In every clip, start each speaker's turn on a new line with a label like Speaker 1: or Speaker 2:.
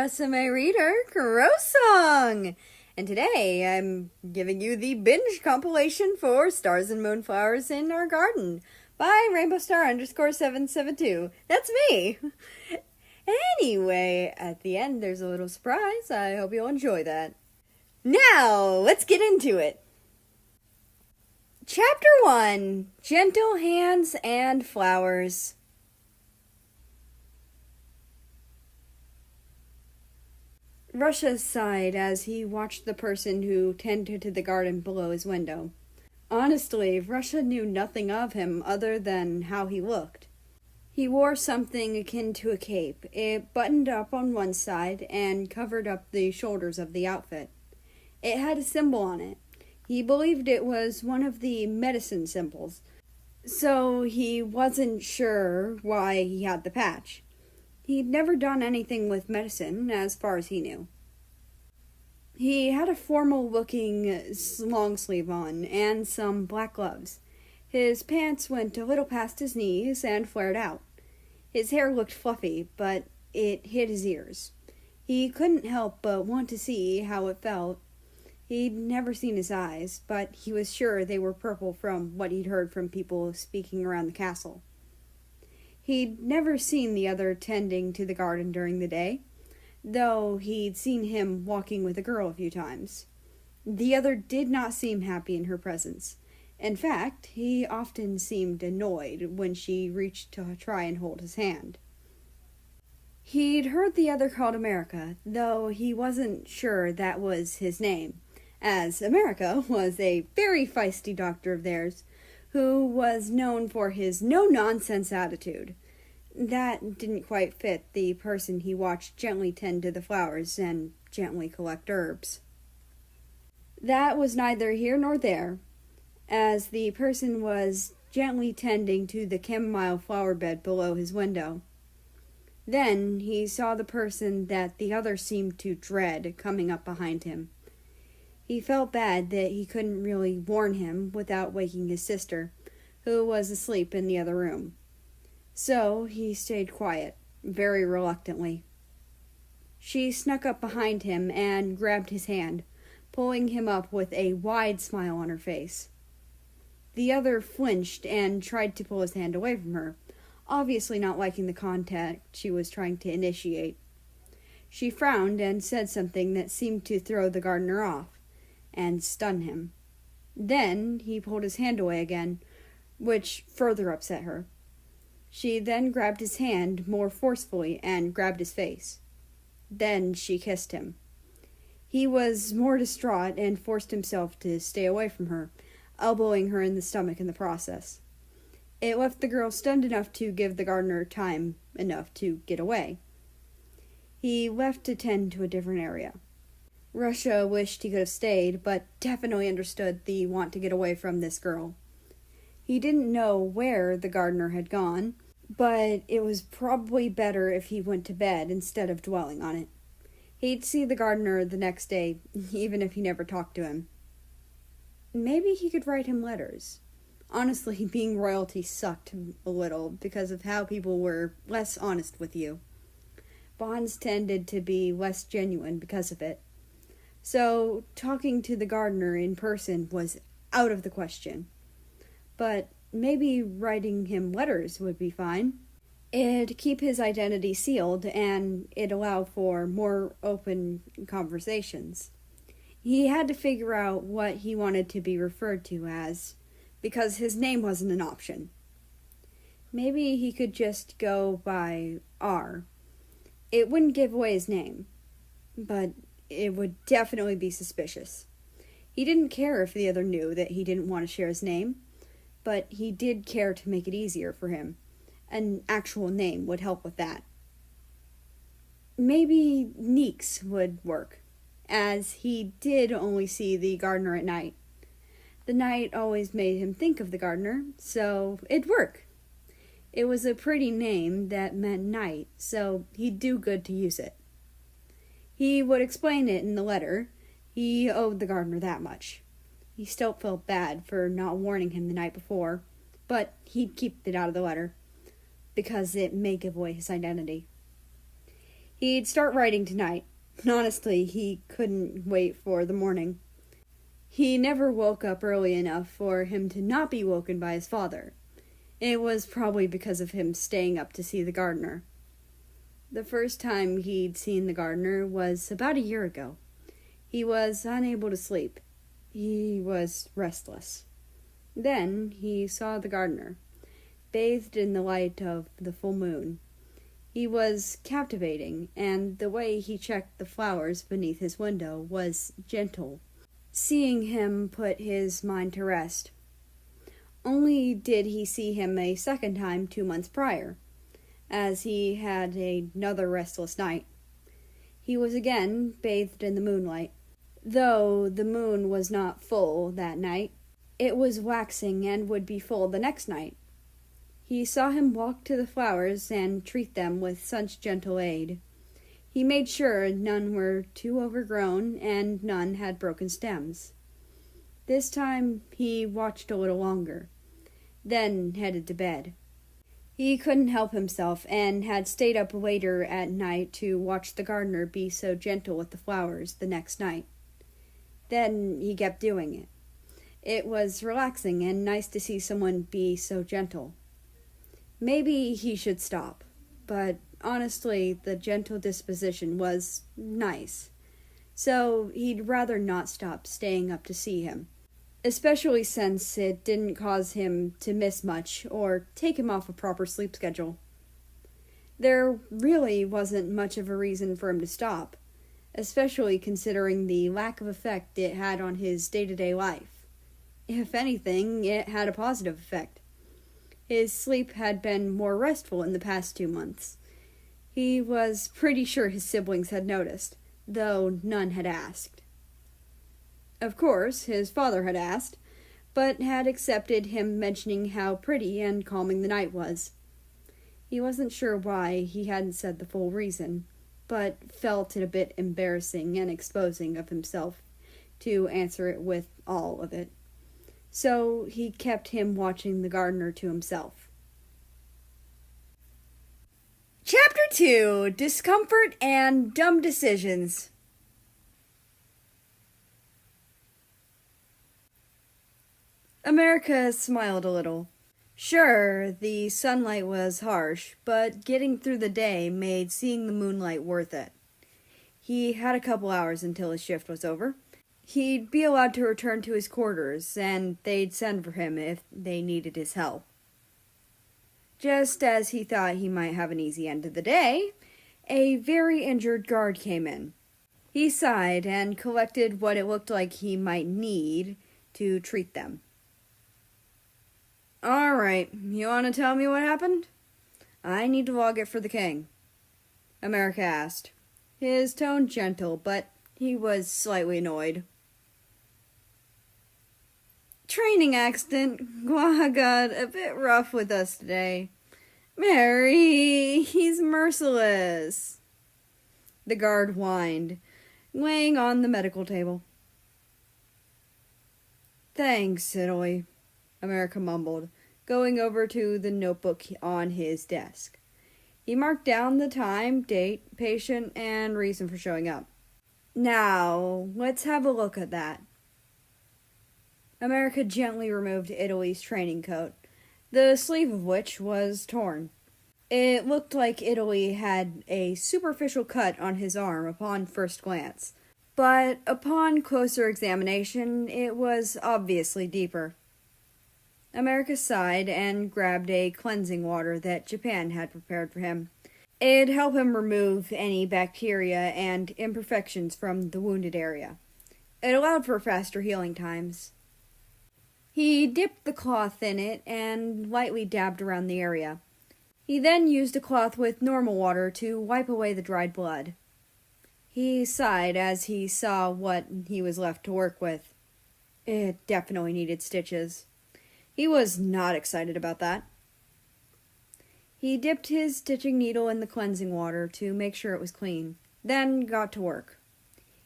Speaker 1: Rusame reader, Crowsong! And today I'm giving you the binge compilation for Stars and Moonflowers in Our Garden by RainbowStar_772. That's me! Anyway, at the end there's a little surprise. I hope you'll enjoy that. Now, let's get into it. Chapter 1, Gentle Hands and Flowers. Russia sighed as he watched the person who tended to the garden below his window. Honestly, Russia knew nothing of him other than how he looked. He wore something akin to a cape. It buttoned up on one side and covered up the shoulders of the outfit. It had a symbol on it. He believed it was one of the medicine symbols, so he wasn't sure why he had the patch. He'd never done anything with medicine, as far as he knew. He had a formal-looking long sleeve on, and some black gloves. His pants went a little past his knees and flared out. His hair looked fluffy, but it hid his ears. He couldn't help but want to see how it felt. He'd never seen his eyes, but he was sure they were purple from what he'd heard from people speaking around the castle. He'd never seen the other tending to the garden during the day, though he'd seen him walking with a girl a few times. The other did not seem happy in her presence. In fact, he often seemed annoyed when she reached to try and hold his hand. He'd heard the other called America, though he wasn't sure that was his name, as America was a very feisty doctor of theirs, who was known for his no-nonsense attitude. That didn't quite fit the person he watched gently tend to the flowers and gently collect herbs. That was neither here nor there, as the person was gently tending to the chamomile flower bed below his window. Then he saw the person that the other seemed to dread coming up behind him. He felt bad that he couldn't really warn him without waking his sister, who was asleep in the other room. So he stayed quiet, very reluctantly. She snuck up behind him and grabbed his hand, pulling him up with a wide smile on her face. The other flinched and tried to pull his hand away from her, obviously not liking the contact she was trying to initiate. She frowned and said something that seemed to throw the gardener off and stun him. Then he pulled his hand away again, which further upset her. She then grabbed his hand more forcefully and grabbed his face. Then she kissed him. He was more distraught and forced himself to stay away from her, elbowing her in the stomach in the process. It left the girl stunned enough to give the gardener time enough to get away. He left to tend to a different area. Russia wished he could have stayed, but definitely understood the want to get away from this girl. He didn't know where the gardener had gone, but it was probably better if he went to bed instead of dwelling on it. He'd see the gardener the next day, even if he never talked to him. Maybe he could write him letters. Honestly, being royalty sucked a little because of how people were less honest with you. Bonds tended to be less genuine because of it. So, talking to the gardener in person was out of the question. But maybe writing him letters would be fine. It'd keep his identity sealed, and it'd allow for more open conversations. He had to figure out what he wanted to be referred to as, because his name wasn't an option. Maybe he could just go by R. It wouldn't give away his name, but it would definitely be suspicious. He didn't care if the other knew that he didn't want to share his name, but he did care to make it easier for him. An actual name would help with that. Maybe Neeks would work, as he did only see the gardener at night. The night always made him think of the gardener, so it'd work. It was a pretty name that meant night, so he'd do good to use it. He would explain it in the letter. He owed the gardener that much. He still felt bad for not warning him the night before, but he'd keep it out of the letter, because it may give away his identity. He'd start writing tonight. Honestly, he couldn't wait for the morning. He never woke up early enough for him to not be woken by his father. It was probably because of him staying up to see the gardener. The first time he'd seen the gardener was about a year ago. He was unable to sleep. He was restless. Then he saw the gardener, bathed in the light of the full moon. He was captivating, and the way he checked the flowers beneath his window was gentle. Seeing him put his mind to rest. Only did he see him a second time 2 months prior, as he had another restless night. He was again bathed in the moonlight. Though the moon was not full that night, it was waxing and would be full the next night. He saw him walk to the flowers and treat them with such gentle aid. He made sure none were too overgrown and none had broken stems. This time he watched a little longer, then headed to bed. He couldn't help himself and had stayed up later at night to watch the gardener be so gentle with the flowers the next night. Then he kept doing it. It was relaxing and nice to see someone be so gentle. Maybe he should stop, but honestly, the gentle disposition was nice, so he'd rather not stop staying up to see him, especially since it didn't cause him to miss much or take him off a proper sleep schedule. There really wasn't much of a reason for him to stop, especially considering the lack of effect it had on his day-to-day life. If anything, it had a positive effect. His sleep had been more restful in the past 2 months. He was pretty sure his siblings had noticed, though none had asked. Of course, his father had asked, but had accepted him mentioning how pretty and calming the night was. He wasn't sure why he hadn't said the full reason, but felt it a bit embarrassing and exposing of himself to answer it with all of it. So he kept him watching the gardener to himself. Chapter 2: Discomfort and Dumb Decisions. America smiled a little. Sure, the sunlight was harsh, but getting through the day made seeing the moonlight worth it. He had a couple hours until his shift was over. He'd be allowed to return to his quarters, and they'd send for him if they needed his help. Just as he thought he might have an easy end of the day, a very injured guard came in. He sighed and collected what it looked like he might need to treat them. "All right, you want to tell me what happened?" "I need to log it for the king," America asked, his tone gentle, but he was slightly annoyed. "Training accident. Gwa got a bit rough with us today. Mary, he's merciless," the guard whined, laying on the medical table. "Thanks, Italy," America mumbled, going over to the notebook on his desk. He marked down the time, date, patient, and reason for showing up. "Now, let's have a look at that." America gently removed Italy's training coat, the sleeve of which was torn. It looked like Italy had a superficial cut on his arm upon first glance, but upon closer examination, it was obviously deeper. America sighed and grabbed a cleansing water that Japan had prepared for him. It'd help him remove any bacteria and imperfections from the wounded area. It allowed for faster healing times. He dipped the cloth in it and lightly dabbed around the area. He then used a cloth with normal water to wipe away the dried blood. He sighed as he saw what he was left to work with. It definitely needed stitches. He was not excited about that. He dipped his stitching needle in the cleansing water to make sure it was clean, then got to work.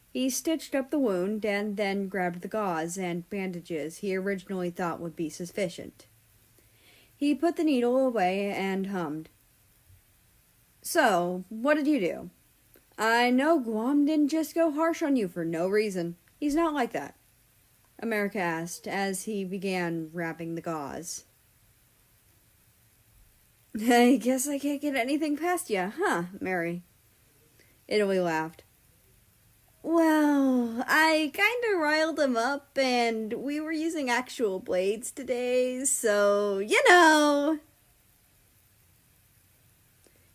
Speaker 1: He stitched up the wound and then grabbed the gauze and bandages he originally thought would be sufficient. He put the needle away and hummed. "So, what did you do?" I know Guam didn't just go harsh on you for no reason. He's not like that, America asked as he began wrapping the gauze. I guess I can't get anything past you, huh, Mary? Italy laughed. Well, I kinda riled him up, and we were using actual blades today, so, you know.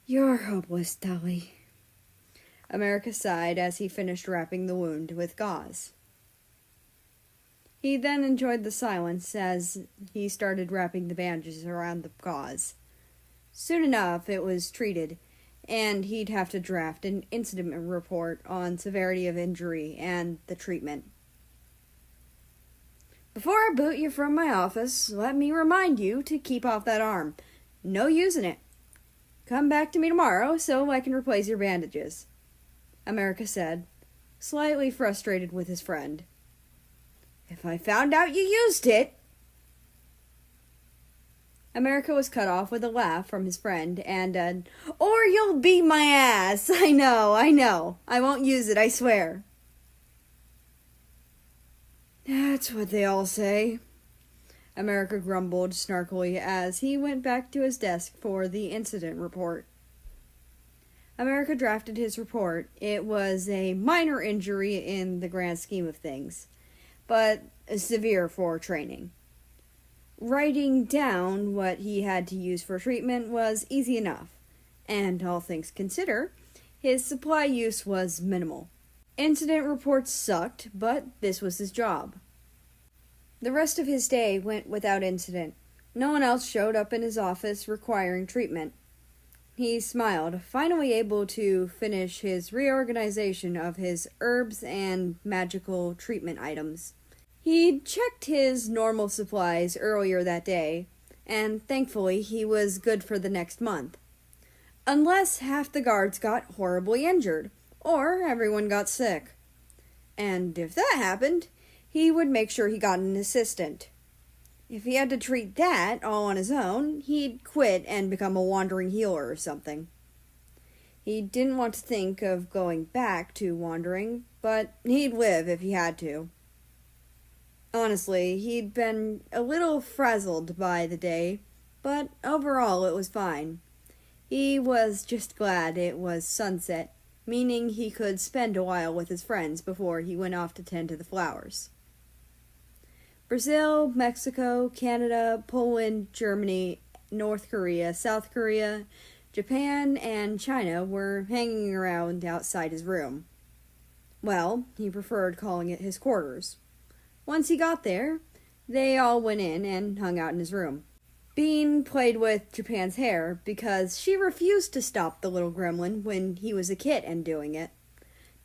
Speaker 1: You're hopeless, Dolly. America sighed as he finished wrapping the wound with gauze. He then enjoyed the silence as he started wrapping the bandages around the gauze. Soon enough, it was treated, and he'd have to draft an incident report on severity of injury and the treatment. Before I boot you from my office, let me remind you to keep off that arm. No using it. Come back to me tomorrow so I can replace your bandages, America said, slightly frustrated with his friend. If I found out you used it... America was cut off with a laugh from his friend and an, or you'll beat my ass. I know. I won't use it, I swear. That's what they all say, America grumbled snarkily as he went back to his desk for the incident report. America drafted his report. It was a minor injury in the grand scheme of things, but severe for training. Writing down what he had to use for treatment was easy enough, and all things considered, his supply use was minimal. Incident reports sucked, but this was his job. The rest of his day went without incident. No one else showed up in his office requiring treatment. He smiled, finally able to finish his reorganization of his herbs and magical treatment items. He'd checked his normal supplies earlier that day, and thankfully he was good for the next month. Unless half the guards got horribly injured, or everyone got sick. And if that happened, he would make sure he got an assistant. If he had to treat that all on his own, he'd quit and become a wandering healer or something. He didn't want to think of going back to wandering, but he'd live if he had to. Honestly, he'd been a little frazzled by the day, but overall it was fine. He was just glad it was sunset, meaning he could spend a while with his friends before he went off to tend to the flowers. Brazil, Mexico, Canada, Poland, Germany, North Korea, South Korea, Japan, and China were hanging around outside his room. Well, he preferred calling it his quarters. Once he got there, they all went in and hung out in his room. Bean played with Japan's hair because she refused to stop the little gremlin when he was a kit and doing it.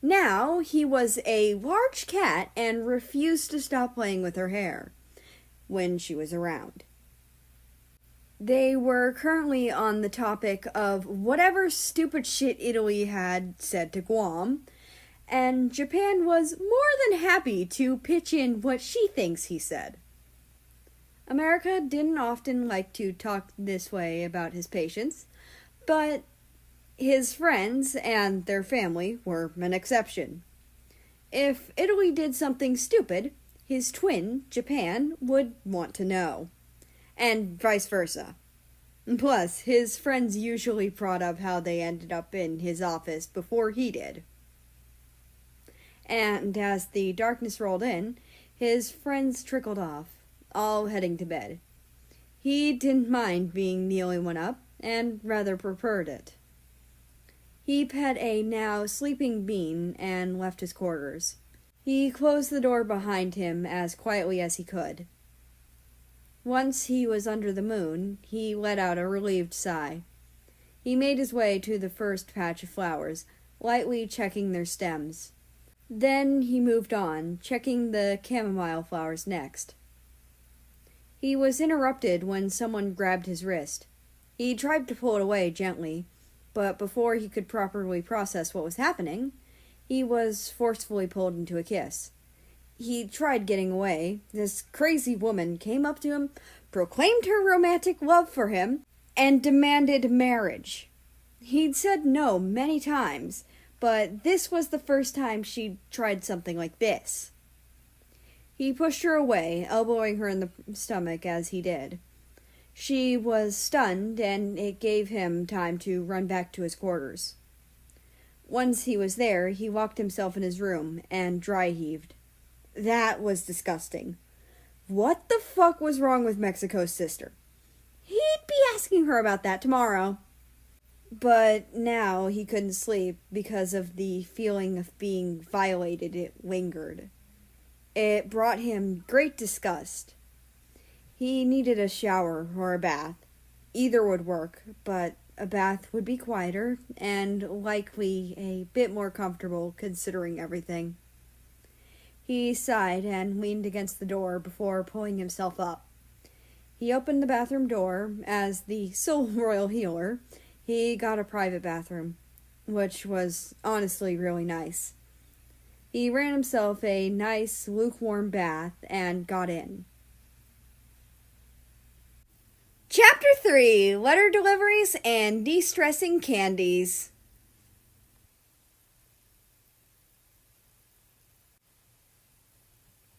Speaker 1: Now he was a large cat and refused to stop playing with her hair when she was around. They were currently on the topic of whatever stupid shit Italy had said to Guam, and Japan was more than happy to pitch in what she thinks he said. America didn't often like to talk this way about his patients, but his friends and their family were an exception. If Italy did something stupid, his twin, Japan, would want to know, and vice versa. Plus, his friends usually brought up how they ended up in his office before he did. And as the darkness rolled in, his friends trickled off, all heading to bed. He didn't mind being the only one up, and rather preferred it. He pet a now sleeping Bean and left his quarters. He closed the door behind him as quietly as he could. Once he was under the moon, he let out a relieved sigh. He made his way to the first patch of flowers, lightly checking their stems. Then he moved on, checking the chamomile flowers next. He was interrupted when someone grabbed his wrist. He tried to pull it away gently, but before he could properly process what was happening, he was forcefully pulled into a kiss. He tried getting away. This crazy woman came up to him, proclaimed her romantic love for him, and demanded marriage. He'd said no many times, but this was the first time she'd tried something like this. He pushed her away, elbowing her in the stomach as he did. She was stunned, and it gave him time to run back to his quarters. Once he was there, he locked himself in his room and dry-heaved. That was disgusting. What the fuck was wrong with Mexico's sister? He'd be asking her about that tomorrow. But now he couldn't sleep because of the feeling of being violated. It lingered. It brought him great disgust. He needed a shower or a bath. Either would work, but a bath would be quieter and likely a bit more comfortable considering everything. He sighed and leaned against the door before pulling himself up. He opened the bathroom door. As the sole royal healer, he got a private bathroom, which was honestly really nice. He ran himself a nice, lukewarm bath and got in. Chapter 3, Letter Deliveries and De-Stressing Candies.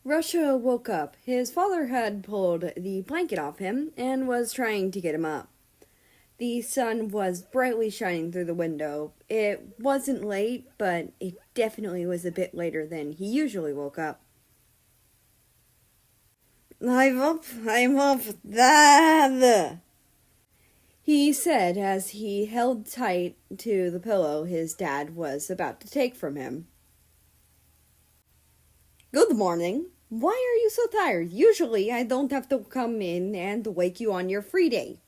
Speaker 1: Russia woke up. His father had pulled the blanket off him and was trying to get him up. The sun was brightly shining through the window. It wasn't late, but it definitely was a bit later than he usually woke up. I'm up, Dad, he said as he held tight to the pillow his dad was about to take from him. Good morning. Why are you so tired? Usually I don't have to come in and wake you on your free day.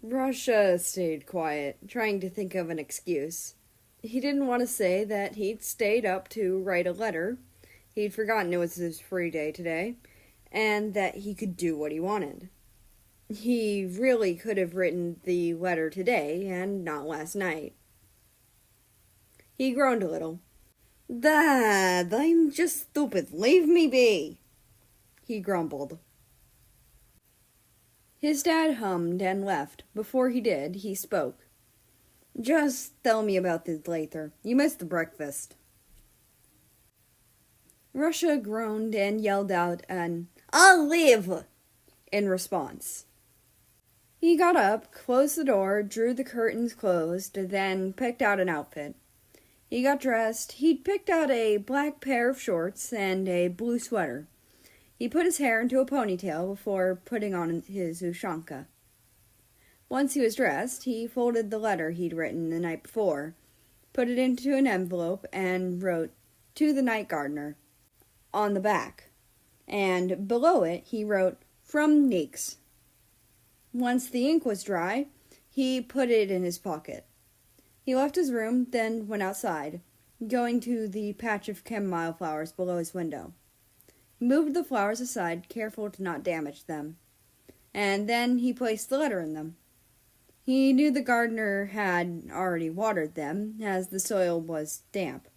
Speaker 1: Russia stayed quiet, trying to think of an excuse. He didn't want to say that he'd stayed up to write a letter. He'd forgotten it was his free day today, and that he could do what he wanted. He really could have written the letter today and not last night. He groaned a little. Dad, I'm just stupid. Leave me be, he grumbled. His dad hummed and left. Before he did, he spoke. Just tell me about this later. You missed the breakfast. Russia groaned and yelled out an "I'll live" in response. He got up, closed the door, drew the curtains closed, then picked out an outfit. He got dressed. He'd picked out a black pair of shorts and a blue sweater. He put his hair into a ponytail before putting on his ushanka. Once he was dressed, he folded the letter he'd written the night before, put it into an envelope, and wrote, "To the night gardener," on the back. And below it, he wrote, "From Neeks." Once the ink was dry, he put it in his pocket. He left his room, then went outside, going to the patch of chamomile flowers below his window. He moved the flowers aside, careful to not damage them, and then he placed the letter in them. He knew the gardener had already watered them, as the soil was damp.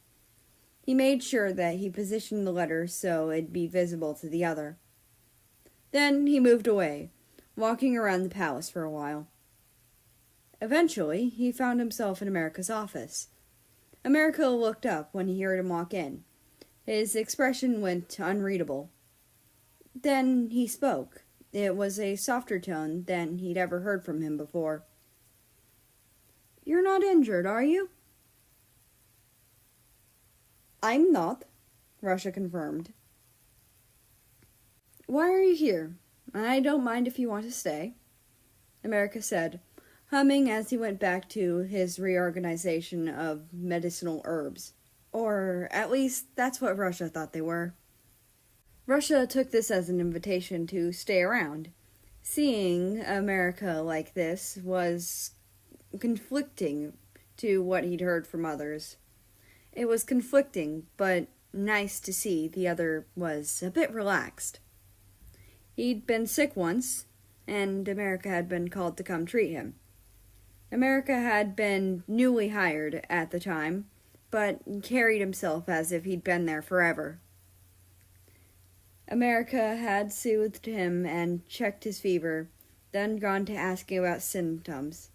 Speaker 1: He made sure that he positioned the letter so it'd be visible to the other. Then he moved away, walking around the palace for a while. Eventually, he found himself in America's office. America looked up when he heard him walk in. His expression went unreadable. Then he spoke. It was a softer tone than he'd ever heard from him before. "You're not injured, are you?" "I'm not," Russia confirmed. "Why are you here? I don't mind if you want to stay," America said, humming as he went back to his reorganization of medicinal herbs. Or, at least, that's what Russia thought they were. Russia took this as an invitation to stay around. Seeing America like this was conflicting to what he'd heard from others. It was conflicting, but nice to see the other was a bit relaxed. He'd been sick once, and America had been called to come treat him. America had been newly hired at the time, but carried himself as if he'd been there forever. America had soothed him and checked his fever, then gone to asking about symptoms.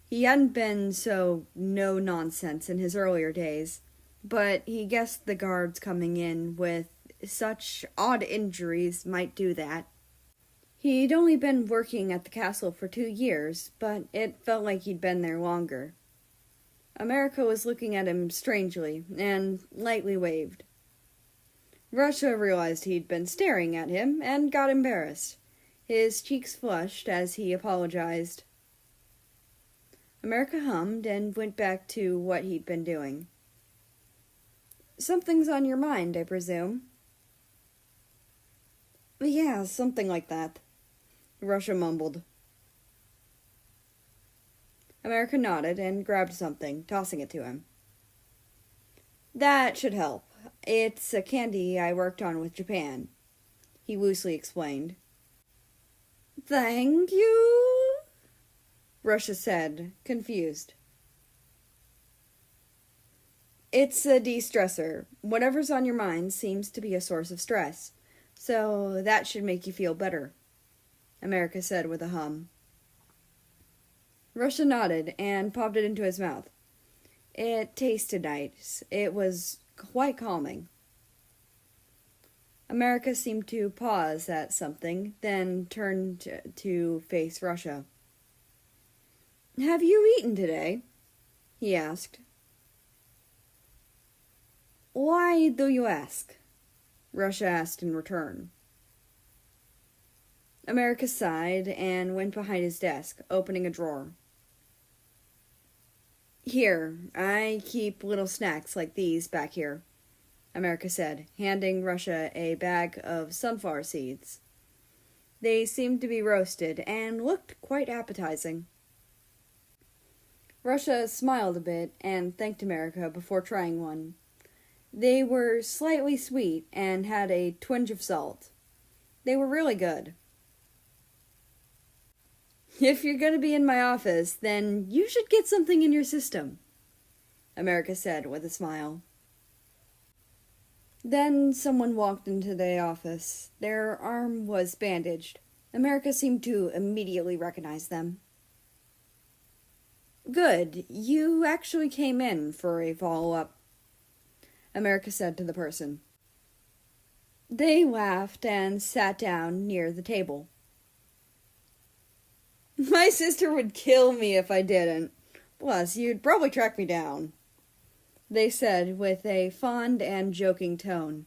Speaker 1: He hadn't been so no-nonsense in his earlier days, but he guessed the guards coming in with such odd injuries might do that. He'd only been working at the castle for 2 years, but it felt like he'd been there longer. America was looking at him strangely, and lightly waved. Russia realized he'd been staring at him, and got embarrassed. His cheeks flushed as he apologized. America hummed and went back to what he'd been doing. "Something's on your mind, I presume?" "Yeah, something like that," Russia mumbled. America nodded and grabbed something, tossing it to him. "That should help. It's a candy I worked on with Japan," he loosely explained. "Thank you," Russia said, confused. "It's a de-stressor. Whatever's on your mind seems to be a source of stress, so that should make you feel better," America said with a hum. Russia nodded and popped it into his mouth. It tasted nice. It was quite calming. America seemed to pause at something, then turned to face Russia. "Have you eaten today?" he asked. "Why do you ask?" Russia asked in return. America sighed and went behind his desk, opening a drawer. "Here, I keep little snacks like these back here," America said, handing Russia a bag of sunflower seeds. They seemed to be roasted and looked quite appetizing. Russia smiled a bit and thanked America before trying one. They were slightly sweet and had a twinge of salt. They were really good. "If you're going to be in my office, then you should get something in your system," America said with a smile. Then someone walked into the office. Their arm was bandaged. America seemed to immediately recognize them. "Good, you actually came in for a follow-up," America said to the person. They laughed and sat down near the table. "My sister would kill me if I didn't. Plus, you'd probably track me down," they said with a fond and joking tone.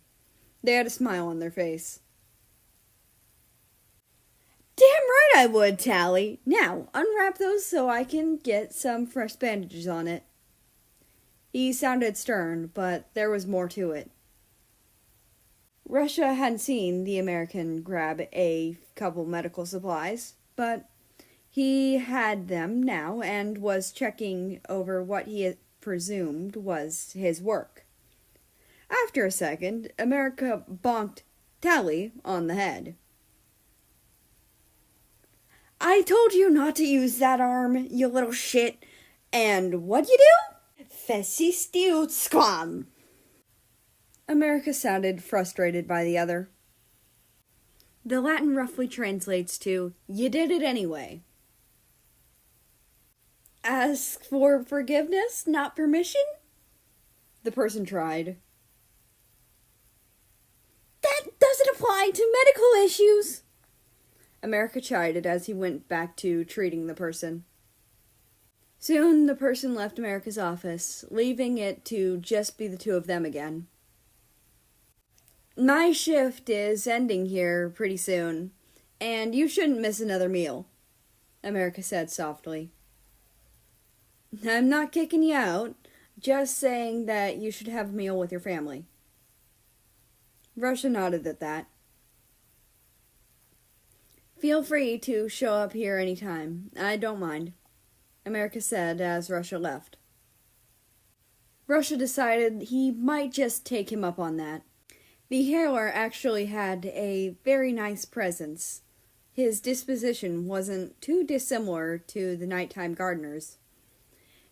Speaker 1: They had a smile on their face. "Damn right I would, Tally. Now, unwrap those so I can get some fresh bandages on it." He sounded stern, but there was more to it. Russia hadn't seen the American grab a couple medical supplies, but he had them now and was checking over what he had presumed was his work. After a second, America bonked Tally on the head. "I told you not to use that arm, you little shit. And what'd you do? Fesisti ut squam." America sounded frustrated by the other. The Latin roughly translates to, "You did it anyway." "Ask for forgiveness, not permission?" the person tried. "That doesn't apply to medical issues," America chided as he went back to treating the person. Soon the person left America's office, leaving it to just be the two of them again. "My shift is ending here pretty soon, and you shouldn't miss another meal," America said softly. "I'm not kicking you out, just saying that you should have a meal with your family." Russia nodded at that. "Feel free to show up here anytime. I don't mind," America said as Russia left. Russia decided he might just take him up on that. The Hairler actually had a very nice presence. His disposition wasn't too dissimilar to the nighttime gardener's.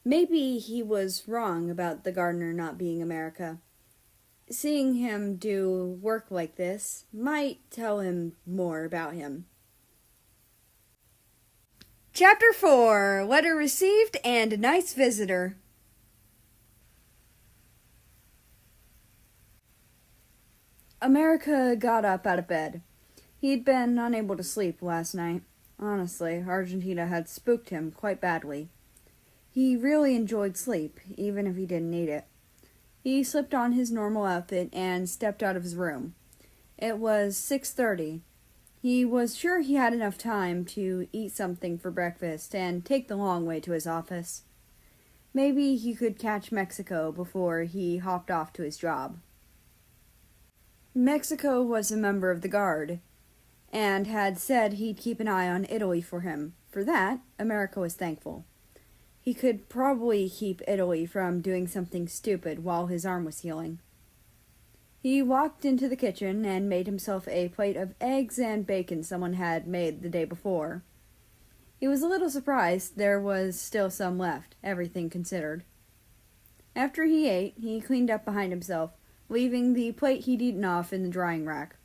Speaker 1: Maybe he was wrong about the gardener not being America. Seeing him do work like this might tell him more about him. Chapter 4, Letter Received and Nice Visitor. America got up out of bed. He'd been unable to sleep last night. Honestly, Argentina had spooked him quite badly. He really enjoyed sleep, even if he didn't need it. He slipped on his normal outfit and stepped out of his room. It was 6:30. He was sure he had enough time to eat something for breakfast and take the long way to his office. Maybe he could catch Mexico before he hopped off to his job. Mexico was a member of the Guard, and had said he'd keep an eye on Italy for him. For that, America was thankful. He could probably keep Italy from doing something stupid while his arm was healing. He walked into the kitchen and made himself a plate of eggs and bacon someone had made the day before. He was a little surprised there was still some left, everything considered. After he ate, he cleaned up behind himself, leaving the plate he'd eaten off in the drying rack.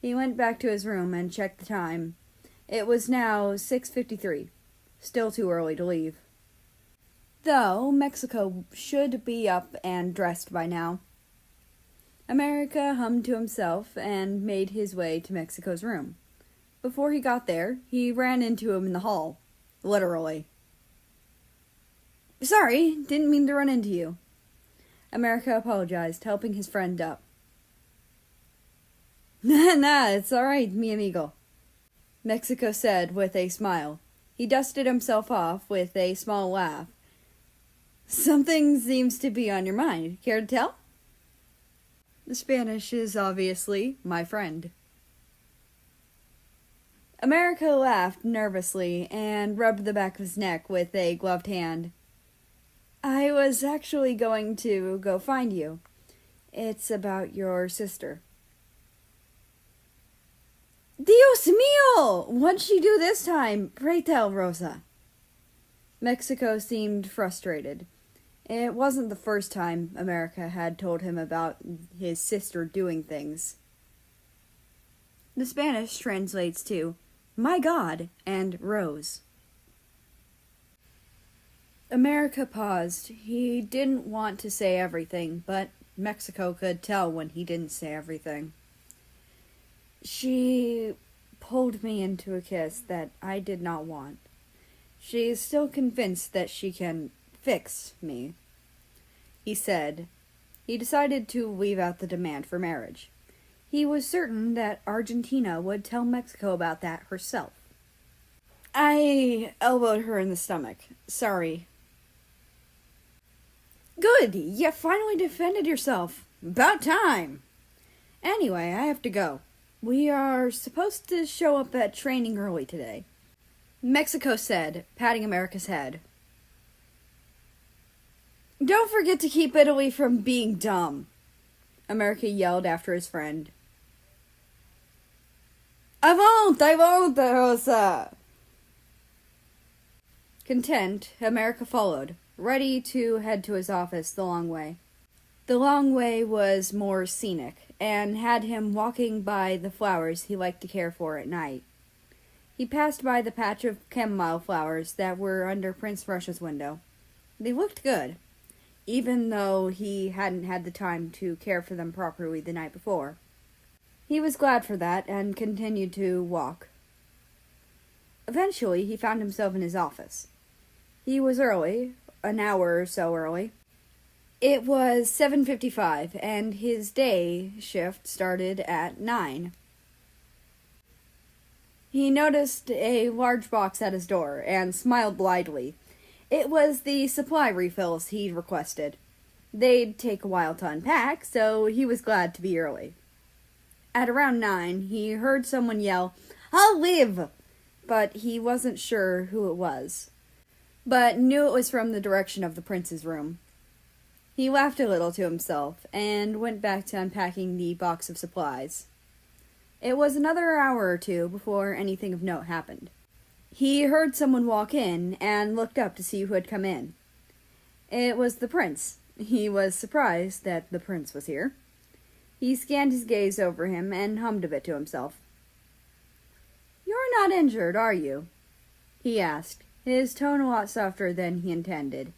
Speaker 1: He went back to his room and checked the time. It was now 6:53. Still too early to leave. Though Mexico should be up and dressed by now. America hummed to himself and made his way to Mexico's room. Before he got there, he ran into him in the hall. Literally. "Sorry, didn't mean to run into you." America apologized, helping his friend up. Nah, it's all right, mi amigo," Mexico said with a smile. He dusted himself off with a small laugh. "Something seems to be on your mind. Care to tell?" The Spanish is obviously my friend. America laughed nervously and rubbed the back of his neck with a gloved hand. "I was actually going to go find you. It's about your sister." "Dios mío! What'd she do this time? Pray tell, Rosa." Mexico seemed frustrated. It wasn't the first time America had told him about his sister doing things. The Spanish translates to "my God" and "Rose." America paused. He didn't want to say everything, but Mexico could tell when he didn't say everything. "She pulled me into a kiss that I did not want. She is still convinced that she can fix me," he said. He decided to leave out the demand for marriage. He was certain that Argentina would tell Mexico about that herself. "I elbowed her in the stomach. Sorry." "Good, you finally defended yourself. About time. Anyway, I have to go. We are supposed to show up at training early today," Mexico said, patting America's head. "Don't forget to keep Italy from being dumb," America yelled after his friend. I won't, Rosa." Content, America followed, ready to head to his office the long way. The long way was more scenic, and had him walking by the flowers he liked to care for at night. He passed by the patch of chamomile flowers that were under Prince Russia's window. They looked good, even though he hadn't had the time to care for them properly the night before. He was glad for that, and continued to walk. Eventually, he found himself in his office. He was early, an hour or so early. It was 7:55, and his day shift started at 9. He noticed a large box at his door, and smiled blithely. It was the supply refills he'd requested. They'd take a while to unpack, so he was glad to be early. At around 9, he heard someone yell, "I'll live!" but he wasn't sure who it was, but knew it was from the direction of the prince's room. He laughed a little to himself, and went back to unpacking the box of supplies. It was another hour or two before anything of note happened. He heard someone walk in, and looked up to see who had come in. It was the prince. He was surprised that the prince was here. He scanned his gaze over him, and hummed a bit to himself. "You're not injured, are you?" he asked, his tone a lot softer than he intended.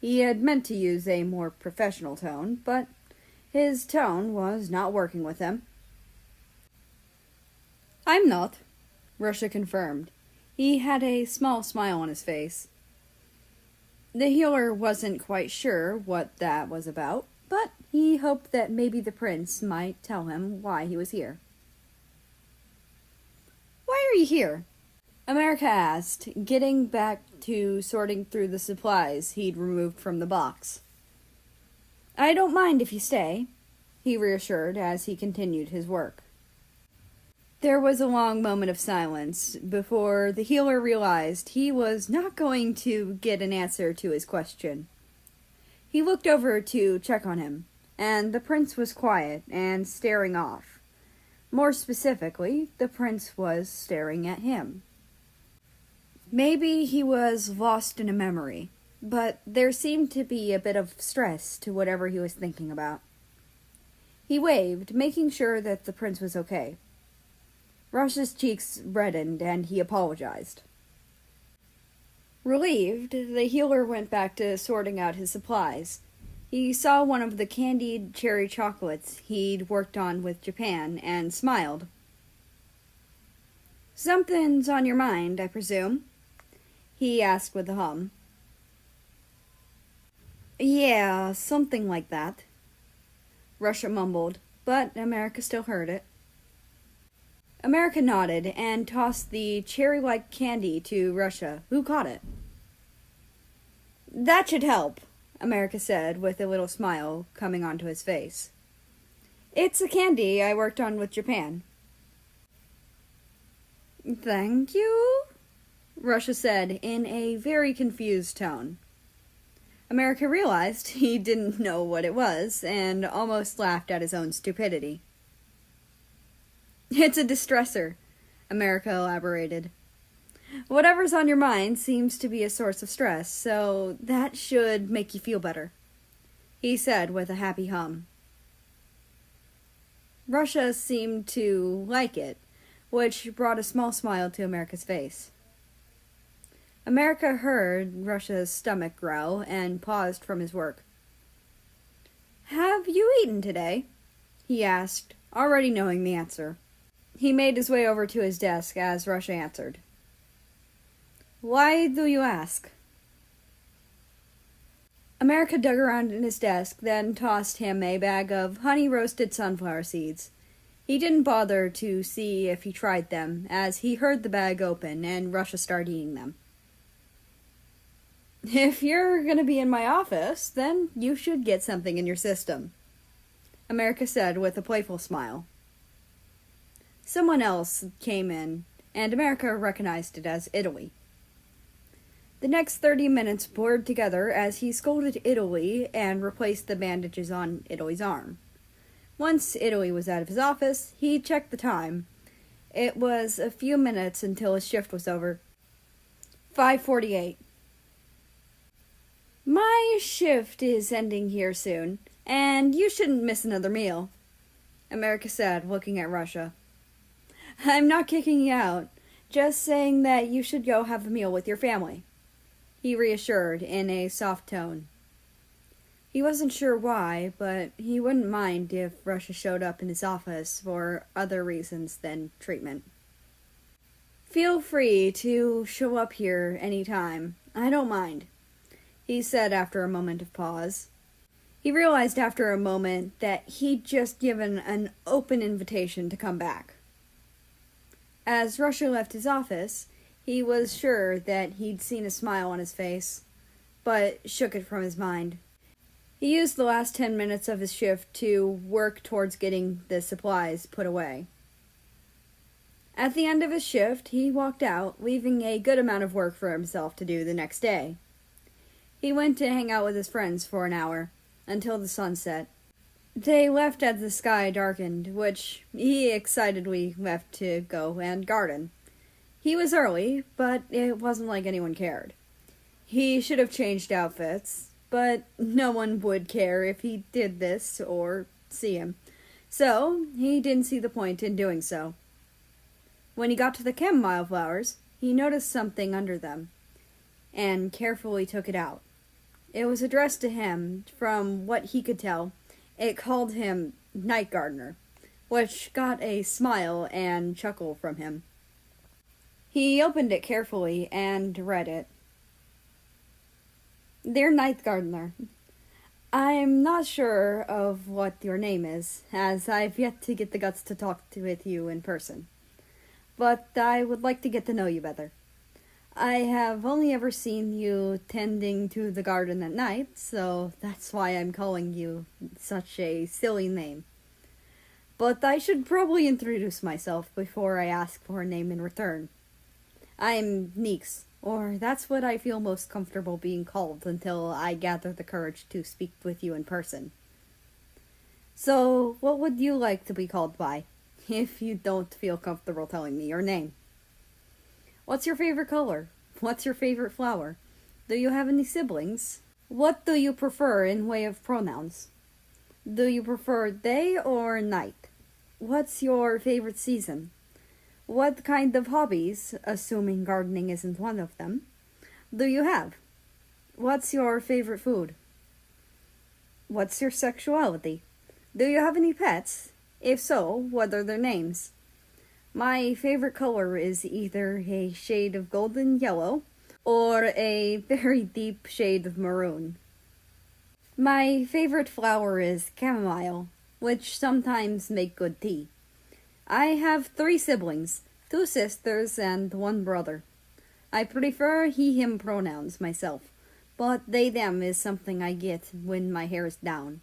Speaker 1: He had meant to use a more professional tone, but his tone was not working with him. "I'm not," Russia confirmed. He had a small smile on his face. The healer wasn't quite sure what that was about, but he hoped that maybe the prince might tell him why he was here. "Why are you here?" America asked, getting back to sorting through the supplies he'd removed from the box. "I don't mind if you stay," he reassured as he continued his work. There was a long moment of silence before the healer realized he was not going to get an answer to his question. He looked over to check on him, and the prince was quiet and staring off. More specifically, the prince was staring at him. Maybe he was lost in a memory, but there seemed to be a bit of stress to whatever he was thinking about. He waved, making sure that the prince was okay. Rush's cheeks reddened, and he apologized. Relieved, the healer went back to sorting out his supplies. He saw one of the candied cherry chocolates he'd worked on with Japan, and smiled. "Something's on your mind, I presume?" he asked with a hum. "Yeah, something like that," Russia mumbled, but America still heard it. America nodded and tossed the cherry-like candy to Russia, who caught it. "That should help," America said with a little smile coming onto his face. "It's a candy I worked on with Japan." "Thank you," Russia said in a very confused tone. America realized he didn't know what it was and almost laughed at his own stupidity. "It's a distressor," America elaborated. "Whatever's on your mind seems to be a source of stress, so that should make you feel better," he said with a happy hum. Russia seemed to like it, which brought a small smile to America's face. America heard Russia's stomach growl and paused from his work. "Have you eaten today?" he asked, already knowing the answer. He made his way over to his desk as Russia answered. "Why do you ask?" America dug around in his desk, then tossed him a bag of honey-roasted sunflower seeds. He didn't bother to see if he tried them, as he heard the bag open and Russia start eating them. "If you're going to be in my office, then you should get something in your system," America said with a playful smile. Someone else came in, and America recognized it as Italy. The next 30 minutes blurred together as he scolded Italy and replaced the bandages on Italy's arm. Once Italy was out of his office, he checked the time. It was a few minutes until his shift was over. 5:48. "My shift is ending here soon, and you shouldn't miss another meal," America said, looking at Russia. "I'm not kicking you out, just saying that you should go have a meal with your family," he reassured in a soft tone. He wasn't sure why, but he wouldn't mind if Russia showed up in his office for other reasons than treatment. "Feel free to show up here any time. I don't mind," he said after a moment of pause. He realized after a moment that he'd just given an open invitation to come back. As Russia left his office, he was sure that he'd seen a smile on his face, but shook it from his mind. He used the last 10 minutes of his shift to work towards getting the supplies put away. At the end of his shift, he walked out, leaving a good amount of work for himself to do the next day. He went to hang out with his friends for an hour, until the sun set. They left as the sky darkened, which he excitedly left to go and garden. He was early, but it wasn't like anyone cared. He should have changed outfits, but no one would care if he did this or see him, so he didn't see the point in doing so. When he got to the chamomile flowers, he noticed something under them, and carefully took it out. It was addressed to him. From what he could tell, it called him Night Gardener, which got a smile and chuckle from him. He opened it carefully and read it. Dear Night Gardener, I'm not sure of what your name is, as I've yet to get the guts to talk with you in person. But I would like to get to know you better. I have only ever seen you tending to the garden at night, so that's why I'm calling you such a silly name. But I should probably introduce myself before I ask for a name in return. I'm Neeks, or that's what I feel most comfortable being called until I gather the courage to speak with you in person. So, what would you like to be called by, if you don't feel comfortable telling me your name? What's your favorite color? What's your favorite flower? Do you have any siblings? What do you prefer in way of pronouns? Do you prefer day or night? What's your favorite season? What kind of hobbies, assuming gardening isn't one of them, do you have? What's your favorite food? What's your sexuality? Do you have any pets? If so, what are their names? My favorite color is either a shade of golden yellow or a very deep shade of maroon. My favorite flower is chamomile, which sometimes make good tea. I have 3 siblings, 2 sisters and 1 brother. I prefer he/him pronouns myself, but they/them is something I get when my hair is down.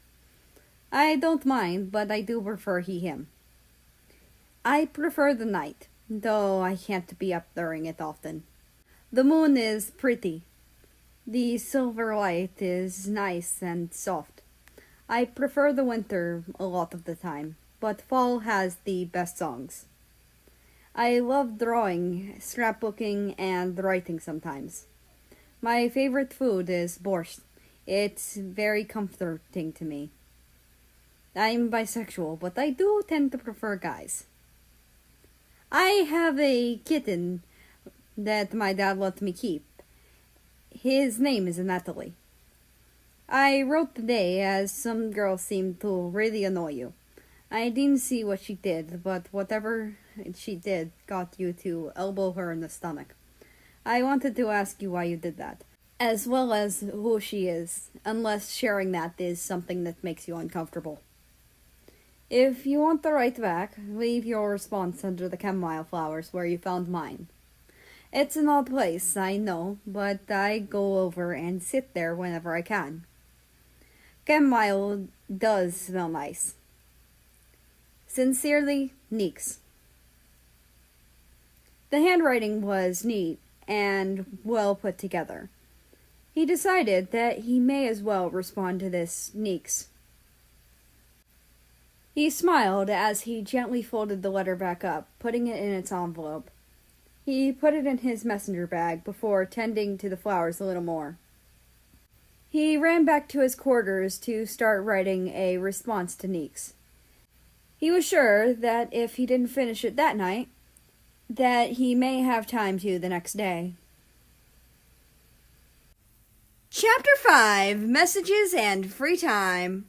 Speaker 1: I don't mind, but I do prefer he/him. I prefer the night, though I can't be up during it often. The moon is pretty. The silver light is nice and soft. I prefer the winter a lot of the time, but fall has the best songs. I love drawing, scrapbooking, and writing sometimes. My favorite food is borscht. It's very comforting to me. I'm bisexual, but I do tend to prefer guys. I have a kitten that my dad let me keep. His name is Natalie. I wrote today as some girls seem to really annoy you. I didn't see what she did, but whatever she did got you to elbow her in the stomach. I wanted to ask you why you did that, as well as who she is, unless sharing that is something that makes you uncomfortable. If you want to write back, leave your response under the chamomile flowers where you found mine. It's an odd place, I know, but I go over and sit there whenever I can. Chamomile does smell nice. Sincerely, Neeks. The handwriting was neat and well put together. He decided that he may as well respond to this Neeks. He smiled as he gently folded the letter back up, putting it in its envelope. He put it in his messenger bag before tending to the flowers a little more. He ran back to his quarters to start writing a response to Neeks. He was sure that if he didn't finish it that night, that he may have time to the next day. Chapter 5, Messages and Free Time.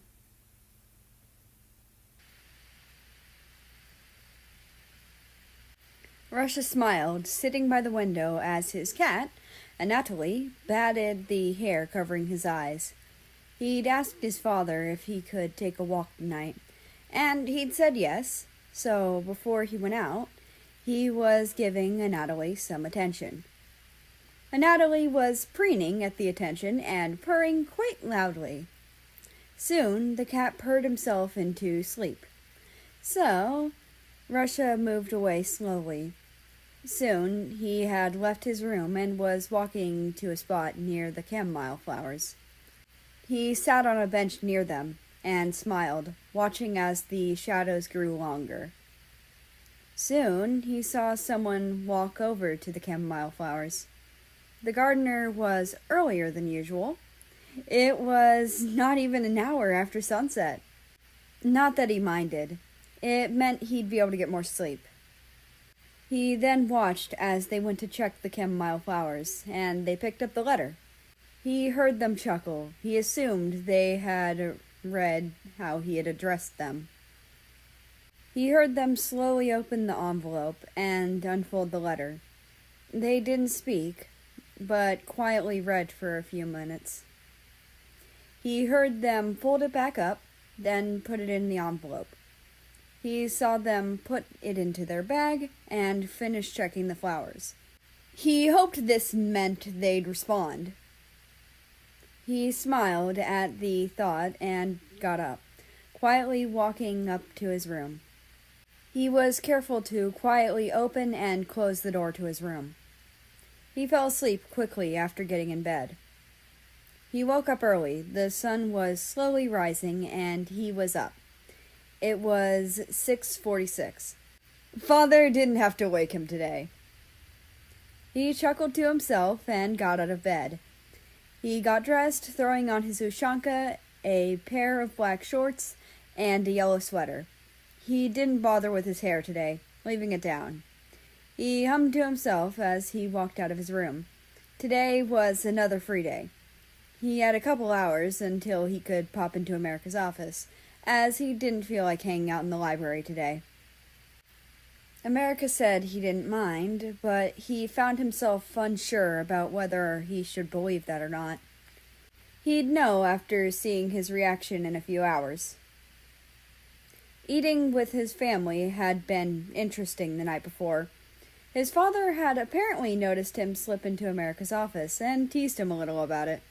Speaker 1: Russia smiled, sitting by the window as his cat, Anatoly, batted the hair covering his eyes. He'd asked his father if he could take a walk tonight, and he'd said yes, so before he went out, he was giving Anatoly some attention. Anatoly was preening at the attention and purring quite loudly. Soon the cat purred himself into sleep. So Russia moved away slowly. Soon he had left his room and was walking to a spot near the chamomile flowers. He sat on a bench near them and smiled, watching as the shadows grew longer. Soon he saw someone walk over to the chamomile flowers. The gardener was earlier than usual. It was not even an hour after sunset. Not that he minded. It meant he'd be able to get more sleep. He then watched as they went to check the chamomile flowers, and they picked up the letter. He heard them chuckle. He assumed they had read how he had addressed them. He heard them slowly open the envelope and unfold the letter. They didn't speak, but quietly read for a few minutes. He heard them fold it back up, then put it in the envelope. He saw them put it into their bag and finish checking the flowers. He hoped this meant they'd respond. He smiled at the thought and got up, quietly walking up to his room. He was careful to quietly open and close the door to his room. He fell asleep quickly after getting in bed. He woke up early. The sun was slowly rising, and he was up. It was 6:46. Father didn't have to wake him today. He chuckled to himself and got out of bed. He got dressed, throwing on his ushanka, a pair of black shorts, and a yellow sweater. He didn't bother with his hair today, leaving it down. He hummed to himself as he walked out of his room. Today was another free day. He had a couple hours until he could pop into America's office, as he didn't feel like hanging out in the library today. America said he didn't mind, but he found himself unsure about whether he should believe that or not. He'd know after seeing his reaction in a few hours. Eating with his family had been interesting the night before. His father had apparently noticed him slip into America's office and teased him a little about it.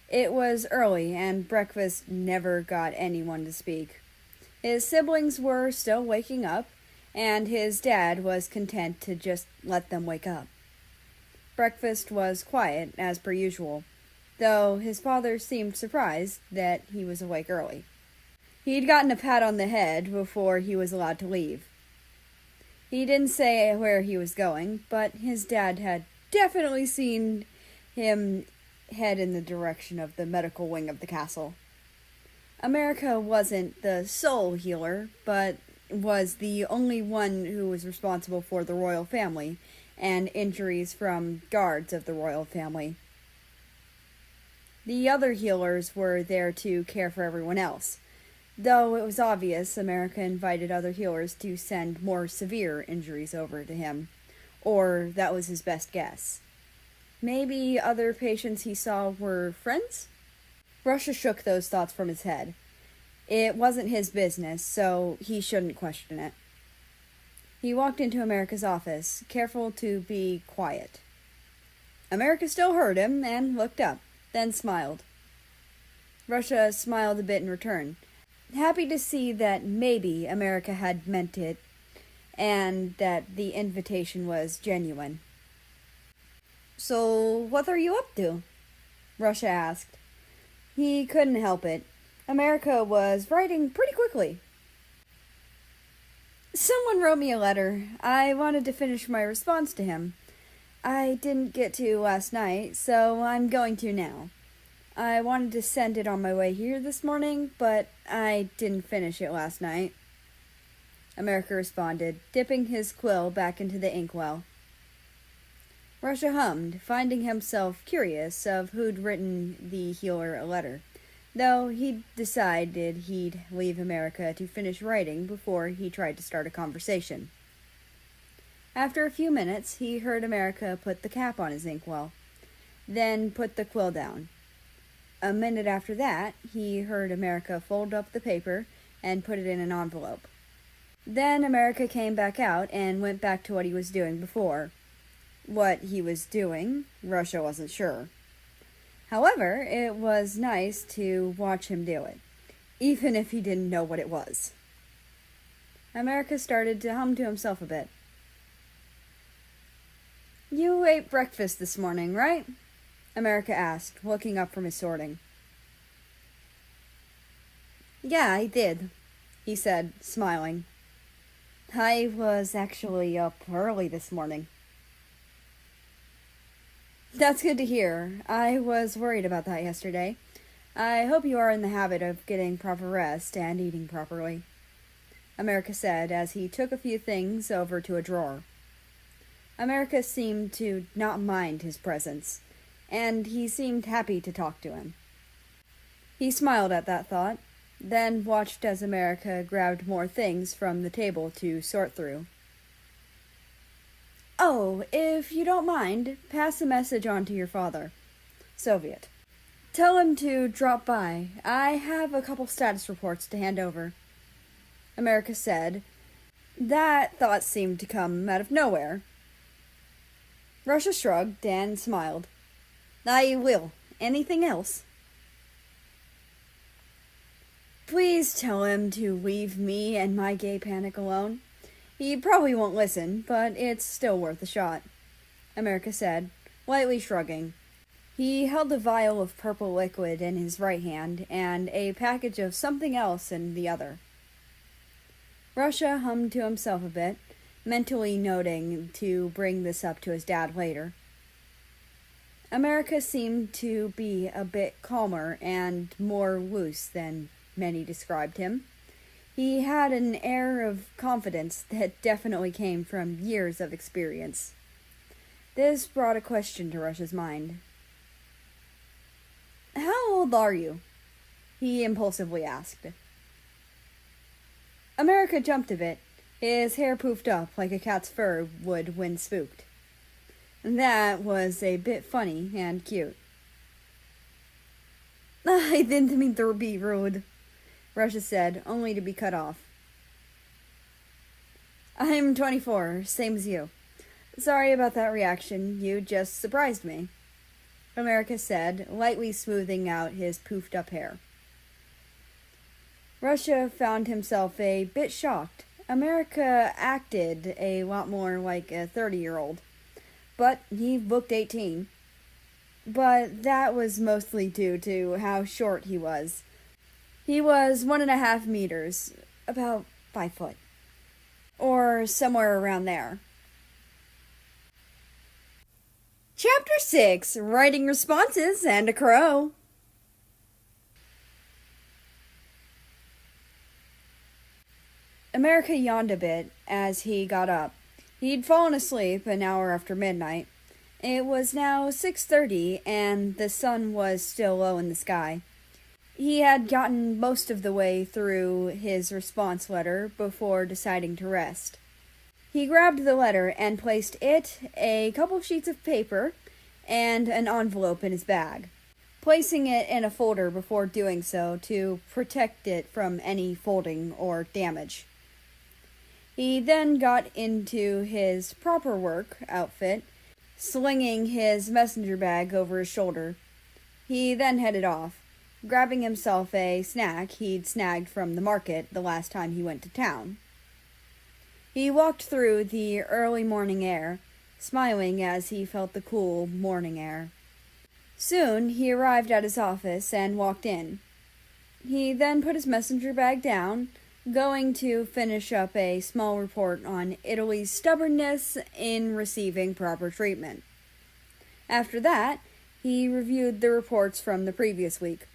Speaker 1: It was early, and breakfast never got anyone to speak. His siblings were still waking up, and his dad was content to just let them wake up. Breakfast was quiet, as per usual, though his father seemed surprised that he was awake early. He'd gotten a pat on the head before he was allowed to leave. He didn't say where he was going, but his dad had definitely seen him head in the direction of the medical wing of the castle. America wasn't the sole healer, but was the only one who was responsible for the royal family and injuries from guards of the royal family. The other healers were there to care for everyone else, though it was obvious America invited other healers to send more severe injuries over to him, or that was his best guess. Maybe other patients he saw were friends? Russia shook those thoughts from his head. It wasn't his business, so he shouldn't question it. He walked into America's office, careful to be quiet. America still heard him and looked up, then smiled. Russia smiled a bit in return, happy to see that maybe America had meant it and that the invitation was genuine. "So, what are you up to?" Russia asked. He couldn't help it. America was writing pretty quickly. "Someone wrote me a letter. I wanted to finish my response to him. I didn't get to last night, so I'm going to now. I wanted to send it on my way here this morning, but I didn't finish it last night," America responded, dipping his quill back into the inkwell. Russia hummed, finding himself curious of who'd written the healer a letter, though he'd decided he'd leave America to finish writing before he tried to start a conversation. After a few minutes, he heard America put the cap on his inkwell, then put the quill down. A minute after that, he heard America fold up the paper and put it in an envelope. Then America came back out and went back to what he was doing before. What he was doing, Russia wasn't sure. However, it was nice to watch him do it, even if he didn't know what it was. America started to hum to himself a bit. "You ate breakfast this morning, right?" America asked, looking up from his sorting. "Yeah, I did," he said, smiling. "I was actually up early this morning." "That's good to hear. I was worried about that yesterday. I hope you are in the habit of getting proper rest and eating properly," America said as he took a few things over to a drawer. America seemed to not mind his presence, and he seemed happy to talk to him. He smiled at that thought, then watched as America grabbed more things from the table to sort through. "Oh, if you don't mind, pass a message on to your father. Soviet. Tell him to drop by. I have a couple status reports to hand over," America said. That thought seemed to come out of nowhere. Russia shrugged and smiled. "I will. Anything else?" "Please tell him to leave me and my gay panic alone. He probably won't listen, but it's still worth a shot," America said, lightly shrugging. He held a vial of purple liquid in his right hand and a package of something else in the other. Russia hummed to himself a bit, mentally noting to bring this up to his dad later. America seemed to be a bit calmer and more loose than many described him. He had an air of confidence that definitely came from years of experience. This brought a question to Russia's mind. "How old are you?" he impulsively asked. America jumped a bit, his hair poofed up like a cat's fur would when spooked. That was a bit funny and cute. "I didn't mean to be rude," Russia said, only to be cut off. "I'm 24, same as you. Sorry about that reaction, you just surprised me," America said, lightly smoothing out his poofed up hair. Russia found himself a bit shocked. America acted a lot more like a 30-year-old, but he looked 18. But that was mostly due to how short he was. He was 1.5 meters, about 5 foot, or somewhere around there. Chapter 6, Writing Responses and a Crow. America yawned a bit as he got up. He'd fallen asleep an hour after midnight. It was now 6:30, and the sun was still low in the sky. He had gotten most of the way through his response letter before deciding to rest. He grabbed the letter and placed it, a couple sheets of paper, and an envelope in his bag, placing it in a folder before doing so to protect it from any folding or damage. He then got into his proper work outfit, slinging his messenger bag over his shoulder. He then headed off, grabbing himself a snack he'd snagged from the market the last time he went to town. He walked through the early morning air, smiling as he felt the cool morning air. Soon he arrived at his office and walked in. He then put his messenger bag down, going to finish up a small report on Italy's stubbornness in receiving proper treatment. After that, he reviewed the reports from the previous week.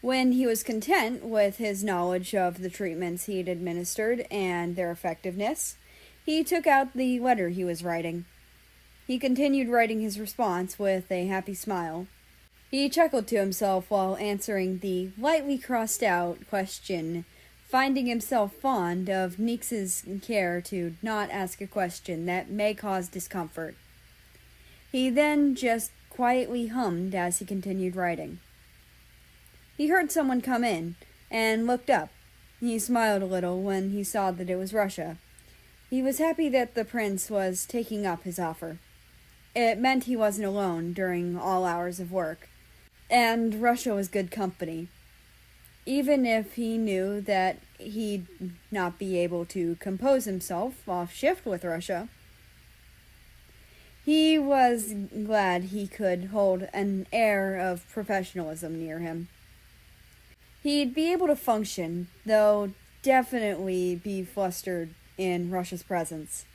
Speaker 1: When he was content with his knowledge of the treatments he'd administered and their effectiveness, he took out the letter he was writing. He continued writing his response with a happy smile. He chuckled to himself while answering the lightly crossed-out question, finding himself fond of Neex's care to not ask a question that may cause discomfort. He then just quietly hummed as he continued writing. He heard someone come in, and looked up. He smiled a little when he saw that it was Russia. He was happy that the prince was taking up his offer. It meant he wasn't alone during all hours of work, and Russia was good company. Even if he knew that he'd not be able to compose himself off shift with Russia, he was glad he could hold an air of professionalism near him. He'd be able to function, though definitely be flustered in Russia's presence.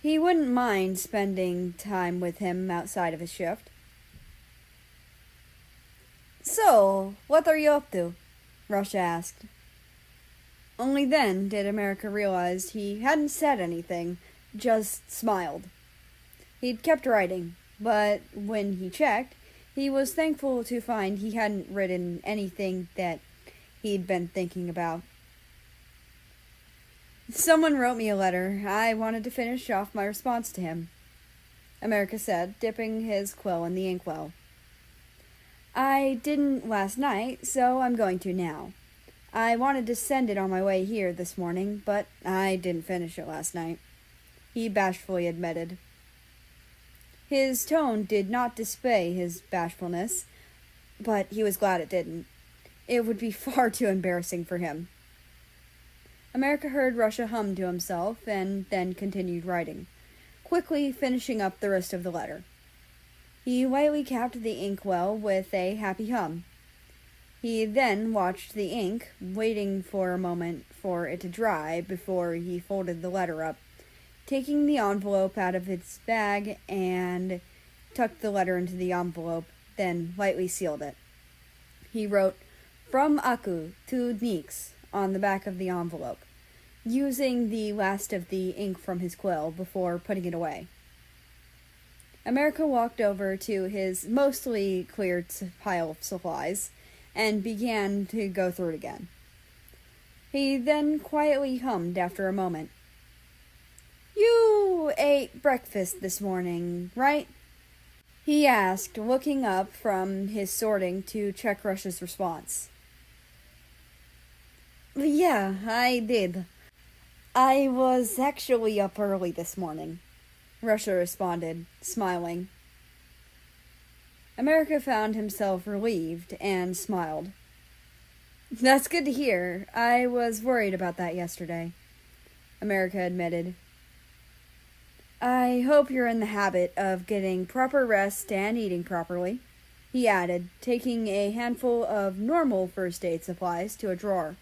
Speaker 1: He wouldn't mind spending time with him outside of his shift. "So, what are you up to?" Russia asked. Only then did America realize he hadn't said anything, just smiled. He'd kept writing, but when he checked, he was thankful to find he hadn't written anything that he'd been thinking about. Someone wrote me a letter. I wanted to finish off my response to him, America said, dipping his quill in the inkwell. I didn't last night, so I'm going to now. I wanted to send it on my way here this morning, but I didn't finish it last night, he bashfully admitted. His tone did not display his bashfulness, but he was glad it didn't. It would be far too embarrassing for him. America heard Russia hum to himself and then continued writing, quickly finishing up the rest of the letter. He lightly capped the inkwell with a happy hum. He then watched the ink, waiting for a moment for it to dry before he folded the letter up, taking the envelope out of its bag and tucked the letter into the envelope, then lightly sealed it. He wrote, "From Aku to Nix," on the back of the envelope, using the last of the ink from his quill before putting it away. America walked over to his mostly cleared pile of supplies and began to go through it again. He then quietly hummed after a moment. "You ate breakfast this morning, right?" he asked, looking up from his sorting to check Russia's response. "Yeah, I did. I was actually up early this morning," Russia responded, smiling. America found himself relieved and smiled. "That's good to hear. I was worried about that yesterday," America admitted. "I hope you're in the habit of getting proper rest and eating properly," he added, taking a handful of normal first aid supplies to a drawer.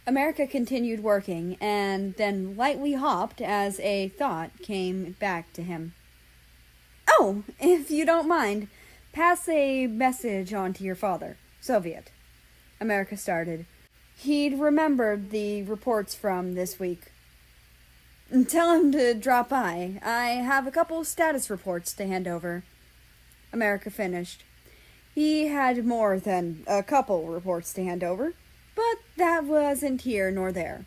Speaker 1: America continued working and then lightly hopped as a thought came back to him. "Oh, if you don't mind, pass a message on to your father, Soviet," America started. He'd remembered the reports from this week. "Tell him to drop by. I have a couple status reports to hand over," America finished. He had more than a couple reports to hand over, but that wasn't here nor there.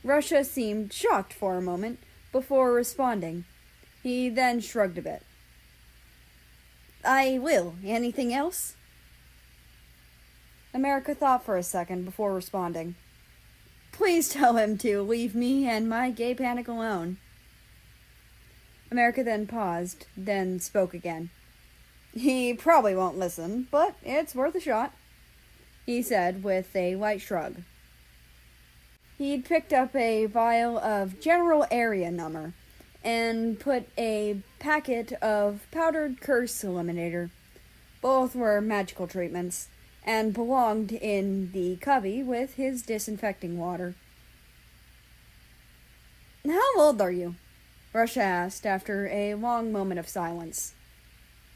Speaker 1: Russia seemed shocked for a moment before responding. He then shrugged a bit. "I will. Anything else?" America thought for a second before responding. "Please tell him to leave me and my gay panic alone." America then paused, then spoke again. "He probably won't listen, but it's worth a shot," he said with a light shrug. He'd picked up a vial of general area number and put a packet of powdered curse eliminator. Both were magical treatments and belonged in the cubby with his disinfecting water. "How old are you?" Russia asked after a long moment of silence.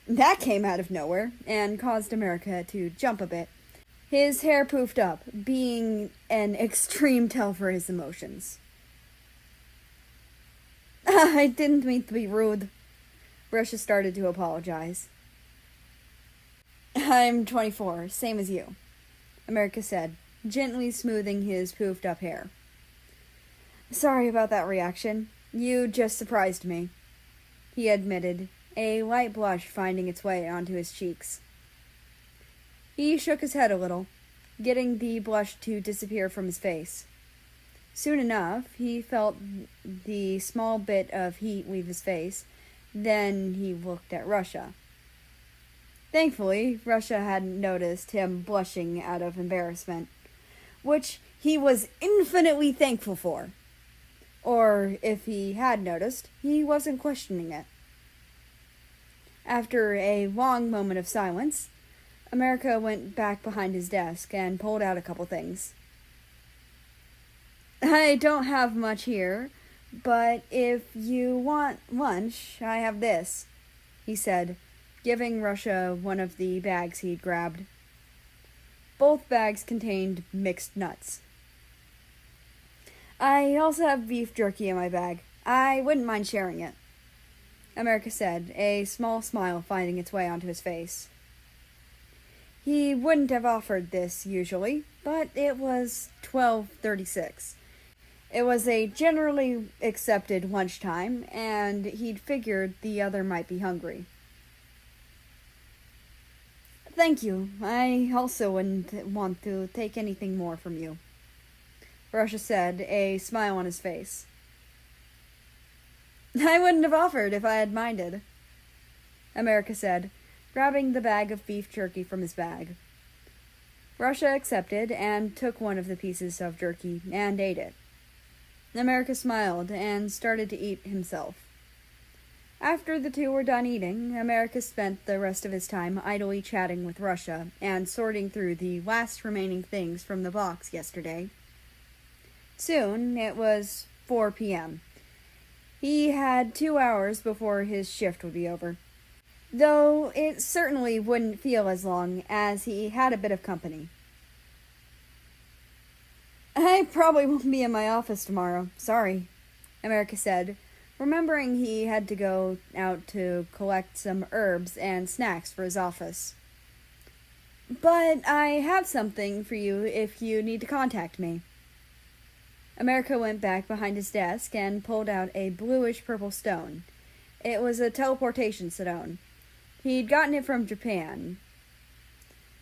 Speaker 1: That came out of nowhere and caused America to jump a bit. His hair poofed up, being an extreme tell for his emotions. "I didn't mean to be rude." Russia started to apologize. "I'm 24, same as you," America said, gently smoothing his poofed up hair. "Sorry about that reaction. You just surprised me," he admitted, a light blush finding its way onto his cheeks. He shook his head a little, getting the blush to disappear from his face. Soon enough, he felt the small bit of heat leave his face. Then he looked at Russia. Thankfully, Russia hadn't noticed him blushing out of embarrassment, which he was infinitely thankful for. Or, if he had noticed, he wasn't questioning it. After a long moment of silence, America went back behind his desk and pulled out a couple things. "I don't have much here, but if you want lunch, I have this," he said, giving Russia one of the bags he'd grabbed. Both bags contained mixed nuts. "I also have beef jerky in my bag. I wouldn't mind sharing it, America said, a small smile finding its way onto his face. He wouldn't have offered this usually, but it was 12:36. It was a generally accepted lunchtime, and he'd figured the other might be hungry. Thank you. I also wouldn't want to take anything more from you, Russia said, a smile on his face. I wouldn't have offered if I had minded, America said, grabbing the bag of beef jerky from his bag. Russia accepted and took one of the pieces of jerky and ate it. America smiled and started to eat himself. After the two were done eating, America spent the rest of his time idly chatting with Russia and sorting through the last remaining things from the box yesterday. Soon it was 4 p.m. He had 2 hours before his shift would be over, though it certainly wouldn't feel as long as he had a bit of company. I probably won't be in my office tomorrow. Sorry, America said, remembering he had to go out to collect some herbs and snacks for his office. But I have something for you if you need to contact me. America went back behind his desk and pulled out a bluish-purple stone. It was a teleportation stone. He'd gotten it from Japan.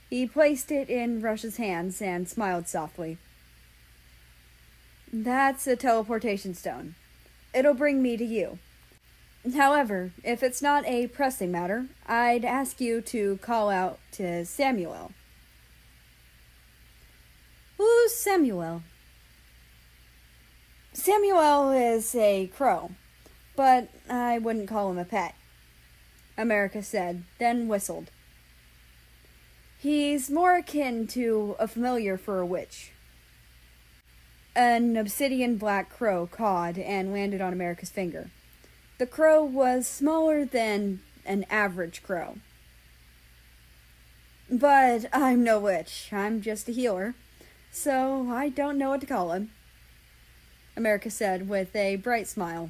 Speaker 1: He placed it in Russia's hands and smiled softly. That's a teleportation stone. It'll bring me to you. However, if it's not a pressing matter, I'd ask you to call out to Samuel. Who's Samuel? Samuel is a crow, but I wouldn't call him a pet, America said, then whistled. He's more akin to a familiar for a witch. An obsidian black crow cawed and landed on America's finger. The crow was smaller than an average crow. But I'm no witch. I'm just a healer, so I don't know what to call him, America said with a bright smile.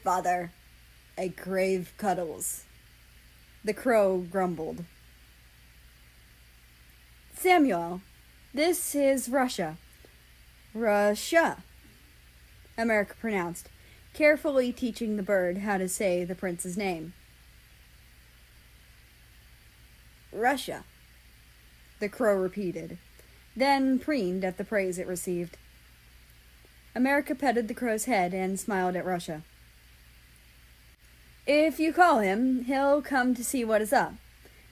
Speaker 1: Father, I crave cuddles, the crow grumbled. Samuel, this is Russia. Russia, America pronounced, carefully teaching the bird how to say the prince's name. Russia, the crow repeated, then preened at the praise it received. America petted the crow's head and smiled at Russia. If you call him, he'll come to see what is up,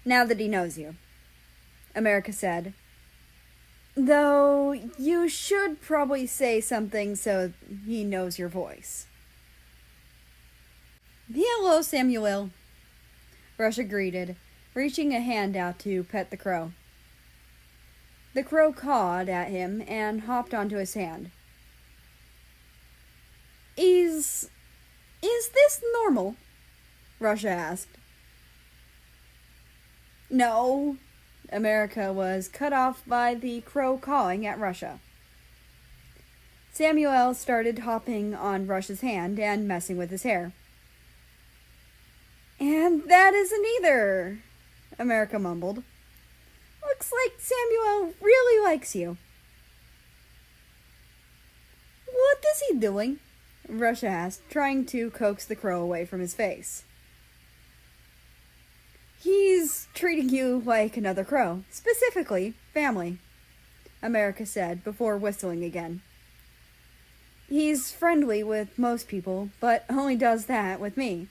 Speaker 1: now that he knows you, America said. Though you should probably say something so he knows your voice. Hello, Samuel, Russia greeted, reaching a hand out to pet the crow. The crow cawed at him and hopped onto his hand. Is this normal? Russia asked. No. America was cut off by the crow cawing at Russia. Samuel started hopping on Russia's hand and messing with his hair. And that isn't either, America mumbled. Looks like Samuel really likes you. What is he doing? Russia asked, trying to coax the crow away from his face. He's treating you like another crow, specifically family, America said before whistling again. He's friendly with most people, but only does that with me.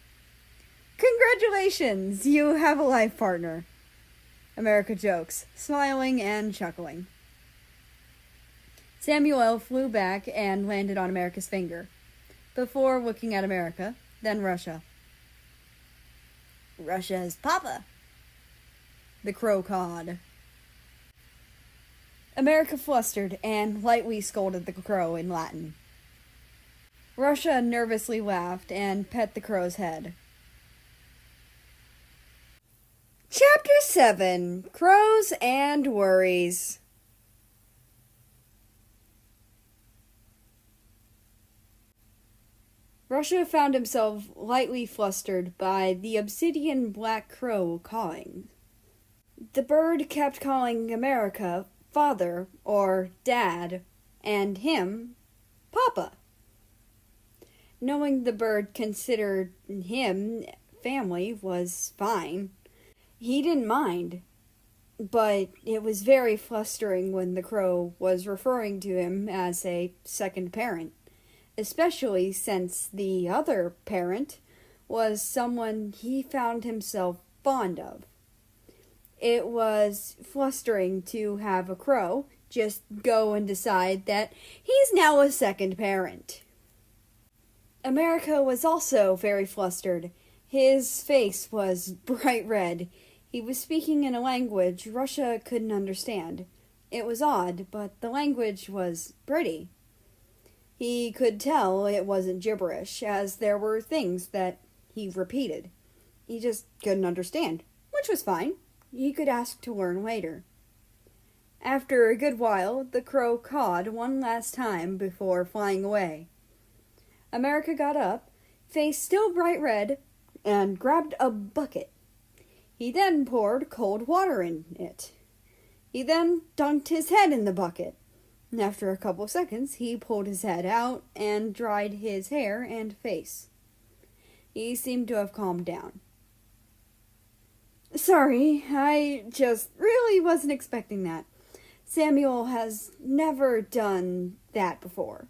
Speaker 1: Congratulations, you have a life partner, America jokes, smiling and chuckling. Samuel flew back and landed on America's finger, before looking at America, then Russia. Russia's Papa, the crow cawed. America flustered and lightly scolded the crow in Latin. Russia nervously laughed and pet the crow's head. Chapter 7, Crows and Worries. Russia found himself lightly flustered by the obsidian black crow cawing. The bird kept calling America father or dad, and him papa. Knowing the bird considered him family was fine, he didn't mind. But it was very flustering when the crow was referring to him as a second parent, especially since the other parent was someone he found himself fond of. It was flustering to have a crow just go and decide that he's now a second parent. America was also very flustered. His face was bright red. He was speaking in a language Russia couldn't understand. It was odd, but the language was pretty. He could tell it wasn't gibberish, as there were things that he repeated. He just couldn't understand, which was fine. He could ask to learn later. After a good while, the crow cawed one last time before flying away. America got up, face still bright red, and grabbed a bucket. He then poured cold water in it. He then dunked his head in the bucket. After a couple seconds, he pulled his head out and dried his hair and face. He seemed to have calmed down. Sorry, I just really wasn't expecting that. Samuel has never done that before,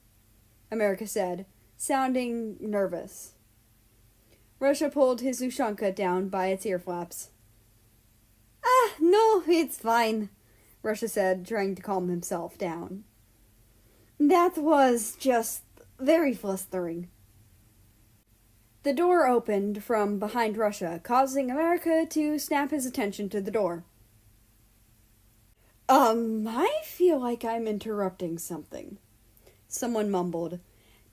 Speaker 1: America said, sounding nervous. Russia pulled his Ushanka down by its ear flaps. No, it's fine, Russia said, trying to calm himself down. That was just very flustering. The door opened from behind Russia, causing America to snap his attention to the door. I feel like I'm interrupting something, someone mumbled,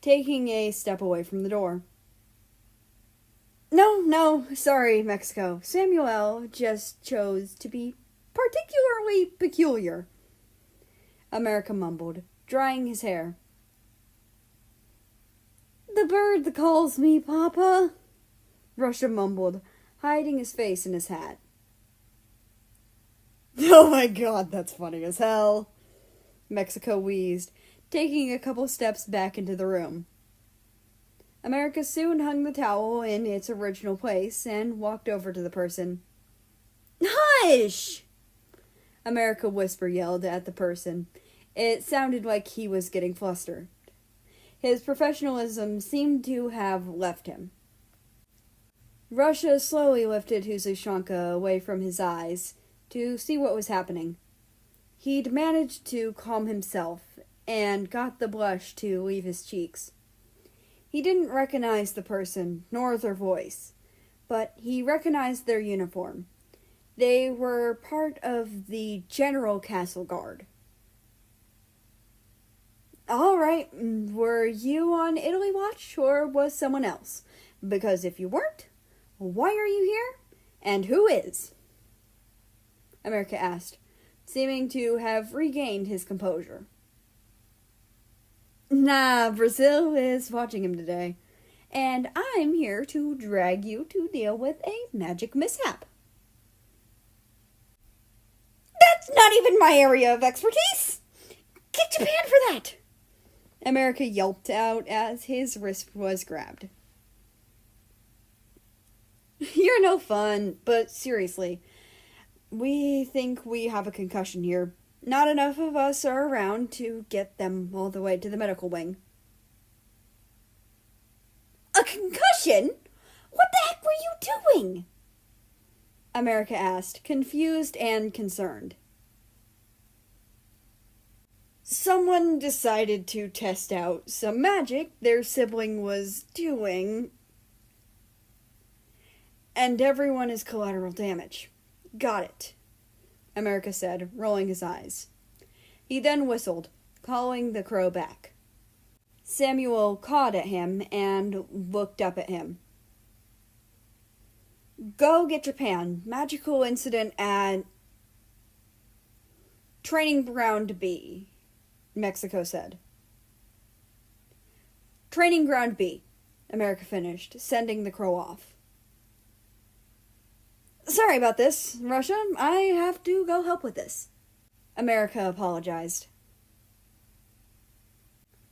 Speaker 1: taking a step away from the door. No, sorry, Mexico. Samuel just chose to be particularly peculiar, America mumbled, drying his hair. The bird that calls me Papa, Russia mumbled, hiding his face in his hat. Oh my god, that's funny as hell, Mexico wheezed, taking a couple steps back into the room. America soon hung the towel in its original place and walked over to the person. Hush! America whisper yelled at the person. It sounded like he was getting flustered. His professionalism seemed to have left him. Russia slowly lifted his Ushanka away from his eyes to see what was happening. He'd managed to calm himself and got the blush to leave his cheeks. He didn't recognize the person, nor their voice, but he recognized their uniform. They were part of the General Castle Guard. All right, were you on Italy watch, or was someone else? Because if you weren't, why are you here? And who is? America asked, seeming to have regained his composure. Nah, Brazil is watching him today, and I'm here to drag you to deal with a magic mishap. That's not even my area of expertise! Get Japan for that! America yelped out as his wrist was grabbed. You're no fun, but seriously, we think we have a concussion here. Not enough of us are around to get them all the way to the medical wing. A concussion? What the heck were you doing? America asked, confused and concerned. Someone decided to test out some magic their sibling was doing, and everyone is collateral damage. Got it, America said, rolling his eyes. He then whistled, calling the crow back. Samuel cawed at him and looked up at him. Go get Japan. Magical incident at Training Ground B, Mexico said. Training Ground B, America finished, sending the crow off. Sorry about this, Russia. I have to go help with this. America apologized.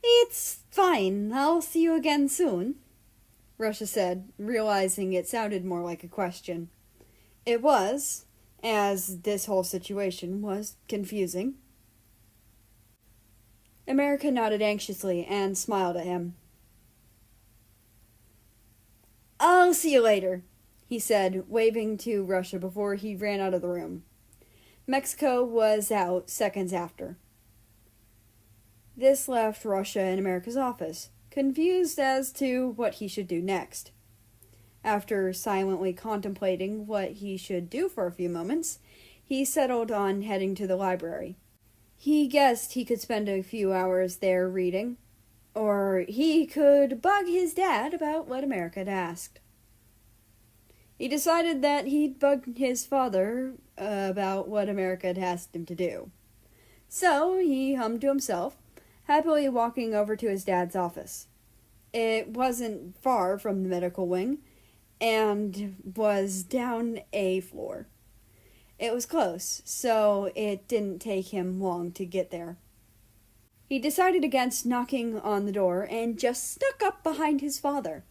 Speaker 1: It's fine. I'll see you again soon, Russia said, realizing it sounded more like a question. It was, as this whole situation was confusing. America nodded anxiously and smiled at him. I'll see you later, he said, waving to Russia before he ran out of the room. Mexico was out seconds after. This left Russia in America's office, confused as to what he should do next. After silently contemplating what he should do for a few moments, he settled on heading to the library. He guessed he could spend a few hours there reading, or he could bug his dad about what America had asked. He decided that he'd bug his father about what America had asked him to do. So he hummed to himself, happily walking over to his dad's office. It wasn't far from the medical wing, and was down a floor. It was close, so it didn't take him long to get there. He decided against knocking on the door and just snuck up behind his father.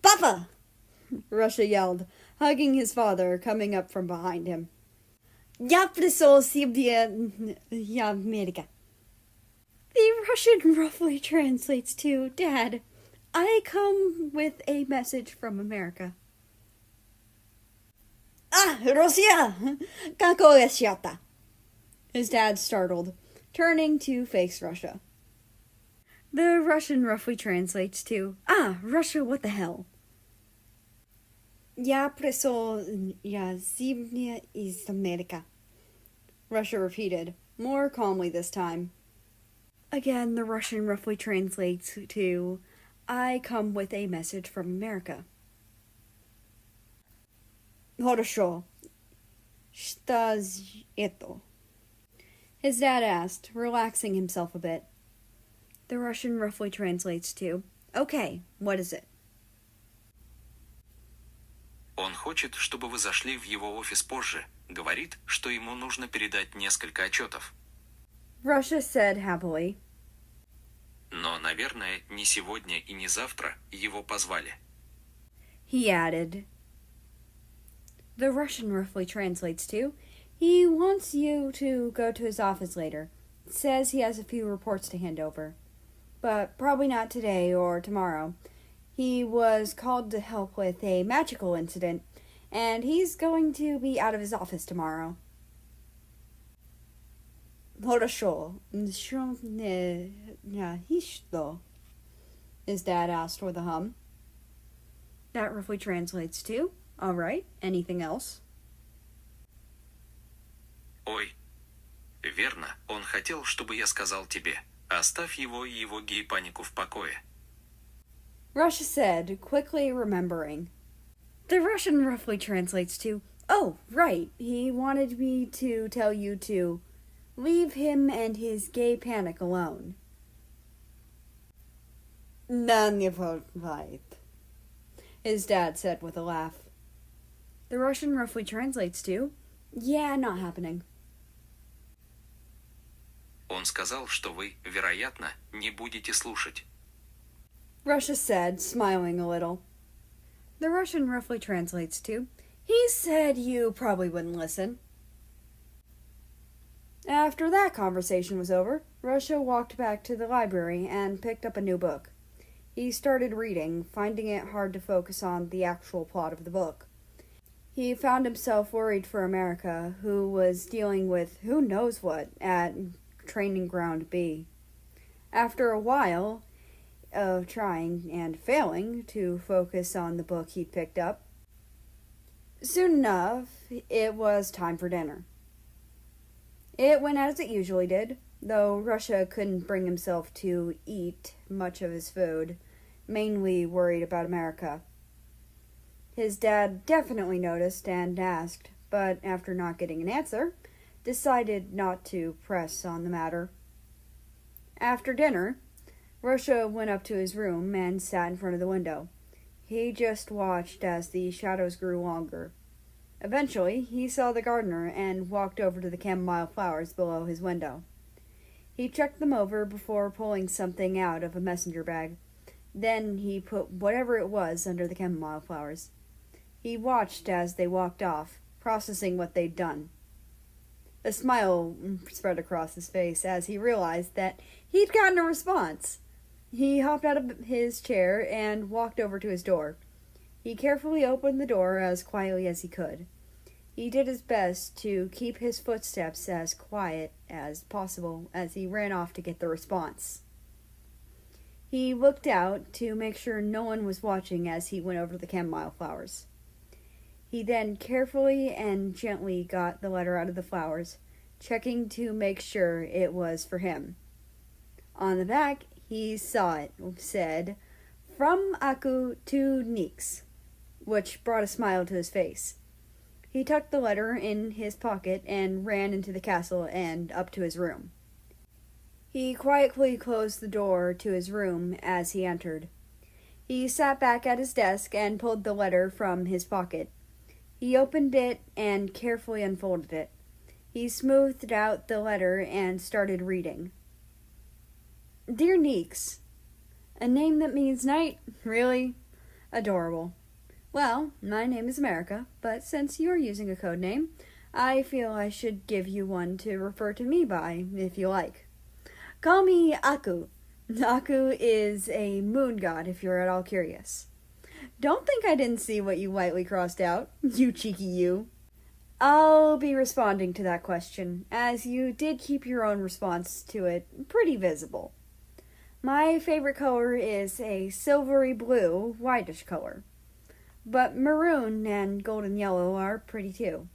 Speaker 1: Papa! Russia yelled, hugging his father, coming up from behind him. Я пришел себе America. The Russian roughly translates to, Dad, I come with a message from America. Ah, Russia! Какое счастье! His dad startled, turning to face Russia. The Russian roughly translates to, Ah, Russia, what the hell? Я пришел себе из Америка. Russia repeated, more calmly this time. Again, the Russian roughly translates to, I come with a message from America. Хорошо. Что это? His dad asked, relaxing himself a bit. The Russian roughly translates to, okay, what is it?
Speaker 2: Он хочет, чтобы вы зашли в его офис позже. Говорит, что ему нужно передать несколько отчетов.
Speaker 1: Russia said happily.
Speaker 2: Но, наверное, не сегодня и не завтра его позвали.
Speaker 1: He added. The Russian roughly translates to, he wants you to go to his office later. Says he has a few reports to hand over. But probably not today or tomorrow. He was called to help with a magical incident, and he's going to be out of his office tomorrow. Хорошо. His dad asked with a hum. That roughly translates to, all right, anything else?
Speaker 2: Ой, верно, он хотел, чтобы я сказал тебе. Оставь его и его гей-панику в покое.
Speaker 1: Russia said, quickly remembering. The Russian roughly translates to, oh, right, he wanted me to tell you to leave him and his gay panic alone. His dad said with a laugh. The Russian roughly translates to, yeah, not happening.
Speaker 2: Он сказал, что вы, вероятно, не будете слушать.
Speaker 1: Russia said, smiling a little. The Russian roughly translates to, he said you probably wouldn't listen. After that conversation was over, Russia walked back to the library and picked up a new book. He started reading, finding it hard to focus on the actual plot of the book. He found himself worried for America, who was dealing with who knows what at Training Ground B. After a while of trying and failing to focus on the book he'd picked up, soon enough, it was time for dinner. It went as it usually did, though Russia couldn't bring himself to eat much of his food, mainly worried about America. His dad definitely noticed and asked, but after not getting an answer, decided not to press on the matter. After dinner, Russia went up to his room and sat in front of the window. He just watched as the shadows grew longer. Eventually, he saw the gardener and walked over to the chamomile flowers below his window. He checked them over before pulling something out of a messenger bag. Then he put whatever it was under the chamomile flowers. He watched as they walked off, processing what they'd done. A smile spread across his face as he realized that he'd gotten a response. He hopped out of his chair and walked over to his door. He carefully opened the door as quietly as he could. He did his best to keep his footsteps as quiet as possible as he ran off to get the response. He looked out to make sure no one was watching as he went over the chamomile flowers. He then carefully and gently got the letter out of the flowers, checking to make sure it was for him. On the back, he saw it said, "From Aku to Nix," which brought a smile to his face. He tucked the letter in his pocket and ran into the castle and up to his room. He quietly closed the door to his room as he entered. He sat back at his desk and pulled the letter from his pocket. He opened it and carefully unfolded it. He smoothed out the letter and started reading. "Dear Neeks, a name that means night? Really? Adorable. Well, my name is America, but since you're using a code name, I feel I should give you one to refer to me by, if you like. Call me Aku. Aku is a moon god, if you're at all curious. Don't think I didn't see what you lightly crossed out, you cheeky you. I'll be responding to that question, as you did keep your own response to it pretty visible. My favorite color is a silvery blue, whitish color. But maroon and golden yellow are pretty too.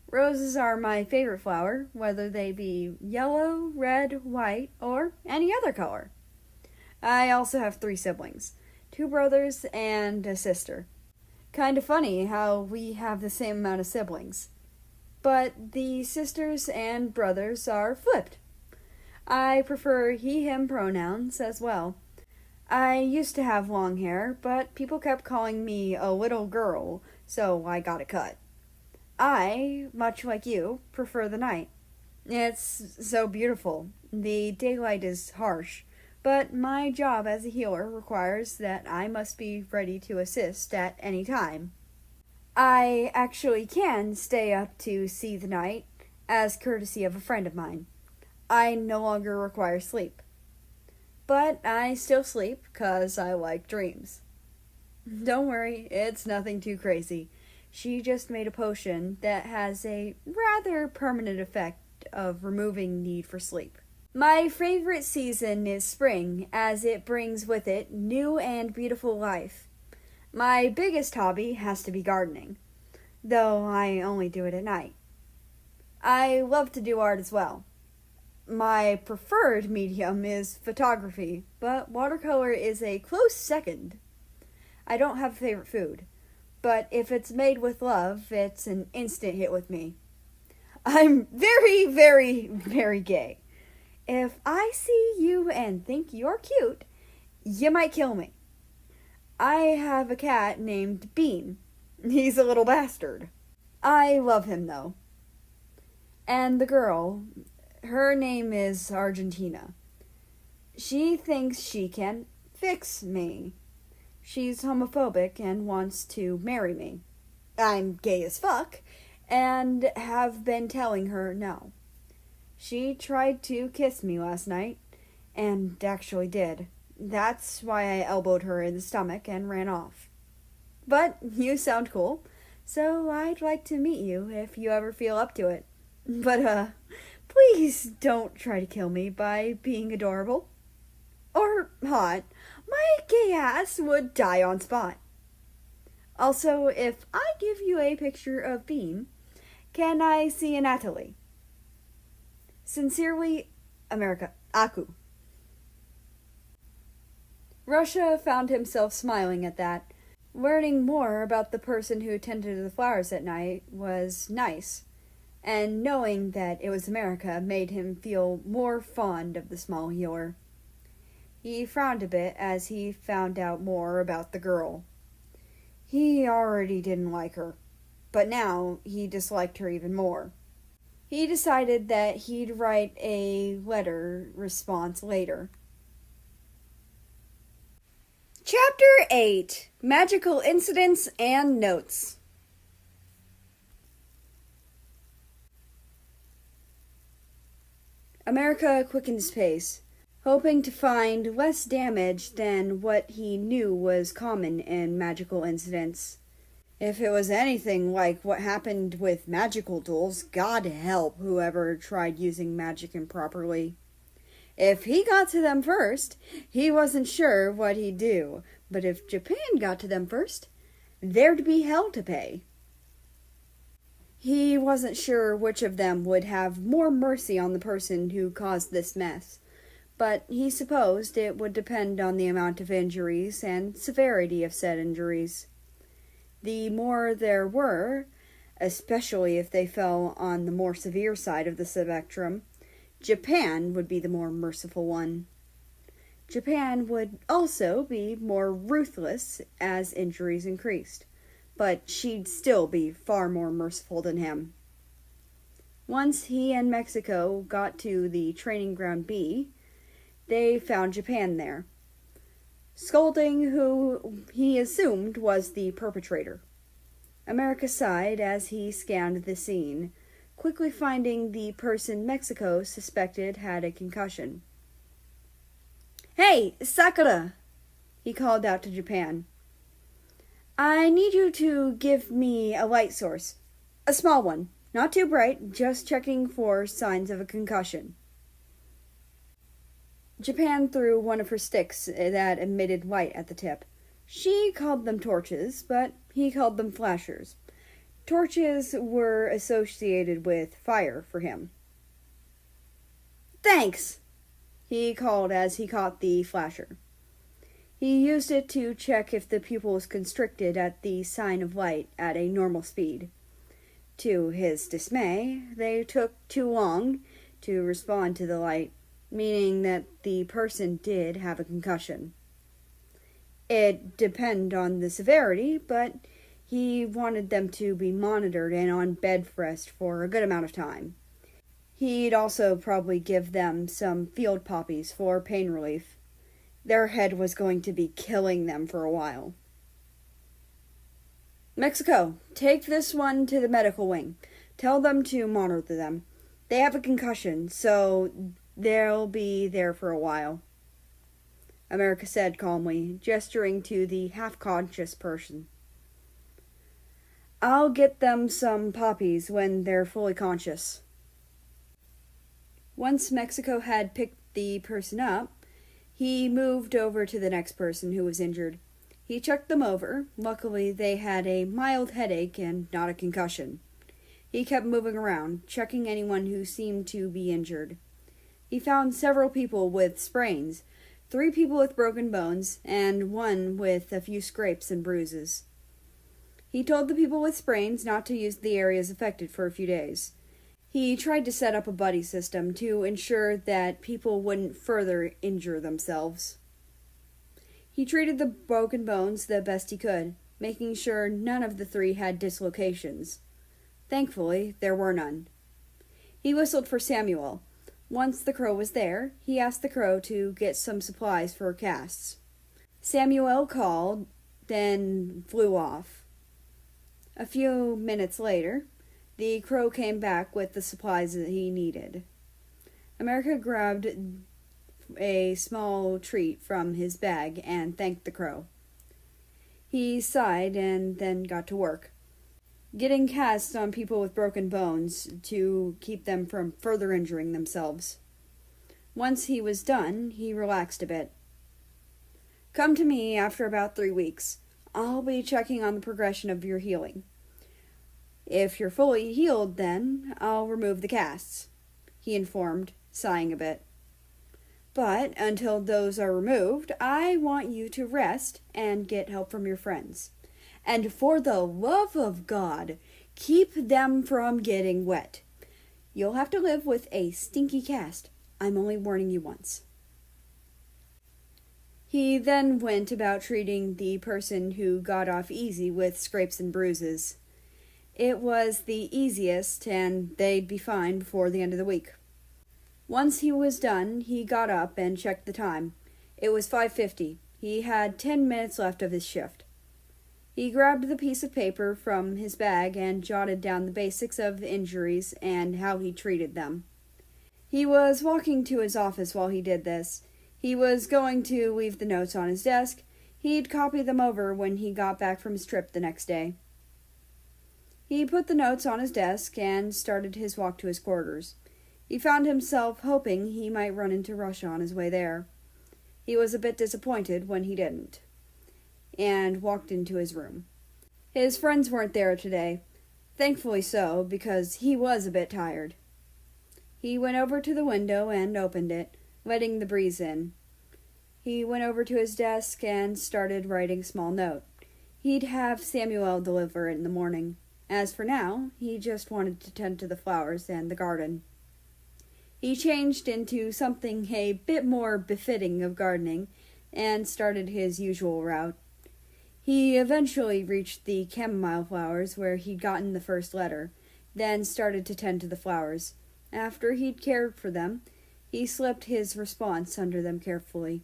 Speaker 1: Roses are my favorite flower, whether they be yellow, red, white, or any other color. I also have 3 siblings, 2 brothers and a sister. Kinda funny how we have the same amount of siblings. But the sisters and brothers are flipped. I prefer he/him pronouns as well. I used to have long hair, but people kept calling me a little girl, so I got it cut. I, much like you, prefer the night. It's so beautiful. The daylight is harsh, but my job as a healer requires that I must be ready to assist at any time. I actually can stay up to see the night, as courtesy of a friend of mine. I no longer require sleep. But I still sleep 'cause I like dreams. Don't worry, it's nothing too crazy. She just made a potion that has a rather permanent effect of removing need for sleep. My favorite season is spring, as it brings with it new and beautiful life. My biggest hobby has to be gardening, though I only do it at night. I love to do art as well. My preferred medium is photography, but watercolor is a close second. I don't have a favorite food, but if it's made with love, it's an instant hit with me. I'm very, very, very gay. If I see you and think you're cute, you might kill me. I have a cat named Bean. He's a little bastard. I love him, though. And the girl, her name is Argentina. She thinks she can fix me. She's homophobic and wants to marry me. I'm gay as fuck, and have been telling her no. She tried to kiss me last night, and actually did. That's why I elbowed her in the stomach and ran off. But you sound cool, so I'd like to meet you if you ever feel up to it. But, please don't try to kill me by being adorable. Or hot. My gay ass would die on spot. Also, if I give you a picture of Bean, can I see an Natalie? Sincerely, America. Aku. Russia found himself smiling at that. Learning more about the person who tended to the flowers at night was nice, and knowing that it was America made him feel more fond of the small healer. He frowned a bit as he found out more about the girl. He already didn't like her, but now he disliked her even more. He decided that he'd write a letter response later. Chapter 8: Magical Incidents and Notes. America quickened his pace, hoping to find less damage than what he knew was common in magical incidents. If it was anything like what happened with magical duels, God help whoever tried using magic improperly. If he got to them first, he wasn't sure what he'd do, but if Japan got to them first, there'd be hell to pay. He wasn't sure which of them would have more mercy on the person who caused this mess, but he supposed it would depend on the amount of injuries and severity of said injuries. The more there were, especially if they fell on the more severe side of the spectrum, Japan would be the more merciful one. Japan would also be more ruthless as injuries increased, but she'd still be far more merciful than him. Once he and Mexico got to the training ground B, they found Japan there, scolding who he assumed was the perpetrator. America sighed as he scanned the scene, quickly finding the person Mexico suspected had a concussion. "Hey, Sakura!" he called out to Japan. "I need you to give me a light source. A small one, not too bright, just checking for signs of a concussion." Japan threw one of her sticks that emitted light at the tip. She called them torches, but he called them flashers. Torches were associated with fire for him. "Thanks," he called as he caught the flasher. He used it to check if the pupil was constricted at the sign of light at a normal speed. To his dismay, they took too long to respond to the light, meaning that the person did have a concussion. It depended on the severity, but he wanted them to be monitored and on bed rest for a good amount of time. He'd also probably give them some field poppies for pain relief. Their head was going to be killing them for a while. "Mexico, take this one to the medical wing. Tell them to monitor them. They have a concussion, so they'll be there for a while," America said calmly, gesturing to the half-conscious person. "I'll get them some poppies when they're fully conscious." Once Mexico had picked the person up, he moved over to the next person who was injured. He checked them over. Luckily, they had a mild headache and not a concussion. He kept moving around, checking anyone who seemed to be injured. He found several people with sprains, 3 people with broken bones, and 1 with a few scrapes and bruises. He told the people with sprains not to use the areas affected for a few days. He tried to set up a buddy system to ensure that people wouldn't further injure themselves. He treated the broken bones the best he could, making sure none of the 3 had dislocations. Thankfully, there were none. He whistled for Samuel. Once the crow was there, he asked the crow to get some supplies for casts. Samuel called, then flew off. A few minutes later, the crow came back with the supplies that he needed. America grabbed a small treat from his bag and thanked the crow. He sighed and then got to work, getting casts on people with broken bones to keep them from further injuring themselves. Once he was done, he relaxed a bit. "Come to me after about 3 weeks. I'll be checking on the progression of your healing. If you're fully healed, then I'll remove the casts," he informed, sighing a bit. "But until those are removed, I want you to rest and get help from your friends. And for the love of God, keep them from getting wet. You'll have to live with a stinky cast. I'm only warning you once." He then went about treating the person who got off easy with scrapes and bruises. It was the easiest, and they'd be fine before the end of the week. Once he was done, he got up and checked the time. It was 5:50. He had 10 minutes left of his shift. He grabbed the piece of paper from his bag and jotted down the basics of injuries and how he treated them. He was walking to his office while he did this. He was going to leave the notes on his desk. He'd copy them over when he got back from his trip the next day. He put the notes on his desk and started his walk to his quarters. He found himself hoping he might run into Russia on his way there. He was a bit disappointed when he didn't, and walked into his room. His friends weren't there today. Thankfully so, because he was a bit tired. He went over to the window and opened it, letting the breeze in. He went over to his desk and started writing a small note. He'd have Samuel deliver it in the morning. As for now, he just wanted to tend to the flowers and the garden. He changed into something a bit more befitting of gardening and started his usual route. He eventually reached the chamomile flowers where he'd gotten the first letter, then started to tend to the flowers. After he'd cared for them, he slipped his response under them carefully.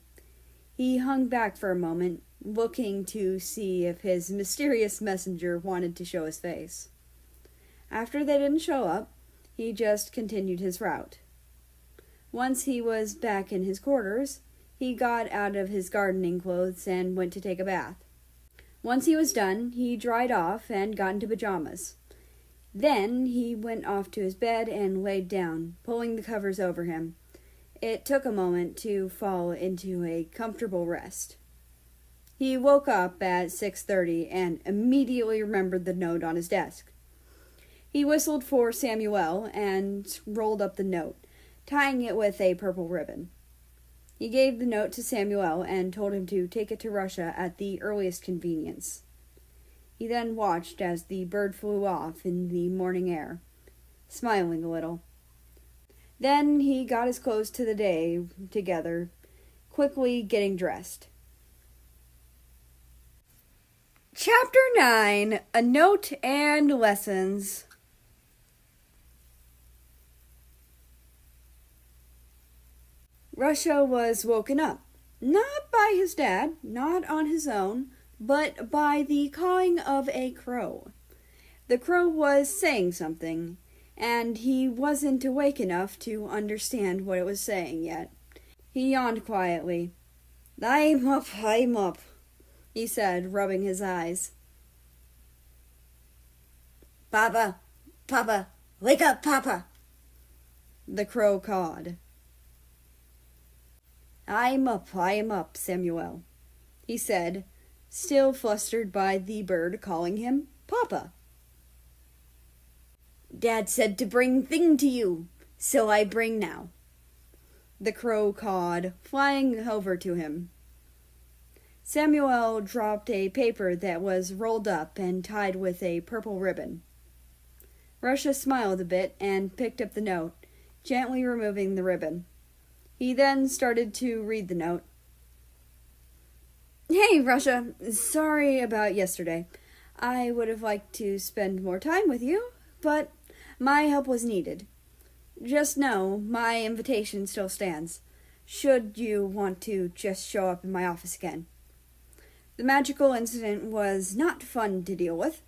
Speaker 1: He hung back for a moment, looking to see if his mysterious messenger wanted to show his face. After they didn't show up, he just continued his route. Once he was back in his quarters, he got out of his gardening clothes and went to take a bath. Once he was done, he dried off and got into pajamas. Then he went off to his bed and laid down, pulling the covers over him. It took a moment to fall into a comfortable rest. He woke up at 6:30 and immediately remembered the note on his desk. He whistled for Samuel and rolled up the note, tying it with a purple ribbon. He gave the note to Samuel and told him to take it to Russia at the earliest convenience. He then watched as the bird flew off in the morning air, smiling a little. Then he got his clothes to the day together, quickly getting dressed. Chapter 9, A Note and Lessons. Russia was woken up, not by his dad, not on his own, but by the cawing of a crow. The crow was saying something, and he wasn't awake enough to understand what it was saying yet. He yawned quietly. I'm up, he said, rubbing his eyes. Papa, wake up, Papa, the crow cawed. I'm up, Samuel, he said, still flustered by the bird calling him Papa. Dad said to bring thing to you, so I bring now, the crow cawed, flying over to him. Samuel dropped a paper that was rolled up and tied with a purple ribbon. Russia smiled a bit and picked up the note, gently removing the ribbon. He then started to read the note. Hey, Russia, sorry about yesterday. I would have liked to spend more time with you, but my help was needed. Just know my invitation still stands, should you want to just show up in my office again. The magical incident was not fun to deal with,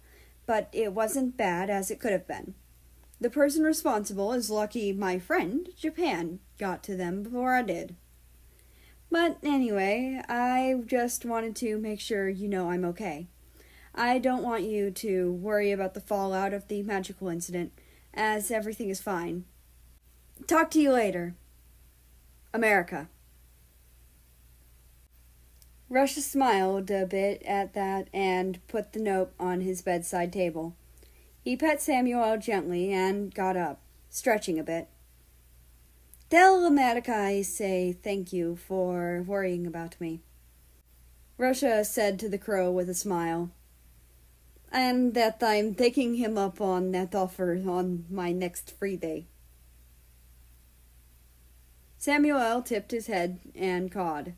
Speaker 1: but it wasn't bad as it could have been. The person responsible is lucky my friend, Japan, got to them before I did. But anyway, I just wanted to make sure you know I'm okay. I don't want you to worry about the fallout of the magical incident, as everything is fine. Talk to you later. America. Russia smiled a bit at that and put the note on his bedside table. He pet Samuel gently and got up, stretching a bit. Tell America I say thank you for worrying about me, Russia said to the crow with a smile, and that I'm taking him up on that offer on my next free day. Samuel tipped his head and cawed.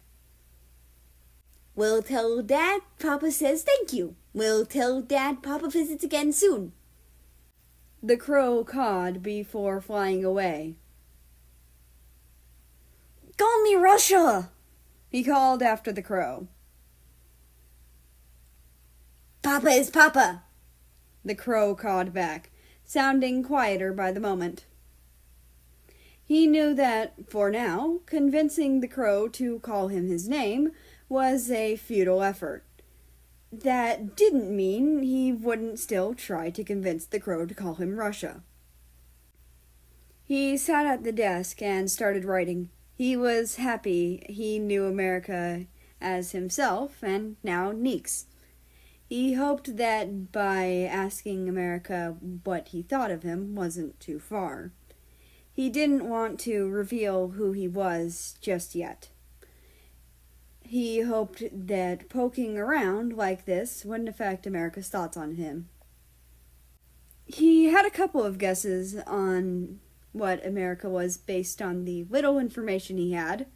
Speaker 1: We'll tell Dad Papa says thank you. We'll tell Dad Papa visits again soon. The crow cawed before flying away. Call me Russia, he called after the crow. Papa is Papa, the crow cawed back, sounding quieter by the moment. He knew that, for now, convincing the crow to call him his name was a futile effort. That didn't mean he wouldn't still try to convince the crow to call him Russia. He sat at the desk and started writing. He was happy he knew America as himself and now Neeks. He hoped that by asking America what he thought of him wasn't too far. He didn't want to reveal who he was just yet. He hoped that poking around like this wouldn't affect America's thoughts on him. He had a couple of guesses on what America was based on the little information he had,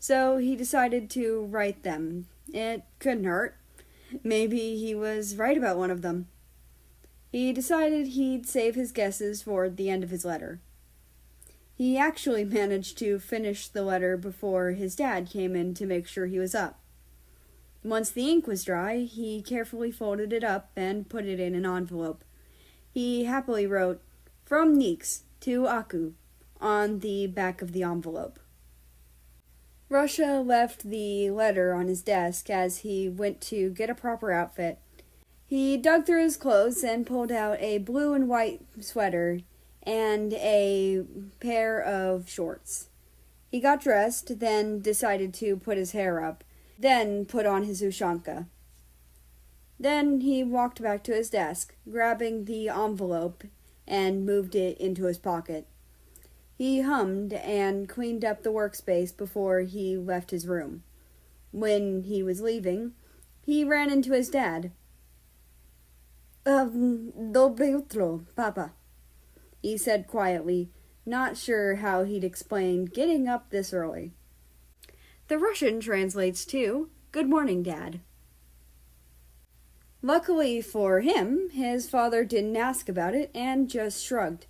Speaker 1: so he decided to write them. It couldn't hurt. Maybe he was right about one of them. He decided he'd save his guesses for the end of his letter. He actually managed to finish the letter before his dad came in to make sure he was up. Once the ink was dry, he carefully folded it up and put it in an envelope. He happily wrote, "From Neeks to Aku," on the back of the envelope. Russia left the letter on his desk as he went to get a proper outfit. He dug through his clothes and pulled out a blue and white sweater and a pair of shorts. He got dressed, then decided to put his hair up, then put on his ushanka. Then he walked back to his desk, grabbing the envelope and moved it into his pocket. He hummed and cleaned up the workspace before he left his room. When he was leaving, he ran into his dad. Dobre jutro, Papa," he said quietly, not sure how he'd explain getting up this early. The Russian translates to, "Good morning, Dad." Luckily for him, his father didn't ask about it and just shrugged.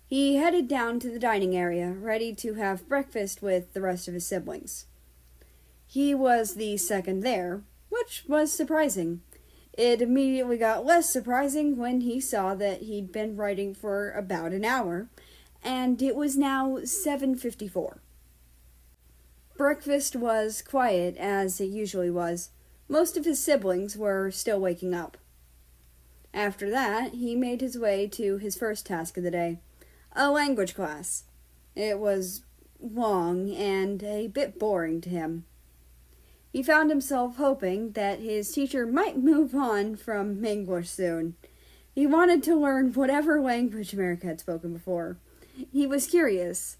Speaker 1: He headed down to the dining area, ready to have breakfast with the rest of his siblings. He was the second there, which was surprising. It immediately got less surprising when he saw that he'd been writing for about an hour, and it was now 7:54. Breakfast was quiet, as it usually was. Most of his siblings were still waking up. After that, he made his way to his first task of the day, a language class. It was long and a bit boring to him. He found himself hoping that his teacher might move on from English soon. He wanted to learn whatever language America had spoken before. He was curious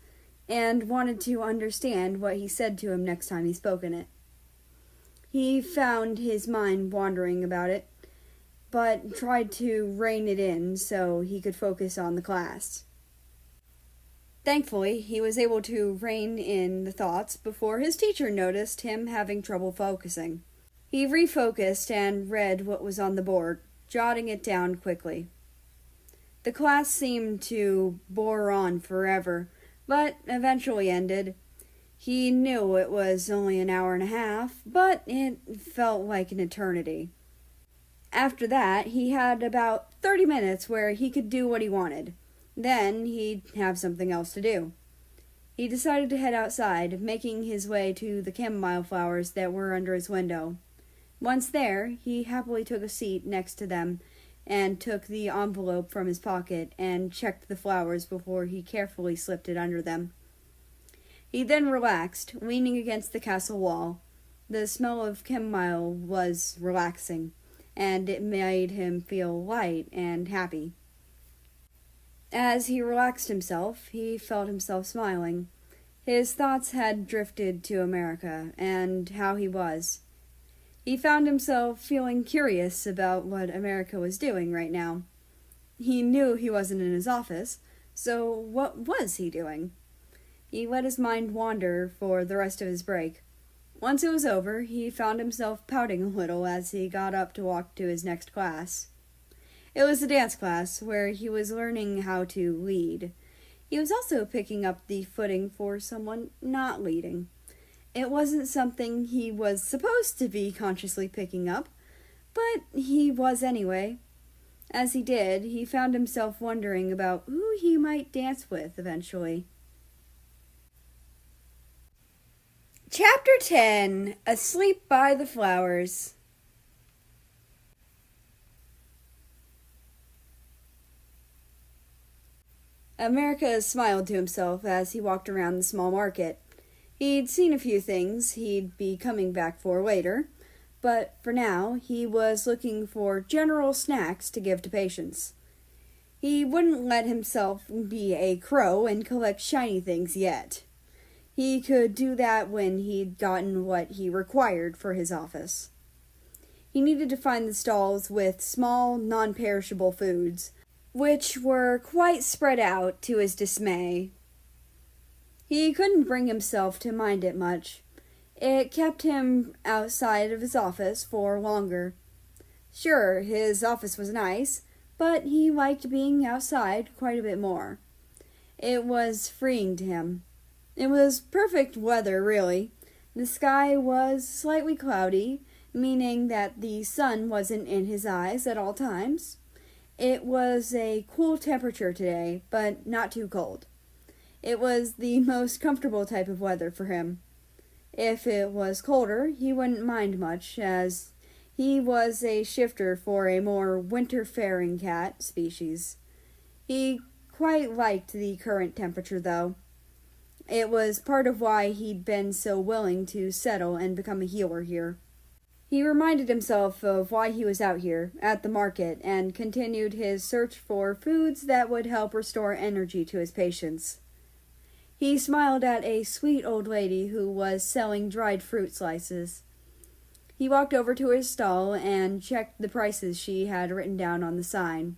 Speaker 1: and wanted to understand what he said to him next time he spoke in it. He found his mind wandering about it, but tried to rein it in so he could focus on the class. Thankfully, he was able to rein in the thoughts before his teacher noticed him having trouble focusing. He refocused and read what was on the board, jotting it down quickly. The class seemed to bore on forever, but eventually ended. He knew it was only an hour and a half, but it felt like an eternity. After that, he had about 30 minutes where he could do what he wanted. Then he'd have something else to do. He decided to head outside, making his way to the chamomile flowers that were under his window. Once there, he happily took a seat next to them and took the envelope from his pocket and checked the flowers before he carefully slipped it under them. He then relaxed, leaning against the castle wall. The smell of chamomile was relaxing, and it made him feel light and happy. As he relaxed himself, he felt himself smiling. His thoughts had drifted to America and how he was. He found himself feeling curious about what America was doing right now. He knew he wasn't in his office, so what was he doing? He let his mind wander for the rest of his break. Once it was over, he found himself pouting a little as he got up to walk to his next class. It was a dance class where he was learning how to lead. He was also picking up the footing for someone not leading. It wasn't something he was supposed to be consciously picking up, but he was anyway. As he did, he found himself wondering about who he might dance with eventually. Chapter 10: Asleep by the Flowers. America smiled to himself as he walked around the small market. He'd seen a few things he'd be coming back for later, but for now he was looking for general snacks to give to patients. He wouldn't let himself be a crow and collect shiny things yet. He could do that when he'd gotten what he required for his office. He needed to find the stalls with small, non-perishable foods, which were quite spread out to his dismay. He couldn't bring himself to mind it much. It kept him outside of his office for longer. Sure, his office was nice, but he liked being outside quite a bit more. It was freeing to him. It was perfect weather, really. The sky was slightly cloudy, meaning that the sun wasn't in his eyes at all times. It was a cool temperature today, but not too cold. It was the most comfortable type of weather for him. If it was colder, he wouldn't mind much, as he was a shifter for a more winter-faring cat species. He quite liked the current temperature, though. It was part of why he'd been so willing to settle and become a healer here. He reminded himself of why he was out here, at the market, and continued his search for foods that would help restore energy to his patients. He smiled at a sweet old lady who was selling dried fruit slices. He walked over to her stall and checked the prices she had written down on the sign.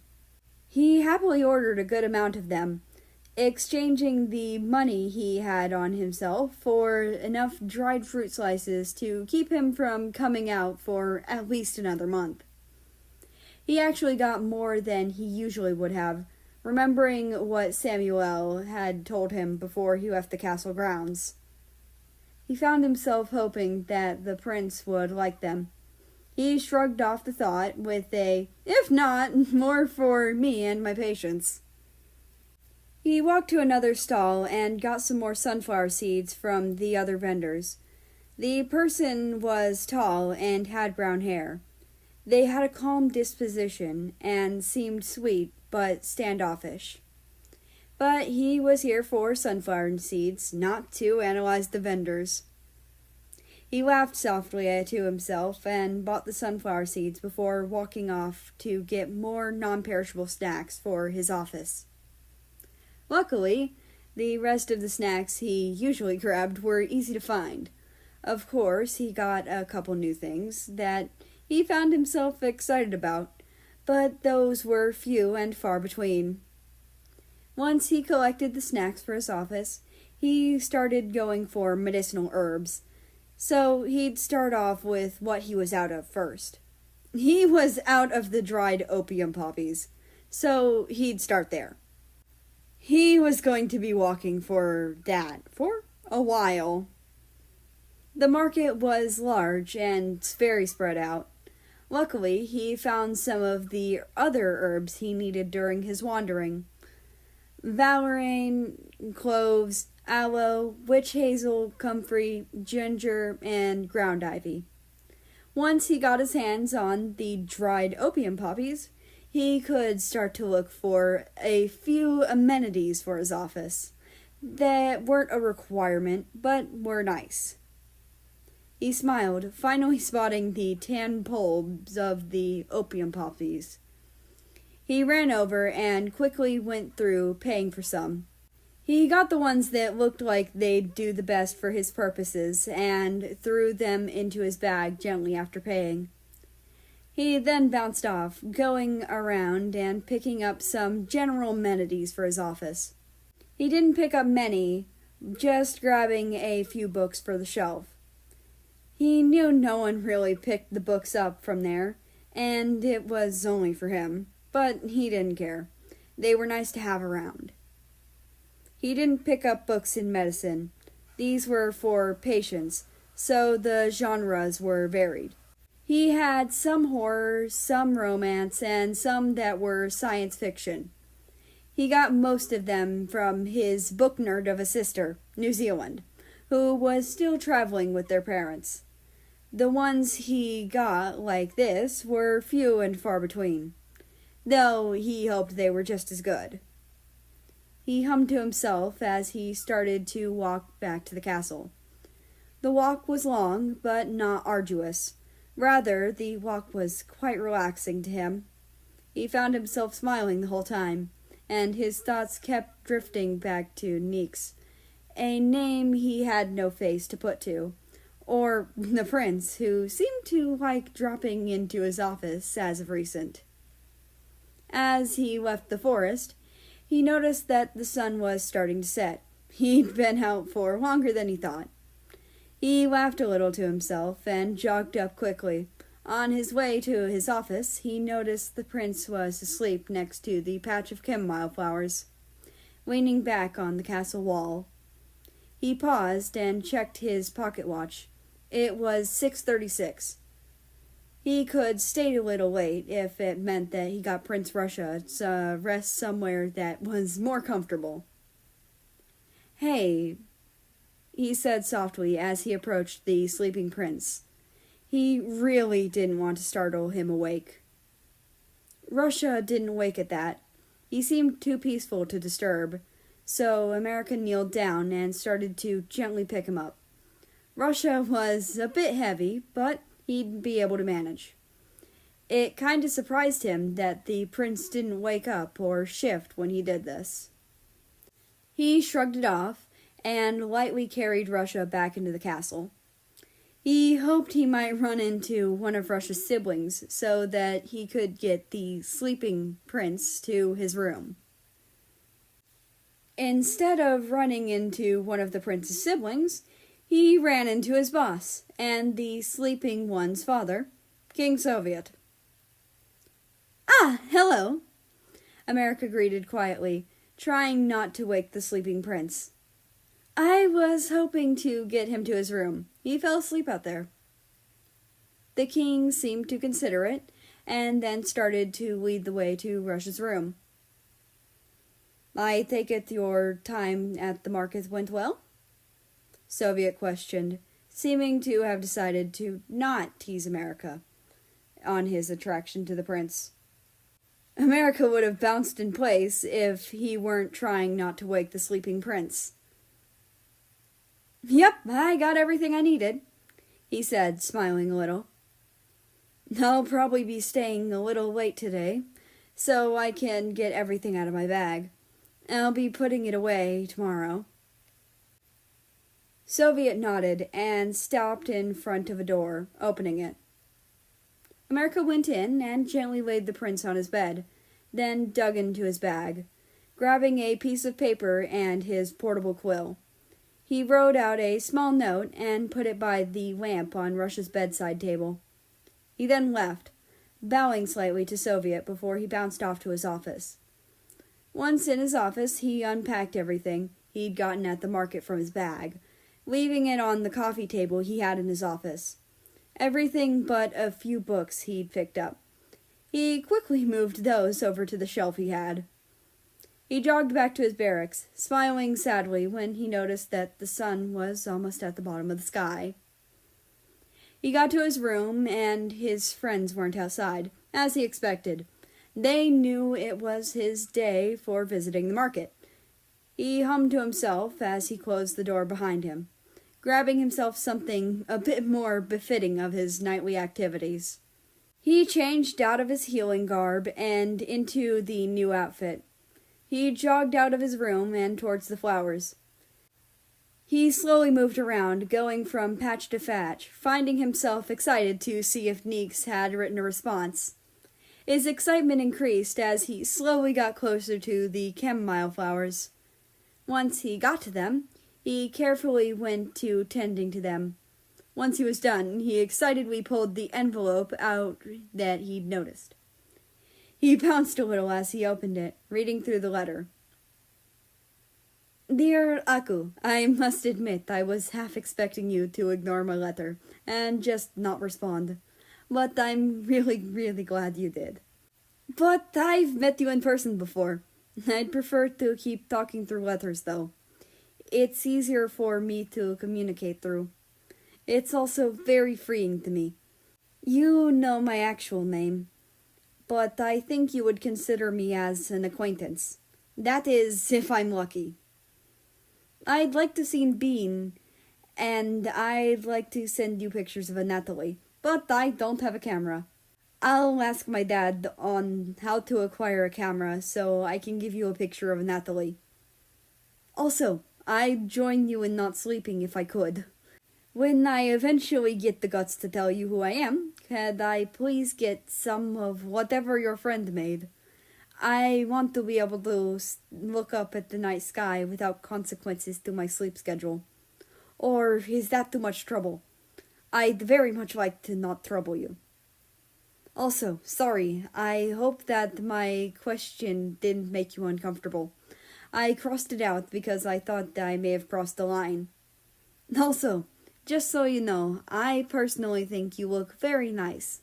Speaker 1: He happily ordered a good amount of them, exchanging the money he had on himself for enough dried fruit slices to keep him from coming out for at least another month. He actually got more than he usually would have, remembering what Samuel had told him before he left the castle grounds. He found himself hoping that the prince would like them. He shrugged off the thought with a, "If not, more for me and my patients." He walked to another stall and got some more sunflower seeds from the other vendors. The person was tall and had brown hair. They had a calm disposition and seemed sweet but standoffish. But he was here for sunflower seeds, not to analyze the vendors. He laughed softly to himself and bought the sunflower seeds before walking off to get more non-perishable snacks for his office. Luckily, the rest of the snacks he usually grabbed were easy to find. Of course, he got a couple new things that he found himself excited about, but those were few and far between. Once he collected the snacks for his office, he started going for medicinal herbs, so he'd start off with what he was out of first. He was out of the dried opium poppies, so he'd start there. He was going to be walking for that for a while. The market was large and very spread out. Luckily, he found some of the other herbs he needed during his wandering. Valerian, cloves, aloe, witch hazel, comfrey, ginger, and ground ivy. Once he got his hands on the dried opium poppies, he could start to look for a few amenities for his office that weren't a requirement, but were nice. He smiled, finally spotting the tan bulbs of the opium poppies. He ran over and quickly went through, paying for some. He got the ones that looked like they'd do the best for his purposes and threw them into his bag gently after paying. He then bounced off, going around and picking up some general amenities for his office. He didn't pick up many, just grabbing a few books for the shelf. He knew no one really picked the books up from there, and it was only for him, but he didn't care. They were nice to have around. He didn't pick up books in medicine. These were for patients, so the genres were varied. He had some horror, some romance, and some that were science fiction. He got most of them from his book nerd of a sister, New Zealand, who was still traveling with their parents. The ones he got, like this, were few and far between, though he hoped they were just as good. He hummed to himself as he started to walk back to the castle. The walk was long, but not arduous. Rather, the walk was quite relaxing to him. He found himself smiling the whole time, and his thoughts kept drifting back to Neeks, a name he had no face to put to, or the prince, who seemed to like dropping into his office as of recent. As he left the forest, he noticed that the sun was starting to set. He'd been out for longer than he thought. He laughed a little to himself and jogged up quickly. On his way to his office, he noticed the prince was asleep next to the patch of chamomile flowers, leaning back on the castle wall. He paused and checked his pocket watch. It was 6:36. He could stay a little late if it meant that he got Prince Russia to rest somewhere that was more comfortable. "Hey," he said softly as he approached the sleeping prince. He really didn't want to startle him awake. Russia didn't wake at that. He seemed too peaceful to disturb, so America kneeled down and started to gently pick him up. Russia was a bit heavy, but he'd be able to manage. It kind of surprised him that the prince didn't wake up or shift when he did this. He shrugged it off and lightly carried Russia back into the castle. He hoped he might run into one of Russia's siblings so that he could get the sleeping prince to his room. Instead of running into one of the prince's siblings, he ran into his boss and the sleeping one's father, King Soviet. "Ah, hello," America greeted quietly, trying not to wake the sleeping prince. "I was hoping to get him to his room. He fell asleep out there." The king seemed to consider it, and then started to lead the way to Russia's room. "I take it your time at the market went well?" Soviet questioned, seeming to have decided to not tease America on his attraction to the prince. America would have bounced in place if he weren't trying not to wake the sleeping prince. "Yep, I got everything I needed," he said, smiling a little. "I'll probably be staying a little late today, so I can get everything out of my bag. I'll be putting it away tomorrow." Soviet nodded and stopped in front of a door, opening it. America went in and gently laid the prince on his bed, then dug into his bag, grabbing a piece of paper and his portable quill. He wrote out a small note and put it by the lamp on Russia's bedside table. He then left, bowing slightly to Soviet before he bounced off to his office. Once in his office, he unpacked everything he'd gotten at the market from his bag, leaving it on the coffee table he had in his office. Everything but a few books he'd picked up. He quickly moved those over to the shelf he had. He jogged back to his barracks, smiling sadly when he noticed that the sun was almost at the bottom of the sky. He got to his room, and his friends weren't outside, as he expected. They knew it was his day for visiting the market. He hummed to himself as he closed the door behind him, grabbing himself something a bit more befitting of his nightly activities. He changed out of his healing garb and into the new outfit. He jogged out of his room and towards the flowers. He slowly moved around, going from patch to patch, finding himself excited to see if Neeks had written a response. His excitement increased as he slowly got closer to the chamomile flowers. Once he got to them, he carefully went to tending to them, Once he was done, he excitedly pulled the envelope out that he'd noticed. He pounced a little as he opened it, reading through the letter. Dear Aku, I must admit I was half expecting you to ignore my letter and just not respond. But I'm really, really glad you did. But I've met you in person before. I'd prefer to keep talking through letters, though. It's easier for me to communicate through. It's also very freeing to me. You know my actual name, but I think you would consider me as an acquaintance. That is, if I'm lucky. I'd like to see Bean, and I'd like to send you pictures of Natalie, but I don't have a camera. I'll ask my dad on how to acquire a camera so I can give you a picture of Natalie. Also, I'd join you in not sleeping if I could. When I eventually get the guts to tell you who I am, could I please get some of whatever your friend made? I want to be able to look up at the night sky without consequences to my sleep schedule. Or is that too much trouble? I'd very much like to not trouble you. Also, sorry, I hope that my question didn't make you uncomfortable. I crossed it out because I thought I may have crossed the line. Also, just so you know, I personally think you look very nice.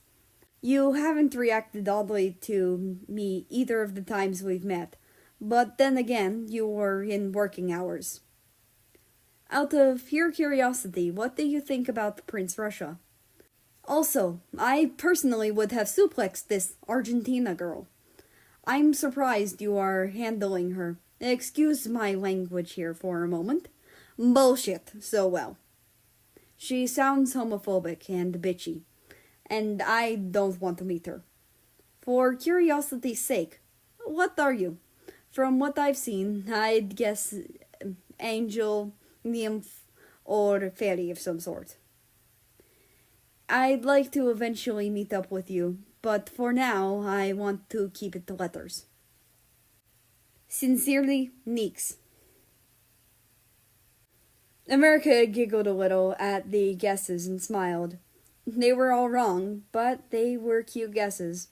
Speaker 1: You haven't reacted oddly to me either of the times we've met, but then again, you were in working hours. Out of pure curiosity, what do you think about Prince Russia? Also, I personally would have suplexed this Argentina girl. I'm surprised you are handling her. Excuse my language here for a moment. Bullshit so well. She sounds homophobic and bitchy, and I don't want to meet her. For curiosity's sake, what are you? From what I've seen, I'd guess angel, nymph, or fairy of some sort. I'd like to eventually meet up with you, but for now, I want to keep it to letters. Sincerely, Neeks. America giggled a little at the guesses and smiled. They were all wrong, but they were cute guesses.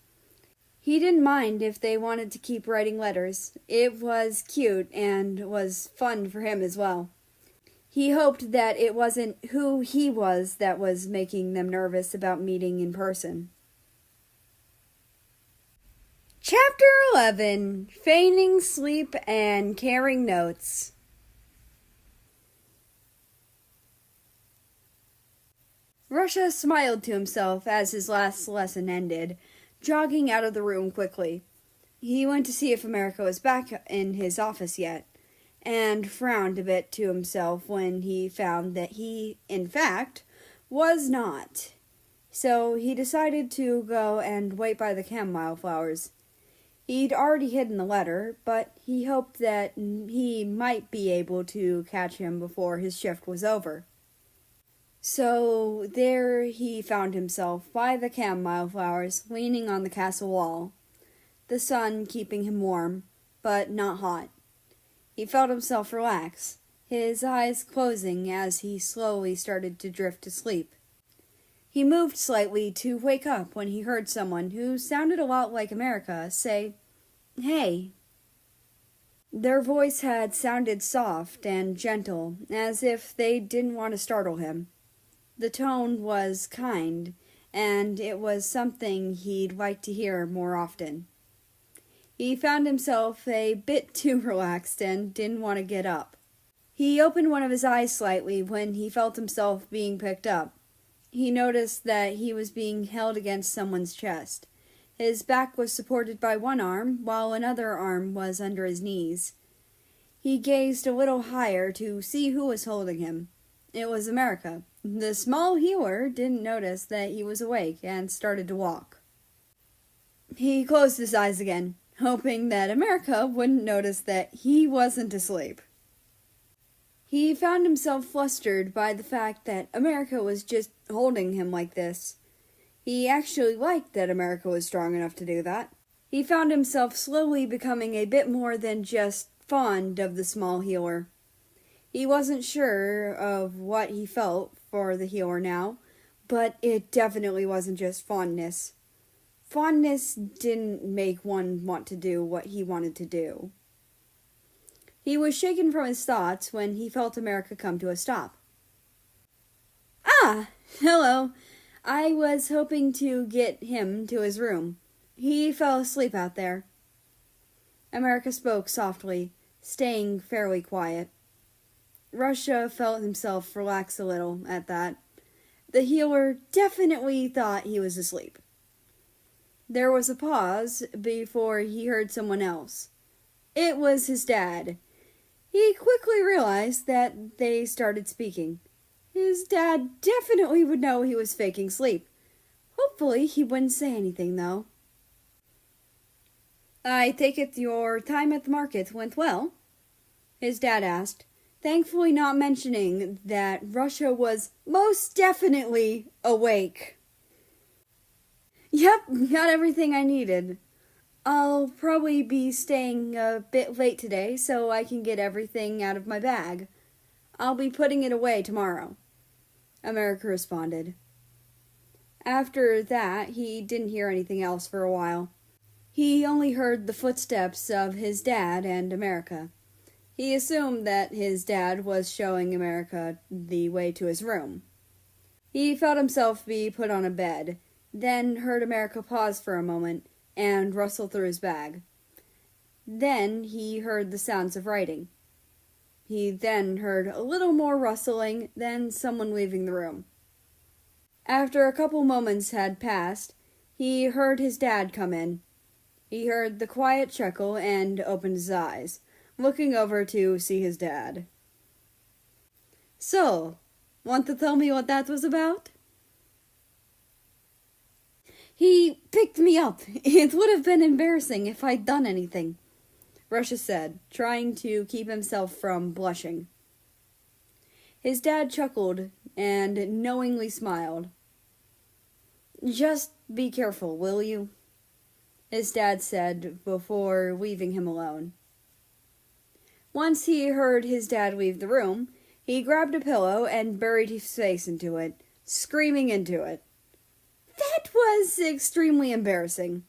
Speaker 1: He didn't mind if they wanted to keep writing letters. It was cute and was fun for him as well. He hoped that it wasn't who he was that was making them nervous about meeting in person. Chapter 11. Feigning Sleep and Carrying Notes. Russia smiled to himself as his last lesson ended, jogging out of the room quickly. He went to see if America was back in his office yet, and frowned a bit to himself when he found that he, in fact, was not. So he decided to go and wait by the chamomile flowers. He'd already hidden the letter, but he hoped that he might be able to catch him before his shift was over. So there he found himself by the chamomile flowers, leaning on the castle wall, the sun keeping him warm, but not hot. He felt himself relax, his eyes closing as he slowly started to drift to sleep. He moved slightly to wake up when he heard someone who sounded a lot like America say, "Hey." Their voice had sounded soft and gentle, as if they didn't want to startle him. The tone was kind, and it was something he'd like to hear more often. He found himself a bit too relaxed and didn't want to get up. He opened one of his eyes slightly when he felt himself being picked up. He noticed that he was being held against someone's chest. His back was supported by one arm, while another arm was under his knees. He gazed a little higher to see who was holding him. It was America. The small healer didn't notice that he was awake and started to walk. He closed his eyes again, hoping that America wouldn't notice that he wasn't asleep. He found himself flustered by the fact that America was just holding him like this. He actually liked that America was strong enough to do that. He found himself slowly becoming a bit more than just fond of the small healer. He wasn't sure of what he felt for the healer now, but it definitely wasn't just fondness. Fondness didn't make one want to do what he wanted to do. He was shaken from his thoughts when he felt America come to a stop. Ah, hello. I was hoping to get him to his room. He fell asleep out there. America spoke softly, staying fairly quiet. Russia felt himself relax a little at that. The healer definitely thought he was asleep. There was a pause before he heard someone else. It was his dad. He quickly realized that they started speaking. His dad definitely would know he was faking sleep. Hopefully he wouldn't say anything, though. I take it your time at the market went well? His dad asked, thankfully not mentioning that Russia was most definitely awake. Yep, got everything I needed. I'll probably be staying a bit late today so I can get everything out of my bag. I'll be putting it away tomorrow, America responded. After that, he didn't hear anything else for a while. He only heard the footsteps of his dad and America. He assumed that his dad was showing America the way to his room. He felt himself be put on a bed, then heard America pause for a moment and rustle through his bag. Then he heard the sounds of writing. He then heard a little more rustling, then someone leaving the room. After a couple moments had passed, he heard his dad come in. He heard the quiet chuckle and opened his eyes, looking over to see his dad. So, want to tell me what that was about? He picked me up. It would have been embarrassing if I'd done anything, Russia said, trying to keep himself from blushing. His dad chuckled and knowingly smiled. Just be careful, will you? His dad said before leaving him alone. Once he heard his dad leave the room, he grabbed a pillow and buried his face into it, screaming into it. That was extremely embarrassing.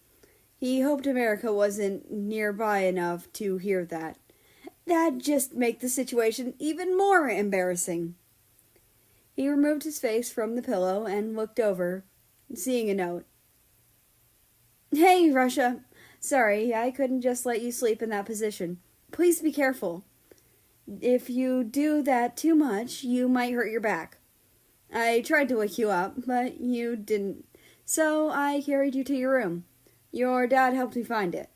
Speaker 1: He hoped America wasn't nearby enough to hear that. That'd just make the situation even more embarrassing. He removed his face from the pillow and looked over, seeing a note. Hey, Russia. Sorry, I couldn't just let you sleep in that position. Please be careful. If you do that too much, you might hurt your back. I tried to wake you up, but you didn't. So I carried you to your room. Your dad helped me find it.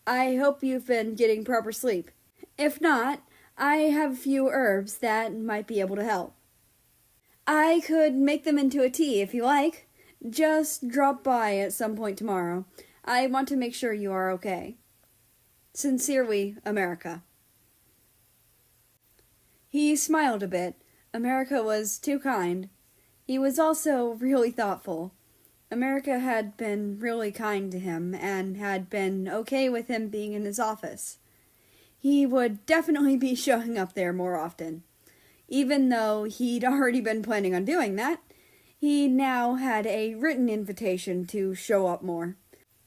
Speaker 1: I hope you've been getting proper sleep. If not, I have a few herbs that might be able to help. I could make them into a tea if you like. Just drop by at some point tomorrow. I want to make sure you are okay. Sincerely, America. He smiled a bit. America was too kind. He was also really thoughtful. America had been really kind to him and had been okay with him being in his office. He would definitely be showing up there more often. Even though he'd already been planning on doing that, he now had a written invitation to show up more.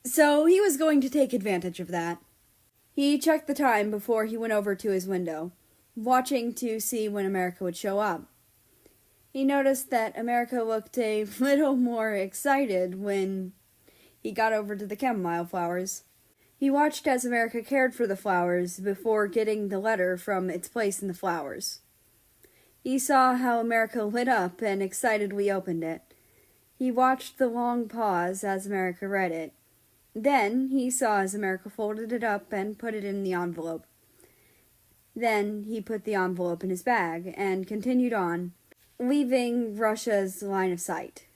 Speaker 1: So he was going to take advantage of that. He checked the time before he went over to his window, watching to see when America would show up. He noticed that America looked a little more excited when he got over to the chamomile flowers. He watched as America cared for the flowers before getting the letter from its place in the flowers. He saw how America lit up and excitedly opened it. He watched the long pause as America read it. Then he saw as America folded it up and put it in the envelope. Then he put the envelope in his bag and continued on, leaving Russia's line of sight.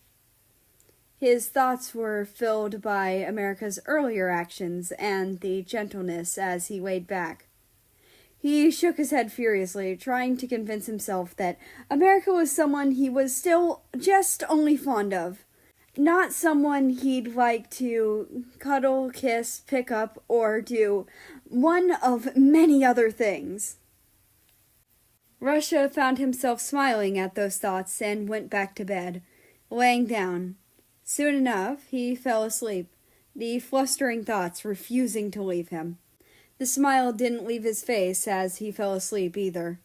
Speaker 1: His thoughts were filled by America's earlier actions and the gentleness as he laid back. He shook his head furiously, trying to convince himself that America was someone he was still just only fond of, not someone he'd like to cuddle, kiss, pick up, or do one of many other things. Russia found himself smiling at those thoughts and went back to bed, laying down. Soon enough, he fell asleep, the flustering thoughts refusing to leave him. The smile didn't leave his face as he fell asleep either.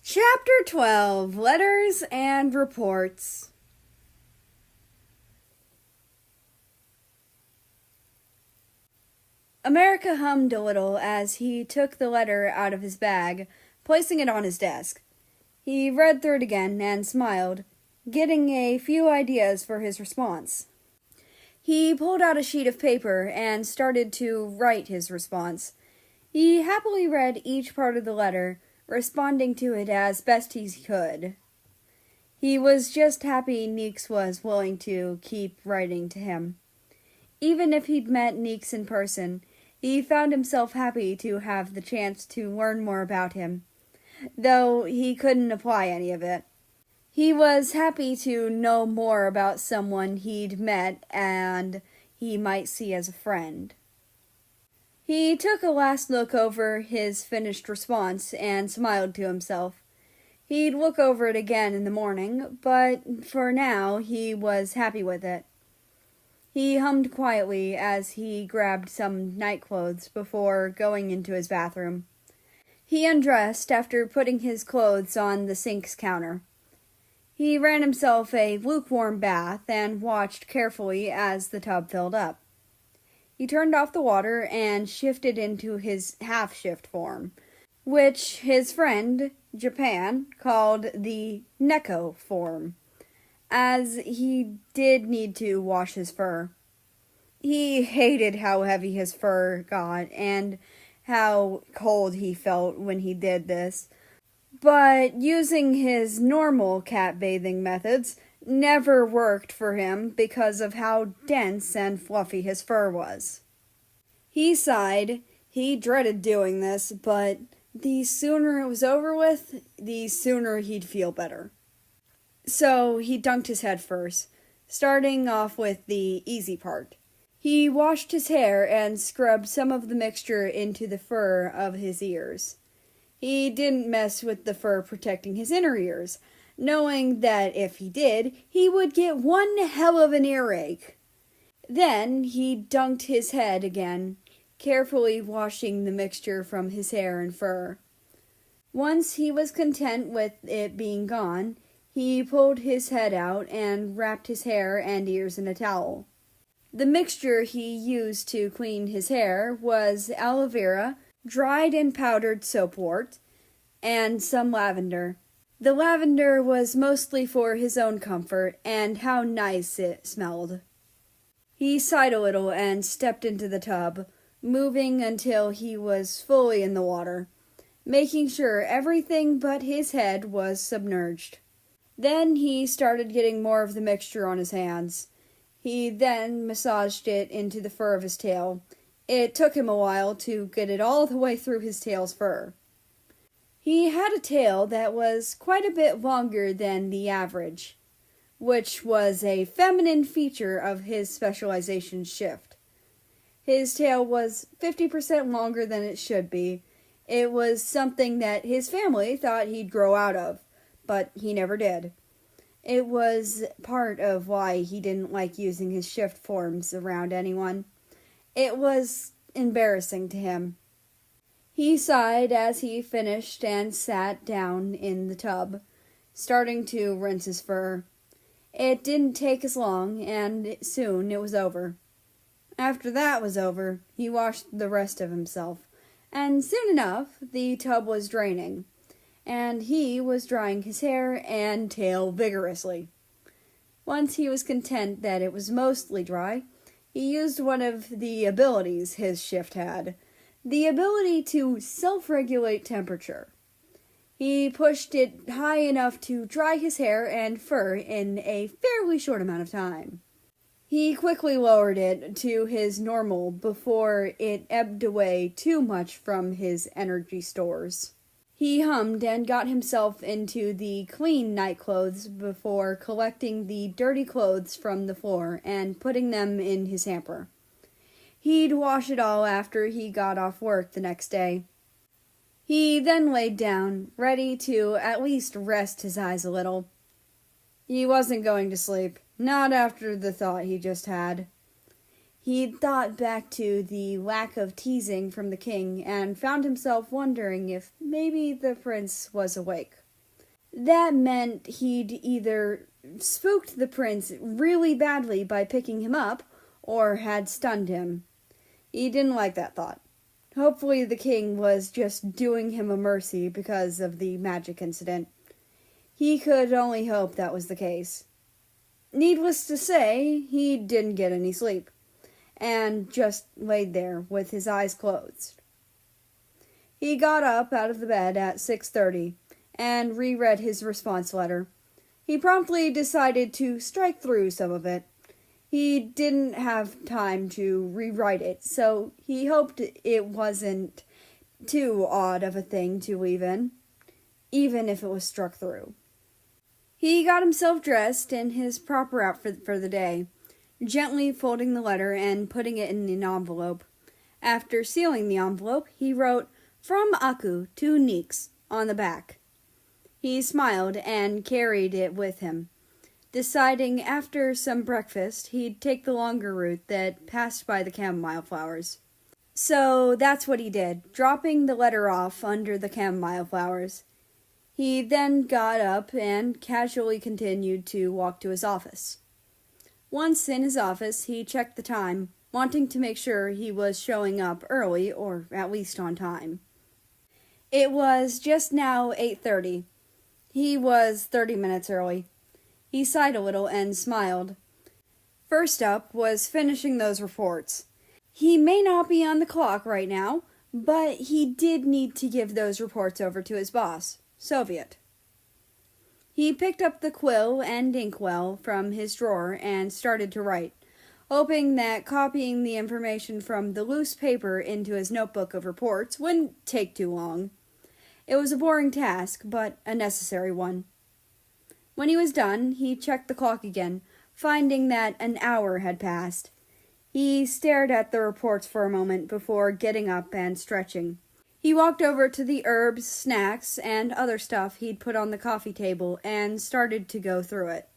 Speaker 1: Chapter 12, Letters and Reports. America hummed a little as he took the letter out of his bag, placing it on his desk. He read through it again and smiled, getting a few ideas for his response. He pulled out a sheet of paper and started to write his response. He happily read each part of the letter, responding to it as best he could. He was just happy Neeks was willing to keep writing to him. Even if he'd met Neeks in person, he found himself happy to have the chance to learn more about him, though he couldn't apply any of it. He was happy to know more about someone he'd met and he might see as a friend. He took a last look over his finished response and smiled to himself. He'd look over it again in the morning, but for now he was happy with it. He hummed quietly as he grabbed some night clothes before going into his bathroom. He undressed after putting his clothes on the sink's counter. He ran himself a lukewarm bath and watched carefully as the tub filled up. He turned off the water and shifted into his half-shift form, which his friend, Japan, called the Neko form, as he did need to wash his fur. He hated how heavy his fur got and how cold he felt when he did this, but using his normal cat bathing methods never worked for him because of how dense and fluffy his fur was. He sighed. He dreaded doing this, but the sooner it was over with, the sooner he'd feel better. So he dunked his head first, starting off with the easy part. He washed his hair and scrubbed some of the mixture into the fur of his ears. He didn't mess with the fur protecting his inner ears, knowing that if he did, he would get one hell of an earache. Then he dunked his head again, carefully washing the mixture from his hair and fur. Once he was content with it being gone, he pulled his head out and wrapped his hair and ears in a towel. The mixture he used to clean his hair was aloe vera, dried and powdered soapwort, and some lavender. The lavender was mostly for his own comfort and how nice it smelled. He sighed a little and stepped into the tub, moving until he was fully in the water, making sure everything but his head was submerged. Then he started getting more of the mixture on his hands. He then massaged it into the fur of his tail. It took him a while to get it all the way through his tail's fur. He had a tail that was quite a bit longer than the average, which was a feminine feature of his specialization shift. His tail was 50% longer than it should be. It was something that his family thought he'd grow out of, but he never did. It was part of why he didn't like using his shift forms around anyone. It was embarrassing to him. He sighed as he finished and sat down in the tub, starting to rinse his fur. It didn't take as long, and soon it was over. After that was over, he washed the rest of himself, and soon enough the tub was draining, and he was drying his hair and tail vigorously. Once he was content that it was mostly dry, he used one of the abilities his shift had, the ability to self-regulate temperature. He pushed it high enough to dry his hair and fur in a fairly short amount of time. He quickly lowered it to his normal before it ebbed away too much from his energy stores. He hummed and got himself into the clean night clothes before collecting the dirty clothes from the floor and putting them in his hamper. He'd wash it all after he got off work the next day. He then laid down, ready to at least rest his eyes a little. He wasn't going to sleep, not after the thought he just had. He'd thought back to the lack of teasing from the king and found himself wondering if maybe the prince was awake. That meant he'd either spooked the prince really badly by picking him up, or had stunned him. He didn't like that thought. Hopefully the king was just doing him a mercy because of the magic incident. He could only hope that was the case. Needless to say, he didn't get any sleep, and just laid there with his eyes closed. He got up out of the bed at 6:30 and reread his response letter. He promptly decided to strike through some of it. He didn't have time to rewrite it, so he hoped it wasn't too odd of a thing to leave in, even if it was struck through. He got himself dressed in his proper outfit for the day, gently folding the letter and putting it in an envelope. After sealing the envelope, he wrote, "From Aku to Nix," on the back. He smiled and carried it with him, deciding after some breakfast he'd take the longer route that passed by the chamomile flowers. So that's what he did, dropping the letter off under the chamomile flowers. He then got up and casually continued to walk to his office. Once in his office, he checked the time, wanting to make sure he was showing up early, or at least on time. It was just now 8:30. He was 30 minutes early. He sighed a little and smiled. First up was finishing those reports. He may not be on the clock right now, but he did need to give those reports over to his boss, Soviet. He picked up the quill and inkwell from his drawer and started to write, hoping that copying the information from the loose paper into his notebook of reports wouldn't take too long. It was a boring task, but a necessary one. When he was done, he checked the clock again, finding that an hour had passed. He stared at the reports for a moment before getting up and stretching. He walked over to the herbs, snacks, and other stuff he'd put on the coffee table and started to go through it.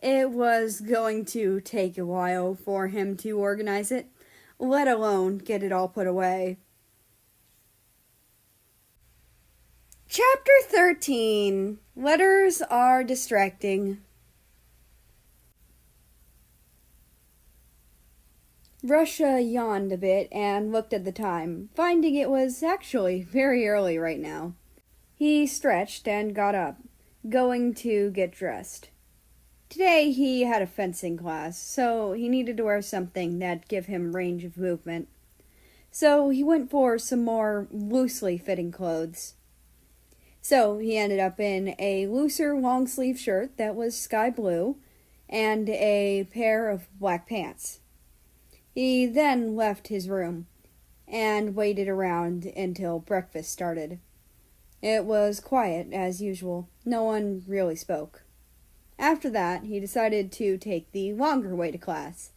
Speaker 1: It was going to take a while for him to organize it, let alone get it all put away. Chapter 13. Letters are distracting. Russia yawned a bit and looked at the time, finding it was actually very early right now. He stretched and got up, going to get dressed. Today he had a fencing class, so he needed to wear something that'd give him range of movement. So he went for some more loosely fitting clothes. So he ended up in a looser long-sleeve shirt that was sky blue and a pair of black pants. He then left his room and waited around until breakfast started. It was quiet as usual. No one really spoke. After that, he decided to take the longer way to class,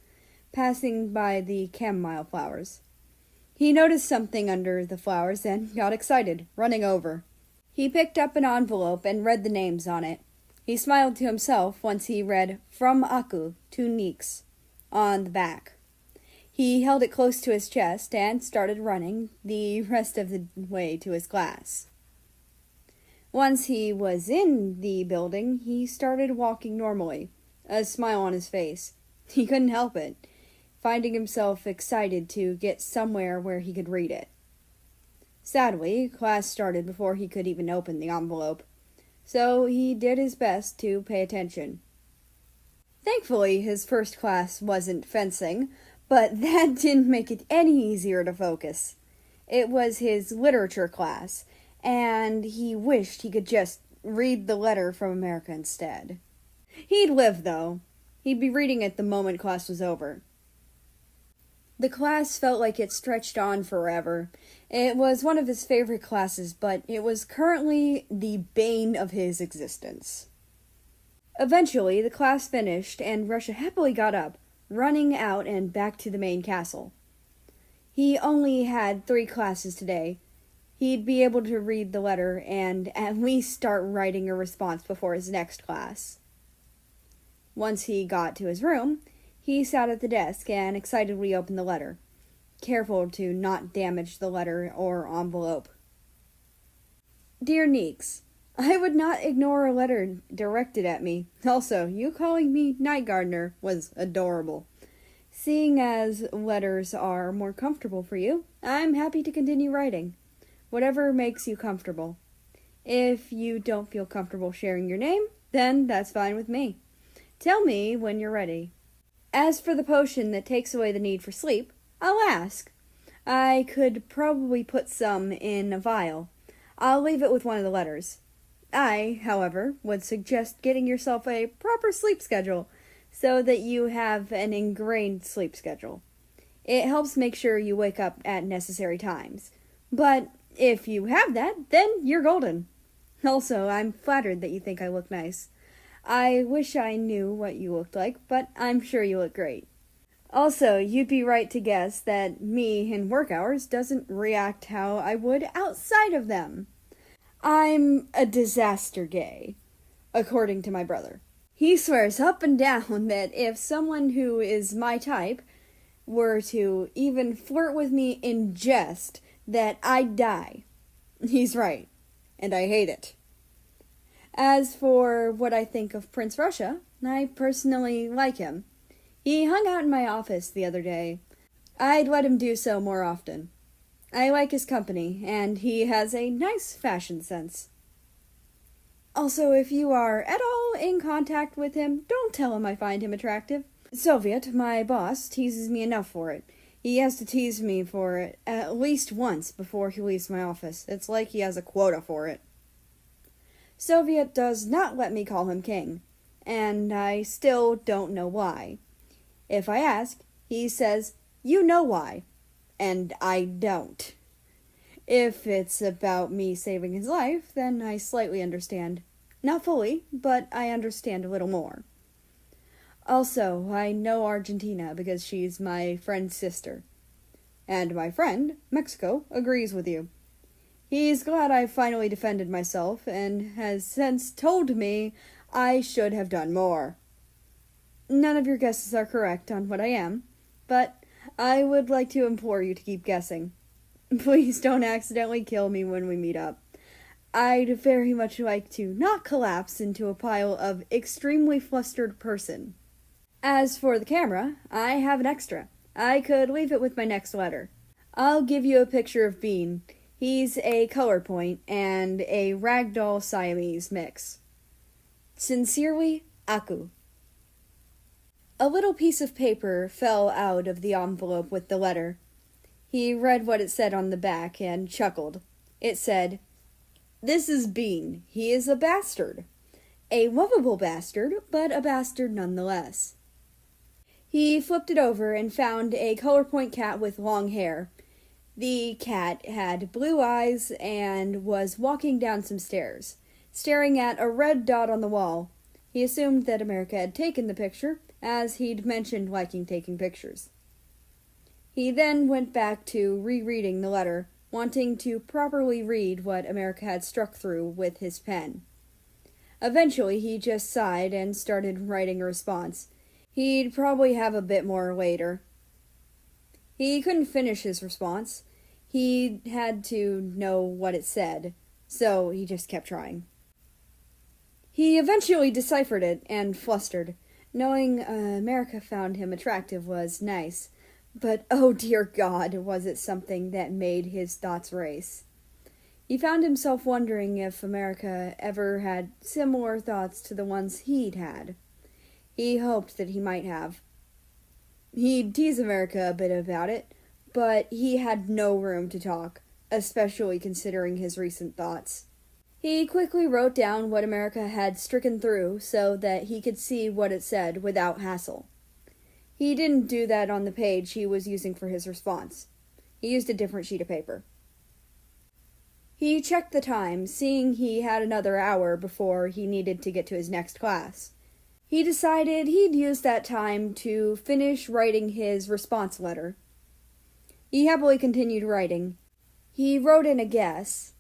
Speaker 1: passing by the chamomile flowers. He noticed something under the flowers and got excited, running over. He picked up an envelope and read the names on it. He smiled to himself once he read "From Aku to Nix" on the back. He held it close to his chest and started running the rest of the way to his class. Once he was in the building, he started walking normally, a smile on his face. He couldn't help it, finding himself excited to get somewhere where he could read it. Sadly, class started before he could even open the envelope, so he did his best to pay attention. Thankfully, his first class wasn't fencing, but that didn't make it any easier to focus. It was his literature class, and he wished he could just read the letter from America instead. He'd live, though. He'd be reading it the moment class was over. The class felt like it stretched on forever. It was one of his favorite classes, but it was currently the bane of his existence. Eventually, the class finished, and Russia happily got up, running out and back to the main castle. He only had 3 classes today. he'd be able to read the letter and at least start writing a response before his next class. Once he got to his room, he sat at the desk and excitedly opened the letter, careful to not damage the letter or envelope. Dear Neeks, I would not ignore a letter directed at me. Also, you calling me Night Gardener was adorable. Seeing as letters are more comfortable for you, I'm happy to continue writing. Whatever makes you comfortable. If you don't feel comfortable sharing your name, then that's fine with me. Tell me when you're ready. As for the potion that takes away the need for sleep, I'll ask. I could probably put some in a vial. I'll leave it with one of the letters. I, however, would suggest getting yourself a proper sleep schedule so that you have an ingrained sleep schedule. It helps make sure you wake up at necessary times. But if you have that, then you're golden. Also, I'm flattered that you think I look nice. I wish I knew what you looked like, but I'm sure you look great. Also, you'd be right to guess that me in work hours doesn't react how I would outside of them. I'm a disaster gay, according to my brother. He swears up and down that if someone who is my type were to even flirt with me in jest, that I'd die. He's right, and I hate it. As for what I think of Prince Russia, I personally like him. He hung out in my office the other day. I'd let him do so more often. I like his company, and he has a nice fashion sense. Also, if you are at all in contact with him, don't tell him I find him attractive. Soviet, my boss, teases me enough for it. He has to tease me for it at least once before he leaves my office. It's like he has a quota for it. Soviet does not let me call him king, and I still don't know why. If I ask, he says, "You know why," and I don't. If it's about me saving his life, then I slightly understand. Not fully, but I understand a little more. Also, I know Argentina because she's my friend's sister. And my friend, Mexico, agrees with you. He's glad I finally defended myself and has since told me I should have done more. None of your guesses are correct on what I am, but I would like to implore you to keep guessing. Please don't accidentally kill me when we meet up. I'd very much like to not collapse into a pile of extremely flustered person. As for the camera, I have an extra. I could leave it with my next letter. I'll give you a picture of Bean. He's a color point and a ragdoll Siamese mix. Sincerely, Aku. A little piece of paper fell out of the envelope with the letter. He read what it said on the back and chuckled. It said, "This is Bean. He is a bastard. A lovable bastard, but a bastard nonetheless." He flipped it over and found a color point cat with long hair. The cat had blue eyes and was walking down some stairs, staring at a red dot on the wall. He assumed that America had taken the picture, as he'd mentioned liking taking pictures. He then went back to rereading the letter, wanting to properly read what America had struck through with his pen. Eventually, he just sighed and started writing a response. He'd probably have a bit more later. He couldn't finish his response. He had to know what it said, so he just kept trying. He eventually deciphered it and flustered. Knowing America found him attractive was nice, but oh dear God, was it something that made his thoughts race. He found himself wondering if America ever had similar thoughts to the ones he'd had. He hoped that he might have. He'd tease America a bit about it, but he had no room to talk, especially considering his recent thoughts. He quickly wrote down what America had stricken through so that he could see what it said without hassle. He didn't do that on the page he was using for his response. He used a different sheet of paper. He checked the time, seeing he had another hour before he needed to get to his next class. He decided he'd use that time to finish writing his response letter. He happily continued writing. He wrote in a guess,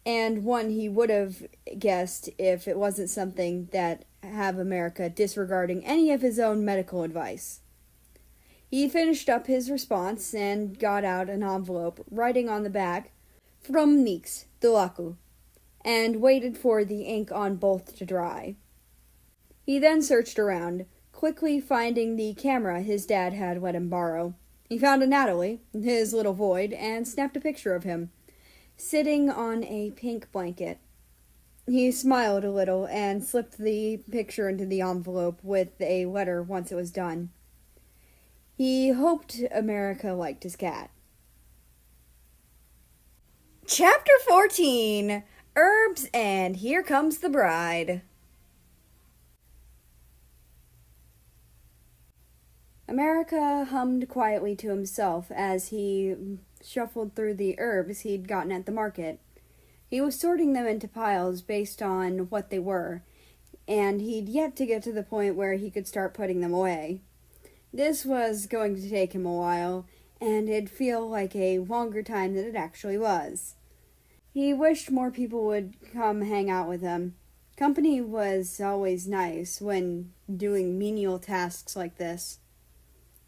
Speaker 1: and one he would have guessed if it wasn't something that have America disregarding any of his own medical advice. He finished up his response and got out an envelope, writing on the back, "From Meeks, Dulaku," and waited for the ink on both to dry. He then searched around, quickly finding the camera his dad had let him borrow. He found a Natalie, his little void, and snapped a picture of him, sitting on a pink blanket. He smiled a little and slipped the picture into the envelope with a letter once it was done. He hoped America liked his cat. Chapter 14, Herbs and Here Comes the Bride. America hummed quietly to himself as he shuffled through the herbs he'd gotten at the market. He was sorting them into piles based on what they were, and he'd yet to get to the point where he could start putting them away. This was going to take him a while, and it'd feel like a longer time than it actually was. He wished more people would come hang out with him. Company was always nice when doing menial tasks like this.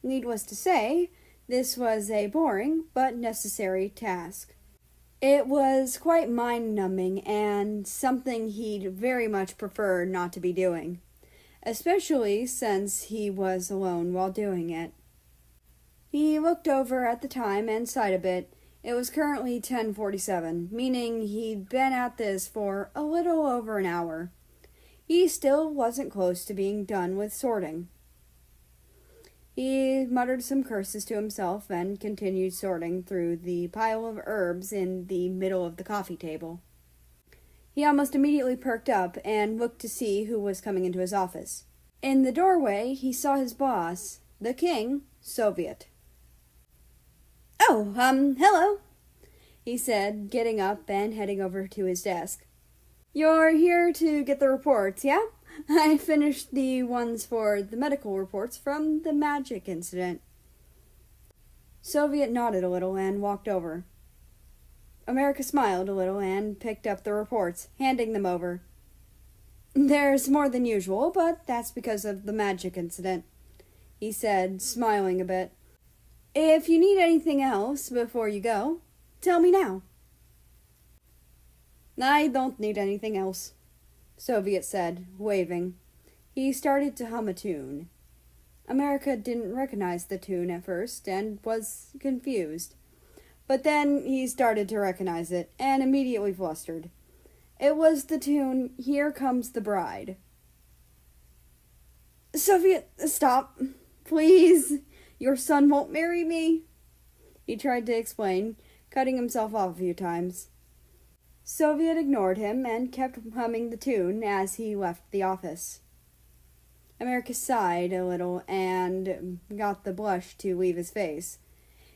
Speaker 1: Needless to say, this was a boring but necessary task. It was quite mind-numbing and something he'd very much prefer not to be doing, especially since he was alone while doing it. He looked over at the time and sighed a bit. It was currently 10:47, meaning he'd been at this for a little over an hour. He still wasn't close to being done with sorting. He muttered some curses to himself and continued sorting through the pile of herbs in the middle of the coffee table. He almost immediately perked up and looked to see who was coming into his office. In the doorway, he saw his boss, the king, Soviet. "Oh, hello," he said, getting up and heading over to his desk. "You're here to get the reports, yeah? I finished the ones for the medical reports from the magic incident." Soviet nodded a little and walked over. America smiled a little and picked up the reports, handing them over. "There's more than usual, but that's because of the magic incident," he said, smiling a bit. "If you need anything else before you go, tell me now." "I don't need anything else," Soviet said, waving. He started to hum a tune. America didn't recognize the tune at first and was confused. But then he started to recognize it and immediately flustered. It was the tune "Here Comes the Bride." "Soviet, stop. Please. Your son won't marry me," he tried to explain, cutting himself off a few times. Soviet ignored him and kept humming the tune as he left the office. America sighed a little and got the blush to leave his face.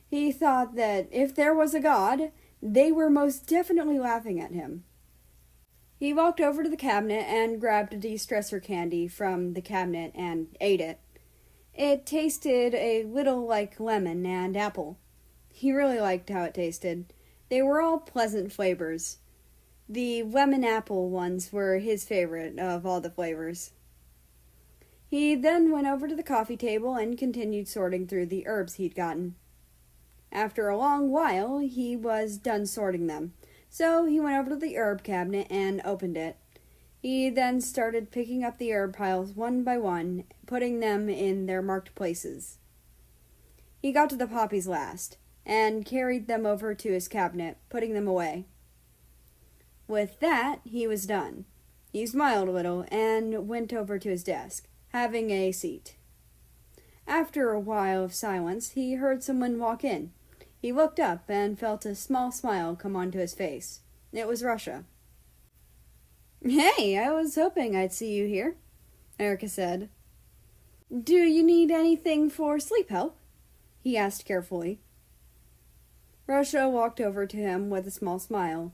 Speaker 1: He thought that if there was a God, they were most definitely laughing at him. He walked over to the cabinet and grabbed a de-stressor candy from the cabinet and ate it. It tasted a little like lemon and apple. He really liked how it tasted. They were all pleasant flavors. The lemon apple ones were his favorite of all the flavors. He then went over to the coffee table and continued sorting through the herbs he'd gotten. After a long while, he was done sorting them, so he went over to the herb cabinet and opened it. He then started picking up the herb piles one by one, putting them in their marked places. He got to the poppies last, and carried them over to his cabinet, putting them away. With that, he was done. He smiled a little and went over to his desk, having a seat. After a while of silence, he heard someone walk in. He looked up and felt a small smile come onto his face. It was Russia. "Hey, I was hoping I'd see you here," Erica said. "Do you need anything for sleep help?" he asked carefully. Russia walked over to him with a small smile.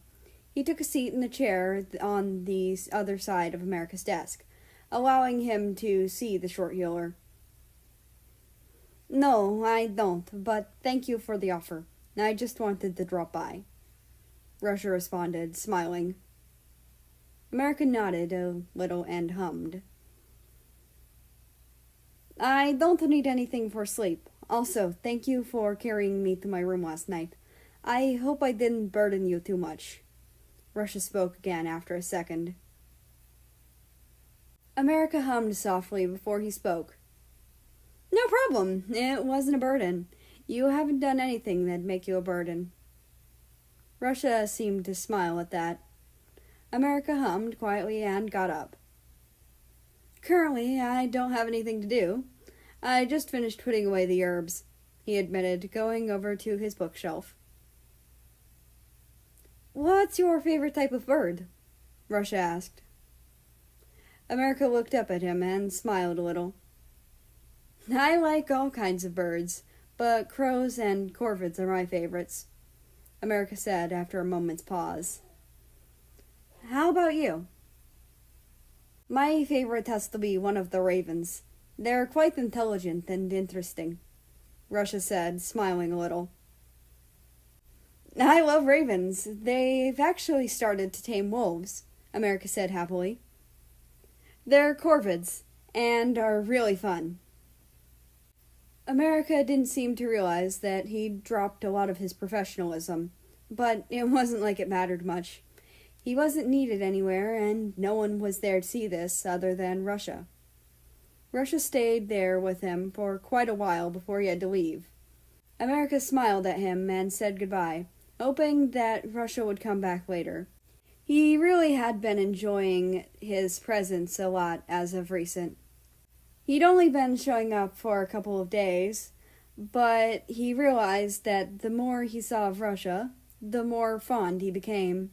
Speaker 1: He took a seat in the chair on the other side of America's desk, allowing him to see the short healer. "No, I don't, but thank you for the offer. I just wanted to drop by," Russia responded, smiling. America nodded a little and hummed. I don't need anything for sleep. Also, thank you for carrying me to my room last night. I hope I didn't burden you too much. Russia spoke again after a second. America hummed softly before he spoke. No problem. It wasn't a burden. You haven't done anything that'd make you a burden. Russia seemed to smile at that. America hummed quietly and got up. Currently, I don't have anything to do. I just finished putting away the herbs, he admitted, going over to his bookshelf. What's your favorite type of bird? Russia asked. America looked up at him and smiled a little. I like all kinds of birds, but crows and corvids are my favorites, America said after a moment's pause. How about you? My favorite has to be one of the ravens. They're quite intelligent and interesting, Russia said, smiling a little. I love ravens. They've actually started to tame wolves, America said happily. They're corvids, and are really fun. America didn't seem to realize that he'd dropped a lot of his professionalism, but it wasn't like it mattered much. He wasn't needed anywhere, and no one was there to see this other than Russia. Russia stayed there with him for quite a while before he had to leave. America smiled at him and said goodbye, hoping that Russia would come back later. He really had been enjoying his presence a lot as of recent. He'd only been showing up for a couple of days, but he realized that the more he saw of Russia, the more fond he became.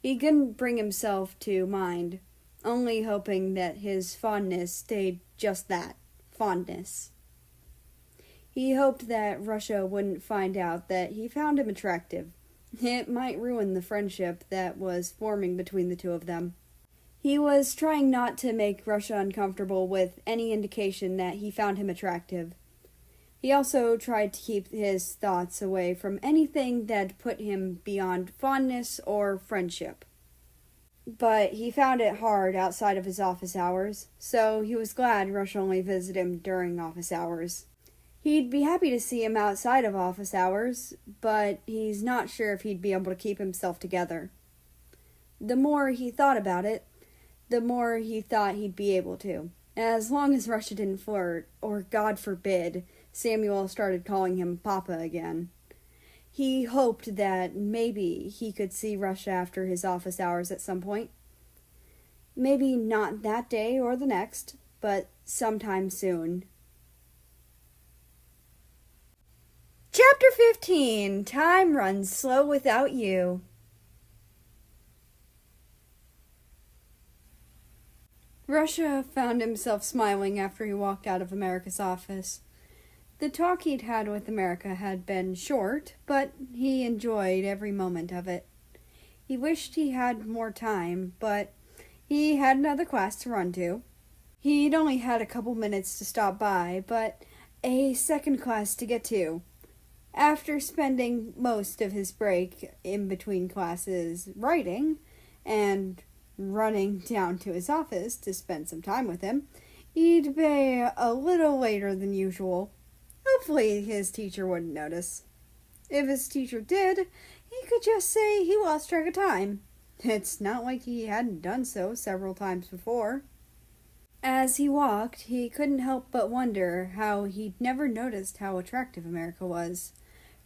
Speaker 1: He couldn't bring himself to mind, only hoping that his fondness stayed just that, fondness. He hoped that Russia wouldn't find out that he found him attractive. It might ruin the friendship that was forming between the two of them. He was trying not to make Russia uncomfortable with any indication that he found him attractive. He also tried to keep his thoughts away from anything that put him beyond fondness or friendship. But he found it hard outside of his office hours, so he was glad Russia only visited him during office hours. He'd be happy to see him outside of office hours, but he's not sure if he'd be able to keep himself together. The more he thought about it, the more he thought he'd be able to, as long as Russia didn't flirt, or God forbid, Samuel started calling him Papa again. He hoped that maybe he could see Russia after his office hours at some point. Maybe not that day or the next, but sometime soon. Chapter 15. Time Runs Slow Without You. Russia found himself smiling after he walked out of America's office. The talk he'd had with America had been short, but he enjoyed every moment of it. He wished he had more time, but he had another class to run to. He'd only had a couple minutes to stop by, but a second class to get to. After spending most of his break in between classes writing, and running down to his office to spend some time with him, he'd be a little later than usual. Hopefully his teacher wouldn't notice. If his teacher did, he could just say he lost track of time. It's not like he hadn't done so several times before. As he walked, he couldn't help but wonder how he'd never noticed how attractive America was,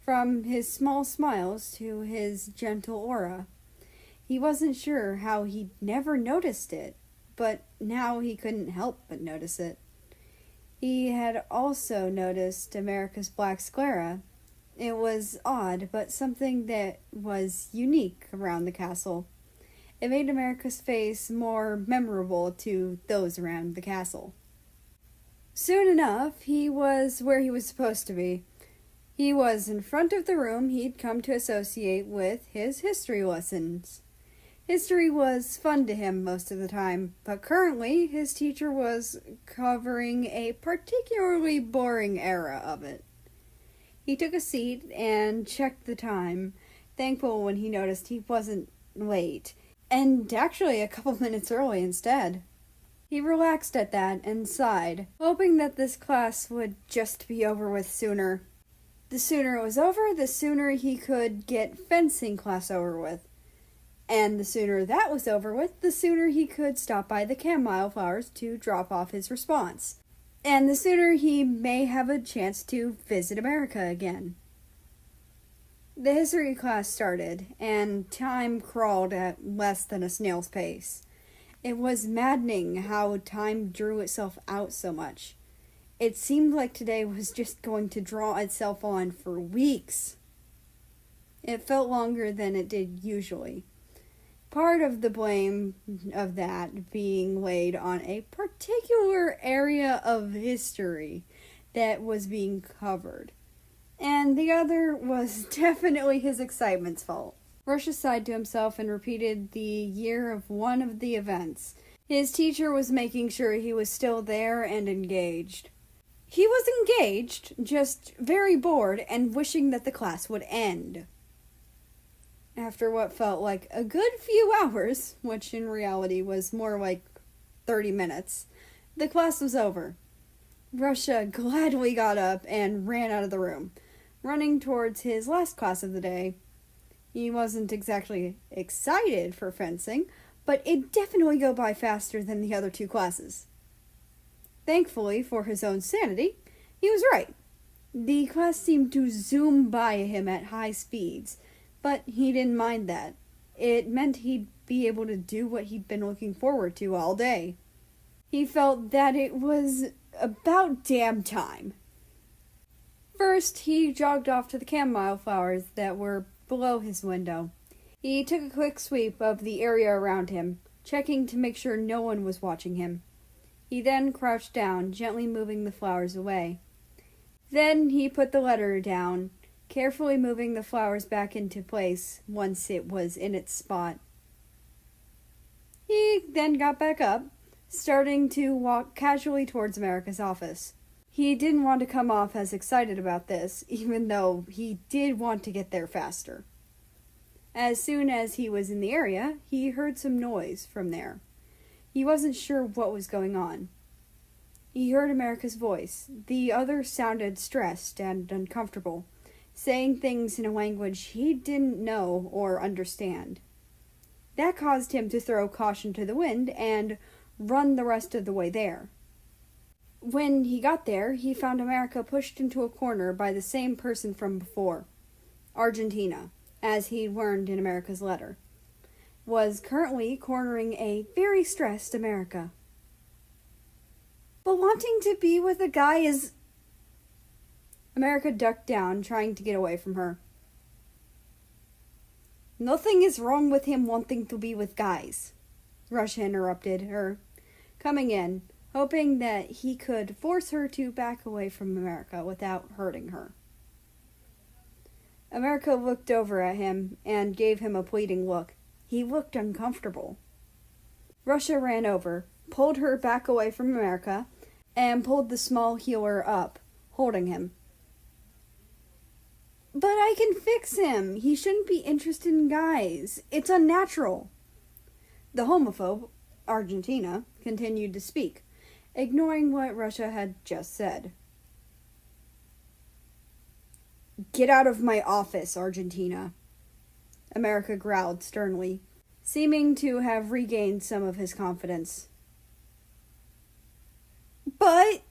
Speaker 1: from his small smiles to his gentle aura. He wasn't sure how he'd never noticed it, but now he couldn't help but notice it. He had also noticed America's black sclera. It was odd, but something that was unique around the castle. It made America's face more memorable to those around the castle. Soon enough, he was where he was supposed to be. He was in front of the room he'd come to associate with his history lessons. History was fun to him most of the time, but currently his teacher was covering a particularly boring era of it. He took a seat and checked the time, thankful when he noticed he wasn't late, and actually a couple minutes early instead. He relaxed at that and sighed, hoping that this class would just be over with sooner. The sooner it was over, the sooner he could get fencing class over with. And the sooner that was over with, the sooner he could stop by the chamomile flowers to drop off his response. And the sooner he may have a chance to visit America again. The history class started, and time crawled at less than a snail's pace. It was maddening how time drew itself out so much. It seemed like today was just going to draw itself on for weeks. It felt longer than it did usually. Part of the blame of that being laid on a particular area of history that was being covered. And the other was definitely his excitement's fault. Rusha sighed to himself and repeated the year of one of the events. His teacher was making sure he was still there and engaged. He was engaged, just very bored and wishing that the class would end. After what felt like a good few hours, which in reality was more like 30 minutes, the class was over. Rusha gladly got up and ran out of the room, running towards his last class of the day. He wasn't exactly excited for fencing, but it definitely go by faster than the other two classes. Thankfully, for his own sanity, he was right. The class seemed to zoom by him at high speeds, but he didn't mind that. It meant he'd be able to do what he'd been looking forward to all day. He felt that it was about damn time. First, he jogged off to the chamomile flowers that were below his window. He took a quick sweep of the area around him, checking to make sure no one was watching him. He then crouched down, gently moving the flowers away. Then he put the letter down, carefully moving the flowers back into place once it was in its spot. He then got back up, starting to walk casually towards America's office. He didn't want to come off as excited about this, even though he did want to get there faster. As soon as he was in the area, he heard some noise from there. He wasn't sure what was going on. He heard America's voice. The other sounded stressed and uncomfortable, saying things in a language he didn't know or understand. That caused him to throw caution to the wind and run the rest of the way there. When he got there, he found America pushed into a corner by the same person from before. Argentina, as he learned in America's letter, was currently cornering a very stressed America. But wanting to be with a guy is... America ducked down, trying to get away from her. Nothing is wrong with him wanting to be with guys, Rusha interrupted her, coming in, hoping that he could force her to back away from America without hurting her. America looked over at him and gave him a pleading look. He looked uncomfortable. Rusha ran over, pulled her back away from America, and pulled the small healer up, holding him. But I can fix him. He shouldn't be interested in guys. It's unnatural. The homophobe, Argentina, continued to speak, ignoring what Rusha had just said. Get out of my office, Argentina, America growled sternly, seeming to have regained some of his confidence. But...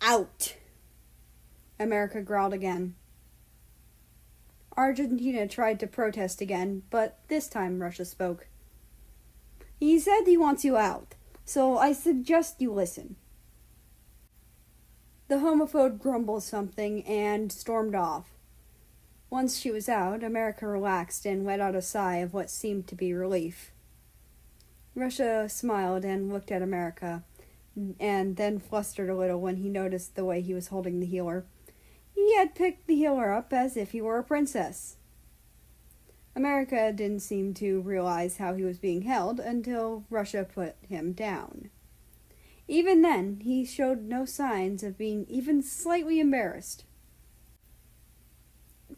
Speaker 1: Out, America growled again. Argentina tried to protest again, but this time Rusha spoke. He said he wants you out, so I suggest you listen. The homophobe grumbled something and stormed off. Once she was out, America relaxed and let out a sigh of what seemed to be relief. Rusha smiled and looked at America, and then flustered a little when he noticed the way he was holding the healer. He had picked the healer up as if he were a princess. America didn't seem to realize how he was being held until Rusha put him down. Even then, he showed no signs of being even slightly embarrassed.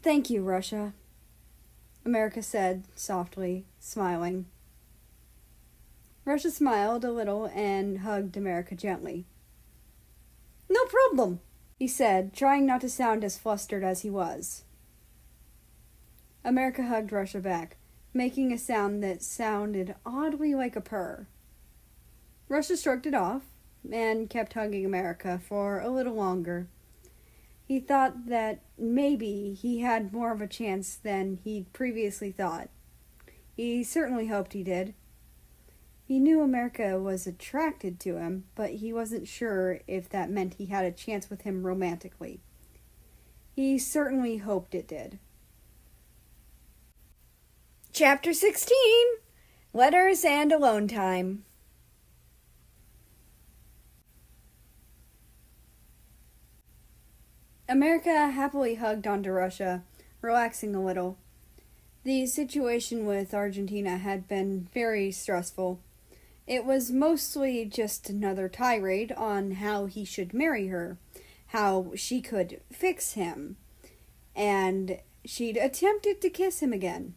Speaker 1: Thank you, Russia, America said softly, smiling. Russia smiled a little and hugged America gently. No problem, he said, trying not to sound as flustered as he was. America hugged Russia back, making a sound that sounded oddly like a purr. Russia shrugged it off and kept hugging America for a little longer. He thought that maybe he had more of a chance than he'd previously thought. He certainly hoped he did. He knew America was attracted to him, but he wasn't sure if that meant he had a chance with him romantically. He certainly hoped it did. Chapter 16: Letters and Alone Time. America happily hugged onto Russia, relaxing a little. The situation with Argentina had been very stressful. It was mostly just another tirade on how he should marry her, how she could fix him, and she'd attempted to kiss him again.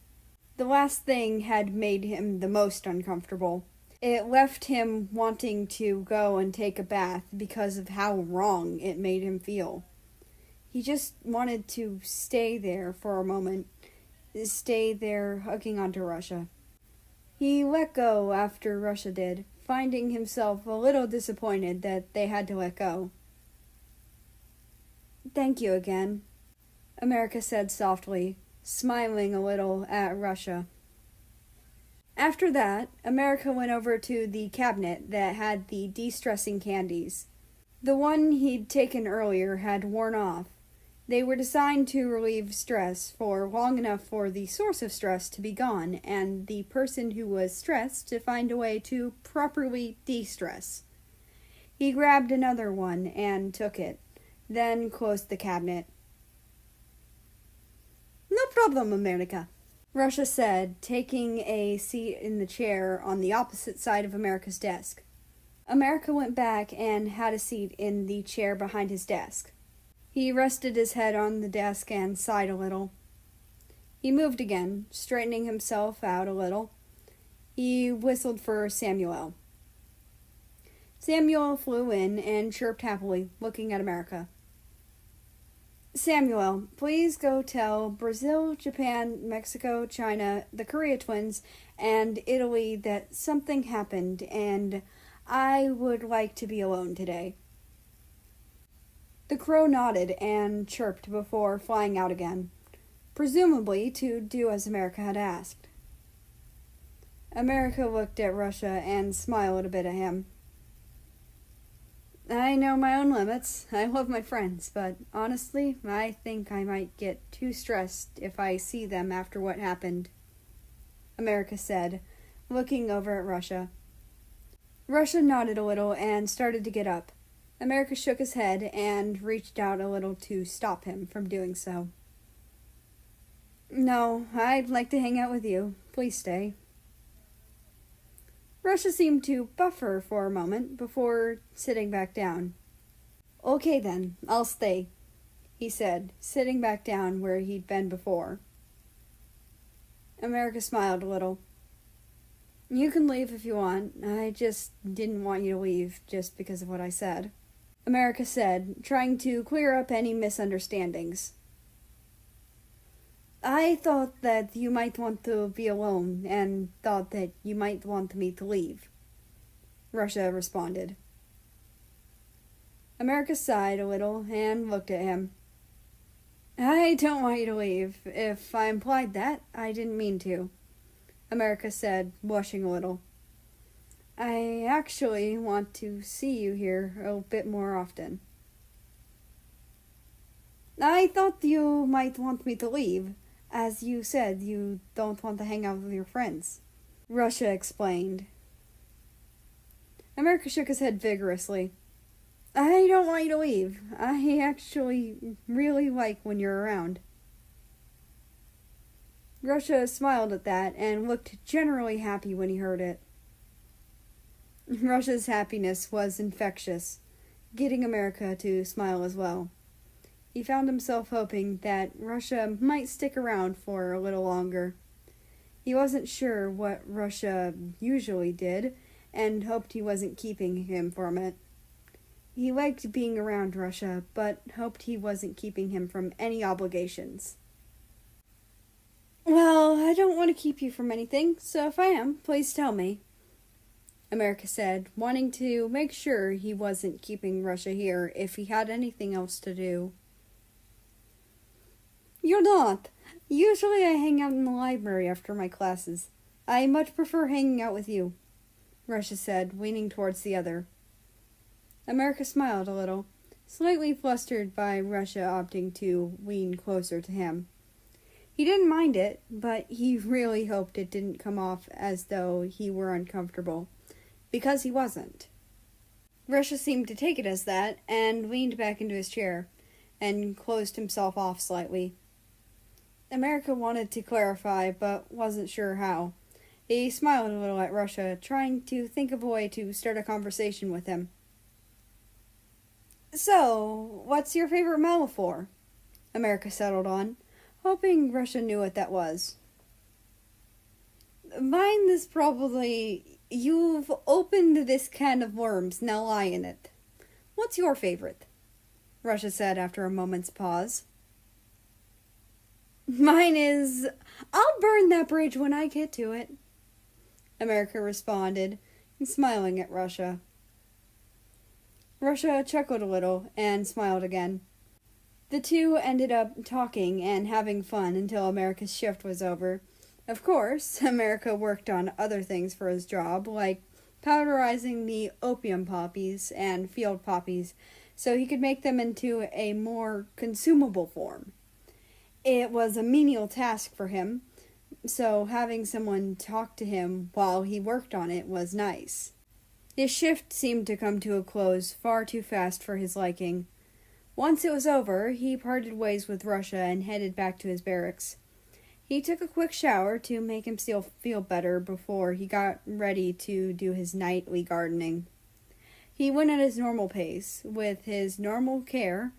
Speaker 1: The last thing had made him the most uncomfortable. It left him wanting to go and take a bath because of how wrong it made him feel. He just wanted to stay there for a moment, stay there hugging onto Russia. He let go after Russia did, finding himself a little disappointed that they had to let go. Thank you again, America said softly, smiling a little at Russia. After that, America went over to the cabinet that had the de-stressing candies. The one he'd taken earlier had worn off. They were designed to relieve stress for long enough for the source of stress to be gone, and the person who was stressed to find a way to properly de-stress. He grabbed another one and took it, then closed the cabinet. No problem, America, Russia said, taking a seat in the chair on the opposite side of America's desk. America went back and had a seat in the chair behind his desk. He rested his head on the desk and sighed a little. He moved again, straightening himself out a little. He whistled for Samuel. Samuel flew in and chirped happily, looking at America. Samuel, please go tell Brazil, Japan, Mexico, China, the Korea twins, and Italy that something happened, and I would like to be alone today. The crow nodded and chirped before flying out again, presumably to do as America had asked. America looked at Russia and smiled a bit at him. I know my own limits. I love my friends, but honestly, I think I might get too stressed if I see them after what happened, America said, looking over at Russia. Russia nodded a little and started to get up. America shook his head and reached out a little to stop him from doing so. No, I'd like to hang out with you. Please stay. Russia seemed to buffer for a moment before sitting back down. Okay then, I'll stay, he said, sitting back down where he'd been before. America smiled a little. You can leave if you want. I just didn't want you to leave just because of what I said, America said, trying to clear up any misunderstandings. I thought that you might want to be alone and thought that you might want me to leave, Russia responded. America sighed a little and looked at him. I don't want you to leave. If I implied that, I didn't mean to, America said, blushing a little. I actually want to see you here a bit more often. I thought you might want me to leave. As you said, you don't want to hang out with your friends, Russia explained. America shook his head vigorously. I don't want you to leave. I actually really like when you're around. Russia smiled at that and looked generally happy when he heard it. Russia's happiness was infectious, getting America to smile as well. He found himself hoping that Russia might stick around for a little longer. He wasn't sure what Russia usually did, and hoped he wasn't keeping him from it. He liked being around Russia, but hoped he wasn't keeping him from any obligations. Well, I don't want to keep you from anything, so if I am, please tell me, America said, wanting to make sure he wasn't keeping Russia here if he had anything else to do. You're not. Usually I hang out in the library after my classes. I much prefer hanging out with you, Russia said, leaning towards the other. America smiled a little, slightly flustered by Russia opting to lean closer to him. He didn't mind it, but he really hoped it didn't come off as though he were uncomfortable, because he wasn't. Russia seemed to take it as that, and leaned back into his chair, and closed himself off slightly. America wanted to clarify, but wasn't sure how. He smiled a little at Russia, trying to think of a way to start a conversation with him. So, what's your favorite metaphor? America settled on, hoping Russia knew what that was. Mine is probably, you've opened this can of worms, now lie in it. What's your favorite? Russia said after a moment's pause. Mine is, I'll burn that bridge when I get to it, America responded, smiling at Russia. Russia chuckled a little and smiled again. The two ended up talking and having fun until America's shift was over. Of course, America worked on other things for his job, like powderizing the opium poppies and field poppies, so he could make them into a more consumable form. It was a menial task for him, so having someone talk to him while he worked on it was nice. His shift seemed to come to a close far too fast for his liking. Once it was over, he parted ways with Russia and headed back to his barracks. He took a quick shower to make him still feel better before he got ready to do his nightly gardening. He went at his normal pace, with his normal care,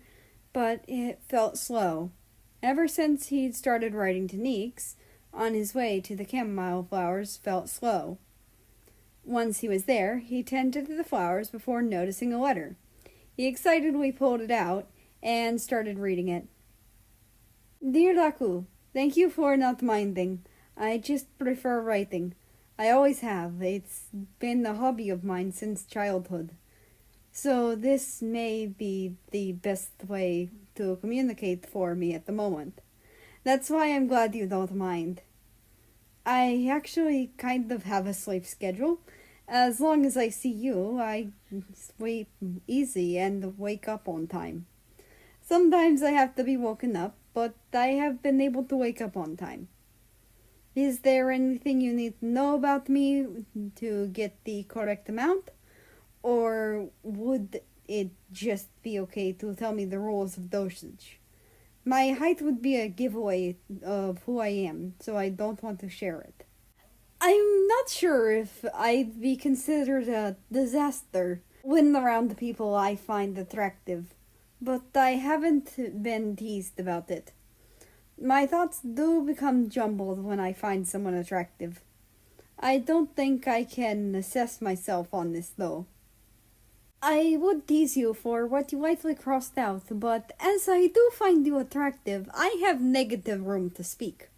Speaker 1: but it felt slow. Ever since he'd started writing to Neeks, on his way to the chamomile flowers felt slow. Once he was there, he tended to the flowers before noticing a letter. He excitedly pulled it out and started reading it. Dear Daku, thank you for not minding. I just prefer writing. I always have. It's been a hobby of mine since childhood. So this may be the best way to communicate for me at the moment. That's why I'm glad you don't mind. I actually kind of have a sleep schedule. As long as I see you, I sleep easy and wake up on time. Sometimes I have to be woken up, but I have been able to wake up on time. Is there anything you need to know about me to get the correct amount? Or would it just be okay to tell me the rules of dosage? My height would be a giveaway of who I am, so I don't want to share it. I'm not sure if I'd be considered a disaster when around the people I find attractive, but I haven't been teased about it. My thoughts do become jumbled when I find someone attractive. I don't think I can assess myself on this, though. I would tease you for what you lightly crossed out, but as I do find you attractive, I have negative room to speak.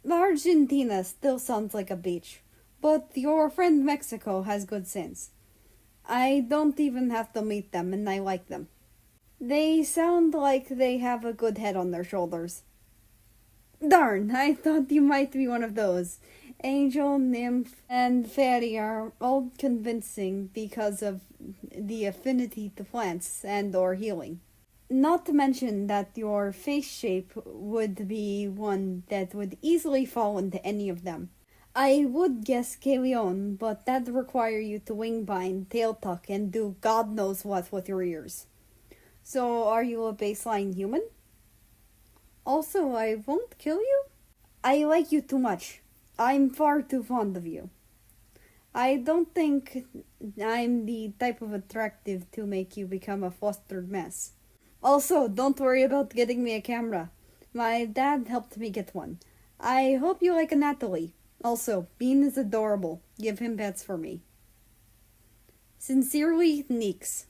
Speaker 1: Argentina still sounds like a beach, but your friend Mexico has good sense. I don't even have to meet them, and I like them. They sound like they have a good head on their shoulders. Darn, I thought you might be one of those. Angel, nymph, and fairy are all convincing because of the affinity to plants and or healing. Not to mention that your face shape would be one that would easily fall into any of them. I would guess Keleon, but that'd require you to wing bind, tail tuck, and do God knows what with your ears. So are you a baseline human? Also, I won't kill you? I like you too much. I'm far too fond of you. I don't think I'm the type of attractive to make you become a flustered mess. Also, don't worry about getting me a camera. My dad helped me get one. I hope you like Natalie. Also, Bean is adorable. Give him pets for me. Sincerely, Neeks.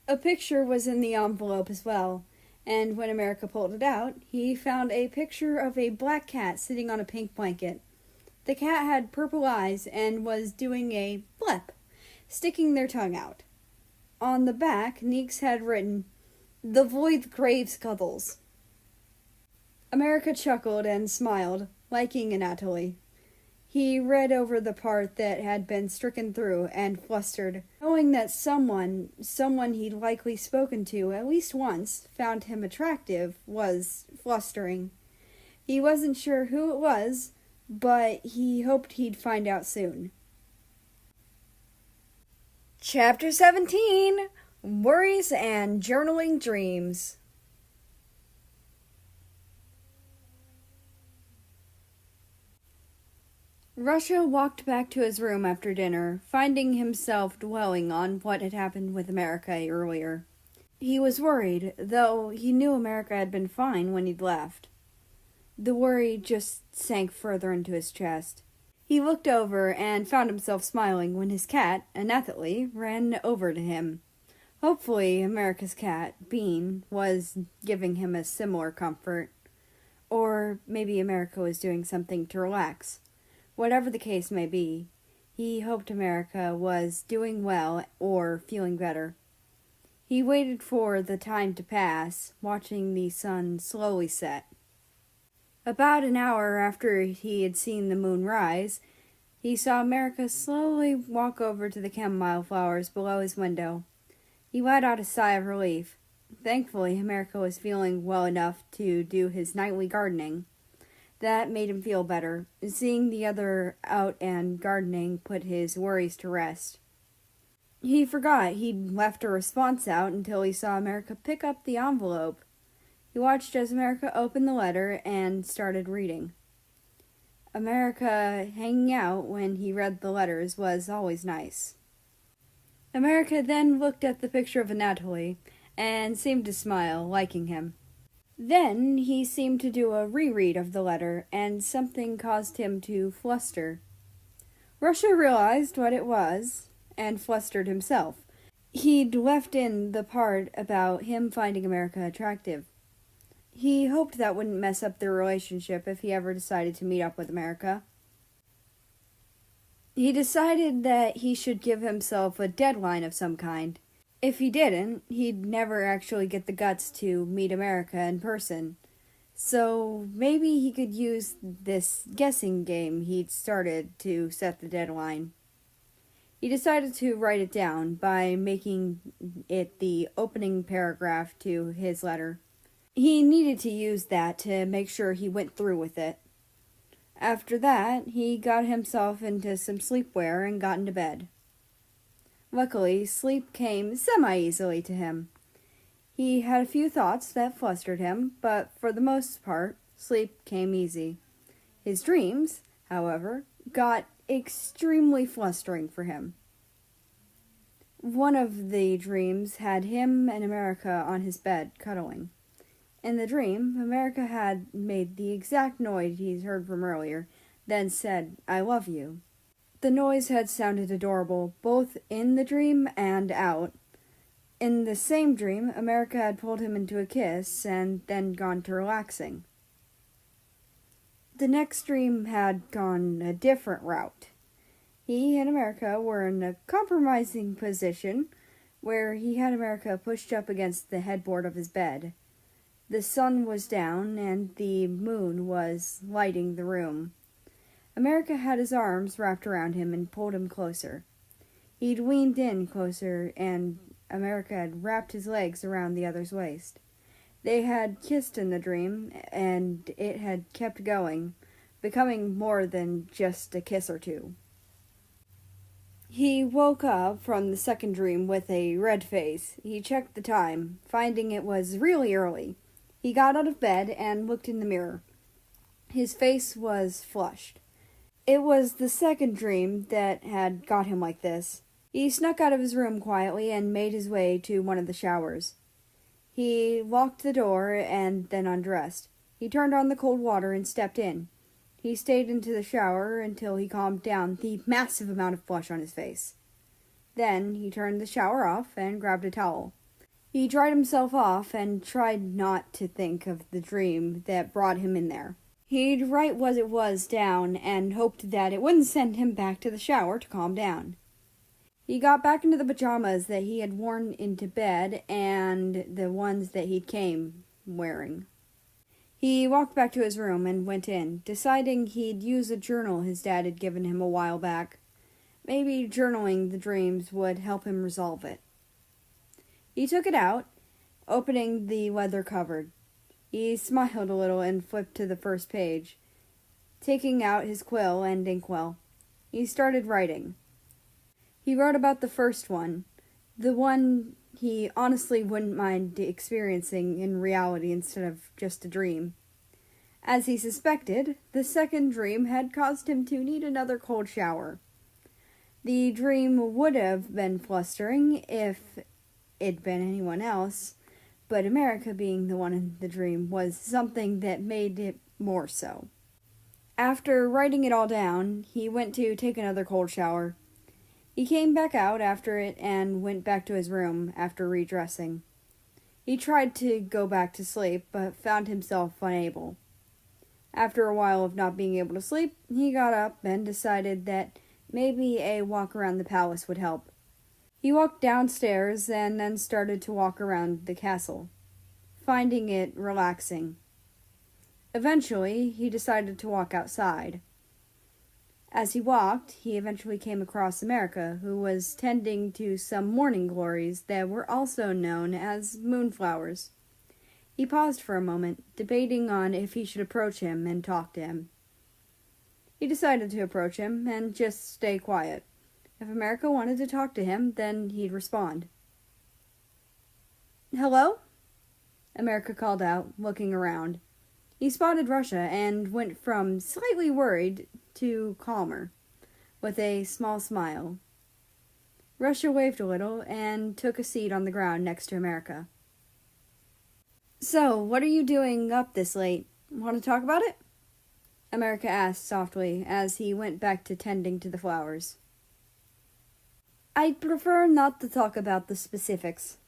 Speaker 1: A picture was in the envelope as well, and when America pulled it out, he found a picture of a black cat sitting on a pink blanket. The cat had purple eyes and was doing a blep, sticking their tongue out. On the back, Neeks had written, "The void grave scuttles." America chuckled and smiled, liking Anatoly. He read over the part that had been stricken through and flustered, knowing that someone he'd likely spoken to at least once, found him attractive, was flustering. He wasn't sure who it was, but he hoped he'd find out soon. Chapter 17: Worries and Journaling Dreams. Russia walked back to his room after dinner, finding himself dwelling on what had happened with America earlier. He was worried, though he knew America had been fine when he'd left. The worry just sank further into his chest. He looked over and found himself smiling when his cat, Anathalie, ran over to him. Hopefully, America's cat, Bean, was giving him a similar comfort. Or maybe America was doing something to relax. Whatever the case may be, he hoped America was doing well or feeling better. He waited for the time to pass, watching the sun slowly set. About an hour after he had seen the moon rise, he saw America slowly walk over to the chamomile flowers below his window. He let out a sigh of relief. Thankfully, America was feeling well enough to do his nightly gardening. That made him feel better. Seeing the other out and gardening put his worries to rest. He forgot he'd left a response out until he saw America pick up the envelope. He watched as America opened the letter and started reading. America hanging out when he read the letters was always nice. America then looked at the picture of Anatoly and seemed to smile, liking him. Then he seemed to do a reread of the letter, and something caused him to fluster. Russia realized what it was, and flustered himself. He'd left in the part about him finding America attractive. He hoped that wouldn't mess up their relationship if he ever decided to meet up with America. He decided that he should give himself a deadline of some kind. If he didn't, he'd never actually get the guts to meet America in person. So maybe he could use this guessing game he'd started to set the deadline. He decided to write it down by making it the opening paragraph to his letter. He needed to use that to make sure he went through with it. After that, he got himself into some sleepwear and got into bed. Luckily, sleep came semi-easily to him. He had a few thoughts that flustered him, but for the most part, sleep came easy. His dreams, however, got extremely flustering for him. One of the dreams had him and America on his bed, cuddling. In the dream, America had made the exact noise he'd heard from earlier, then said, "I love you." The noise had sounded adorable, both in the dream and out. In the same dream, America had pulled him into a kiss and then gone to relaxing. The next dream had gone a different route. He and America were in a compromising position where he had America pushed up against the headboard of his bed. The sun was down and the moon was lighting the room. America had his arms wrapped around him and pulled him closer. He'd leaned in closer, and America had wrapped his legs around the other's waist. They had kissed in the dream, and it had kept going, becoming more than just a kiss or two. He woke up from the second dream with a red face. He checked the time, finding it was really early. He got out of bed and looked in the mirror. His face was flushed. It was the second dream that had got him like this. He snuck out of his room quietly and made his way to one of the showers. He locked the door and then undressed. He turned on the cold water and stepped in. He stayed into the shower until he calmed down the massive amount of blush on his face. Then he turned the shower off and grabbed a towel. He dried himself off and tried not to think of the dream that brought him in there. He'd write what it was down and hoped that it wouldn't send him back to the shower to calm down. He got back into the pajamas that he had worn into bed and the ones that he came wearing. He walked back to his room and went in, deciding he'd use a journal his dad had given him a while back. Maybe journaling the dreams would help him resolve it. He took it out, opening the leather cupboard. He smiled a little and flipped to the first page. Taking out his quill and inkwell, he started writing. He wrote about the first one, the one he honestly wouldn't mind experiencing in reality instead of just a dream. As he suspected, the second dream had caused him to need another cold shower. The dream would have been flustering if it'd been anyone else, but America being the one in the dream was something that made it more so. After writing it all down, he went to take another cold shower. He came back out after it and went back to his room after redressing. He tried to go back to sleep, but found himself unable. After a while of not being able to sleep, he got up and decided that maybe a walk around the palace would help. He walked downstairs and then started to walk around the castle, finding it relaxing. Eventually, he decided to walk outside. As he walked, he eventually came across America, who was tending to some morning glories that were also known as moonflowers. He paused for a moment, debating on if he should approach him and talk to him. He decided to approach him and just stay quiet. If America wanted to talk to him, then he'd respond. "Hello?" America called out, looking around. He spotted Russia and went from slightly worried to calmer, with a small smile. Russia waved a little and took a seat on the ground next to America. "So, what are you doing up this late? Want to talk about it?" America asked softly as he went back to tending to the flowers. "I'd prefer not to talk about the specifics,"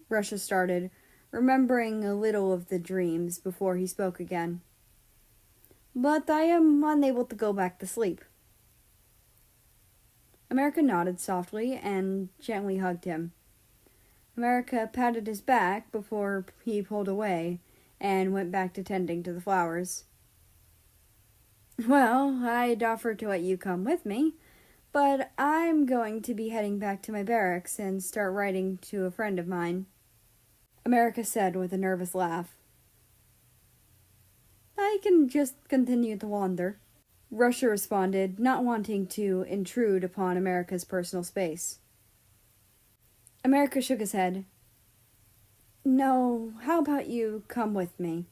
Speaker 1: Russia started, remembering a little of the dreams before he spoke again. "But I am unable to go back to sleep." America nodded softly and gently hugged him. America patted his back before he pulled away and went back to tending to the flowers. "Well, I'd offer to let you come with me, but I'm going to be heading back to my barracks and start writing to a friend of mine," America said with a nervous laugh. "I can just continue to wander," Russia responded, not wanting to intrude upon America's personal space. America shook his head. "No, how about you come with me?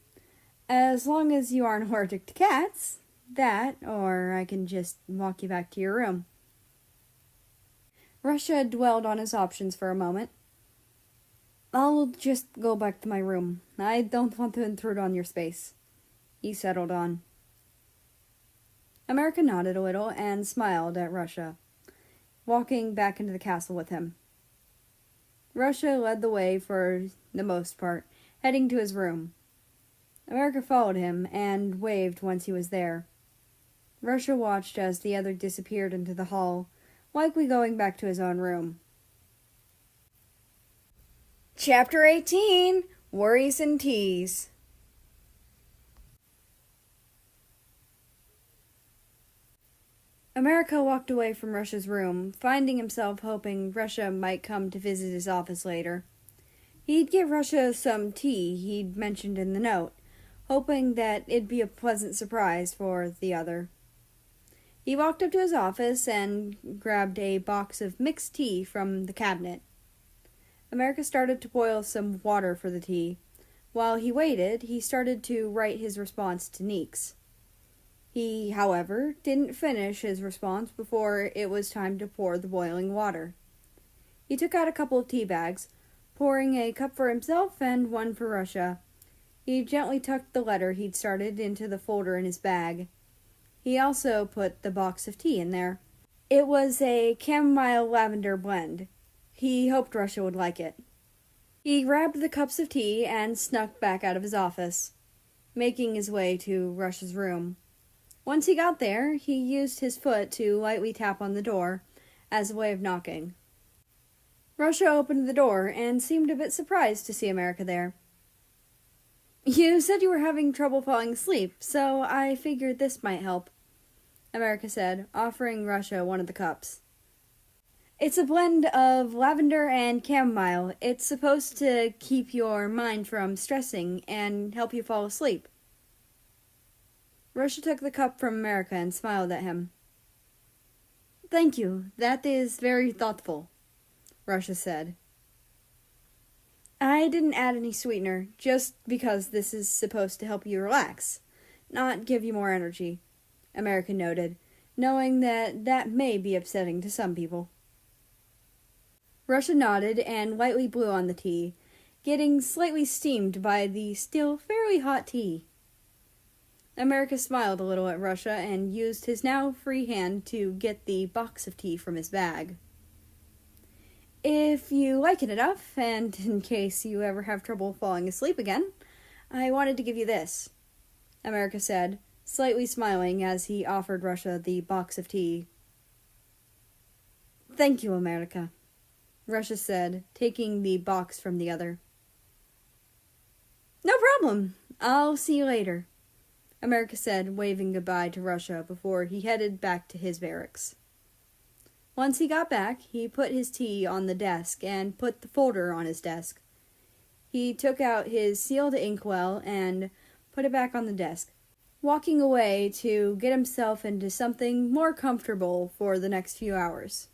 Speaker 1: As long as you aren't allergic to cats, that, or I can just walk you back to your room." Russia dwelled on his options for a moment. "I'll just go back to my room. I don't want to intrude on your space," he settled on. America nodded a little and smiled at Russia, walking back into the castle with him. Russia led the way for the most part, heading to his room. America followed him and waved once he was there. Russia watched as the other disappeared into the hall, likely going back to his own room. Chapter 18, Worries and Teas. America walked away from Russia's room, finding himself hoping Russia might come to visit his office later. He'd give Russia some tea he'd mentioned in the note, hoping that it'd be a pleasant surprise for the other. He walked up to his office and grabbed a box of mixed tea from the cabinet. America started to boil some water for the tea. While he waited, he started to write his response to Neeks. He, however, didn't finish his response before it was time to pour the boiling water. He took out a couple of tea bags, pouring a cup for himself and one for Russia. He gently tucked the letter he'd started into the folder in his bag. He also put the box of tea in there. It was a chamomile lavender blend. He hoped Russia would like it. He grabbed the cups of tea and snuck back out of his office, making his way to Russia's room. Once he got there, he used his foot to lightly tap on the door as a way of knocking. Russia opened the door and seemed a bit surprised to see America there. "You said you were having trouble falling asleep, so I figured this might help," America said, offering Russia one of the cups. "It's a blend of lavender and chamomile. It's supposed to keep your mind from stressing and help you fall asleep." Russia took the cup from America and smiled at him. "Thank you. That is very thoughtful," Russia said. "I didn't add any sweetener, just because this is supposed to help you relax, not give you more energy," America noted, knowing that may be upsetting to some people. Russia nodded and lightly blew on the tea, getting slightly steamed by the still fairly hot tea. America smiled a little at Russia and used his now free hand to get the box of tea from his bag. "If you like it enough, and in case you ever have trouble falling asleep again, I wanted to give you this," America said, slightly smiling as he offered Russia the box of tea. "Thank you, America," Russia said, taking the box from the other. "No problem. I'll see you later," America said, waving goodbye to Russia before he headed back to his barracks. Once he got back, he put his tea on the desk and put the folder on his desk. He took out his sealed inkwell and put it back on the desk, walking away to get himself into something more comfortable for the next few hours.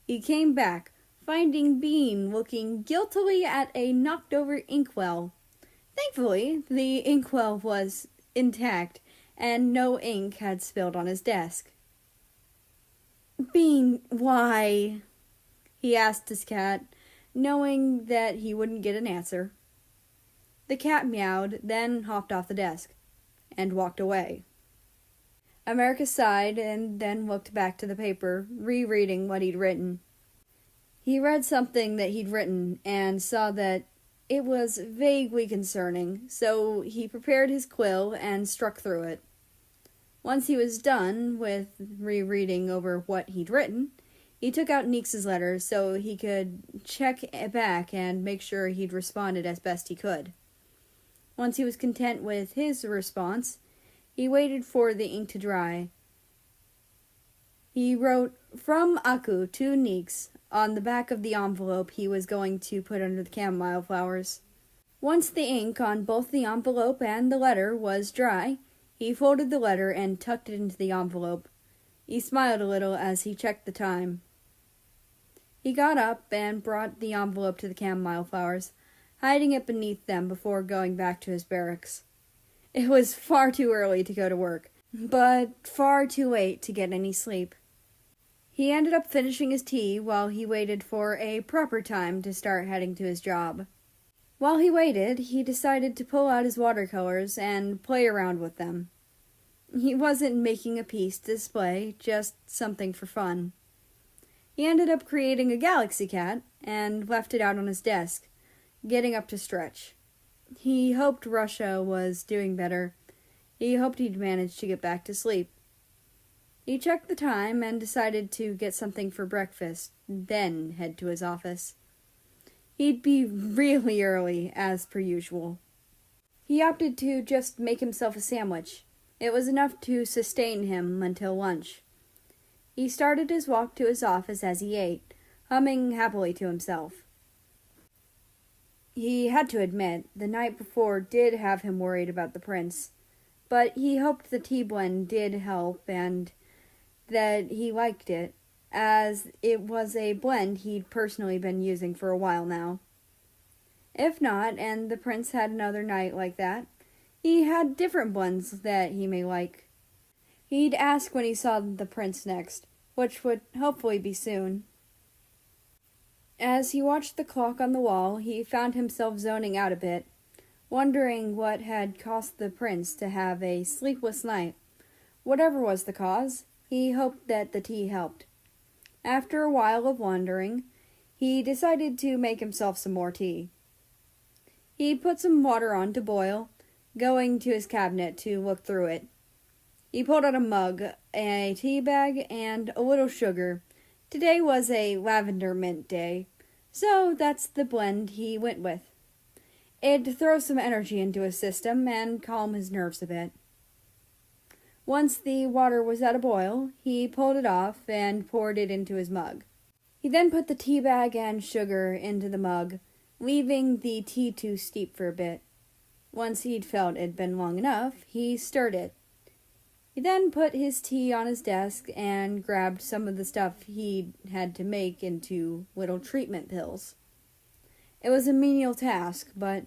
Speaker 1: He came back, finding Bean looking guiltily at a knocked-over inkwell. Thankfully, the inkwell was intact, and no ink had spilled on his desk. "Bean, why?" he asked his cat, knowing that he wouldn't get an answer. The cat meowed, then hopped off the desk, and walked away. America sighed and then looked back to the paper, rereading what he'd written. He read something that he'd written and saw that it was vaguely concerning, so he prepared his quill and struck through it. Once he was done with rereading over what he'd written, he took out Neeks' letter so he could check it back and make sure he'd responded as best he could. Once he was content with his response, he waited for the ink to dry. He wrote, "From Aku to Neeks," on the back of the envelope he was going to put under the chamomile flowers. Once the ink on both the envelope and the letter was dry, he folded the letter and tucked it into the envelope. He smiled a little as he checked the time. He got up and brought the envelope to the chamomile flowers, hiding it beneath them before going back to his barracks. It was far too early to go to work, but far too late to get any sleep. He ended up finishing his tea while he waited for a proper time to start heading to his job. While he waited, he decided to pull out his watercolors and play around with them. He wasn't making a piece to display, just something for fun. He ended up creating a galaxy cat and left it out on his desk, getting up to stretch. He hoped Russia was doing better. He hoped he'd manage to get back to sleep. He checked the time and decided to get something for breakfast, then head to his office. He'd be really early, as per usual. He opted to just make himself a sandwich. It was enough to sustain him until lunch. He started his walk to his office as he ate, humming happily to himself. He had to admit, the night before did have him worried about the prince, but he hoped the tea blend did help and that he liked it, as it was a blend he'd personally been using for a while now. If not, and the prince had another night like that, he had different blends that he may like. He'd ask when he saw the prince next, which would hopefully be soon. As he watched the clock on the wall, he found himself zoning out a bit, wondering what had caused the prince to have a sleepless night. Whatever was the cause, he hoped that the tea helped. After a while of wondering, he decided to make himself some more tea. He put some water on to boil, going to his cabinet to look through it. He pulled out a mug, a tea bag, and a little sugar. Today was a lavender mint day, so that's the blend he went with. It'd throw some energy into his system and calm his nerves a bit. Once the water was at a boil, he pulled it off and poured it into his mug. He then put the tea bag and sugar into the mug, leaving the tea to steep for a bit. Once he'd felt it'd been long enough, he stirred it. He then put his tea on his desk and grabbed some of the stuff he had to make into little treatment pills. It was a menial task, but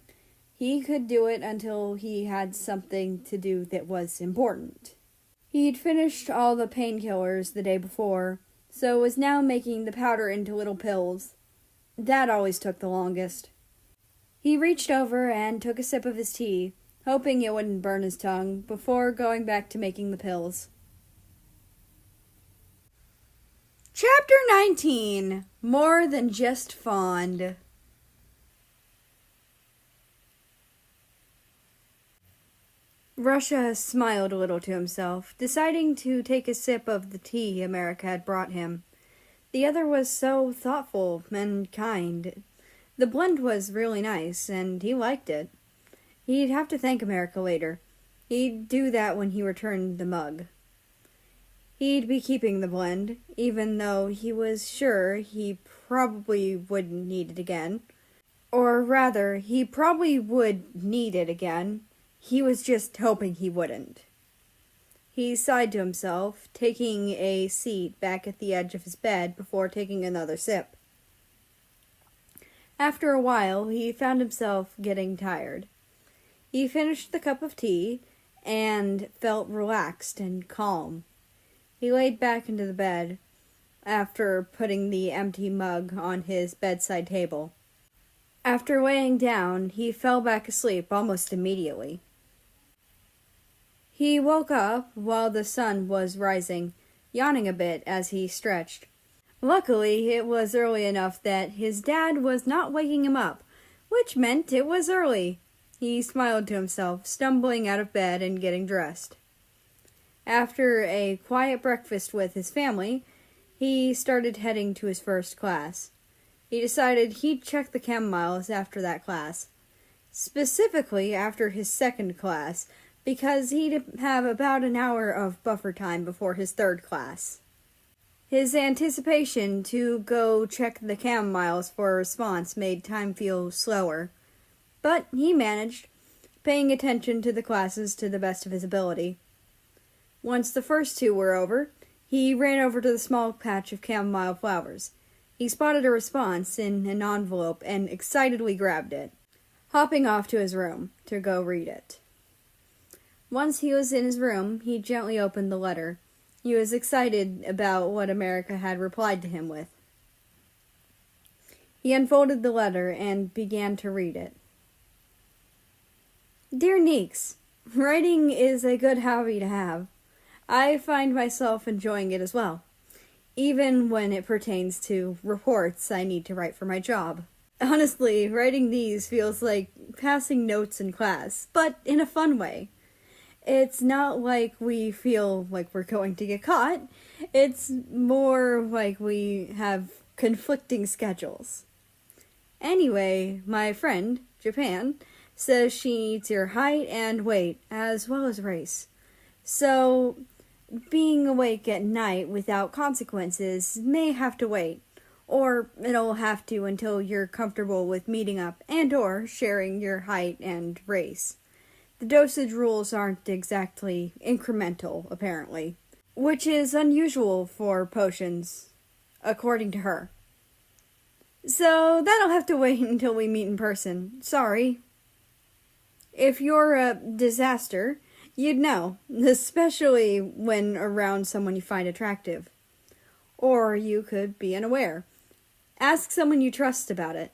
Speaker 1: he could do it until he had something to do that was important. He'd finished all the painkillers the day before, so was now making the powder into little pills. That always took the longest. He reached over and took a sip of his tea, hoping it wouldn't burn his tongue, before going back to making the pills. Chapter 19. More Than Just Fond. Russia smiled a little to himself, deciding to take a sip of the tea America had brought him. The other was so thoughtful and kind. The blend was really nice, and he liked it. He'd have to thank America later. He'd do that when he returned the mug. He'd be keeping the blend, even though he was sure he probably wouldn't need it again. Or rather, he probably would need it again. He was just hoping he wouldn't. He sighed to himself, taking a seat back at the edge of his bed before taking another sip. After a while, he found himself getting tired. He finished the cup of tea and felt relaxed and calm. He laid back into the bed after putting the empty mug on his bedside table. After laying down, he fell back asleep almost immediately. He woke up while the sun was rising, yawning a bit as he stretched. Luckily, it was early enough that his dad was not waking him up, which meant it was early. He smiled to himself, stumbling out of bed and getting dressed. After a quiet breakfast with his family, he started heading to his first class. He decided he'd check the chem miles after that class. Specifically after his second class, because he'd have about an hour of buffer time before his third class. His anticipation to go check the chem miles for a response made time feel slower. But he managed, paying attention to the classes to the best of his ability. Once the first two were over, he ran over to the small patch of chamomile flowers. He spotted a response in an envelope and excitedly grabbed it, hopping off to his room to go read it. Once he was in his room, he gently opened the letter. He was excited about what America had replied to him with. He unfolded the letter and began to read it. Dear Neeks, writing is a good hobby to have. I find myself enjoying it as well, even when it pertains to reports I need to write for my job. Honestly, writing these feels like passing notes in class, but in a fun way. It's not like we feel like we're going to get caught. It's more like we have conflicting schedules. Anyway, my friend, Japan, says she needs your height and weight, as well as race. So, being awake at night without consequences may have to wait, or it'll have to until you're comfortable with meeting up and or sharing your height and race. The dosage rules aren't exactly incremental, apparently, which is unusual for potions, according to her. So that'll have to wait until we meet in person. Sorry. If you're a disaster, you'd know, especially when around someone you find attractive. Or you could be unaware. Ask someone you trust about it.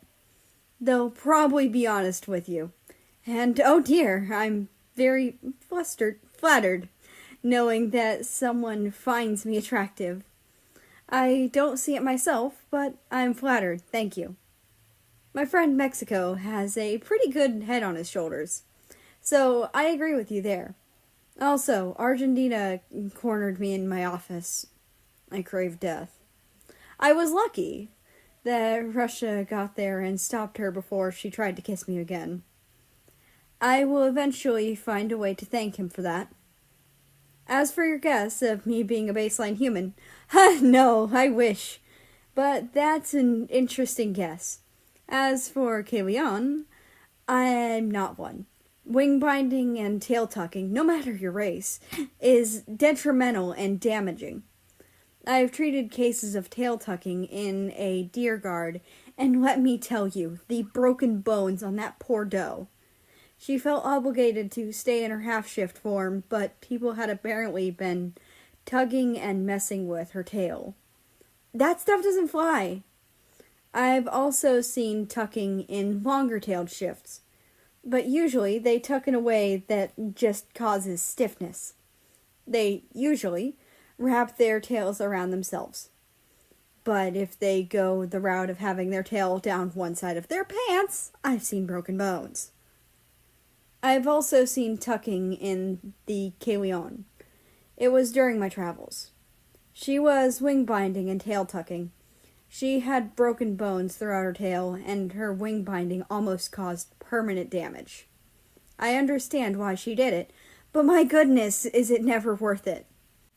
Speaker 1: They'll probably be honest with you. And oh dear, I'm very flattered, knowing that someone finds me attractive. I don't see it myself, but I'm flattered, thank you. My friend Mexico has a pretty good head on his shoulders, so I agree with you there. Also, Argentina cornered me in my office. I crave death. I was lucky that Russia got there and stopped her before she tried to kiss me again. I will eventually find a way to thank him for that. As for your guess of me being a baseline human, no, I wish. But that's an interesting guess. As for Kalion, I'm not one. Wing binding and tail tucking, no matter your race, is detrimental and damaging. I've treated cases of tail tucking in a deer guard, and let me tell you, the broken bones on that poor doe. She felt obligated to stay in her half-shift form, but people had apparently been tugging and messing with her tail. That stuff doesn't fly. I've also seen tucking in longer-tailed shifts, but usually they tuck in a way that just causes stiffness. They usually wrap their tails around themselves. But if they go the route of having their tail down one side of their pants, I've seen broken bones. I've also seen tucking in the Kalion. It was during my travels. She was wing binding and tail tucking. She had broken bones throughout her tail, and her wing binding almost caused permanent damage. I understand why she did it, but my goodness, is it never worth it.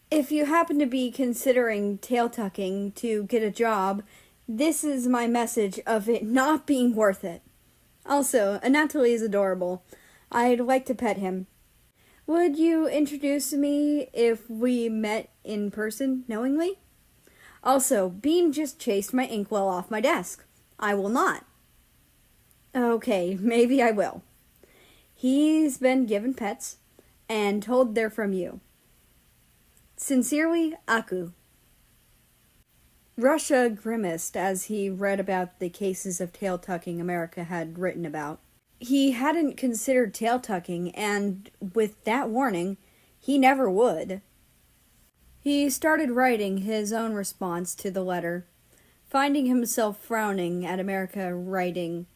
Speaker 1: If you happen to be considering tail tucking to get a job, this is my message of it not being worth it. Also, Anatoly is adorable. I'd like to pet him. Would you introduce me if we met in person knowingly? Also, Bean just chased my inkwell off my desk. I will not. Okay, maybe I will. He's been given pets and told they're from you. Sincerely, Aku. Russia grimaced as he read about the cases of tail tucking America had written about. He hadn't considered tail tucking, and with that warning, he never would. He started writing his own response to the letter, finding himself frowning at America writing,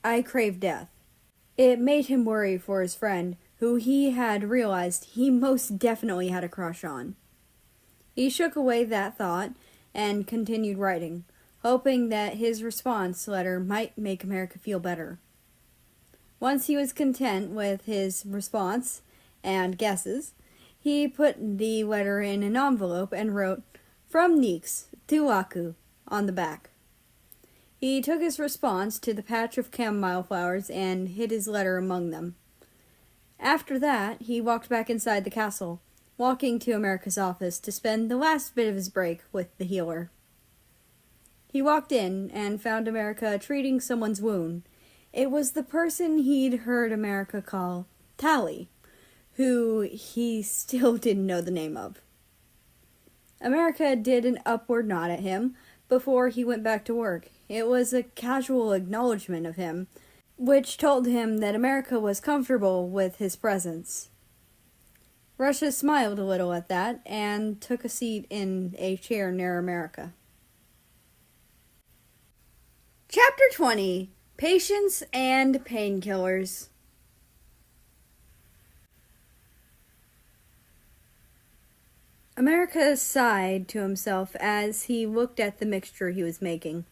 Speaker 1: "I crave death." It made him worry for his friend, who he had realized he most definitely had a crush on. He shook away that thought and continued writing, hoping that his response letter might make America feel better. Once he was content with his response and guesses, he put the letter in an envelope and wrote, "From Nix to Aku," on the back. He took his response to the patch of chamomile flowers and hid his letter among them. After that, he walked back inside the castle, walking to America's office to spend the last bit of his break with the healer. He walked in and found America treating someone's wound. It was the person he'd heard America call Tally, who he still didn't know the name of. America did an upward nod at him before he went back to work. It was a casual acknowledgement of him, which told him that America was comfortable with his presence. Russia smiled a little at that and took a seat in a chair near America. Chapter 20. Patience and Painkillers. America sighed to himself as he looked at the mixture he was making.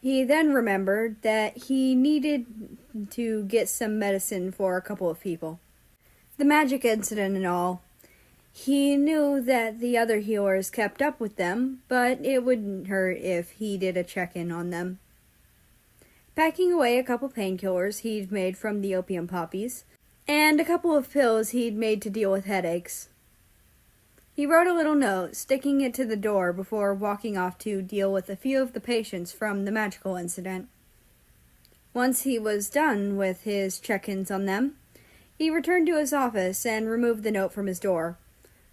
Speaker 1: He then remembered that he needed to get some medicine for a couple of people. The magic incident and all. He knew that the other healers kept up with them, but it wouldn't hurt if he did a check-in on them. Packing away a couple painkillers he'd made from the opium poppies, and a couple of pills he'd made to deal with headaches. He wrote a little note, sticking it to the door before walking off to deal with a few of the patients from the magical incident. Once he was done with his check-ins on them, he returned to his office and removed the note from his door,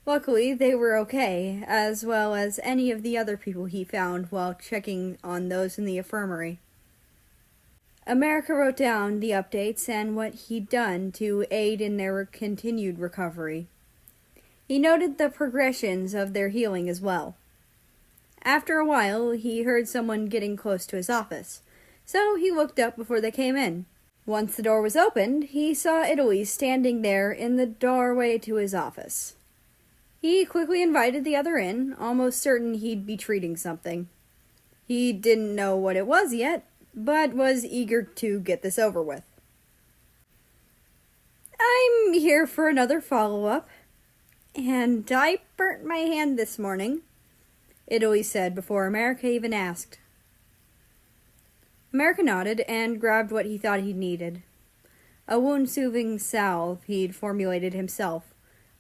Speaker 1: Luckily, they were okay, as well as any of the other people he found while checking on those in the infirmary. America wrote down the updates and what he'd done to aid in their continued recovery. He noted the progressions of their healing as well. After a while, he heard someone getting close to his office, so he looked up before they came in. Once the door was opened, he saw Italy standing there in the doorway to his office. He quickly invited the other in, almost certain he'd be treating something. He didn't know what it was yet, but was eager to get this over with. "I'm here for another follow-up, and I burnt my hand this morning," Italy said before America even asked. America nodded and grabbed what he thought he needed. A wound-soothing salve he'd formulated himself,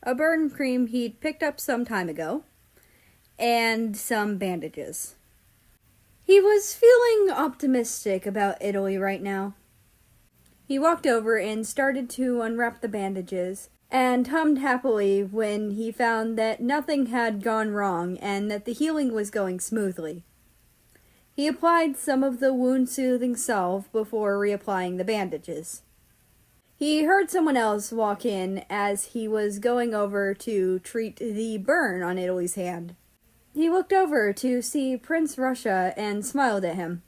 Speaker 1: a burn cream he'd picked up some time ago, and some bandages. He was feeling optimistic about Italy right now. He walked over and started to unwrap the bandages, and hummed happily when he found that nothing had gone wrong and that the healing was going smoothly. He applied some of the wound-soothing salve before reapplying the bandages. He heard someone else walk in as he was going over to treat the burn on Italy's hand. He looked over to see Prince Russia and smiled at him.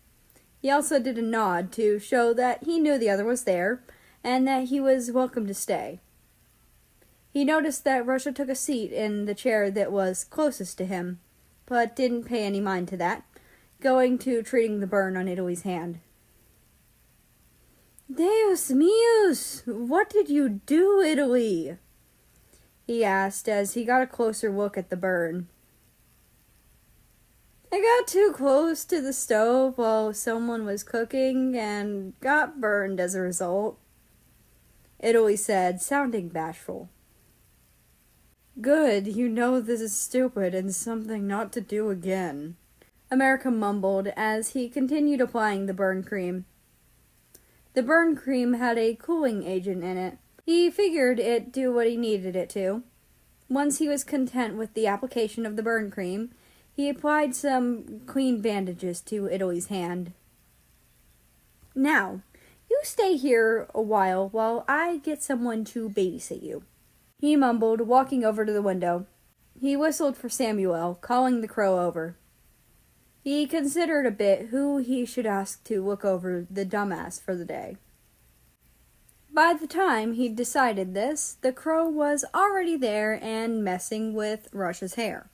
Speaker 1: He also did a nod to show that he knew the other was there and that he was welcome to stay. He noticed that Russia took a seat in the chair that was closest to him, but didn't pay any mind to that, going to treating the burn on Italy's hand. "Deus meus! What did you do, Italy?" he asked as he got a closer look at the burn. "I got too close to the stove while someone was cooking and got burned as a result," Italy said, sounding bashful. "Good, you know this is stupid and something not to do again," America mumbled as he continued applying the burn cream. The burn cream had a cooling agent in it. He figured it'd do what he needed it to. Once he was content with the application of the burn cream, he applied some clean bandages to Italy's hand. "Now, you stay here a while I get someone to babysit you," he mumbled, walking over to the window. He whistled for Samuel, calling the crow over. He considered a bit who he should ask to look over the dumbass for the day. By the time he'd decided this, the crow was already there and messing with Russia's hair.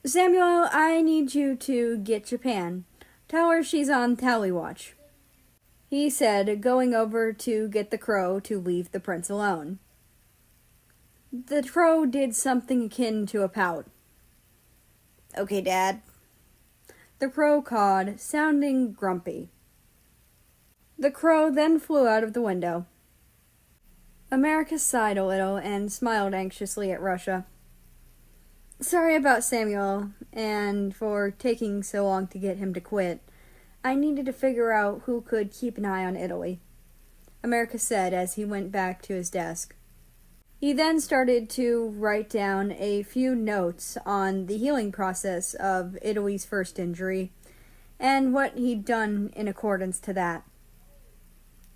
Speaker 1: "Samuel, I need you to get Japan. Tell her she's on tally watch," he said, going over to get the crow to leave the prince alone. The crow did something akin to a pout. "Okay, Dad," the crow cawed, sounding grumpy. The crow then flew out of the window. America sighed a little and smiled anxiously at Russia. "Sorry about Samuel, and for taking so long to get him to quit. I needed to figure out who could keep an eye on Italy," America said as he went back to his desk. He then started to write down a few notes on the healing process of Italy's first injury, and what he'd done in accordance to that.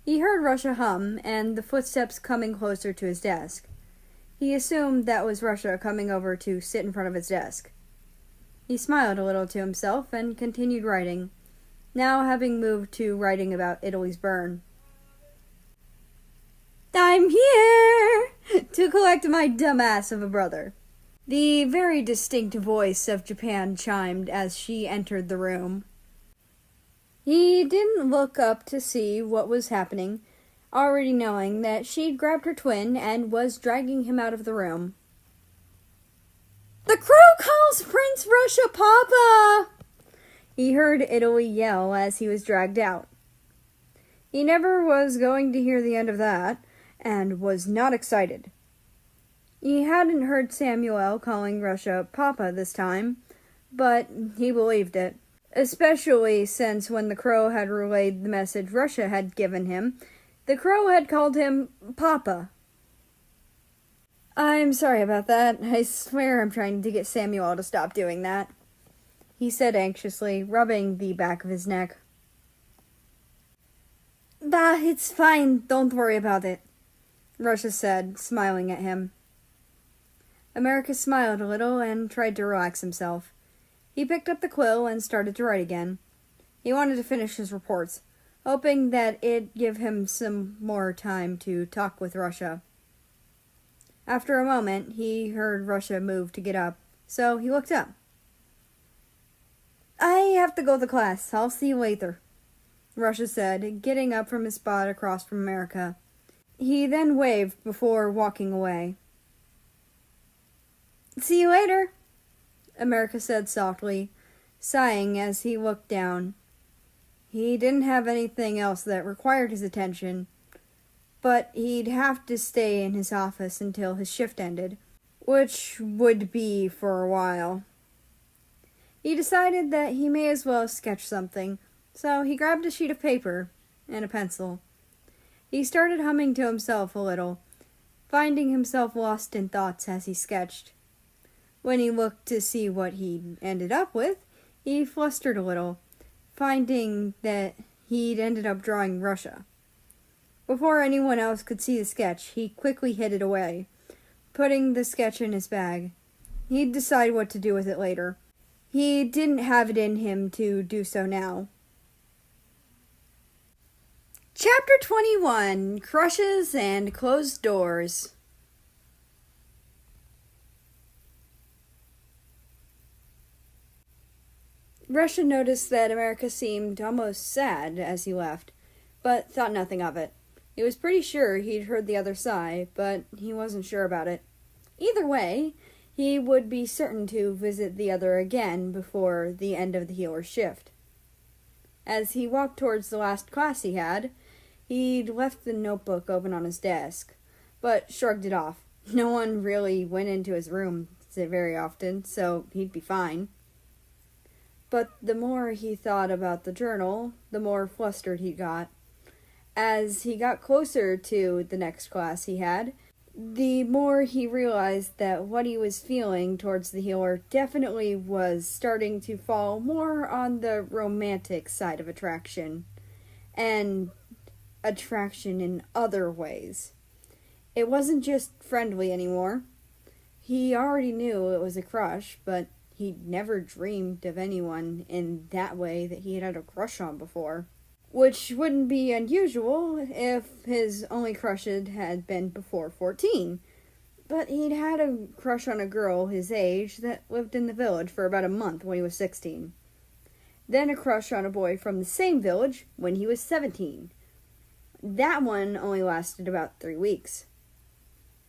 Speaker 1: He heard Russia hum, and the footsteps coming closer to his desk. He assumed that was Russia coming over to sit in front of his desk. He smiled a little to himself and continued writing, now having moved to writing about Italy's burn. "I'm here to collect my dumbass of a brother," the very distinct voice of Japan chimed as she entered the room. He didn't look up to see what was happening, already knowing that she'd grabbed her twin and was dragging him out of the room. "The crow calls Prince Russia Papa!" he heard Italy yell as he was dragged out. He never was going to hear the end of that, and was not excited. He hadn't heard Samuel calling Russia Papa this time, but he believed it, especially since when the crow had relayed the message Russia had given him, the crow had called him Papa. I'm sorry about that. I swear I'm trying to get Samuel to stop doing that, he said anxiously, rubbing the back of his neck. Bah, it's fine. Don't worry about it, Russia said, smiling at him. America smiled a little and tried to relax himself. He picked up the quill and started to write again. He wanted to finish his reports, hoping that it'd give him some more time to talk with Russia. After a moment, he heard Russia move to get up, so he looked up. I have to go to class. I'll see you later, Russia said, getting up from his spot across from America. He then waved before walking away. See you later, America said softly, sighing as he looked down. He didn't have anything else that required his attention, but he'd have to stay in his office until his shift ended, which would be for a while. He decided that he may as well sketch something, so he grabbed a sheet of paper and a pencil. He started humming to himself a little, finding himself lost in thoughts as he sketched. When he looked to see what he ended up with, he flustered a little, finding that he'd ended up drawing Russia. Before anyone else could see the sketch, he quickly hid it away, putting the sketch in his bag. He'd decide what to do with it later. He didn't have it in him to do so now. Chapter 21, Crushes and Closed Doors. Russia noticed that America seemed almost sad as he left, but thought nothing of it. He was pretty sure he'd heard the other sigh, but he wasn't sure about it. Either way, he would be certain to visit the other again before the end of the healer's shift. As he walked towards the last class he had, he'd left the notebook open on his desk, but shrugged it off. No one really went into his room very often, so he'd be fine. But the more he thought about the journal, the more flustered he got. As he got closer to the next class he had, the more he realized that what he was feeling towards the healer definitely was starting to fall more on the romantic side of attraction, and attraction in other ways. It wasn't just friendly anymore. He already knew it was a crush, but he'd never dreamed of anyone in that way that he had a crush on before. Which wouldn't be unusual if his only crushes had been before 14. But he'd had a crush on a girl his age that lived in the village for about a month when he was 16. Then a crush on a boy from the same village when he was 17. That one only lasted about 3 weeks.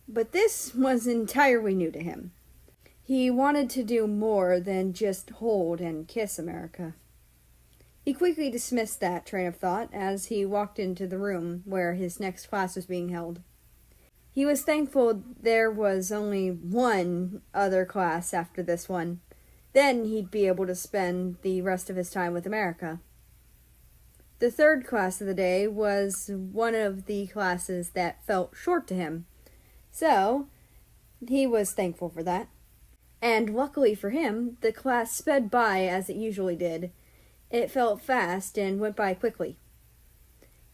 Speaker 1: But this was entirely new to him. He wanted to do more than just hold and kiss America. He quickly dismissed that train of thought as he walked into the room where his next class was being held. He was thankful there was only one other class after this one. Then he'd be able to spend the rest of his time with America. The third class of the day was one of the classes that felt short to him, so he was thankful for that. And luckily for him, the class sped by as it usually did. It felt fast and went by quickly.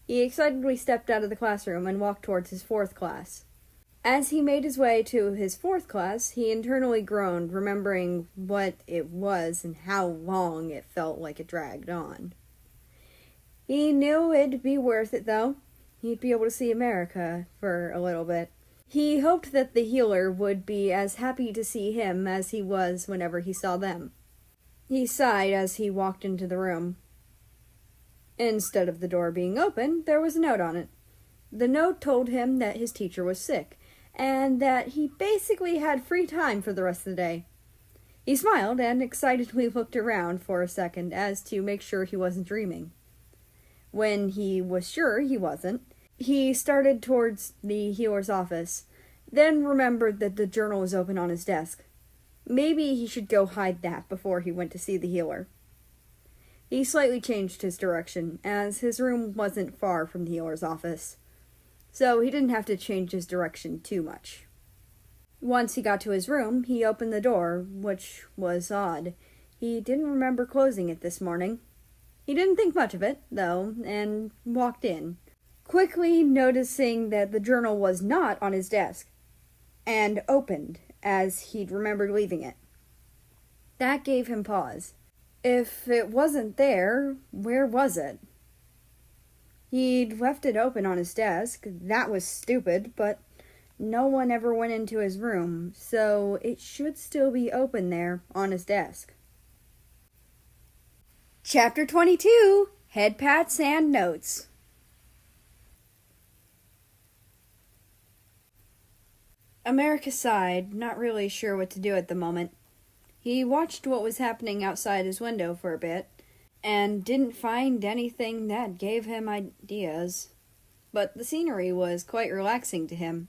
Speaker 1: He excitedly stepped out of the classroom and walked towards his fourth class. As he made his way to his fourth class, he internally groaned, remembering what it was and how long it felt like it dragged on. He knew it'd be worth it, though. He'd be able to see America for a little bit. He hoped that the healer would be as happy to see him as he was whenever he saw them. He sighed as he walked into the room. Instead of the door being open, there was a note on it. The note told him that his teacher was sick, and that he basically had free time for the rest of the day. He smiled and excitedly looked around for a second as to make sure he wasn't dreaming. When he was sure he wasn't, he started towards the healer's office, then remembered that the journal was open on his desk. Maybe he should go hide that before he went to see the healer. He slightly changed his direction, as his room wasn't far from the healer's office, so he didn't have to change his direction too much. Once he got to his room, he opened the door, which was odd. He didn't remember closing it this morning. He didn't think much of it, though, and walked in, quickly noticing that the journal was not on his desk, and opened, as he'd remembered leaving it. That gave him pause. If it wasn't there, where was it? He'd left it open on his desk. That was stupid, but no one ever went into his room, so it should still be open there on his desk. Chapter 22, Head Pats and Notes. America sighed, not really sure what to do at the moment. He watched what was happening outside his window for a bit, and didn't find anything that gave him ideas. But the scenery was quite relaxing to him,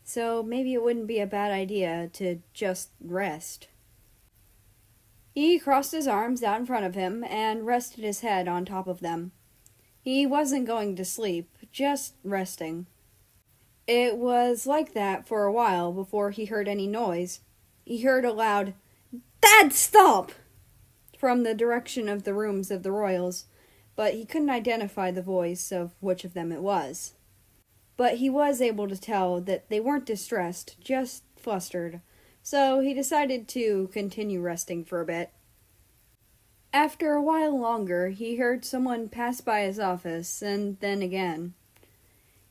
Speaker 1: so maybe it wouldn't be a bad idea to just rest. He crossed his arms out in front of him and rested his head on top of them. He wasn't going to sleep, just resting. It was like that for a while before he heard any noise. He heard a loud, "Dad, stop!" from the direction of the rooms of the royals, but he couldn't identify the voice of which of them it was. But he was able to tell that they weren't distressed, just flustered, so he decided to continue resting for a bit. After a while longer, he heard someone pass by his office, and then again.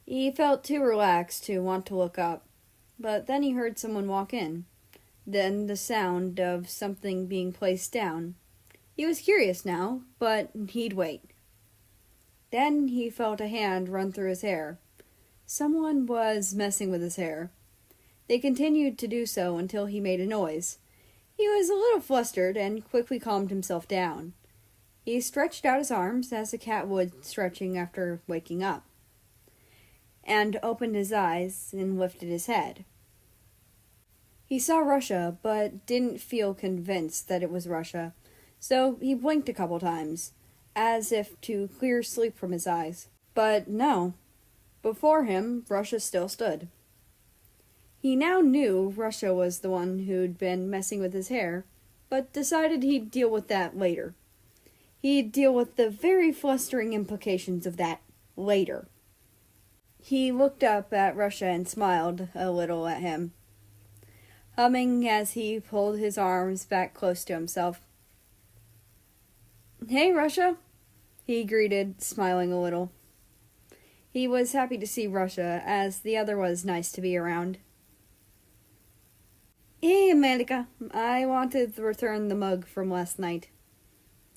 Speaker 1: He felt too relaxed to want to look up, but then he heard someone walk in, then the sound of something being placed down. He was curious now, but he'd wait. Then he felt a hand run through his hair. Someone was messing with his hair. They continued to do so until he made a noise. He was a little flustered and quickly calmed himself down. He stretched out his arms as a cat would stretching after waking up, and opened his eyes and lifted his head. He saw Russia, but didn't feel convinced that it was Russia, so he blinked a couple times, as if to clear sleep from his eyes. But no. Before him, Russia still stood. He now knew Russia was the one who'd been messing with his hair, but decided he'd deal with that later. He'd deal with the very flustering implications of that later. He looked up at Russia and smiled a little at him, humming as he pulled his arms back close to himself. "Hey, Russia," he greeted, smiling a little. He was happy to see Russia, as the other was nice to be around. "Hey, America, I wanted to return the mug from last night,"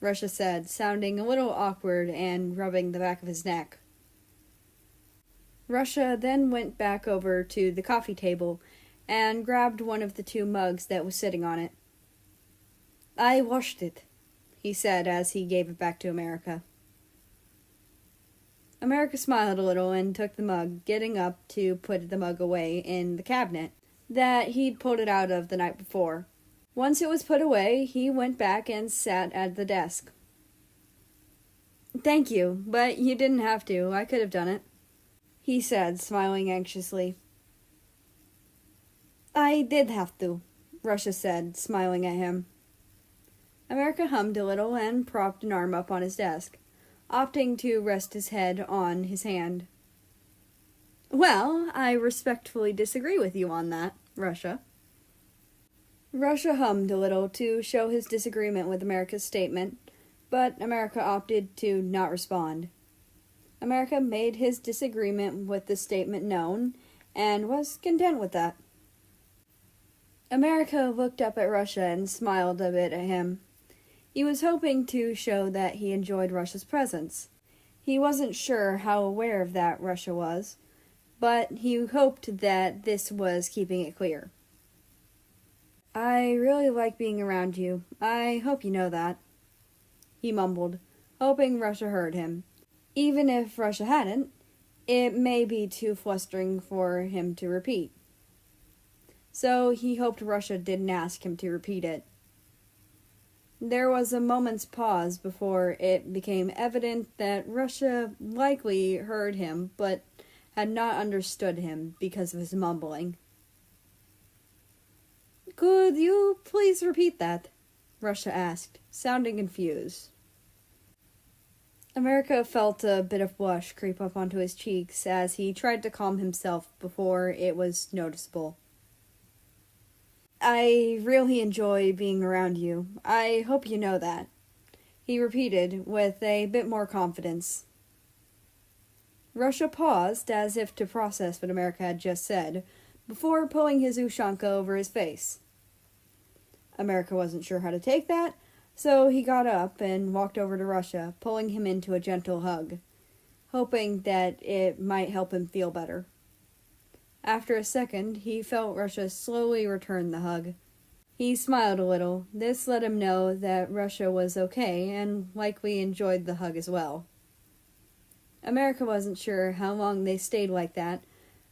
Speaker 1: Russia said, sounding a little awkward and rubbing the back of his neck. Russia then went back over to the coffee table and grabbed one of the two mugs that was sitting on it. "I washed it," he said as he gave it back to America. America smiled a little and took the mug, getting up to put the mug away in the cabinet that he'd pulled it out of the night before. Once it was put away, he went back and sat at the desk. "Thank you, but you didn't have to. I could have done it," he said, smiling anxiously. "I did have to," Russia said, smiling at him. America hummed a little and propped an arm up on his desk, opting to rest his head on his hand. "Well, I respectfully disagree with you on that, Russia." Russia hummed a little to show his disagreement with America's statement, but America opted to not respond. America made his disagreement with the statement known, and was content with that. America looked up at Russia and smiled a bit at him. He was hoping to show that he enjoyed Russia's presence. He wasn't sure how aware of that Russia was, but he hoped that this was keeping it clear. "I really like being around you. I hope you know that," he mumbled, hoping Russia heard him. Even if Russia hadn't, it may be too flustering for him to repeat. So he hoped Russia didn't ask him to repeat it. There was a moment's pause before it became evident that Russia likely heard him, but had not understood him because of his mumbling. Could you please repeat that? Russia asked, sounding confused. America felt a bit of blush creep up onto his cheeks as he tried to calm himself before it was noticeable. I really enjoy being around you. I hope you know that, he repeated with a bit more confidence. Russia paused as if to process what America had just said, before pulling his Ushanka over his face. America wasn't sure how to take that, so he got up and walked over to Russia, pulling him into a gentle hug, hoping that it might help him feel better. After a second, he felt Russia slowly return the hug. He smiled a little. This let him know that Russia was okay and likely enjoyed the hug as well. America wasn't sure how long they stayed like that,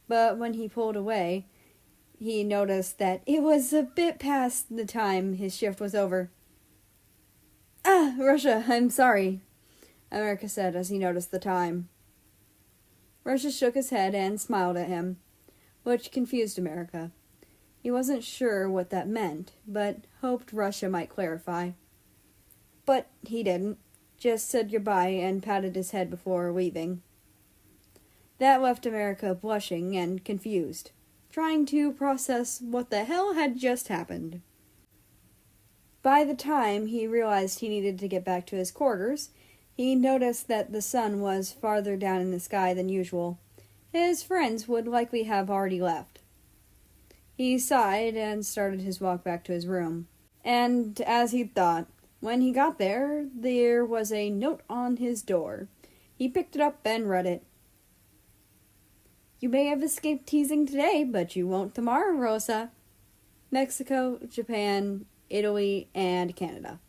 Speaker 1: but when he pulled away, he noticed that it was a bit past the time his shift was over. Ah, Russia, I'm sorry, America said as he noticed the time. Russia shook his head and smiled at him, which confused America. He wasn't sure what that meant, but hoped Russia might clarify. But he didn't, just said goodbye and patted his head before leaving. That left America blushing and confused, trying to process what the hell had just happened. By the time he realized he needed to get back to his quarters, he noticed that the sun was farther down in the sky than usual. His friends would likely have already left. He sighed and started his walk back to his room. And, as he'd thought, when he got there, there was a note on his door. He picked it up and read it. You may have escaped teasing today, but you won't tomorrow, Rosa. Mexico, Japan, Italy, and Canada.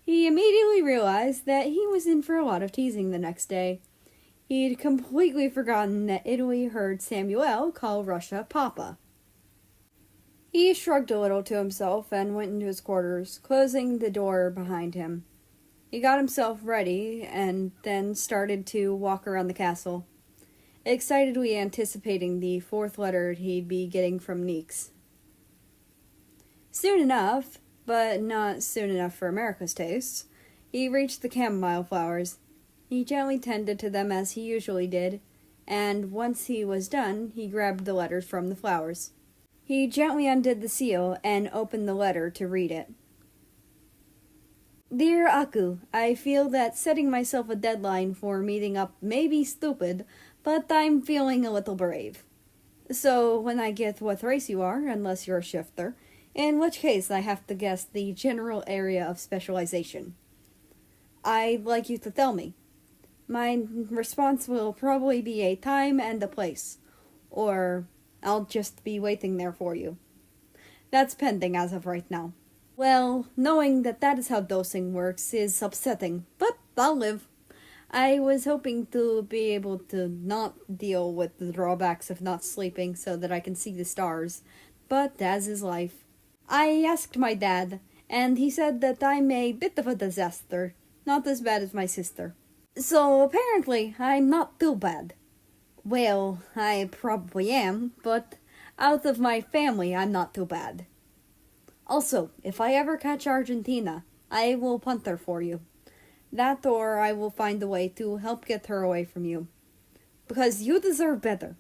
Speaker 1: He immediately realized that he was in for a lot of teasing the next day. He'd completely forgotten that Italy heard Samuel call Russia Papa. He shrugged a little to himself and went into his quarters, closing the door behind him. He got himself ready and then started to walk around the castle, excitedly anticipating the fourth letter he'd be getting from Neeks. Soon enough, but not soon enough for America's tastes, he reached the chamomile flowers. He gently tended to them as he usually did, and once he was done, he grabbed the letters from the flowers. He gently undid the seal and opened the letter to read it. Dear Aku, I feel that setting myself a deadline for meeting up may be stupid, but I'm feeling a little brave. So when I get what race you are, unless you're a shifter, in which case I have to guess the general area of specialization. I'd like you to tell me. My response will probably be a time and a place, or I'll just be waiting there for you. That's pending as of right now. Well, knowing that is how dosing works is upsetting, but I'll live. I was hoping to be able to not deal with the drawbacks of not sleeping so that I can see the stars, but as is life. I asked my dad, and he said that I'm a bit of a disaster, not as bad as my sister. So apparently I'm not too bad. Well, I probably am, but out of my family I'm not too bad. Also, if I ever catch Argentina, I will punt her for you. That or I will find a way to help get her away from you. Because you deserve better.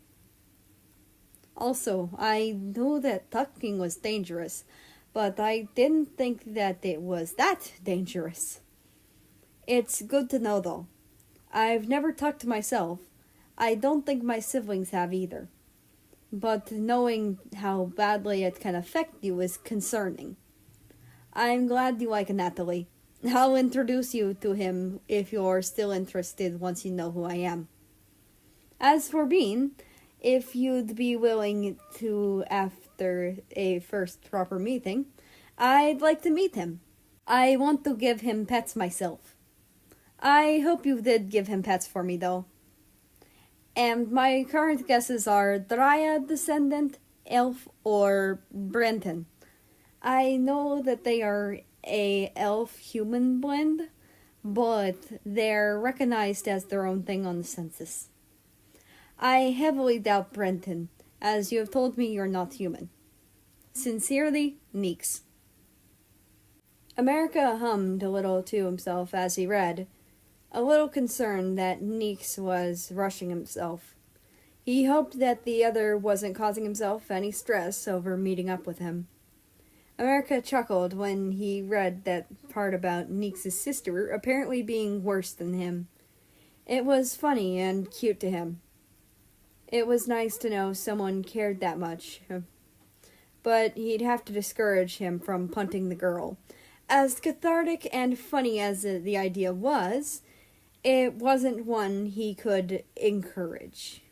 Speaker 1: Also, I knew that tucking was dangerous, but I didn't think that it was that dangerous. It's good to know, though. I've never tucked myself. I don't think my siblings have either. But knowing how badly it can affect you is concerning. I'm glad you like Natalie. I'll introduce you to him if you're still interested once you know who I am. As for Bean, if you'd be willing to after a first proper meeting, I'd like to meet him. I want to give him pets myself. I hope you did give him pets for me, though. And my current guesses are Dryad Descendant, Elf, or Brenton. I know that they are a elf-human blend, but they're recognized as their own thing on the census. I heavily doubt Brenton, as you have told me you're not human. Sincerely, Neeks. America hummed a little to himself as he read, a little concerned that Neeks was rushing himself. He hoped that the other wasn't causing himself any stress over meeting up with him. America chuckled when he read that part about Neeks' sister apparently being worse than him. It was funny and cute to him. It was nice to know someone cared that much, but he'd have to discourage him from punting the girl. As cathartic and funny as the idea was, it wasn't one he could encourage.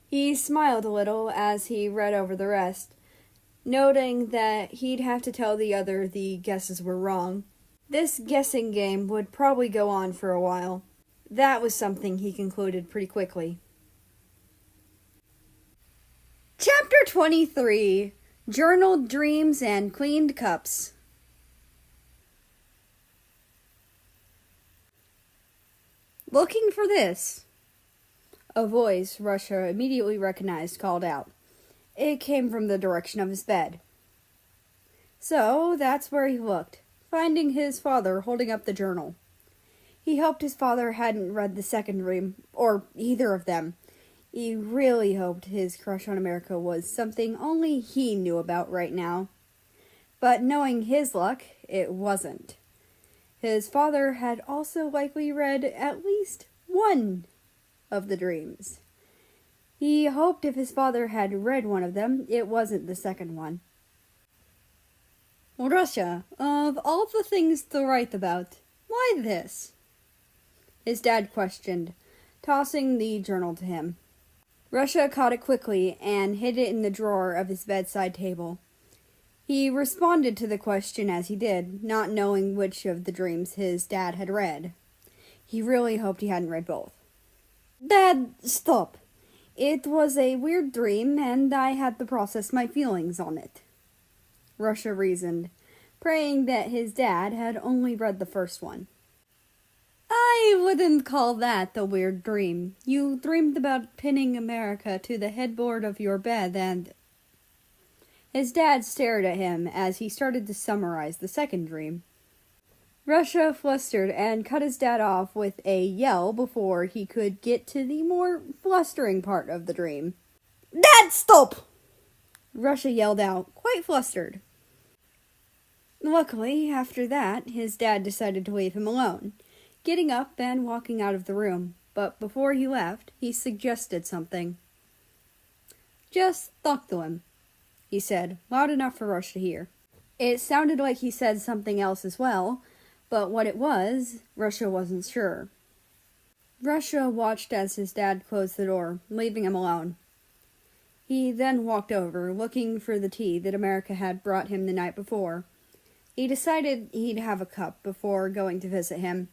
Speaker 1: He smiled a little as he read over the rest, noting that he'd have to tell the other the guesses were wrong. This guessing game would probably go on for a while. That was something he concluded pretty quickly. Chapter 23. Journaled Dreams and Cleaned Cups. Looking for this? A voice Russia immediately recognized called out. It came from the direction of his bed. So that's where he looked, finding his father holding up the journal. He hoped his father hadn't read the second dream, or either of them. He really hoped his crush on America was something only he knew about right now. But knowing his luck, it wasn't. His father had also likely read at least one of the dreams. He hoped if his father had read one of them, it wasn't the second one. Russia, of all the things to write about, why this? His dad questioned, tossing the journal to him. Russia caught it quickly and hid it in the drawer of his bedside table. He responded to the question as he did, not knowing which of the dreams his dad had read. He really hoped he hadn't read both. Dad, stop. It was a weird dream, and I had to process my feelings on it. Russia reasoned, praying that his dad had only read the first one. I wouldn't call that a weird dream. You dreamed about pinning America to the headboard of your bed and... His dad stared at him as he started to summarize the second dream. Russia flustered and cut his dad off with a yell before he could get to the more flustering part of the dream. Dad, stop! Russia yelled out, quite flustered. Luckily, after that, his dad decided to leave him alone, getting up and walking out of the room, but before he left, he suggested something. Just talk to him, he said, loud enough for Rush to hear. It sounded like he said something else as well, but what it was, Russia wasn't sure. Russia watched as his dad closed the door, leaving him alone. He then walked over, looking for the tea that America had brought him the night before. He decided he'd have a cup before going to visit him,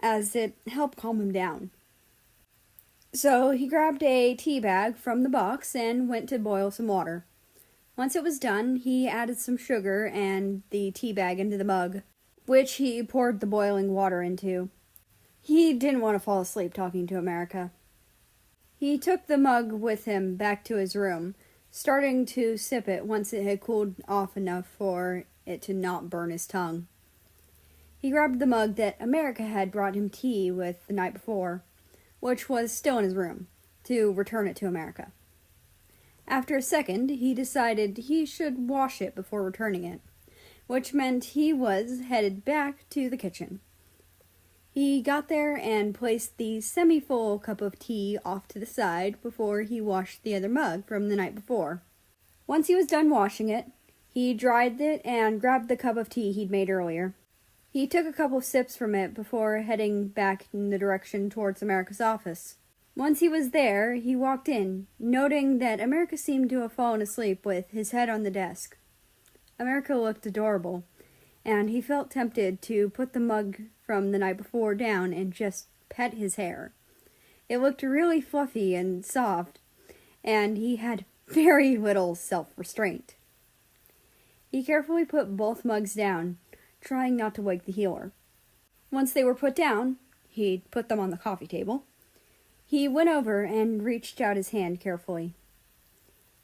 Speaker 1: as it helped calm him down. So he grabbed a tea bag from the box and went to boil some water. Once it was done, he added some sugar and the tea bag into the mug, which he poured the boiling water into. He didn't want to fall asleep talking to America. He took the mug with him back to his room, starting to sip it once it had cooled off enough for it to not burn his tongue. He grabbed the mug that America had brought him tea with the night before, which was still in his room, to return it to America. After a second, he decided he should wash it before returning it, which meant he was headed back to the kitchen. He got there and placed the semi-full cup of tea off to the side before he washed the other mug from the night before. Once he was done washing it, he dried it and grabbed the cup of tea he'd made earlier. He took a couple sips from it before heading back in the direction towards America's office. Once he was there, he walked in, noting that America seemed to have fallen asleep with his head on the desk. America looked adorable, and he felt tempted to put the mug from the night before down and just pet his hair. It looked really fluffy and soft, and he had very little self-restraint. He carefully put both mugs down, trying not to wake the healer. Once they were put down, he'd put them on the coffee table. He went over and reached out his hand carefully.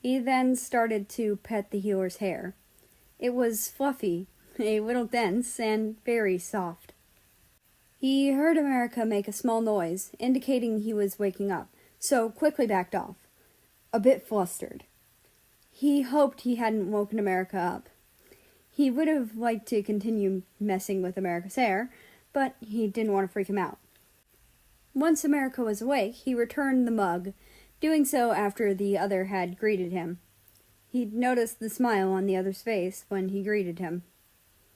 Speaker 1: He then started to pet the healer's hair. It was fluffy, a little dense, and very soft. He heard America make a small noise, indicating he was waking up, so quickly backed off, a bit flustered. He hoped he hadn't woken America up. He would have liked to continue messing with America's hair, but he didn't want to freak him out. Once America was awake, he returned the mug, doing so after the other had greeted him. He'd noticed the smile on the other's face when he greeted him.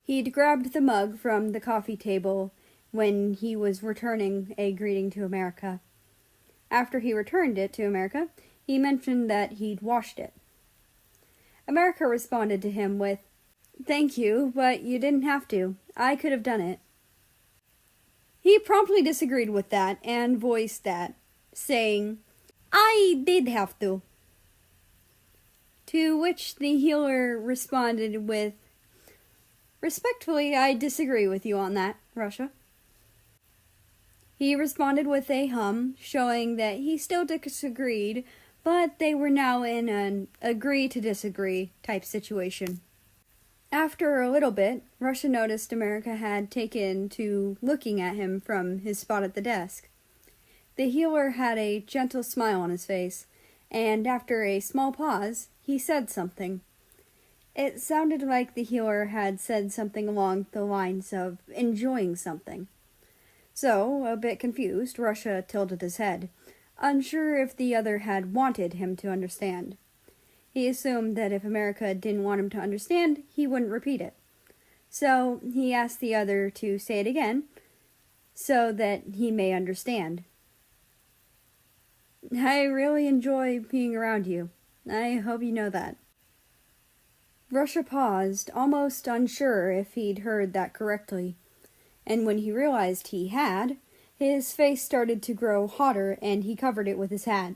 Speaker 1: He'd grabbed the mug from the coffee table when he was returning a greeting to America. After he returned it to America, he mentioned that he'd washed it. America responded to him with, "Thank you, but you didn't have to. I could have done it." He promptly disagreed with that and voiced that, saying, "I did have to." To which the healer responded with, "Respectfully, I disagree with you on that, Russia." He responded with a hum, showing that he still disagreed, but they were now in an agree to disagree type situation. After a little bit, Russia noticed America had taken to looking at him from his spot at the desk. The healer had a gentle smile on his face, and after a small pause, he said something. It sounded like the healer had said something along the lines of enjoying something. So, a bit confused, Russia tilted his head, unsure if the other had wanted him to understand. He assumed that if America didn't want him to understand, he wouldn't repeat it. So, he asked the other to say it again, so that he may understand. "I really enjoy being around you. I hope you know that." Russia paused, almost unsure if he'd heard that correctly, and when he realized he had, his face started to grow hotter and he covered it with his hat.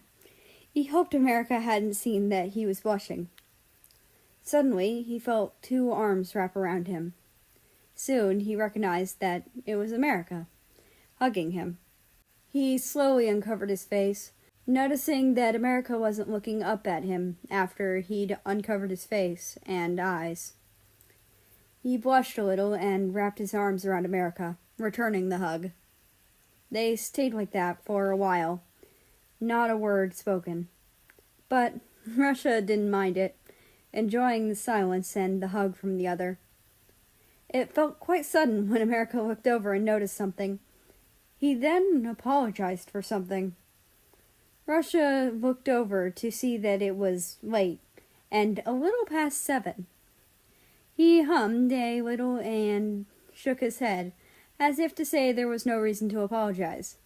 Speaker 1: He hoped America hadn't seen that he was blushing. Suddenly, he felt two arms wrap around him. Soon, he recognized that it was America, hugging him. He slowly uncovered his face, noticing that America wasn't looking up at him after he'd uncovered his face and eyes. He blushed a little and wrapped his arms around America, returning the hug. They stayed like that for a while, not a word spoken. But Russia didn't mind it, enjoying the silence and the hug from the other. It felt quite sudden when America looked over and noticed something. He then apologized for something. Russia looked over to see that it was late, and a little past 7. He hummed a little and shook his head, as if to say there was no reason to apologize.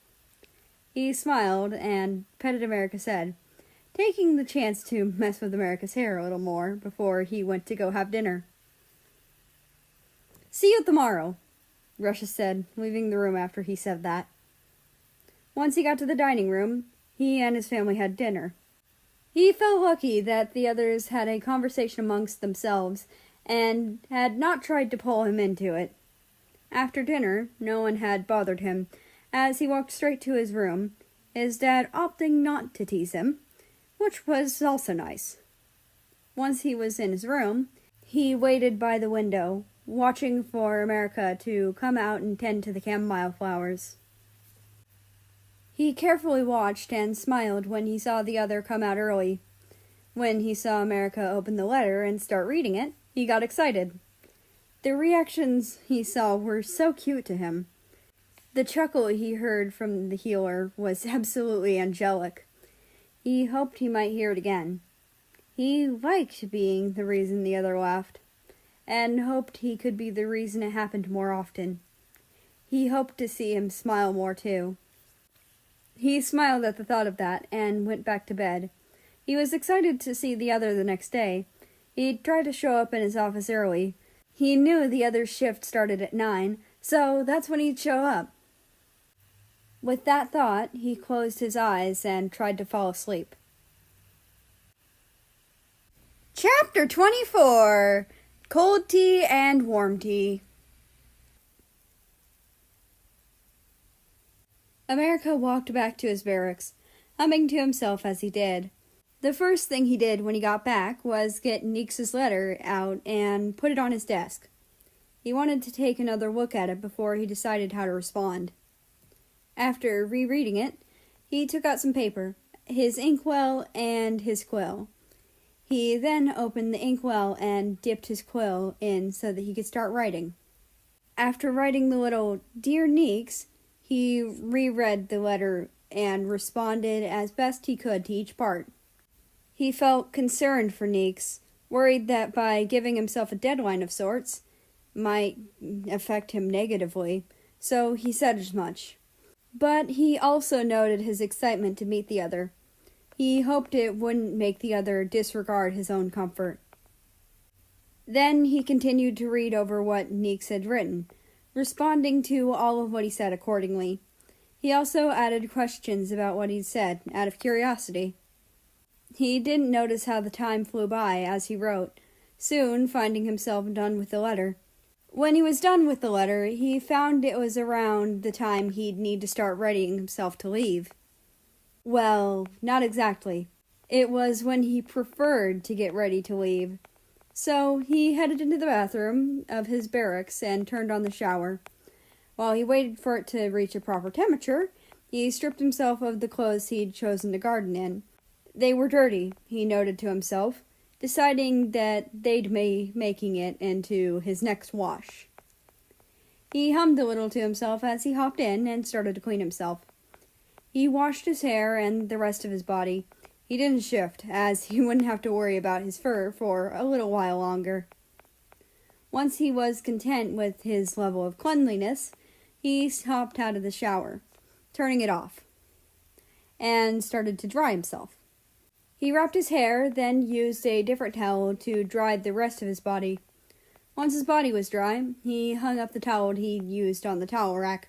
Speaker 1: He smiled and petted America's head, taking the chance to mess with America's hair a little more before he went to go have dinner. "See you tomorrow," Russia said, leaving the room after he said that. Once he got to the dining room, he and his family had dinner. He felt lucky that the others had a conversation amongst themselves and had not tried to pull him into it. After dinner, no one had bothered him, as he walked straight to his room, his dad opting not to tease him, which was also nice. Once he was in his room, he waited by the window, watching for America to come out and tend to the chamomile flowers. He carefully watched and smiled when he saw the other come out early. When he saw America open the letter and start reading it, he got excited. The reactions he saw were so cute to him. The chuckle he heard from the healer was absolutely angelic. He hoped he might hear it again. He liked being the reason the other laughed, and hoped he could be the reason it happened more often. He hoped to see him smile more too. He smiled at the thought of that and went back to bed. He was excited to see the other the next day. He'd tried to show up in his office early. He knew the other's shift started at 9, so that's when he'd show up. With that thought, he closed his eyes and tried to fall asleep. Chapter 24: Cold Tea and Warm Tea. America walked back to his barracks, humming to himself as he did. The first thing he did when he got back was get Neeks' letter out and put it on his desk. He wanted to take another look at it before he decided how to respond. After rereading it, he took out some paper, his inkwell, and his quill. He then opened the inkwell and dipped his quill in so that he could start writing. After writing the little "Dear Neeks," he reread the letter and responded as best he could to each part. He felt concerned for Neeks, worried that by giving himself a deadline of sorts might affect him negatively, so he said as much. But he also noted his excitement to meet the other. He hoped it wouldn't make the other disregard his own comfort. Then he continued to read over what Neeks had written, responding to all of what he said accordingly. He also added questions about what he'd said, out of curiosity. He didn't notice how the time flew by as he wrote, soon finding himself done with the letter. When he was done with the letter, he found it was around the time he'd need to start readying himself to leave. Well, not exactly. It was when he preferred to get ready to leave. So he headed into the bathroom of his barracks and turned on the shower. While he waited for it to reach a proper temperature, he stripped himself of the clothes he'd chosen to garden in. They were dirty, he noted to himself, deciding that they'd be making it into his next wash. He hummed a little to himself as he hopped in and started to clean himself. He washed his hair and the rest of his body. He didn't shift, as he wouldn't have to worry about his fur for a little while longer. Once he was content with his level of cleanliness, he hopped out of the shower, turning it off, and started to dry himself. He wrapped his hair, then used a different towel to dry the rest of his body. Once his body was dry, he hung up the towel he'd used on the towel rack.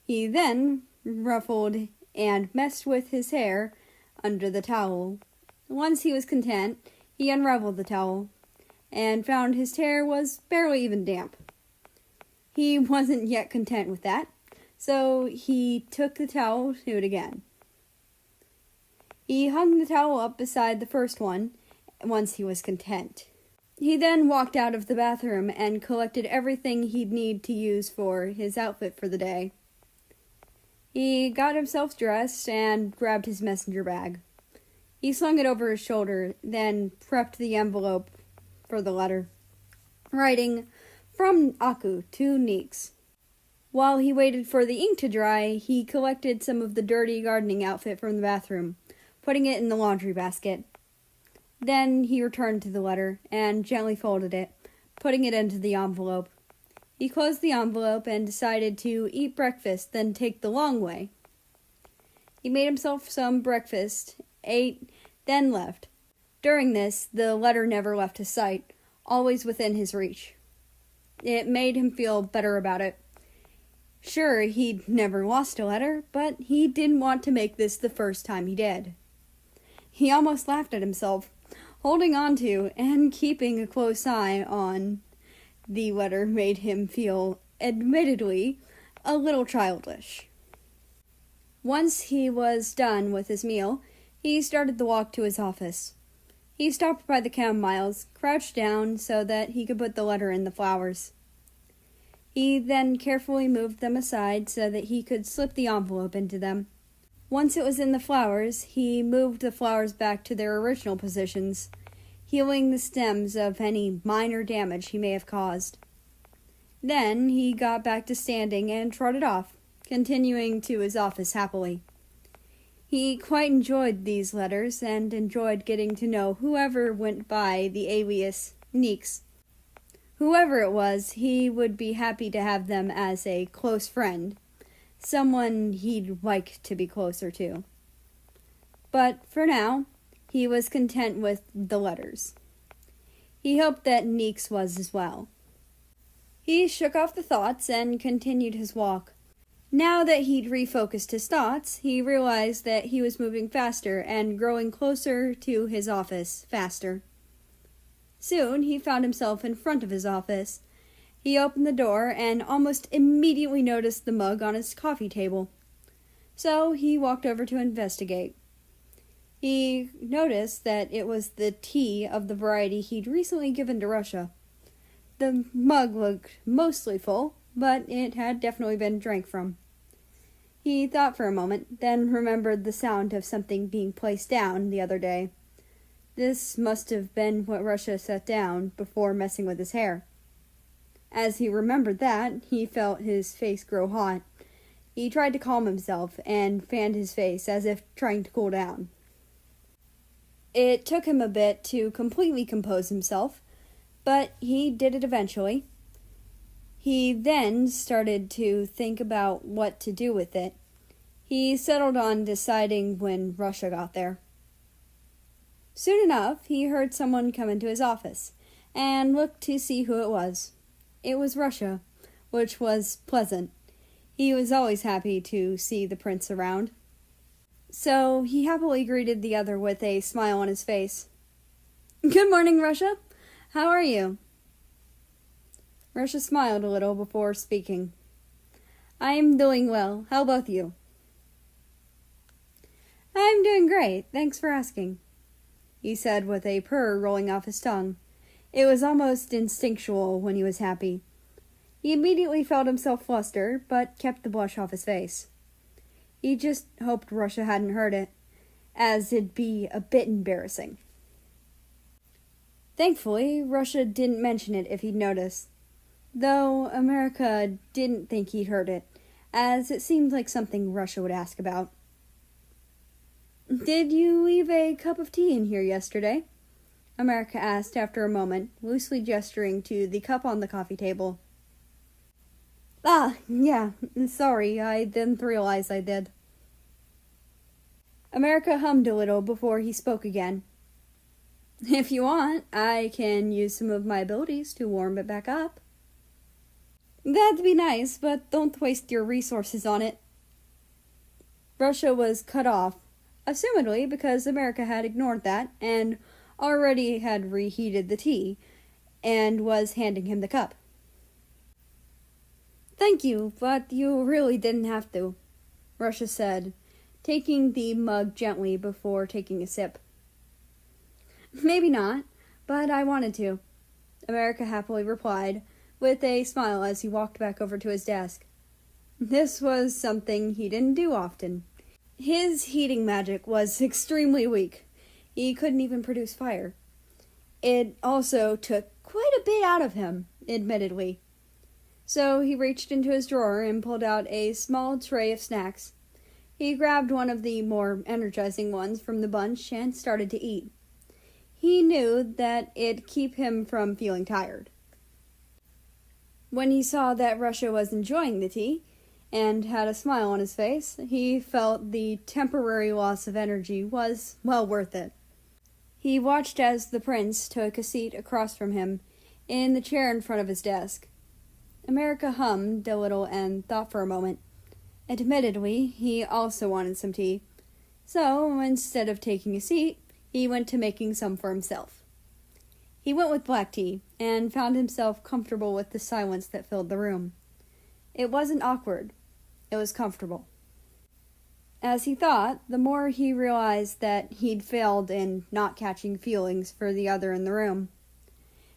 Speaker 1: He then ruffled and messed with his hair under the towel. Once he was content, he unraveled the towel and found his hair was barely even damp. He wasn't yet content with that, so he took the towel to it again. He hung the towel up beside the first one once he was content. He then walked out of the bathroom and collected everything he'd need to use for his outfit for the day. He got himself dressed and grabbed his messenger bag. He slung it over his shoulder, then prepped the envelope for the letter, writing, "From Aku to Neeks." While he waited for the ink to dry, he collected some of the dirty gardening outfit from the bathroom, putting it in the laundry basket. Then he returned to the letter and gently folded it, putting it into the envelope. He closed the envelope and decided to eat breakfast, then take the long way. He made himself some breakfast, ate, then left. During this, the letter never left his sight, always within his reach. It made him feel better about it. Sure, he'd never lost a letter, but he didn't want to make this the first time he did. He almost laughed at himself, holding on to and keeping a close eye on the letter made him feel, admittedly, a little childish. Once he was done with his meal, he started the walk to his office. He stopped by the camomiles, crouched down so that he could put the letter in the flowers. He then carefully moved them aside so that he could slip the envelope into them. Once it was in the flowers, he moved the flowers back to their original positions, healing the stems of any minor damage he may have caused. Then he got back to standing and trotted off, continuing to his office happily. He quite enjoyed these letters and enjoyed getting to know whoever went by the alias Neeks. Whoever it was, he would be happy to have them as a close friend, someone he'd like to be closer to. But for now, he was content with the letters. He hoped that Neeks was as well. He shook off the thoughts and continued his walk. Now that he'd refocused his thoughts, he realized that he was moving faster and growing closer to his office faster. Soon he found himself in front of his office. He opened the door and almost immediately noticed the mug on his coffee table. So he walked over to investigate. He noticed that it was the tea of the variety he'd recently given to Russia. The mug looked mostly full, but it had definitely been drank from. He thought for a moment, then remembered the sound of something being placed down the other day. This must have been what Russia set down before messing with his hair. As he remembered that, he felt his face grow hot. He tried to calm himself and fanned his face as if trying to cool down. It took him a bit to completely compose himself, but he did it eventually. He then started to think about what to do with it. He settled on deciding when Russia got there. Soon enough, he heard someone come into his office, and looked to see who it was. It was Russia, which was pleasant. He was always happy to see the prince around. So he happily greeted the other with a smile on his face. "Good morning, Russia. How are you?" Russia smiled a little before speaking. "I'm doing well. How about you?" "I'm doing great. Thanks for asking," he said with a purr rolling off his tongue. It was almost instinctual when he was happy. He immediately felt himself fluster, but kept the blush off his face. He just hoped Russia hadn't heard it, as it'd be a bit embarrassing. Thankfully, Russia didn't mention it if he'd noticed, though America didn't think he'd heard it, as it seemed like something Russia would ask about. "Did you leave a cup of tea in here yesterday?" America asked after a moment, loosely gesturing to the cup on the coffee table. Yeah, sorry, I didn't realize I did." America hummed a little before he spoke again. "If you want, I can use some of my abilities to warm it back up." "That'd be nice, but don't waste your resources on it." Russia was cut off, assumedly because America had ignored that, and already had reheated the tea, and was handing him the cup. "Thank you, but you really didn't have to," Russia said, taking the mug gently before taking a sip. "Maybe not, but I wanted to," America happily replied, with a smile as he walked back over to his desk. This was something he didn't do often. His heating magic was extremely weak. He couldn't even produce fire. It also took quite a bit out of him, admittedly. So he reached into his drawer and pulled out a small tray of snacks. He grabbed one of the more energizing ones from the bunch and started to eat. He knew that it'd keep him from feeling tired. When he saw that Russia was enjoying the tea, and had a smile on his face, he felt the temporary loss of energy was well worth it. He watched as the prince took a seat across from him, in the chair in front of his desk. America hummed a little and thought for a moment. Admittedly, he also wanted some tea. So, instead of taking a seat, he went to making some for himself. He went with black tea, and found himself comfortable with the silence that filled the room. It wasn't awkward. It was comfortable. As he thought, the more he realized that he'd failed in not catching feelings for the other in the room.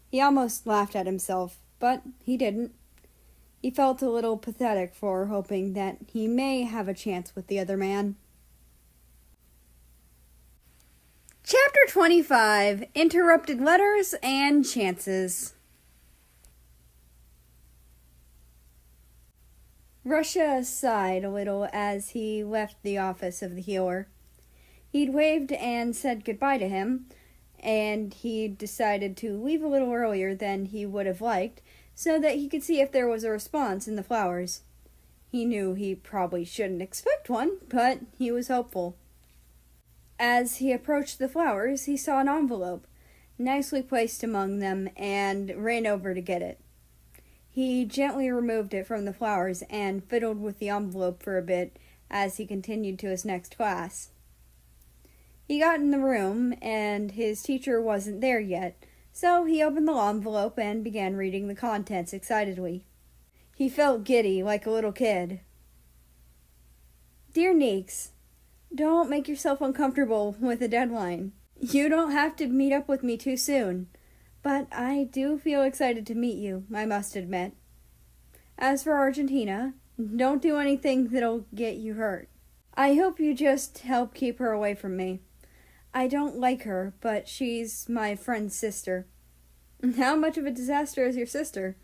Speaker 1: He almost laughed at himself, but he didn't. He felt a little pathetic for hoping that he may have a chance with the other man. Chapter 25, Interrupted Letters and Chances. Russia sighed a little as he left the office of the healer. He'd waved and said goodbye to him, and he decided to leave a little earlier than he would have liked, so that he could see if there was a response in the flowers. He knew he probably shouldn't expect one, but he was hopeful. As he approached the flowers, he saw an envelope, nicely placed among them, and ran over to get it. He gently removed it from the flowers and fiddled with the envelope for a bit as he continued to his next class. He got in the room, and his teacher wasn't there yet, so he opened the envelope and began reading the contents excitedly. He felt giddy like a little kid. Dear Neeks, Don't make yourself uncomfortable with a deadline. You don't have to meet up with me too soon. But I do feel excited to meet you, I must admit. As for Argentina, don't do anything that'll get you hurt. I hope you just help keep her away from me. I don't like her, but she's my friend's sister. How much of a disaster is your sister?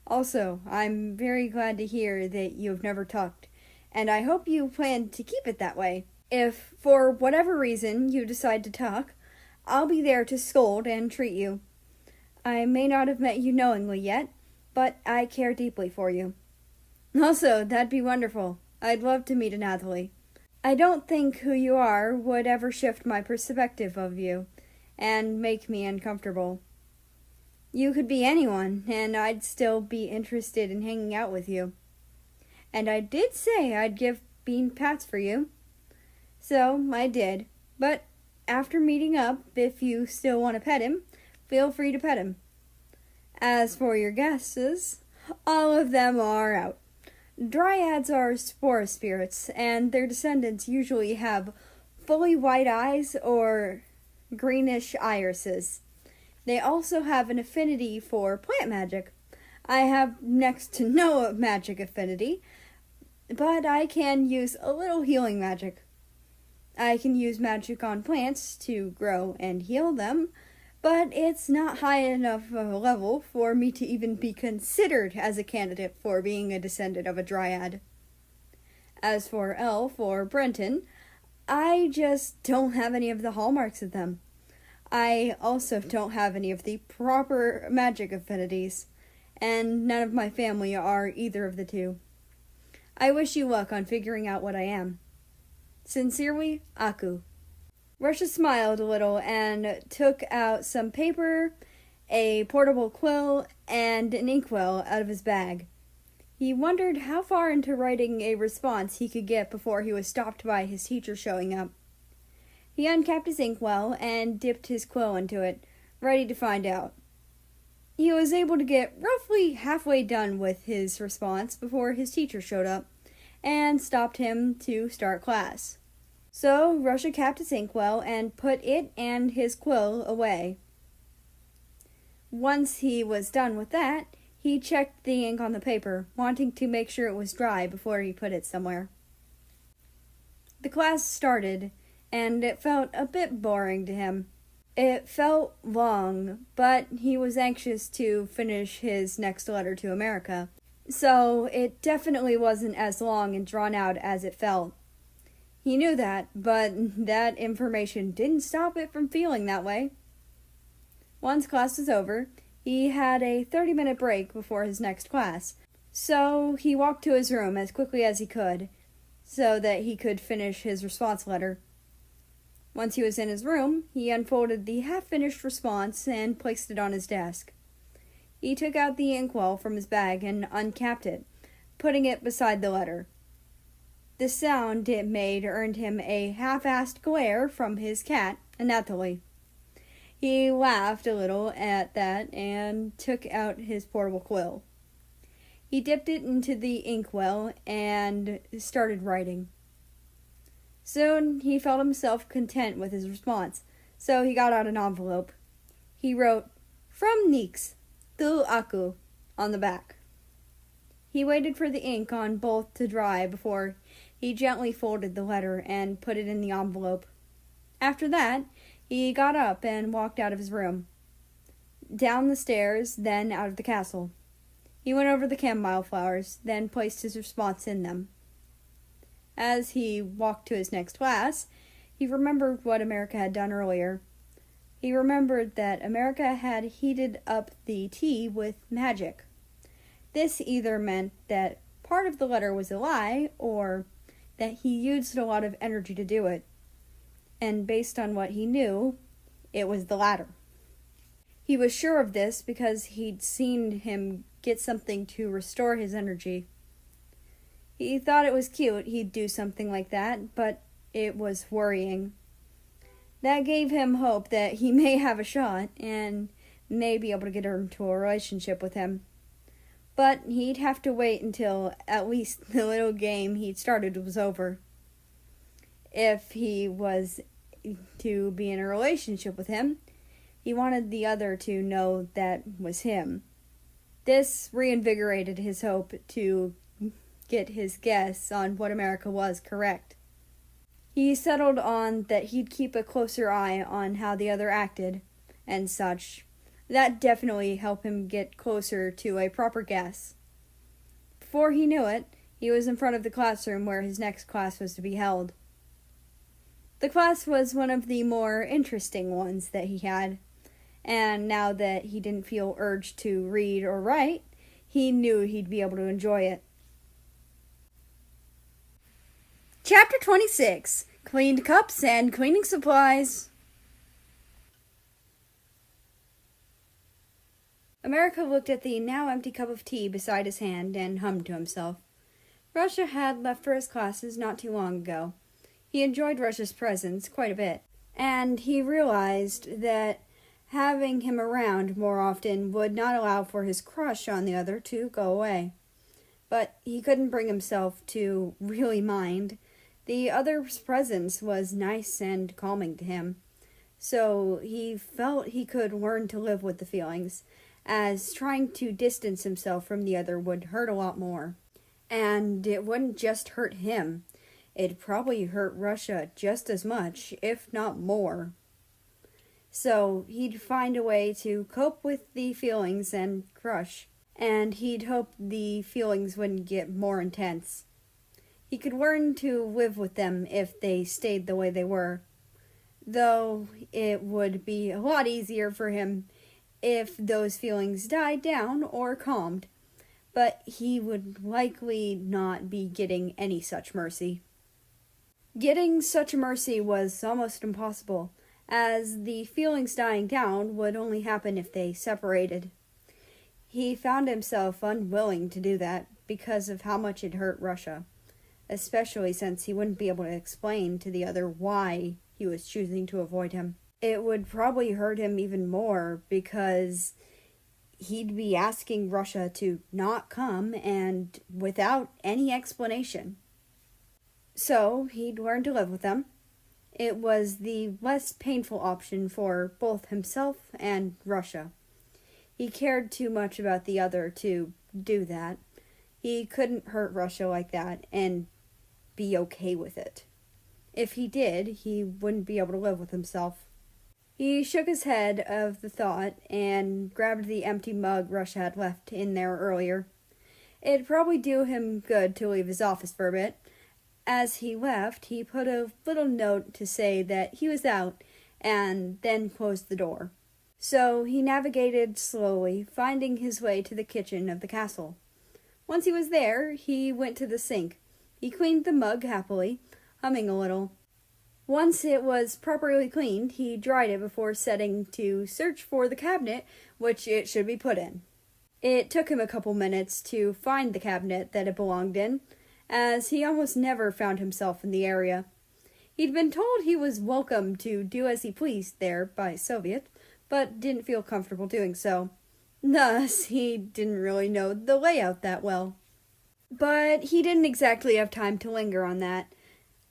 Speaker 1: Also, I'm very glad to hear that you've never talked, and I hope you plan to keep it that way. If, for whatever reason, you decide to talk, I'll be there to scold and treat you. I may not have met you knowingly yet, but I care deeply for you. Also, that'd be wonderful. I'd love to meet an athlete. I don't think who you are would ever shift my perspective of you and make me uncomfortable. You could be anyone, and I'd still be interested in hanging out with you. And I did say I'd give Bean pats for you. So, I did. But after meeting up, if you still want to pet him, feel free to pet him. As for your guesses, all of them are out. Dryads are spore spirits, and their descendants usually have fully white eyes or greenish irises. They also have an affinity for plant magic. I have next to no magic affinity, but I can use a little healing magic. I can use magic on plants to grow and heal them, but it's not high enough of a level for me to even be considered as a candidate for being a descendant of a dryad. As for Elf or Brenton, I just don't have any of the hallmarks of them. I also don't have any of the proper magic affinities, and none of my family are either of the two. I wish you luck on figuring out what I am. Sincerely, Aku. Rusha smiled a little and took out some paper, a portable quill, and an inkwell out of his bag. He wondered how far into writing a response he could get before he was stopped by his teacher showing up. He uncapped his inkwell and dipped his quill into it, ready to find out. He was able to get roughly halfway done with his response before his teacher showed up and stopped him to start class. So Rusha capped his inkwell and put it and his quill away. Once he was done with that, he checked the ink on the paper, wanting to make sure it was dry before he put it somewhere. The class started, and it felt a bit boring to him. It felt long, but he was anxious to finish his next letter to America, so it definitely wasn't as long and drawn out as it felt. He knew that, but that information didn't stop it from feeling that way. Once class was over, he had a 30-minute break before his next class, so he walked to his room as quickly as he could, so that he could finish his response letter. Once he was in his room, he unfolded the half-finished response and placed it on his desk. He took out the inkwell from his bag and uncapped it, putting it beside the letter. The sound it made earned him a half-assed glare from his cat, Anatoly. He laughed a little at that and took out his portable quill. He dipped it into the inkwell and started writing. Soon he felt himself content with his response, so he got out an envelope. He wrote, "From Nix, to Aku," on the back. He waited for the ink on both to dry before he gently folded the letter and put it in the envelope. After that, he got up and walked out of his room. Down the stairs, then out of the castle. He went over the chamomile flowers, then placed his response in them. As he walked to his next class, he remembered what America had done earlier. He remembered that America had heated up the tea with magic. This either meant that part of the letter was a lie, or that he used a lot of energy to do it. And based on what he knew, it was the latter. He was sure of this because he'd seen him get something to restore his energy. He thought it was cute he'd do something like that, but it was worrying. That gave him hope that he may have a shot and may be able to get her into a relationship with him. But he'd have to wait until at least the little game he'd started was over. if he was to be in a relationship with him, he wanted the other to know that was him. This reinvigorated his hope to get his guess on what America was correct. He settled on that he'd keep a closer eye on how the other acted and such. That definitely helped him get closer to a proper guess. Before he knew it, he was in front of the classroom where his next class was to be held. The class was one of the more interesting ones that he had, and now that he didn't feel urged to read or write, he knew he'd be able to enjoy it. Chapter 26. Cleaned Cups and Cleaning Supplies. America looked at the now empty cup of tea beside his hand and hummed to himself. Russia had left for his classes not too long ago. He enjoyed Russia's presence quite a bit, and he realized that having him around more often would not allow for his crush on the other to go away. But he couldn't bring himself to really mind. The other's presence was nice and calming to him, so he felt he could learn to live with the feelings, as trying to distance himself from the other would hurt a lot more. And it wouldn't just hurt him. It'd probably hurt Russia just as much, if not more. So he'd find a way to cope with the feelings and crush, and he'd hope the feelings wouldn't get more intense. He could learn to live with them if they stayed the way they were, though it would be a lot easier for him if those feelings died down or calmed, but he would likely not be getting any such mercy. Getting such mercy was almost impossible, as the feelings dying down would only happen if they separated. He found himself unwilling to do that because of how much it hurt Russia, especially since he wouldn't be able to explain to the other why he was choosing to avoid him. It would probably hurt him even more because he'd be asking Russia to not come and without any explanation. So he'd learn to live with them. It was the less painful option for both himself and Russia. He cared too much about the other to do that. He couldn't hurt Russia like that and be okay with it. If he did, he wouldn't be able to live with himself. He shook his head of the thought and grabbed the empty mug Russia had left in there earlier. It'd probably do him good to leave his office for a bit. As he left, he put a little note to say that he was out and then closed the door. So he navigated slowly, finding his way to the kitchen of the castle. Once he was there, he went to the sink. He cleaned the mug happily, humming a little. Once it was properly cleaned, he dried it before setting to search for the cabinet which it should be put in. It took him a couple minutes to find the cabinet that it belonged in, as he almost never found himself in the area. He'd been told he was welcome to do as he pleased there by Soviet, but didn't feel comfortable doing so. Thus, he didn't really know the layout that well. But he didn't exactly have time to linger on that,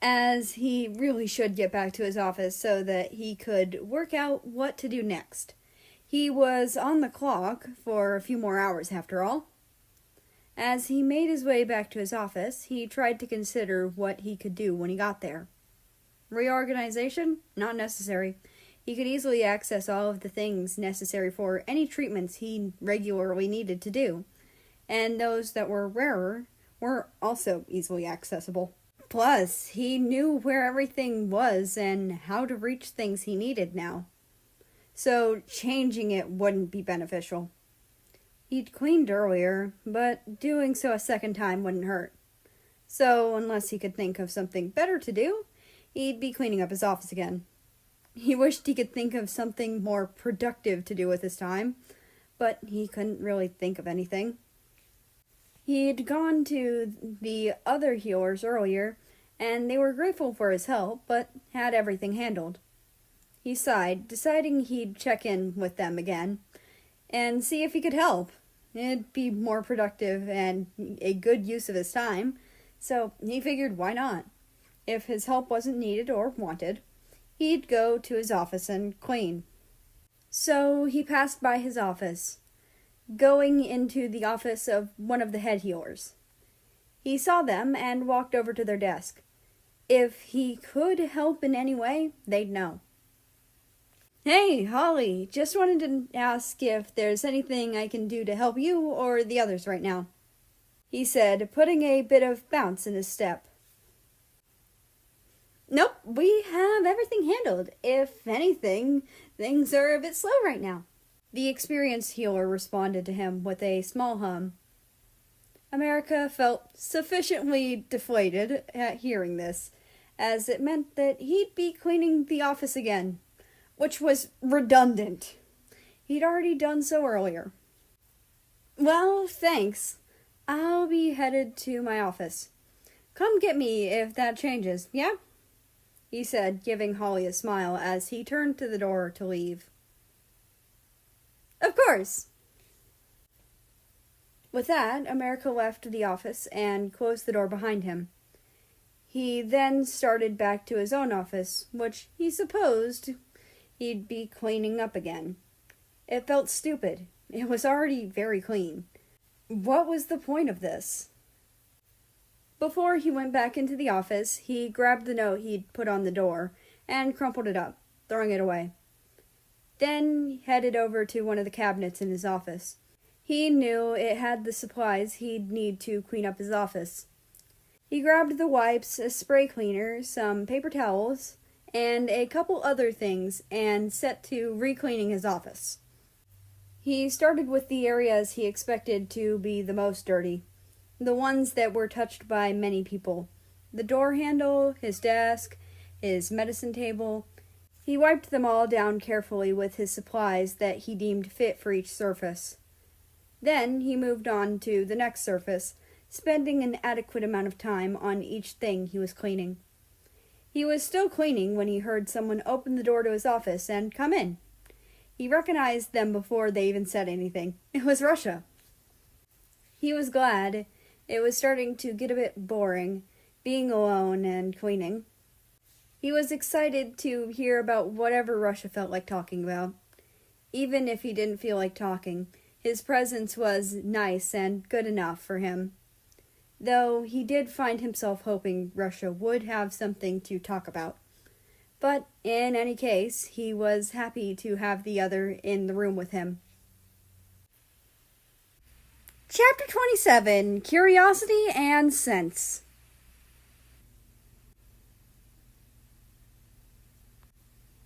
Speaker 1: as he really should get back to his office so that he could work out what to do next. He was on the clock for a few more hours after all. As he made his way back to his office, he tried to consider what he could do when he got there. Reorganization? Not necessary. He could easily access all of the things necessary for any treatments he regularly needed to do, and those that were rarer were also easily accessible. Plus, he knew where everything was and how to reach things he needed now. So changing it wouldn't be beneficial. He'd cleaned earlier, but doing so a second time wouldn't hurt. So, unless he could think of something better to do, he'd be cleaning up his office again. He wished he could think of something more productive to do with his time, but he couldn't really think of anything. He'd gone to the other healers earlier, and they were grateful for his help, but had everything handled. He sighed, deciding he'd check in with them again, and see if he could help. It'd be more productive and a good use of his time, so he figured why not. If his help wasn't needed or wanted, he'd go to his office and clean. So he passed by his office, going into the office of one of the head healers. He saw them and walked over to their desk. If he could help in any way, they'd know. "Hey, Holly, just wanted to ask if there's anything I can do to help you or the others right now," he said, putting a bit of bounce in his step. "Nope, we have everything handled. If anything, things are a bit slow right now." The experienced healer responded to him with a small hum. America felt sufficiently deflated at hearing this, as it meant that he'd be cleaning the office again, which was redundant. He'd already done so earlier. "Well, thanks. I'll be headed to my office. Come get me if that changes, yeah?" he said, giving Holly a smile as he turned to the door to leave. "Of course." With that, America left the office and closed the door behind him. He then started back to his own office, which he supposed he'd be cleaning up again. It felt stupid. It was already very clean. What was the point of this? Before he went back into the office, he grabbed the note he'd put on the door and crumpled it up, throwing it away. Then headed over to one of the cabinets in his office. He knew it had the supplies he'd need to clean up his office. He grabbed the wipes, a spray cleaner, some paper towels, and a couple other things, and set to re-cleaning his office. He started with the areas he expected to be the most dirty, the ones that were touched by many people. The door handle, his desk, his medicine table. He wiped them all down carefully with his supplies that he deemed fit for each surface. Then he moved on to the next surface, spending an adequate amount of time on each thing he was cleaning. He was still cleaning when he heard someone open the door to his office and come in. He recognized them before they even said anything. It was Russia. He was glad. It was starting to get a bit boring, being alone and cleaning. He was excited to hear about whatever Russia felt like talking about. Even if he didn't feel like talking, his presence was nice and good enough for him. Though he did find himself hoping Russia would have something to talk about. But in any case, he was happy to have the other in the room with him. Chapter 27, Curiosity and Sense.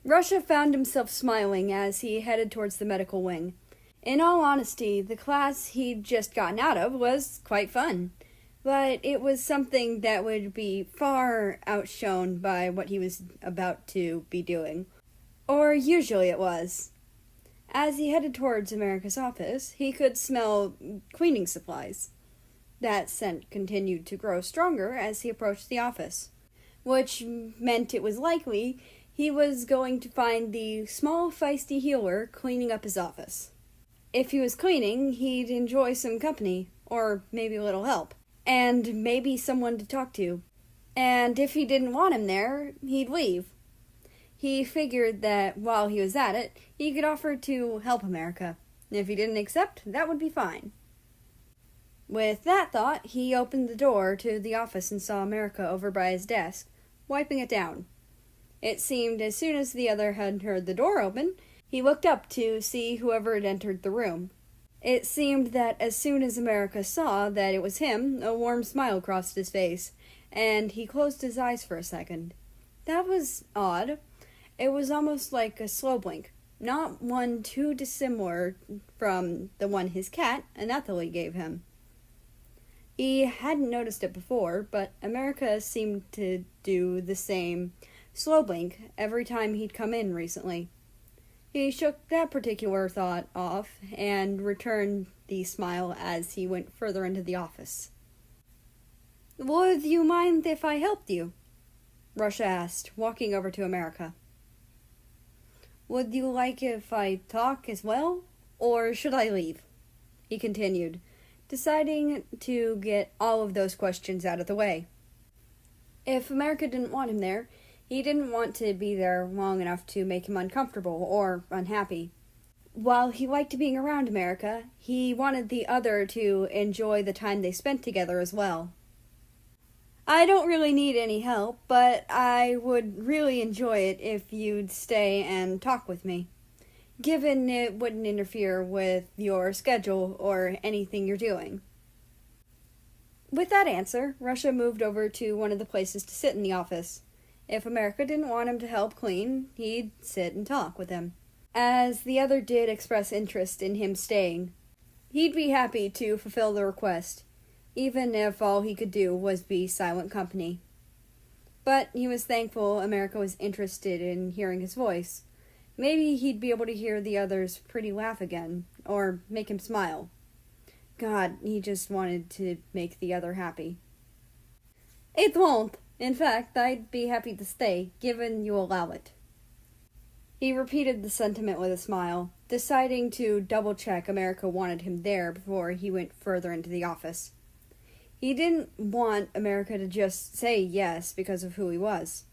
Speaker 1: Russia found himself smiling as he headed towards the medical wing. In all honesty, the class he'd just gotten out of was quite fun, but it was something that would be far outshone by what he was about to be doing. Or usually it was. As he headed towards America's office, he could smell cleaning supplies. That scent continued to grow stronger as he approached the office, which meant it was likely he was going to find the small, feisty healer cleaning up his office. If he was cleaning, he'd enjoy some company, or maybe a little help, and maybe someone to talk to. And if he didn't want him there, he'd leave. He figured that while he was at it, he could offer to help America. If he didn't accept, that would be fine. With that thought, he opened the door to the office and saw America over by his desk, wiping it down. It seemed as soon as the other had heard the door open, he looked up to see whoever had entered the room. It seemed that as soon as America saw that it was him, a warm smile crossed his face, and he closed his eyes for a second. That was odd. It was almost like a slow blink, not one too dissimilar from the one his cat, Anathalie, gave him. He hadn't noticed it before, but America seemed to do the same slow blink every time he'd come in recently. He shook that particular thought off and returned the smile as he went further into the office. "Would you mind if I helped you?" Russia asked, walking over to America. "Would you like if I talk as well, or should I leave?" he continued, deciding to get all of those questions out of the way. If America didn't want him there, he didn't want to be there long enough to make him uncomfortable or unhappy. While he liked being around America, he wanted the other to enjoy the time they spent together as well. I don't really need any help, but I would really enjoy it if you'd stay and talk with me, given it wouldn't interfere with your schedule or anything you're doing. With that answer, Russia moved over to one of the places to sit in the office. If America didn't want him to help clean, he'd sit and talk with him. As the other did express interest in him staying, he'd be happy to fulfill the request, even if all he could do was be silent company. But he was thankful America was interested in hearing his voice. Maybe he'd be able to hear the other's pretty laugh again, or make him smile. God, he just wanted to make the other happy. It won't. In fact, I'd be happy to stay, given you allow it. He repeated the sentiment with a smile, deciding to double-check America wanted him there before he went further into the office. He didn't want America to just say yes because of who he was.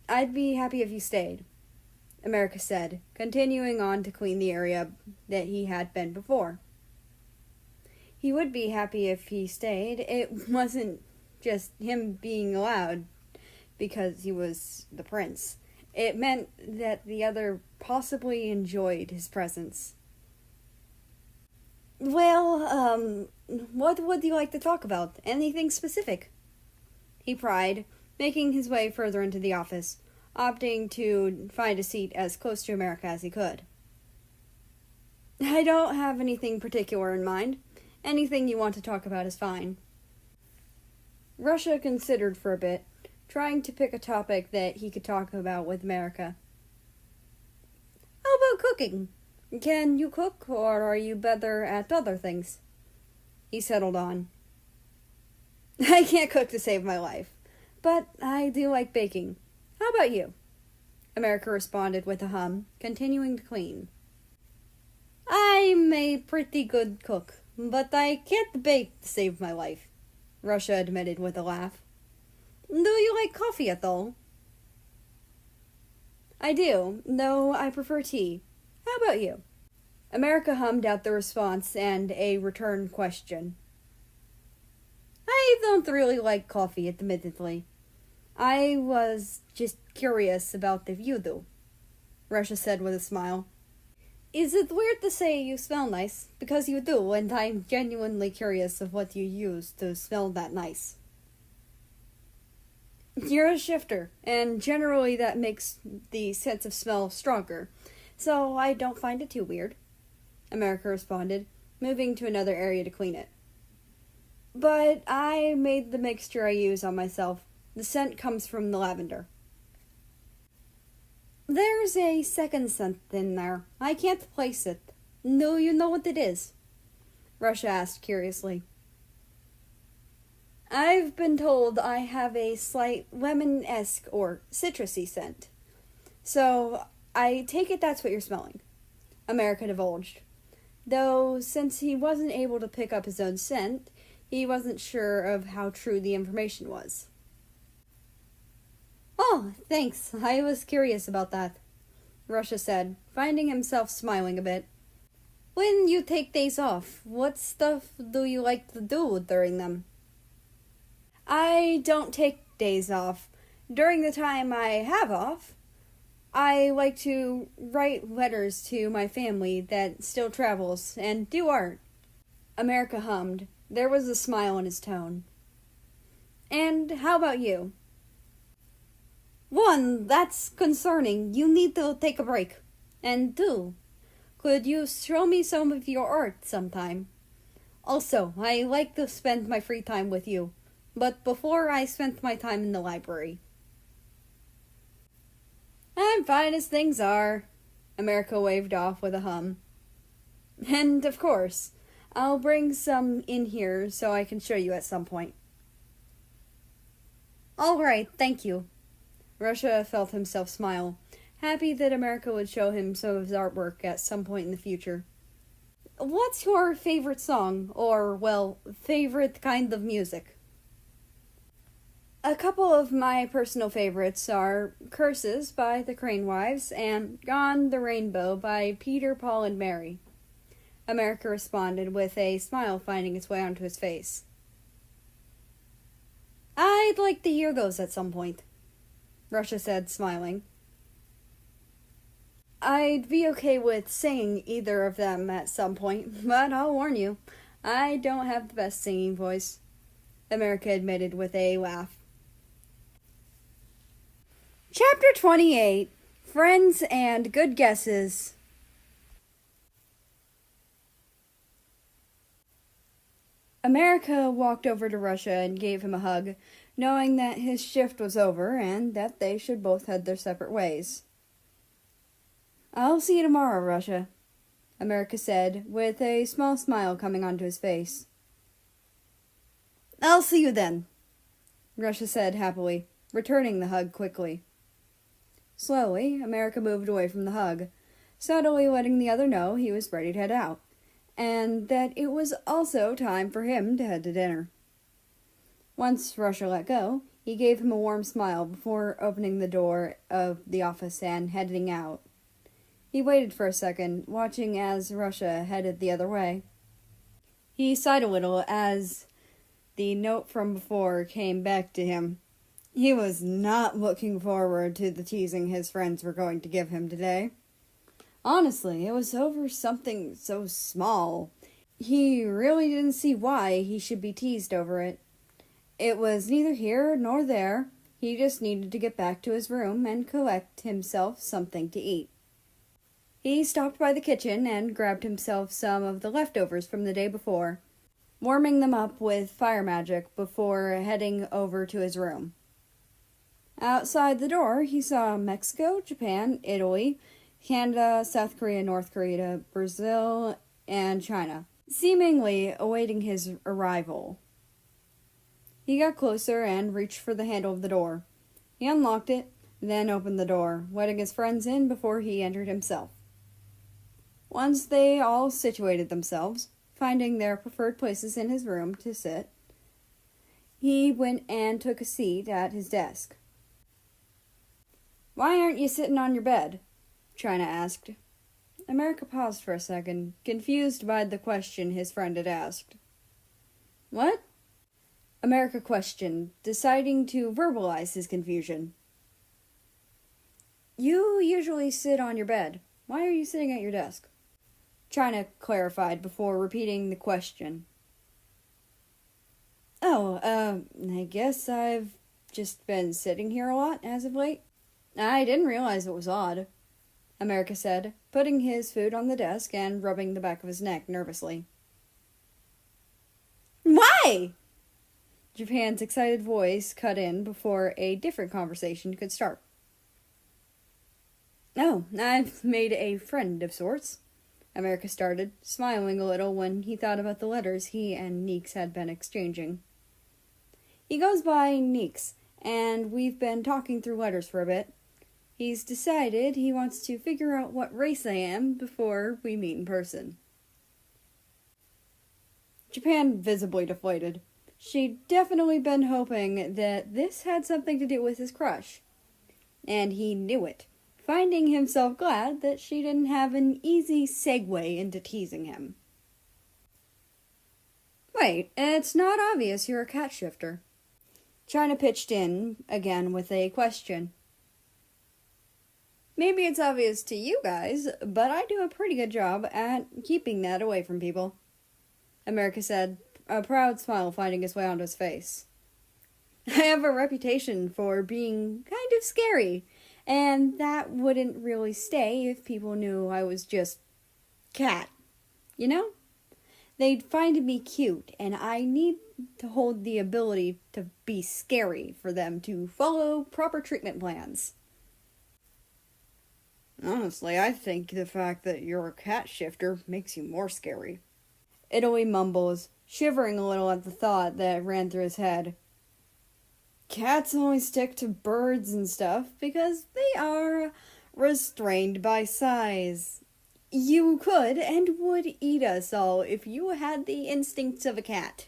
Speaker 1: I'd be happy if you stayed, America said, continuing on to clean the area that he had been before. He would be happy if he stayed. It wasn't just him being allowed because he was the prince. It meant that the other possibly enjoyed his presence. Well, what would you like to talk about? Anything specific? He pried, making his way further into the office, opting to find a seat as close to America as he could. I don't have anything particular in mind. Anything you want to talk about is fine. Russia considered for a bit, trying to pick a topic that he could talk about with America. How about cooking? Can you cook, or are you better at other things? He settled on. I can't cook to save my life, but I do like baking. How about you? America responded with a hum, continuing to clean. I'm a pretty good cook, but I can't bake to save my life, Russia admitted with a laugh. Do you like coffee at all? I do, though I prefer tea. How about you? America hummed out the response and a return question. I don't really like coffee, admittedly. I was just curious about if you do, Russia said with a smile. Is it weird to say you smell nice? Because you do, and I'm genuinely curious of what you use to smell that nice. You're a shifter, and generally that makes the sense of smell stronger, so I don't find it too weird, America responded, moving to another area to clean it. But I made the mixture I use on myself. The scent comes from the lavender. There's a second scent in there. I can't place it. Do you know what it is? Russia asked curiously. I've been told I have a slight lemon-esque or citrusy scent. So I take it that's what you're smelling, America divulged. Though, since he wasn't able to pick up his own scent, he wasn't sure of how true the information was. Oh, thanks. I was curious about that, Russia said, finding himself smiling a bit. When you take days off, what stuff do you like to do during them? I don't take days off. During the time I have off, I like to write letters to my family that still travels and do art. America hummed. There was a smile in his tone. And how about you? One, that's concerning. You need to take a break. And two, could you show me some of your art sometime? Also, I like to spend my free time with you, but before I spent my time in the library. I'm fine as things are, America waved off with a hum. And, of course, I'll bring some in here so I can show you at some point. All right, thank you. Russia felt himself smile, happy that America would show him some of his artwork at some point in the future. What's your favorite song, or, well, favorite kind of music? A couple of my personal favorites are Curses by the Crane Wives and Gone the Rainbow by Peter, Paul, and Mary. America responded with a smile finding its way onto his face. I'd like to hear those at some point, Russia said, smiling. I'd be okay with singing either of them at some point, but I'll warn you, I don't have the best singing voice, America admitted with a laugh. Chapter 28, Friends and Good Guesses. America walked over to Russia and gave him a hug, knowing that his shift was over and that they should both head their separate ways. I'll see you tomorrow, Russia, America said, with a small smile coming onto his face. I'll see you then, Russia said happily, returning the hug quickly. Slowly, America moved away from the hug, subtly letting the other know he was ready to head out, and that it was also time for him to head to dinner. Once Russia let go, he gave him a warm smile before opening the door of the office and heading out. He waited for a second, watching as Russia headed the other way. He sighed a little as the note from before came back to him. He was not looking forward to the teasing his friends were going to give him today. Honestly, it was over something so small. He really didn't see why he should be teased over it. It was neither here nor there. He just needed to get back to his room and collect himself something to eat. He stopped by the kitchen and grabbed himself some of the leftovers from the day before, warming them up with fire magic before heading over to his room. Outside the door, he saw Mexico, Japan, Italy, Canada, South Korea, North Korea, Brazil, and China, seemingly awaiting his arrival. He got closer and reached for the handle of the door. He unlocked it, then opened the door, letting his friends in before he entered himself. Once they all situated themselves, finding their preferred places in his room to sit, he went and took a seat at his desk. Why aren't you sitting on your bed? China asked. America paused for a second, confused by the question his friend had asked. What? America questioned, deciding to verbalize his confusion. You usually sit on your bed. Why are you sitting at your desk? China clarified before repeating the question. I guess I've just been sitting here a lot as of late. I didn't realize it was odd, America said, putting his food on the desk and rubbing the back of his neck nervously. Why? Japan's excited voice cut in before a different conversation could start. Oh, I've made a friend of sorts, America started, smiling a little when he thought about the letters he and Neeks had been exchanging. He goes by Neeks, and we've been talking through letters for a bit. He's decided he wants to figure out what race I am before we meet in person. Japan visibly deflated. She'd definitely been hoping that this had something to do with his crush. And he knew it, finding himself glad that she didn't have an easy segue into teasing him. Wait, it's not obvious you're a cat shifter. China pitched in again with a question. Maybe it's obvious to you guys, but I do a pretty good job at keeping that away from people, America said, a proud smile finding its way onto his face. I have a reputation for being kind of scary, and that wouldn't really stay if people knew I was just cat, you know? They'd find me cute, and I need to hold the ability to be scary for them to follow proper treatment plans. Honestly, I think the fact that you're a cat shifter makes you more scary. Italy mumbles, shivering a little at the thought that ran through his head. Cats only stick to birds and stuff because they are restrained by size. You could and would eat us all if you had the instincts of a cat.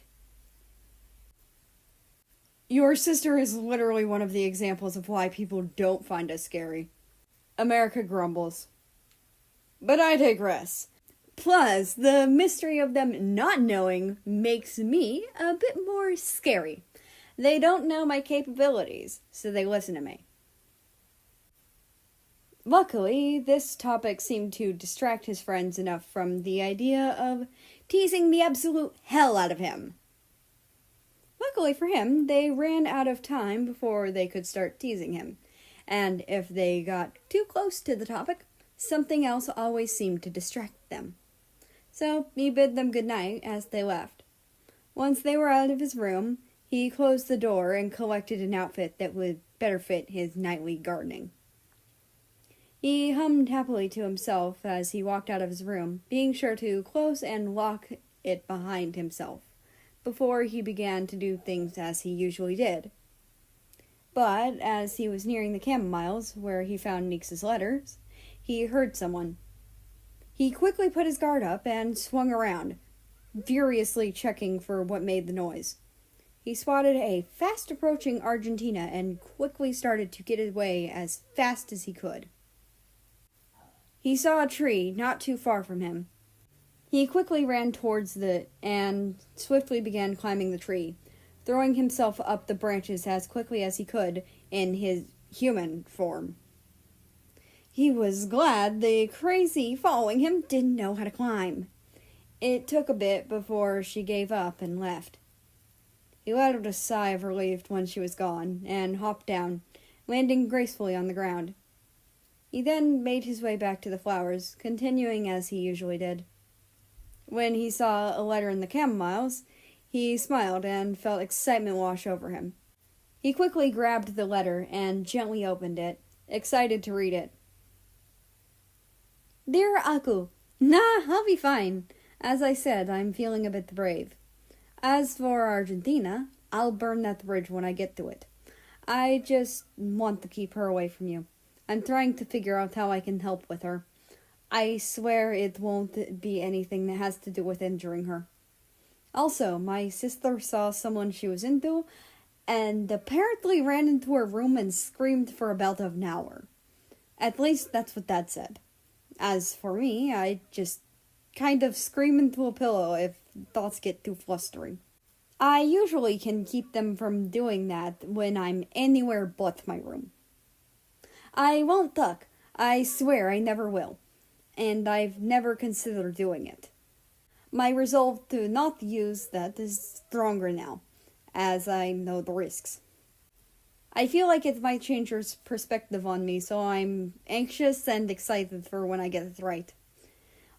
Speaker 1: Your sister is literally one of the examples of why people don't find us scary. America grumbles. But I digress. Plus, the mystery of them not knowing makes me a bit more scary. They don't know my capabilities, so they listen to me. Luckily, this topic seemed to distract his friends enough from the idea of teasing the absolute hell out of him. Luckily for him, they ran out of time before they could start teasing him, and if they got too close to the topic, something else always seemed to distract them. So he bid them good night as they left. Once they were out of his room, he closed the door and collected an outfit that would better fit his nightly gardening. He hummed happily to himself as he walked out of his room, being sure to close and lock it behind himself before he began to do things as he usually did. But as he was nearing the camomiles, where he found Neex's letters, he heard someone. He quickly put his guard up and swung around, furiously checking for what made the noise. He spotted a fast-approaching Argentina and quickly started to get away as fast as he could. He saw a tree not too far from him. He quickly ran towards it and swiftly began climbing the tree, throwing himself up the branches as quickly as he could in his human form. He was glad the crazy following him didn't know how to climb. It took a bit before she gave up and left. He let out a sigh of relief when she was gone and hopped down, landing gracefully on the ground. He then made his way back to the flowers, continuing as he usually did. When he saw a letter in the camomiles, he smiled and felt excitement wash over him. He quickly grabbed the letter and gently opened it, excited to read it. Dear Aku, I'll be fine. As I said, I'm feeling a bit brave. As for Argentina, I'll burn that bridge when I get to it. I just want to keep her away from you. I'm trying to figure out how I can help with her. I swear it won't be anything that has to do with injuring her. Also, my sister saw someone she was into, and apparently ran into her room and screamed for about an hour. At least that's what Dad said. As for me, I just kind of scream into a pillow if thoughts get too flustering. I usually can keep them from doing that when I'm anywhere but my room. I won't talk. I swear I never will. And I've never considered doing it. My resolve to not use that is stronger now, as I know the risks. I feel like it might change your perspective on me, so I'm anxious and excited for when I get it right.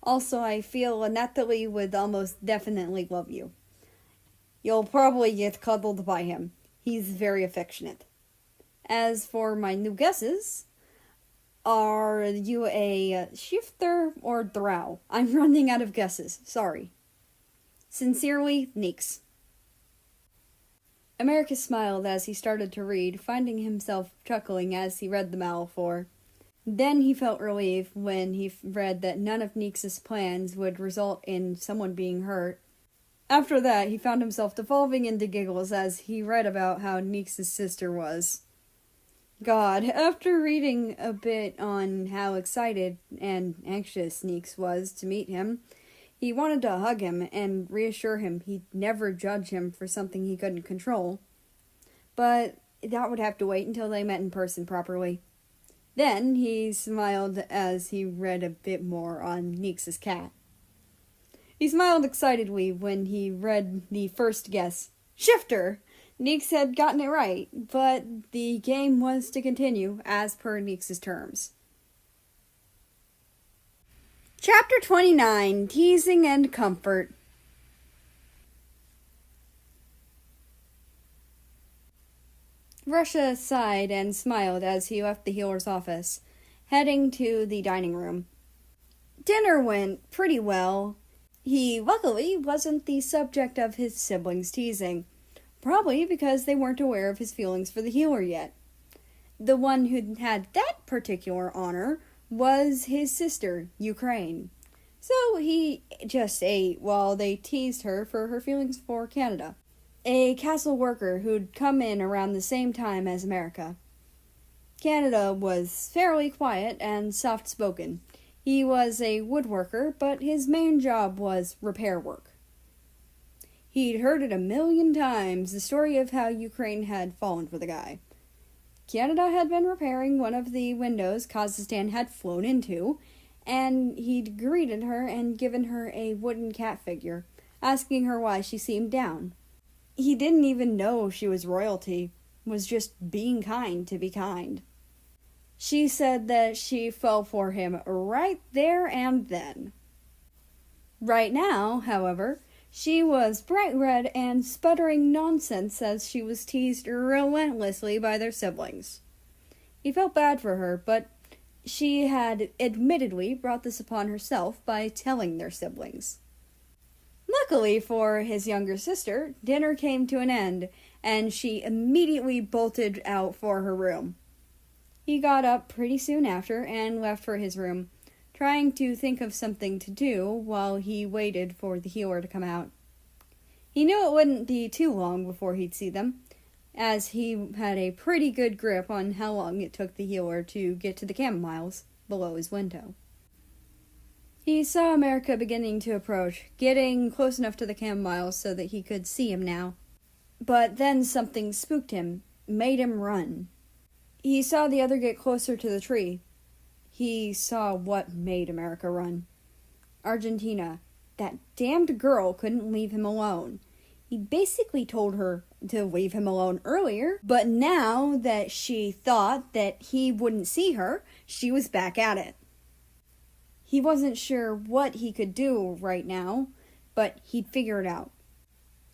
Speaker 1: Also, I feel Natalie would almost definitely love you. You'll probably get cuddled by him. He's very affectionate. As for my new guesses, are you a shifter or drow? I'm running out of guesses, sorry. Sincerely, Neeks. America smiled as he started to read, finding himself chuckling as he read the metaphor. Then he felt relief when he read that none of Neeks' plans would result in someone being hurt. After that, he found himself devolving into giggles as he read about how Neeks' sister was. God, after reading a bit on how excited and anxious Neeks was to meet him, he wanted to hug him and reassure him he'd never judge him for something he couldn't control. But that would have to wait until they met in person properly. Then he smiled as he read a bit more on Neeks' cat. He smiled excitedly when he read the first guess, Shifter! Neeks had gotten it right, but the game was to continue as per Neeks' terms. Chapter 29, Teasing and Comfort. Russia sighed and smiled as he left the healer's office, heading to the dining room. Dinner went pretty well. He luckily wasn't the subject of his siblings' teasing, probably because they weren't aware of his feelings for the healer yet. The one who had that particular honor was his sister, Ukraine. So he just ate while they teased her for her feelings for Canada. a castle worker who'd come in around the same time as America. Canada was fairly quiet and soft-spoken. He was a woodworker, but his main job was repair work. He'd heard it 1,000,000 times, the story of how Ukraine had fallen for the guy. Canada had been repairing one of the windows Kazakhstan had flown into, and he'd greeted her and given her a wooden cat figure, asking her why she seemed down. He didn't even know she was royalty, was just being kind to be kind. She said that she fell for him right there and then. Right now, however, she was bright red and sputtering nonsense as she was teased relentlessly by their siblings. He felt bad for her, but she had admittedly brought this upon herself by telling their siblings. Luckily for his younger sister, dinner came to an end, and she immediately bolted out for her room. He got up pretty soon after and left for his room, trying to think of something to do while he waited for the healer to come out. He knew it wouldn't be too long before he'd see them, as he had a pretty good grip on how long it took the healer to get to the camomiles below his window. He saw America beginning to approach, getting close enough to the camomiles so that he could see him now. But then something spooked him, made him run. He saw the other get closer to the tree. He saw what made America run. Argentina. That damned girl couldn't leave him alone. He basically told her to leave him alone earlier, but now that she thought that he wouldn't see her, she was back at it. He wasn't sure what he could do right now, but he'd figure it out.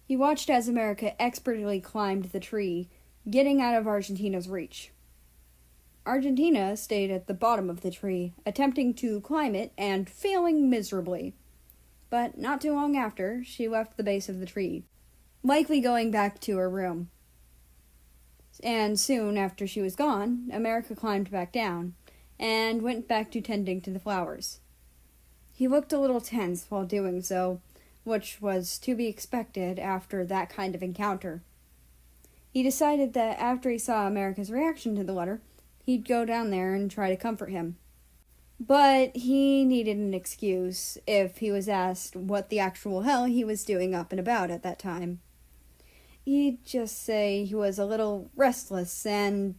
Speaker 1: He watched as America expertly climbed the tree, getting out of Argentina's reach. Argentina stayed at the bottom of the tree, attempting to climb it and failing miserably. But not too long after, she left the base of the tree, likely going back to her room. And soon after she was gone, America climbed back down, and went back to tending to the flowers. He looked a little tense while doing so, which was to be expected after that kind of encounter. He decided that after he saw America's reaction to the letter, he'd go down there and try to comfort him. But he needed an excuse if he was asked what the actual hell he was doing up and about at that time. He'd just say he was a little restless and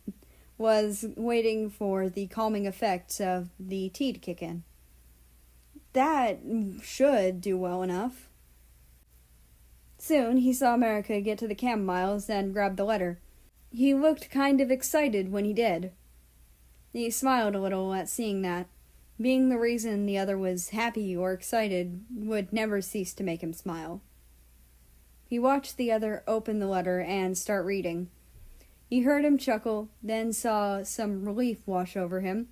Speaker 1: was waiting for the calming effects of the tea to kick in. That should do well enough. Soon he saw America get to the camomiles and grab the letter. He looked kind of excited when he did. He smiled a little at seeing that. Being the reason the other was happy or excited would never cease to make him smile. He watched the other open the letter and start reading. He heard him chuckle, then saw some relief wash over him.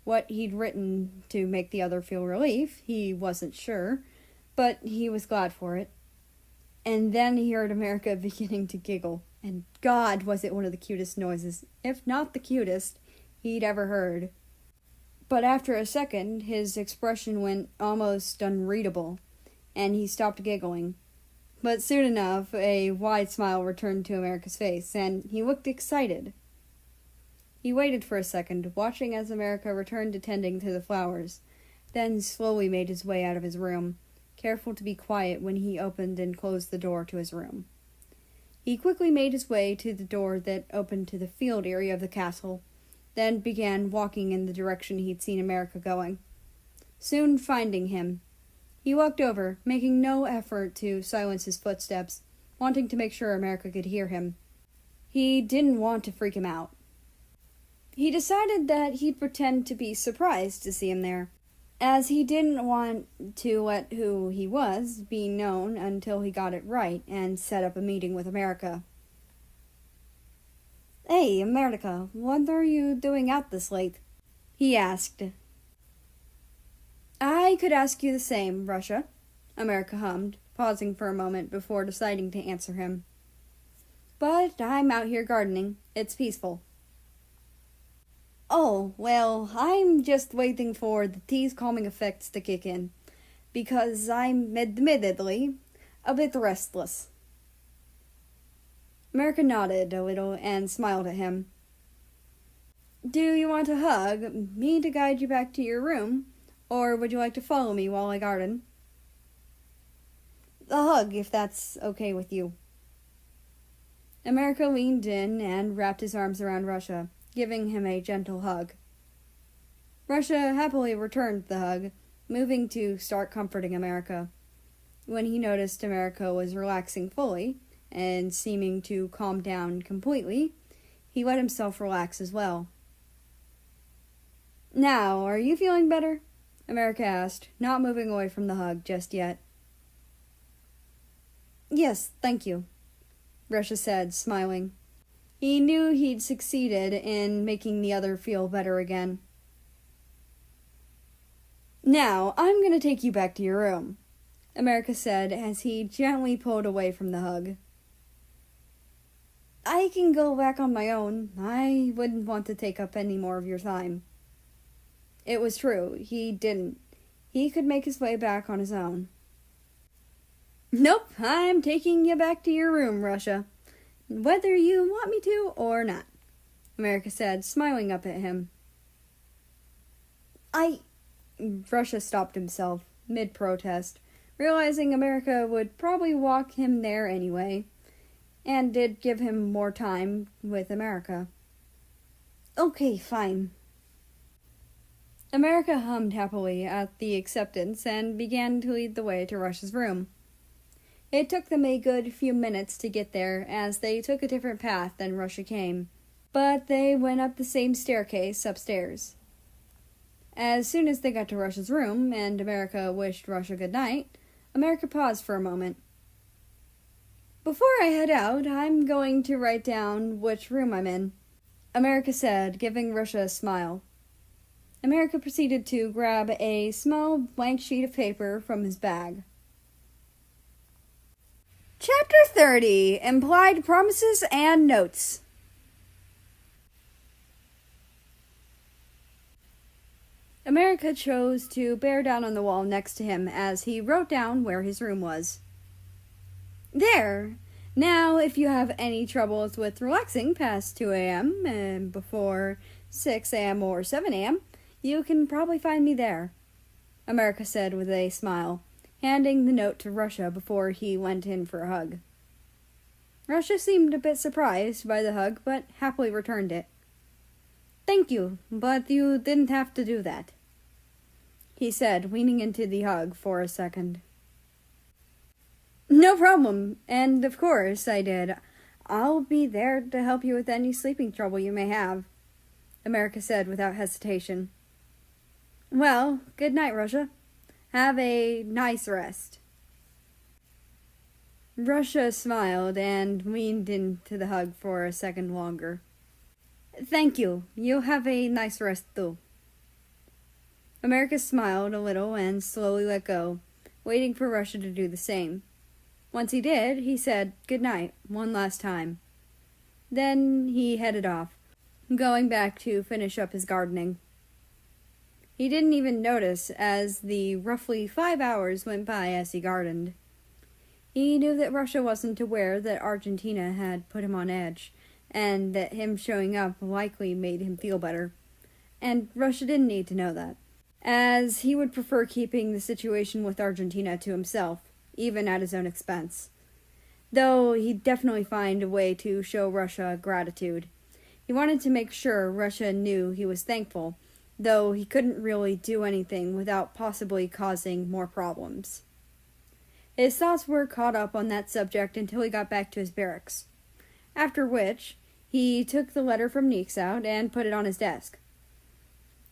Speaker 1: What he'd written to make the other feel relief, he wasn't sure, but he was glad for it. And then he heard America beginning to giggle, and God, was it one of the cutest noises, if not the cutest, he'd ever heard. But after a second, his expression went almost unreadable, and he stopped giggling. But soon enough, a wide smile returned to America's face, and he looked excited. He waited for a second, watching as America returned to tending to the flowers, then slowly made his way out of his room, careful to be quiet when he opened and closed the door to his room. He quickly made his way to the door that opened to the field area of the castle, then began walking in the direction he'd seen America going. Soon finding him, he walked over, making no effort to silence his footsteps, wanting to make sure America could hear him. He didn't want to freak him out. He decided that he'd pretend to be surprised to see him there, as he didn't want to let who he was be known until he got it right and set up a meeting with America. "Hey, America, what are you doing out this late?" he asked. "I could ask you the same, Russia," America hummed, pausing for a moment before deciding to answer him. "But I'm out here gardening. It's peaceful." "Oh, well, I'm just waiting for the tea's calming effects to kick in, because I'm admittedly a bit restless." America nodded a little and smiled at him. Do you want a hug, me to guide you back to your room, or would you like to follow me while I garden? A hug, if that's okay with you. America leaned in and wrapped his arms around Russia, giving him a gentle hug. Russia happily returned the hug, moving to start comforting America. When he noticed America was relaxing fully and seeming to calm down completely, he let himself relax as well. Now, are you feeling better? America asked, not moving away from the hug just yet. Yes, thank you, Russia said, smiling. He knew he'd succeeded in making the other feel better again. Now, I'm going to take you back to your room, America said as he gently pulled away from the hug. I can go back on my own. I wouldn't want to take up any more of your time. It was true, he didn't. He could make his way back on his own. Nope, I'm taking you back to your room, Russia, whether you want me to or not, America said, smiling up at him. Russia stopped himself, mid-protest, realizing America would probably walk him there anyway, and did give him more time with America. Okay, fine. America hummed happily at the acceptance and began to lead the way to Russia's room. It took them a good few minutes to get there, as they took a different path than Russia came, but they went up the same staircase upstairs. As soon as they got to Russia's room, and America wished Russia good night, America paused for a moment. Before I head out, I'm going to write down which room I'm in, America said, giving Russia a smile. America proceeded to grab a small blank sheet of paper from his bag. Chapter 30, Implied Promises and Notes. America chose to bear down on the wall next to him as he wrote down where his room was. There! Now, if you have any troubles with relaxing past 2 a.m. and before 6 a.m. or 7 a.m., you can probably find me there, America said with a smile, handing the note to Russia before he went in for a hug. Russia seemed a bit surprised by the hug, but happily returned it. Thank you, but you didn't have to do that, he said, leaning into the hug for a second. No problem, and of course I did. I'll be there to help you with any sleeping trouble you may have, America said without hesitation. Well, good night, Russia. Have a nice rest. Russia smiled and leaned into the hug for a second longer. Thank you. You have a nice rest, too. America smiled a little and slowly let go, waiting for Russia to do the same. Once he did, he said good night one last time. Then he headed off, going back to finish up his gardening. He didn't even notice as the roughly 5 hours went by as he gardened. He knew that Russia wasn't aware that Argentina had put him on edge, and that him showing up likely made him feel better. And Russia didn't need to know that, as he would prefer keeping the situation with Argentina to himself, even at his own expense. Though he'd definitely find a way to show Russia gratitude. He wanted to make sure Russia knew he was thankful, though he couldn't really do anything without possibly causing more problems. His thoughts were caught up on that subject until he got back to his barracks, after which he took the letter from Neeks out and put it on his desk.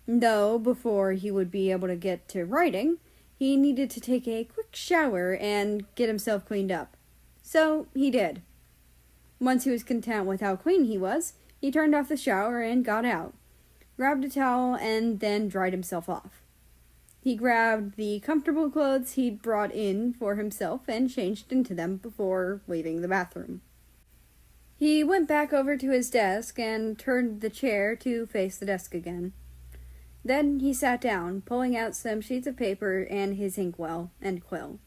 Speaker 1: Though, before he would be able to get to writing, he needed to take a quick shower and get himself cleaned up. So he did. Once he was content with how clean he was, he turned off the shower and got out, grabbed a towel, and then dried himself off. He grabbed the comfortable clothes he'd brought in for himself and changed into them before leaving the bathroom. He went back over to his desk and turned the chair to face the desk again. Then he sat down, pulling out some sheets of paper and his inkwell and quill.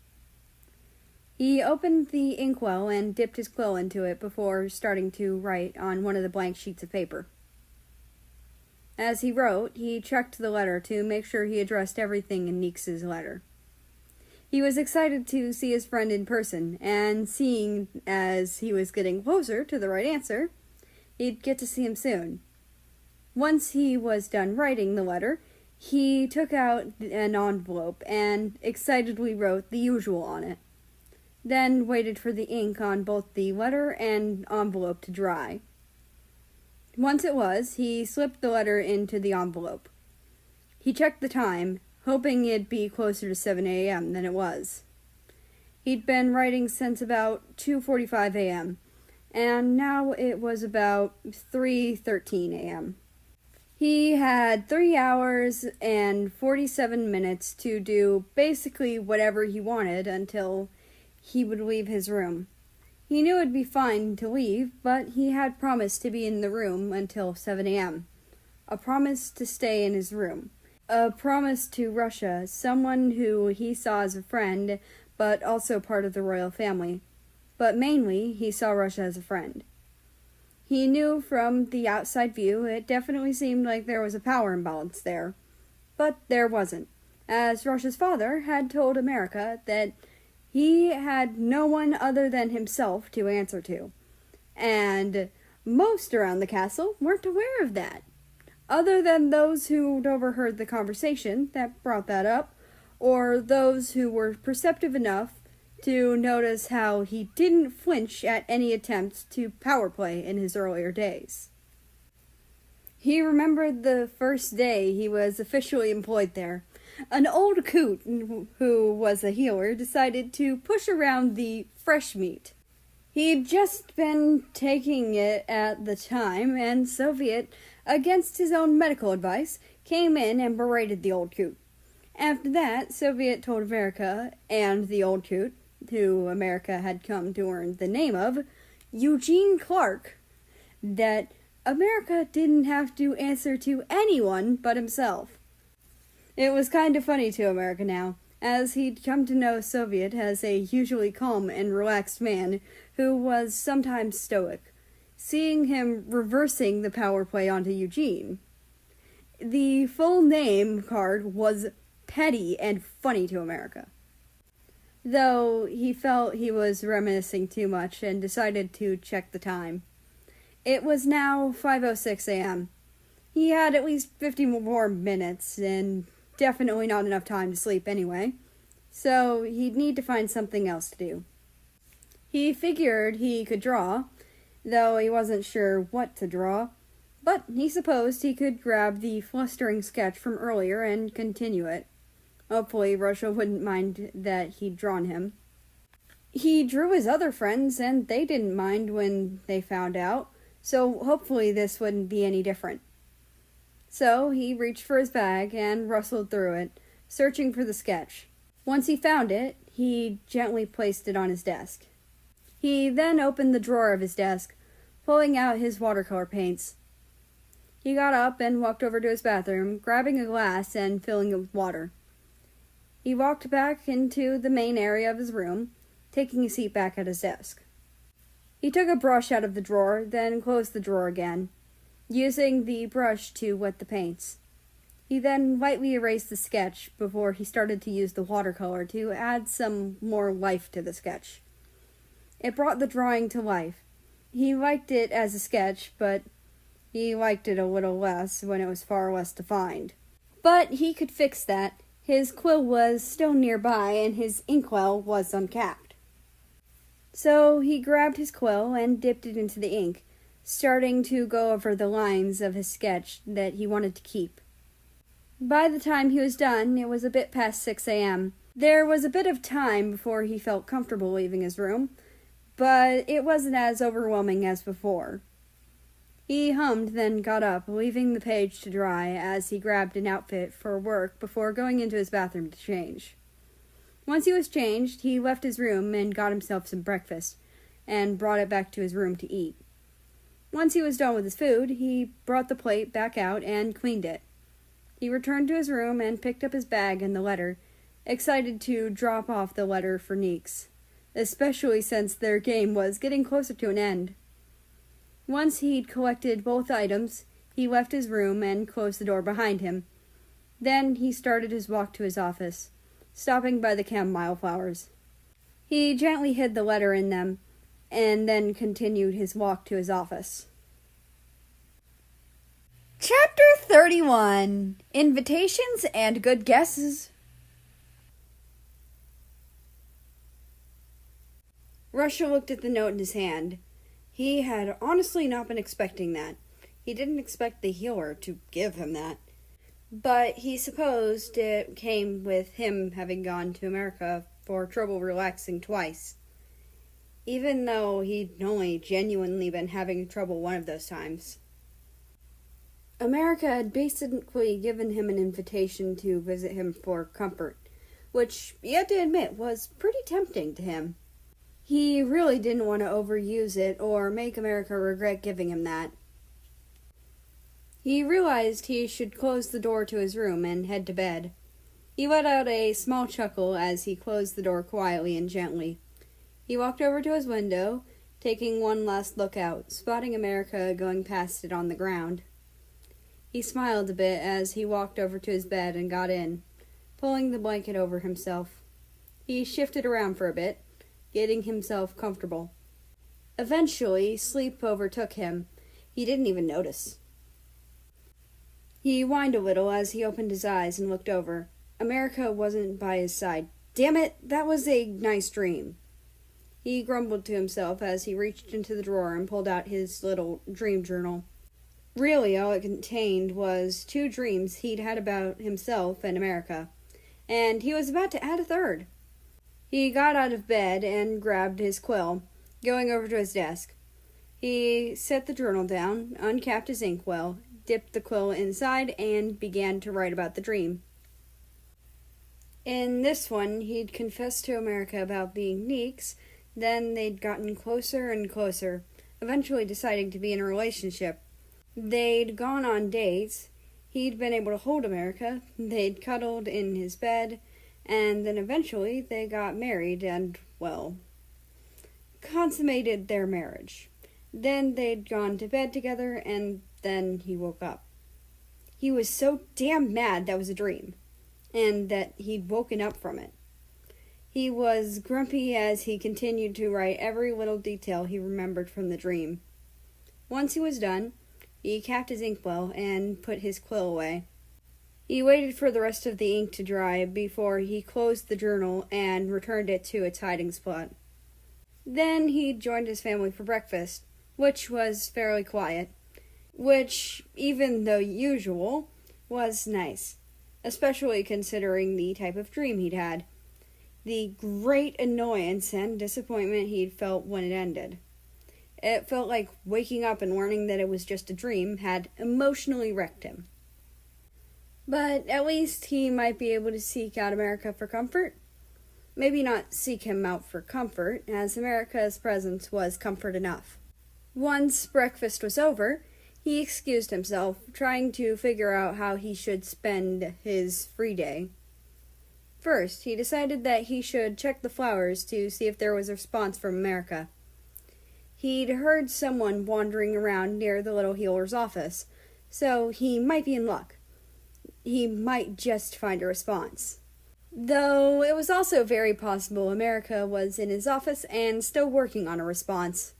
Speaker 1: He opened the inkwell and dipped his quill into it before starting to write on one of the blank sheets of paper. As he wrote, he checked the letter to make sure he addressed everything in Neeks' letter. He was excited to see his friend in person, and seeing as he was getting closer to the right answer, he'd get to see him soon. Once he was done writing the letter, he took out an envelope and excitedly wrote the usual on it, then waited for the ink on both the letter and envelope to dry. Once it was, he slipped the letter into the envelope. He checked the time, hoping it'd be closer to 7 a.m. than it was. He'd been writing since about 2:45 a.m., and now it was about 3:13 a.m. He had 3 hours and 47 minutes to do basically whatever he wanted until he would leave his room. He knew it'd be fine to leave, but he had promised to be in the room until 7 a.m. A promise to stay in his room. A promise to Russia, someone who he saw as a friend, but also part of the royal family. But mainly, he saw Russia as a friend. He knew from the outside view it definitely seemed like there was a power imbalance there. But there wasn't, as Russia's father had told America that he had no one other than himself to answer to, and most around the castle weren't aware of that, other than those who'd overheard the conversation that brought that up, or those who were perceptive enough to notice how he didn't flinch at any attempts to power play in his earlier days. He remembered the first day he was officially employed there. An old coot, who was a healer, decided to push around the fresh meat. He'd just been taking it at the time, and Soviet, against his own medical advice, came in and berated the old coot. After that, Soviet told America and the old coot, who America had come to earn the name of, Eugene Clark, that America didn't have to answer to anyone but himself. It was kind of funny to America now, as he'd come to know Soviet as a usually calm and relaxed man who was sometimes stoic, seeing him reversing the power play onto Eugene. The full name card was petty and funny to America, though he felt he was reminiscing too much and decided to check the time. It was now 5:06 a.m. He had at least 50 more minutes, and definitely not enough time to sleep anyway, so he'd need to find something else to do. He figured he could draw, though he wasn't sure what to draw, but he supposed he could grab the flustering sketch from earlier and continue it. Hopefully Russia wouldn't mind that he'd drawn him. He drew his other friends, and they didn't mind when they found out, so hopefully this wouldn't be any different. So he reached for his bag and rustled through it, searching for the sketch. Once he found it, he gently placed it on his desk. He then opened the drawer of his desk, pulling out his watercolor paints. He got up and walked over to his bathroom, grabbing a glass and filling it with water. He walked back into the main area of his room, taking a seat back at his desk. He took a brush out of the drawer, then closed the drawer again, using the brush to wet the paints. He then lightly erased the sketch before he started to use the watercolor to add some more life to the sketch. It brought the drawing to life. He liked it as a sketch, but he liked it a little less when it was far less defined. But he could fix that. His quill was still nearby, and his inkwell was uncapped. So he grabbed his quill and dipped it into the ink, starting to go over the lines of his sketch that he wanted to keep. By the time he was done, it was a bit past 6 a.m. There was a bit of time before he felt comfortable leaving his room, but it wasn't as overwhelming as before. He hummed, then got up, leaving the page to dry as he grabbed an outfit for work before going into his bathroom to change. Once he was changed, he left his room and got himself some breakfast, and brought it back to his room to eat. Once he was done with his food, he brought the plate back out and cleaned it. He returned to his room and picked up his bag and the letter, excited to drop off the letter for Neeks. especially since their game was getting closer to an end. Once he'd collected both items, he left his room and closed the door behind him. Then he started his walk to his office, stopping by the chamomile flowers. He gently hid the letter in them, and then continued his walk to his office. Chapter 31: Invitations and Good Guesses. Russia looked at the note in his hand. He had honestly not been expecting that. He didn't expect the healer to give him that. But he supposed it came with him having gone to America for trouble relaxing twice. Even though he'd only genuinely been having trouble one of those times. America had basically given him an invitation to visit him for comfort, which, he had to admit, was pretty tempting to him. He really didn't want to overuse it or make America regret giving him that. He realized he should close the door to his room and head to bed. He let out a small chuckle as he closed the door quietly and gently. He walked over to his window, taking one last look out, spotting America going past it on the ground. He smiled a bit as he walked over to his bed and got in, pulling the blanket over himself. He shifted around for a bit, getting himself comfortable. Eventually, sleep overtook him. He didn't even notice. He whined a little as he opened his eyes and looked over. America wasn't by his side. Damn it, that was a nice dream. He grumbled to himself as he reached into the drawer and pulled out his little dream journal. Really, all it contained was 2 dreams he'd had about himself and America, and he was about to add a third. He got out of bed and grabbed his quill, going over to his desk. He set the journal down, uncapped his inkwell, dipped the quill inside, and began to write about the dream. In this one, he'd confessed to America about being Neeks, then they'd gotten closer and closer, eventually deciding to be in a relationship. They'd gone on dates, he'd been able to hold America, they'd cuddled in his bed, and then eventually they got married and, well, consummated their marriage. Then they'd gone to bed together, and then he woke up. He was so damn mad that was a dream, and that he'd woken up from it. He was grumpy as he continued to write every little detail he remembered from the dream. Once he was done, he capped his inkwell and put his quill away. He waited for the rest of the ink to dry before he closed the journal and returned it to its hiding spot. Then he joined his family for breakfast, which was fairly quiet, which, even though usual, was nice, especially considering the type of dream he'd had, the great annoyance and disappointment he'd felt when it ended. It felt like waking up and learning that it was just a dream had emotionally wrecked him. But at least he might be able to seek out America for comfort. Maybe not seek him out for comfort, as America's presence was comfort enough. Once breakfast was over, he excused himself, trying to figure out how he should spend his free day. First, he decided that he should check the flowers to see if there was a response from America. He'd heard someone wandering around near the little healer's office, so he might be in luck. He might just find a response. Though it was also very possible America was in his office and still working on a response.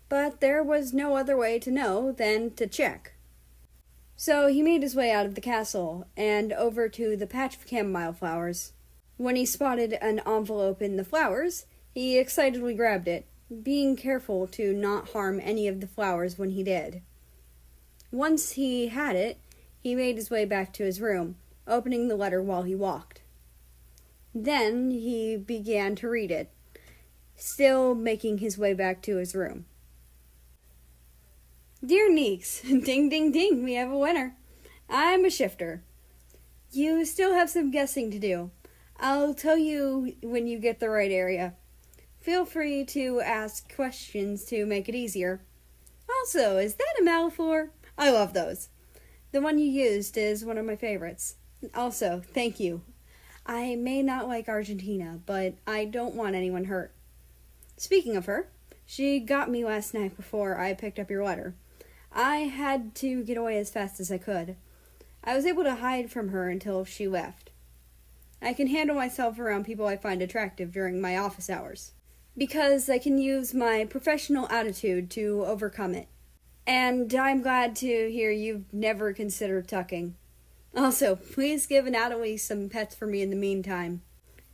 Speaker 1: But there was no other way to know than to check. So he made his way out of the castle and over to the patch of chamomile flowers. When he spotted an envelope in the flowers, he excitedly grabbed it, being careful to not harm any of the flowers when he did. Once he had it, he made his way back to his room, opening the letter while he walked. Then he began to read it, still making his way back to his room. Dear Neeks, ding ding ding, we have a winner. I'm a shifter. You still have some guessing to do. I'll tell you when you get the right area. Feel free to ask questions to make it easier. Also, is that a Malfour? I love those. The one you used is one of my favorites. Also, thank you. I may not like Argentina, but I don't want anyone hurt. Speaking of her, she got me last night before I picked up your letter. I had to get away as fast as I could. I was able to hide from her until she left. I can handle myself around people I find attractive during my office hours, because I can use my professional attitude to overcome it. And I'm glad to hear you've never considered tucking. Also, please give Natalie some pets for me in the meantime.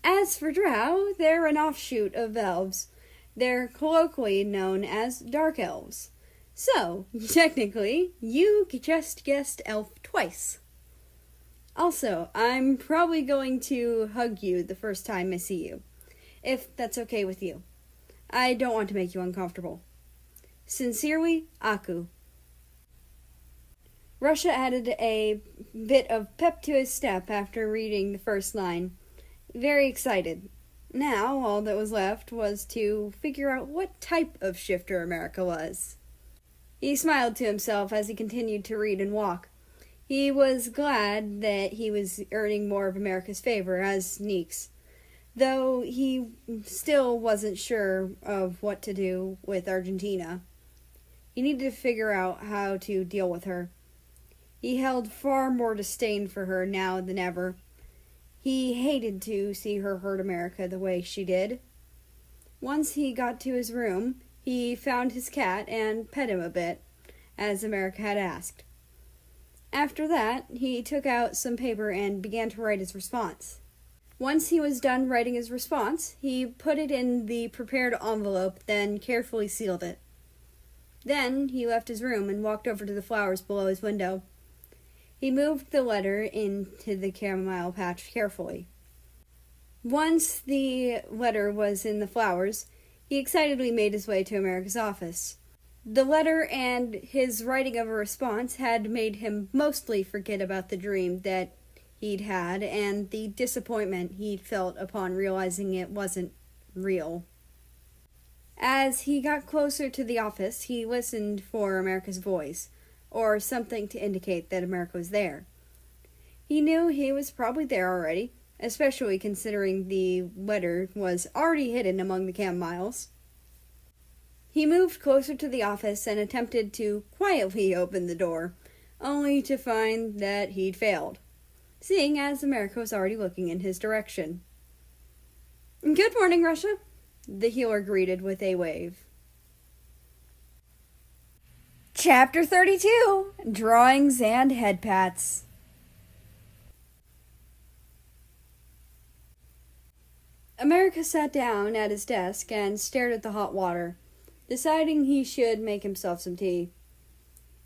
Speaker 1: As for Drow, they're an offshoot of elves. They're colloquially known as dark elves. So, technically, you just guessed elf twice. Also, I'm probably going to hug you the first time I see you, if that's okay with you. I don't want to make you uncomfortable. Sincerely, Aku. Russia added a bit of pep to his step after reading the first line. Very excited. Now, all that was left was to figure out what type of shifter America was. He smiled to himself as he continued to read and walk. He was glad that he was earning more of America's favor as Neeks, though he still wasn't sure of what to do with Argentina. He needed to figure out how to deal with her. He held far more disdain for her now than ever. He hated to see her hurt America the way she did. Once he got to his room, he found his cat and pet him a bit, as America had asked. After that, he took out some paper and began to write his response. Once he was done writing his response, he put it in the prepared envelope, then carefully sealed it. Then he left his room and walked over to the flowers below his window. He moved the letter into the chamomile patch carefully. Once the letter was in the flowers, he excitedly made his way to America's office. The letter and his writing of a response had made him mostly forget about the dream that he'd had and the disappointment he'd felt upon realizing it wasn't real. As he got closer to the office, he listened for America's voice, or something to indicate that America was there. He knew he was probably there already, especially considering the letter was already hidden among the camomiles. He moved closer to the office and attempted to quietly open the door, only to find that he'd failed, seeing as America was already looking in his direction. "Good morning, Russia," the healer greeted with a wave. Chapter 32, Drawings and Head Pats. America sat down at his desk and stared at the hot water, deciding he should make himself some tea.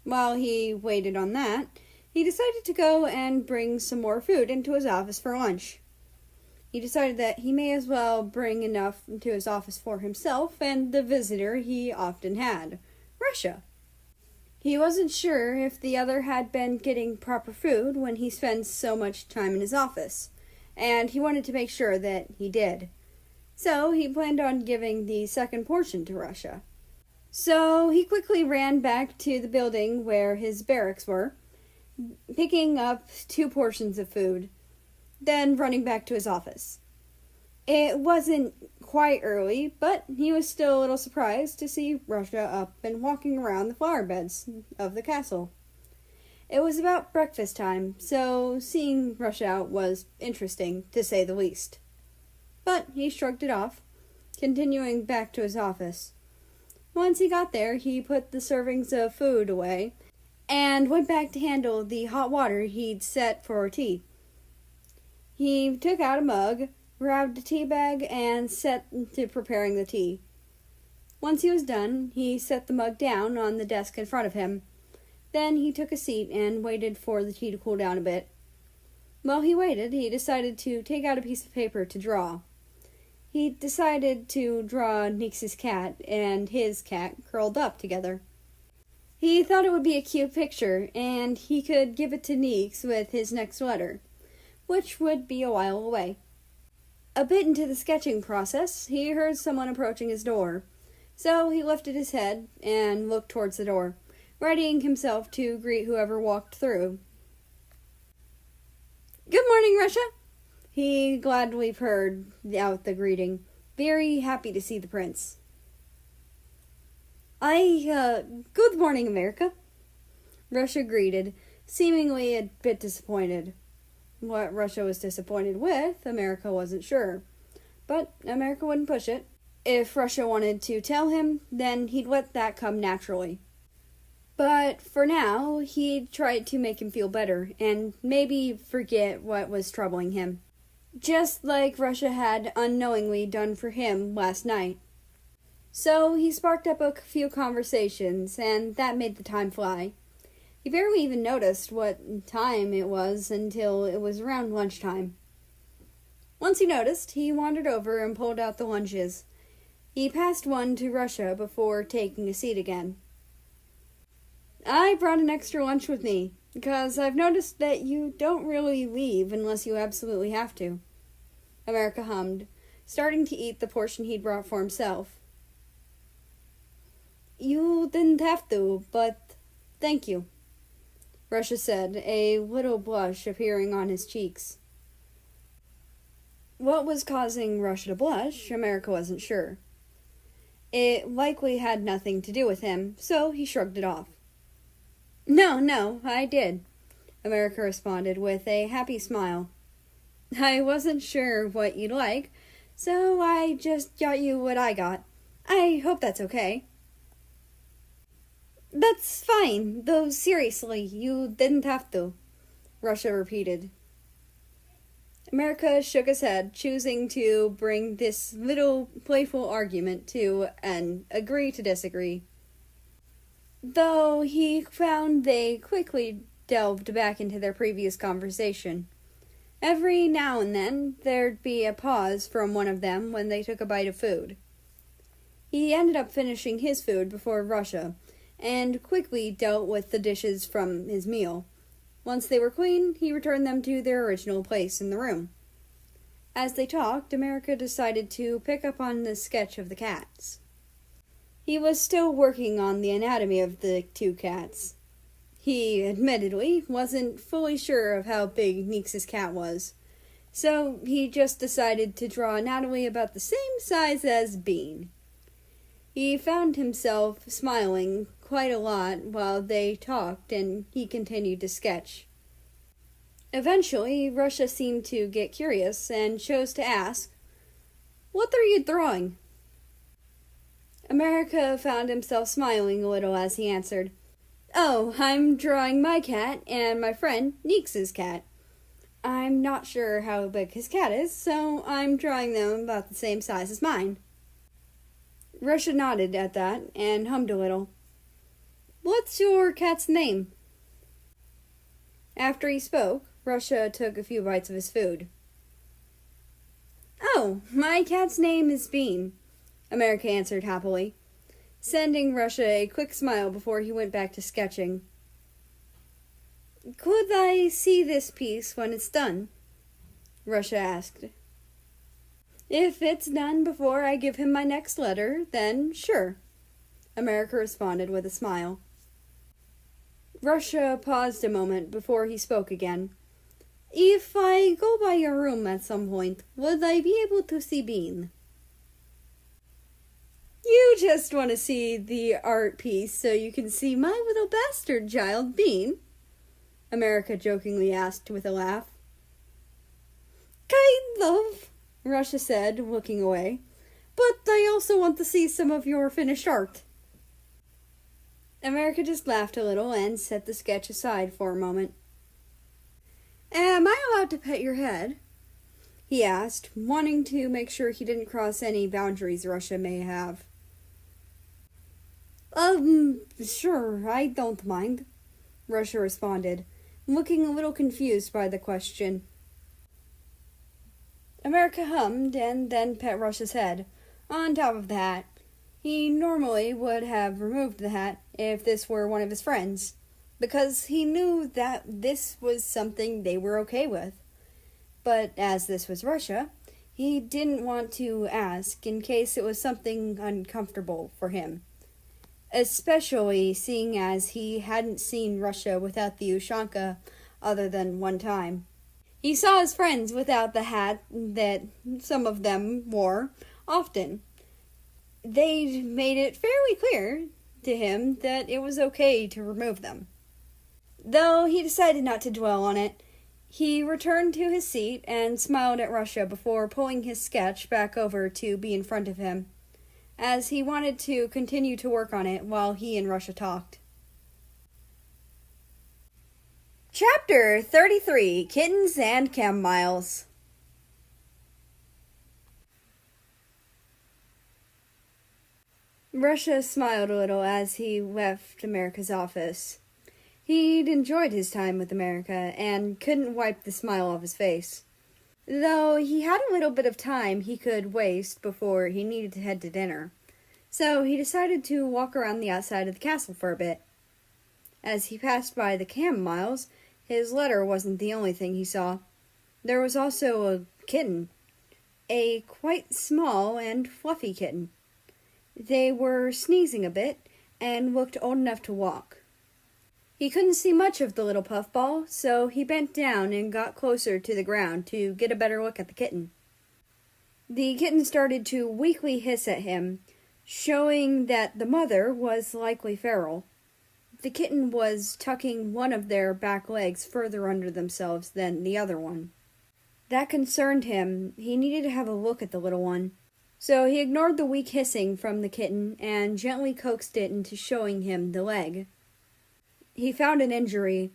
Speaker 1: While he waited on that, he decided to go and bring some more food into his office for lunch. He decided that he may as well bring enough to his office for himself and the visitor he often had, Russia. He wasn't sure if the other had been getting proper food when he spends so much time in his office, and he wanted to make sure that he did. So he planned on giving the second portion to Russia. So he quickly ran back to the building where his barracks were, picking up 2 portions of food, then running back to his office. It wasn't quite early, but he was still a little surprised to see Russia up and walking around the flower beds of the castle. It was about breakfast time, so seeing Russia out was interesting, to say the least. But he shrugged it off, continuing back to his office. Once he got there, he put the servings of food away and went back to handle the hot water he'd set for tea. He took out a mug, grabbed a tea bag, and set to preparing the tea. Once he was done, he set the mug down on the desk in front of him. Then he took a seat and waited for the tea to cool down a bit. While he waited, he decided to take out a piece of paper to draw. He decided to draw Nix's cat and his cat curled up together. He thought it would be a cute picture, and he could give it to Nix with his next letter, which would be a while away. A bit into the sketching process, he heard someone approaching his door, so he lifted his head and looked towards the door, readying himself to greet whoever walked through. "Good morning, Russia!" He gladly purred out the greeting, very happy to see the prince. Good morning, America. Russia greeted, seemingly a bit disappointed. What Russia was disappointed with, America wasn't sure. But America wouldn't push it. If Russia wanted to tell him, then he'd let that come naturally. But for now, he'd tried to make him feel better, and maybe forget what was troubling him. Just like Russia had unknowingly done for him last night. So he sparked up a few conversations, and that made the time fly. He barely even noticed what time it was until it was around lunchtime. Once he noticed, he wandered over and pulled out the lunches. He passed one to Russia before taking a seat again. I brought an extra lunch with me, because I've noticed that you don't really leave unless you absolutely have to. America hummed, starting to eat the portion he'd brought for himself. You didn't have to, but thank you, Russia said, a little blush appearing on his cheeks. What was causing Russia to blush, America wasn't sure. It likely had nothing to do with him, so he shrugged it off. No, I did, America responded with a happy smile. I wasn't sure what you'd like, so I just got you what I got. I hope that's okay. That's fine, though seriously, you didn't have to, Russia repeated. America shook his head, choosing to bring this little playful argument to an agree to disagree. Though he found they quickly delved back into their previous conversation. Every now and then, there'd be a pause from one of them when they took a bite of food. He ended up finishing his food before Russia, and quickly dealt with the dishes from his meal. Once they were clean, he returned them to their original place in the room. As they talked, America decided to pick up on the sketch of the cats. He was still working on the anatomy of the two cats. He, admittedly, wasn't fully sure of how big Neeks' cat was, so he just decided to draw anatomy about the same size as Bean. He found himself smiling quite a lot while they talked, and he continued to sketch. Eventually, Russia seemed to get curious and chose to ask, "What are you drawing?" America found himself smiling a little as he answered, "Oh, I'm drawing my cat and my friend Neeks' cat. I'm not sure how big his cat is, so I'm drawing them about the same size as mine." Russia nodded at that and hummed a little. "What's your cat's name?" After he spoke, Russia took a few bites of his food. "Oh, my cat's name is Bean," America answered happily, sending Russia a quick smile before he went back to sketching. "Could I see this piece when it's done?" Russia asked. "If it's done before I give him my next letter, then sure," America responded with a smile. Russia paused a moment before he spoke again. "If I go by your room at some point, would I be able to see Bean?" "You just want to see the art piece so you can see my little bastard child, Bean?" America jokingly asked with a laugh. "Kind of," Russia said, looking away. "But I also want to see some of your finished art." America just laughed a little and set the sketch aside for a moment. "Am I allowed to pet your head?" he asked, wanting to make sure he didn't cross any boundaries Russia may have. Sure, I don't mind," Russia responded, looking a little confused by the question. America hummed and then pet Russia's head, on top of the hat. He normally would have removed the hat if this were one of his friends, because he knew that this was something they were okay with. But as this was Russia, he didn't want to ask in case it was something uncomfortable for him, especially seeing as he hadn't seen Russia without the Ushanka other than one time. He saw his friends without the hat that some of them wore often. They'd made it fairly clear to him that it was okay to remove them. Though he decided not to dwell on it, he returned to his seat and smiled at Russia before pulling his sketch back over to be in front of him, as he wanted to continue to work on it while he and Russia talked. Chapter 33, Kittens and Chamomiles. Russia smiled a little as he left America's office. He'd enjoyed his time with America and couldn't wipe the smile off his face. Though he had a little bit of time he could waste before he needed to head to dinner, so he decided to walk around the outside of the castle for a bit. As he passed by the Chamomiles, his letter wasn't the only thing he saw. There was also a kitten, a quite small and fluffy kitten. They were sneezing a bit and looked old enough to walk. He couldn't see much of the little puffball, so he bent down and got closer to the ground to get a better look at the kitten. The kitten started to weakly hiss at him, showing that the mother was likely feral. The kitten was tucking one of their back legs further under themselves than the other one. That concerned him. He needed to have a look at the little one. So he ignored the weak hissing from the kitten and gently coaxed it into showing him the leg. He found an injury.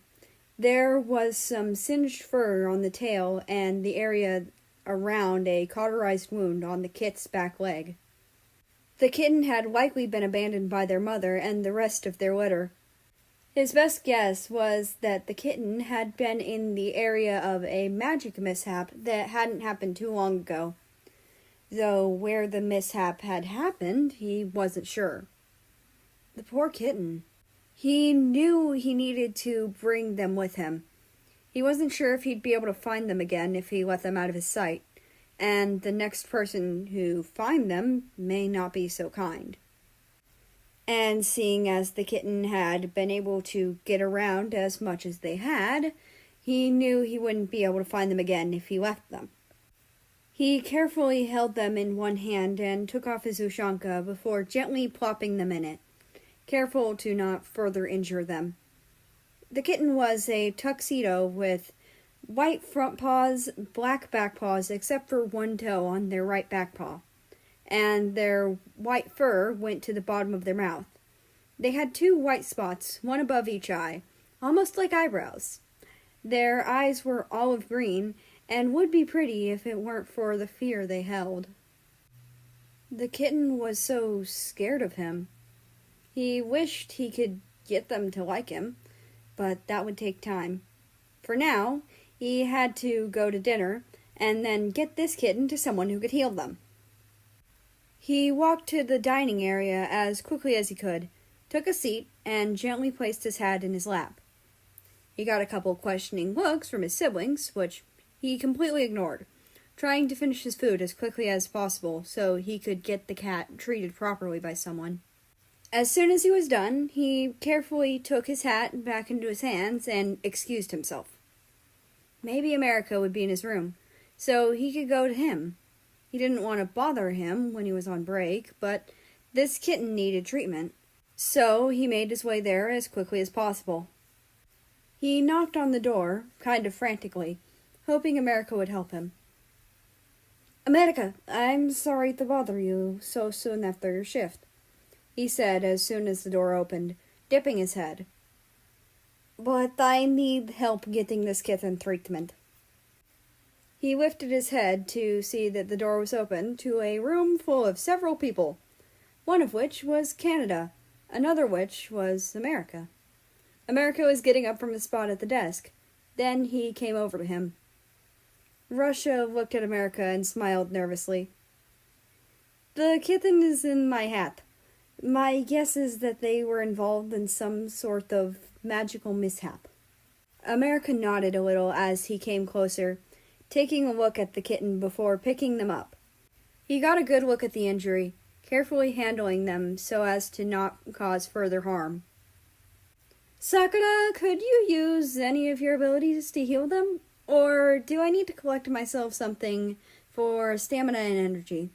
Speaker 1: There was some singed fur on the tail and the area around a cauterized wound on the kit's back leg. The kitten had likely been abandoned by their mother and the rest of their litter. His best guess was that the kitten had been in the area of a magic mishap that hadn't happened too long ago. Though where the mishap had happened, he wasn't sure. The poor kitten. He knew he needed to bring them with him. He wasn't sure if he'd be able to find them again if he let them out of his sight, and the next person who find them may not be so kind. And seeing as the kitten had been able to get around as much as they had, he knew he wouldn't be able to find them again if he left them. He carefully held them in one hand and took off his ushanka before gently plopping them in it, careful to not further injure them. The kitten was a tuxedo with white front paws, black back paws except for one toe on their right back paw, and their white fur went to the bottom of their mouth. They had 2 white spots, one above each eye, almost like eyebrows. Their eyes were olive green and would be pretty if it weren't for the fear they held. The kitten was so scared of him. He wished he could get them to like him, but that would take time. For now, he had to go to dinner and then get this kitten to someone who could heal them. He walked to the dining area as quickly as he could, took a seat, and gently placed his hat in his lap. He got a couple questioning looks from his siblings, which he completely ignored, trying to finish his food as quickly as possible so he could get the cat treated properly by someone. As soon as he was done, he carefully took his hat back into his hands and excused himself. Maybe America would be in his room, so he could go to him. He didn't want to bother him when he was on break, but this kitten needed treatment, so he made his way there as quickly as possible. He knocked on the door, kind of frantically, hoping America would help him. "America, I'm sorry to bother you so soon after your shift," he said as soon as the door opened, dipping his head. "But I need help getting this kitten treatment." He lifted his head to see that the door was open to a room full of several people, one of which was Canada, another which was America. America was getting up from his spot at the desk. Then he came over to him. Russia looked at America and smiled nervously. "The kitten is in my hat. My guess is that they were involved in some sort of magical mishap." America nodded a little as he came closer, taking a look at the kitten before picking them up. He got a good look at the injury, carefully handling them so as to not cause further harm. "Sakura, could you use any of your abilities to heal them? Or do I need to collect myself something for stamina and energy?"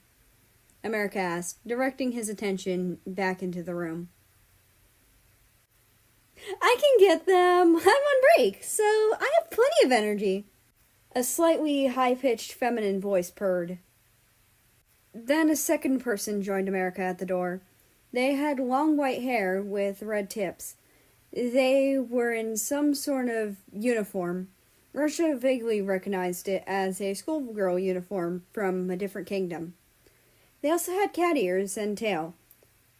Speaker 1: America asked, directing his attention back into the room. I can get them. I'm on break, so I have plenty of energy. A slightly high-pitched feminine voice purred. Then a second person joined America at the door. They had long white hair with red tips. They were in some sort of uniform. Russia vaguely recognized it as a schoolgirl uniform from a different kingdom. They also had cat ears and tail,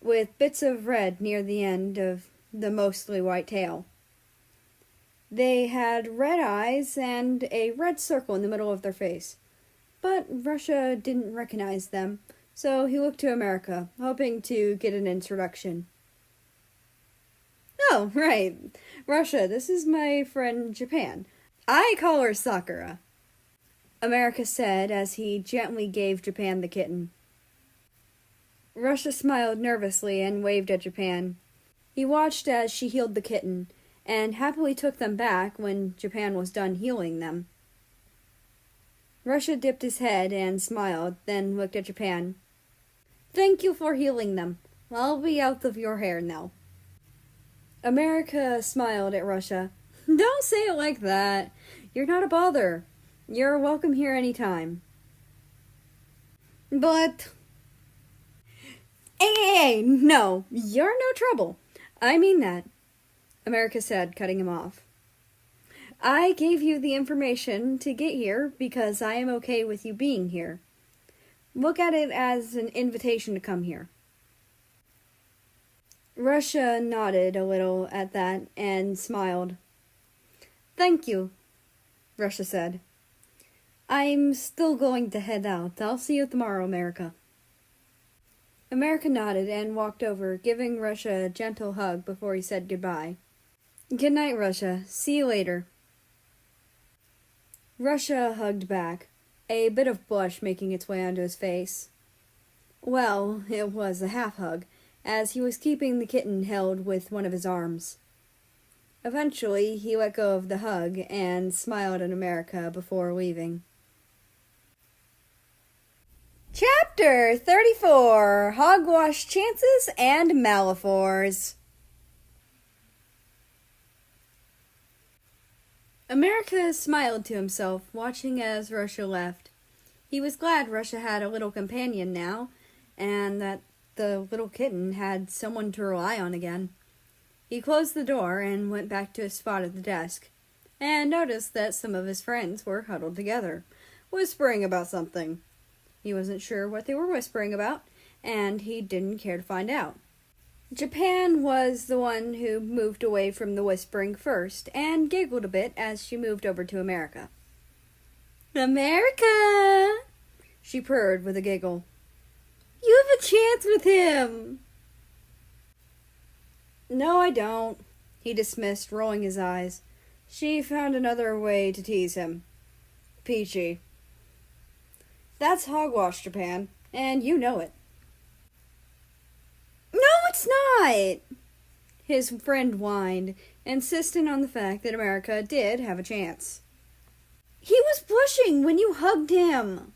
Speaker 1: with bits of red near the end of the mostly white tail. They had red eyes and a red circle in the middle of their face. But Russia didn't recognize them, so he looked to America, hoping to get an introduction. Oh, right. Russia, this is my friend Japan. I call her Sakura, America said as he gently gave Japan the kitten. Russia smiled nervously and waved at Japan. He watched as she healed the kitten, and happily took them back when Japan was done healing them. Russia dipped his head and smiled, then looked at Japan. Thank you for healing them. I'll be out of your hair now. America smiled at Russia. Don't say it like that. You're not a bother. You're welcome here anytime. But... Hey, no, you're no trouble. I mean that, America said, cutting him off. I gave you the information to get here because I am okay with you being here. Look at it as an invitation to come here. Russia nodded a little at that and smiled. Thank you, Russia said. I'm still going to head out. I'll see you tomorrow, America. America nodded and walked over, giving Russia a gentle hug before he said goodbye. Good night, Russia. See you later. Russia hugged back, a bit of blush making its way onto his face. Well, it was a half-hug, as he was keeping the kitten held with one of his arms. Eventually, he let go of the hug and smiled at America before leaving. Chapter 34, Hogwash Chances and Malifaux. America smiled to himself, watching as Russia left. He was glad Russia had a little companion now, and that the little kitten had someone to rely on again. He closed the door and went back to his spot at the desk, and noticed that some of his friends were huddled together, whispering about something. He wasn't sure what they were whispering about, and he didn't care to find out. Japan was the one who moved away from the whispering first, and giggled a bit as she moved over to America. America! She purred with a giggle. You have a chance with him! No, I don't, he dismissed, rolling his eyes. She found another way to tease him. Peachy. That's hogwash, Japan, and you know it. No, it's not! His friend whined, insisting on the fact that America did have a chance. He was blushing when you hugged him!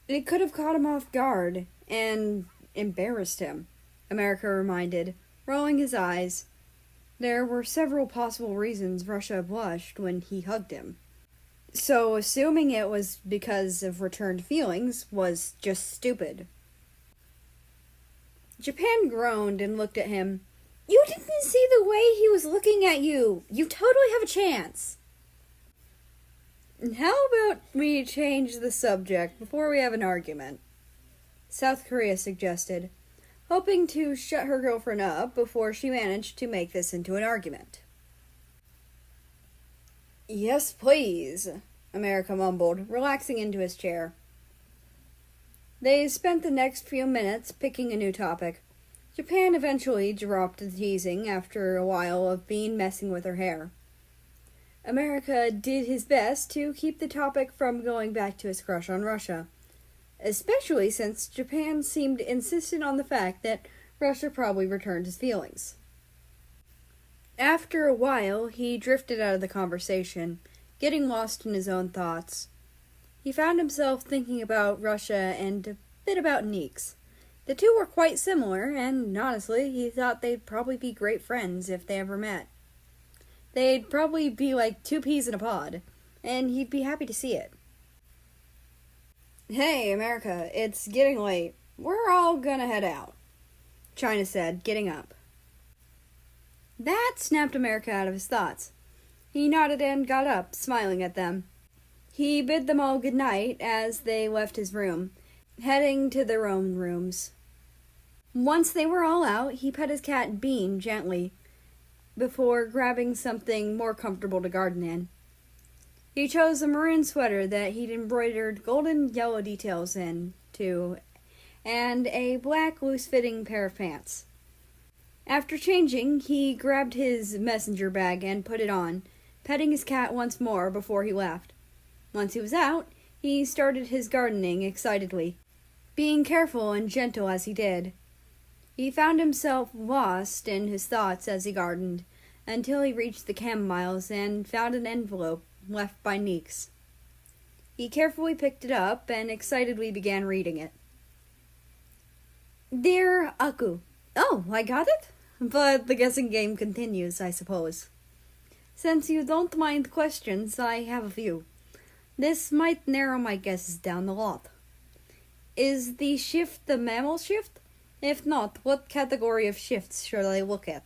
Speaker 1: It could have caught him off guard, and embarrassed him, America reminded, rolling his eyes. There were several possible reasons Russia blushed when he hugged him. So assuming it was because of returned feelings was just stupid. Japan groaned and looked at him. You didn't see the way he was looking at you. You totally have a chance. How about we change the subject before we have an argument? South Korea suggested, hoping to shut her girlfriend up before she managed to make this into an argument. Yes, please, America mumbled, relaxing into his chair. They spent the next few minutes picking a new topic. Japan eventually dropped the teasing after a while of Bean messing with her hair. America did his best to keep the topic from going back to his crush on Russia, especially since Japan seemed insistent on the fact that Russia probably returned his feelings. After a while, he drifted out of the conversation, getting lost in his own thoughts. He found himself thinking about Russia and a bit about Neeks. The two were quite similar, and honestly, he thought they'd probably be great friends if they ever met. They'd probably be like two peas in a pod, and he'd be happy to see it. "Hey, America, it's getting late. We're all gonna head out," China said, getting up. That snapped America out of his thoughts. He nodded and got up, smiling at them. He bid them all good night as they left his room, heading to their own rooms. Once they were all out, he pet his cat Bean gently, before grabbing something more comfortable to garden in. He chose a maroon sweater that he'd embroidered golden yellow details into, and a black loose-fitting pair of pants. After changing, he grabbed his messenger bag and put it on, petting his cat once more before he left. Once he was out, he started his gardening excitedly, being careful and gentle as he did. He found himself lost in his thoughts as he gardened, until he reached the camomiles and found an envelope left by Neeks. He carefully picked it up and excitedly began reading it. "Dear Aku." "Oh, I got it? But the guessing game continues, I suppose. Since you don't mind questions, I have a few. This might narrow my guesses down a lot. Is the shift the mammal shift? If not, what category of shifts should I look at?"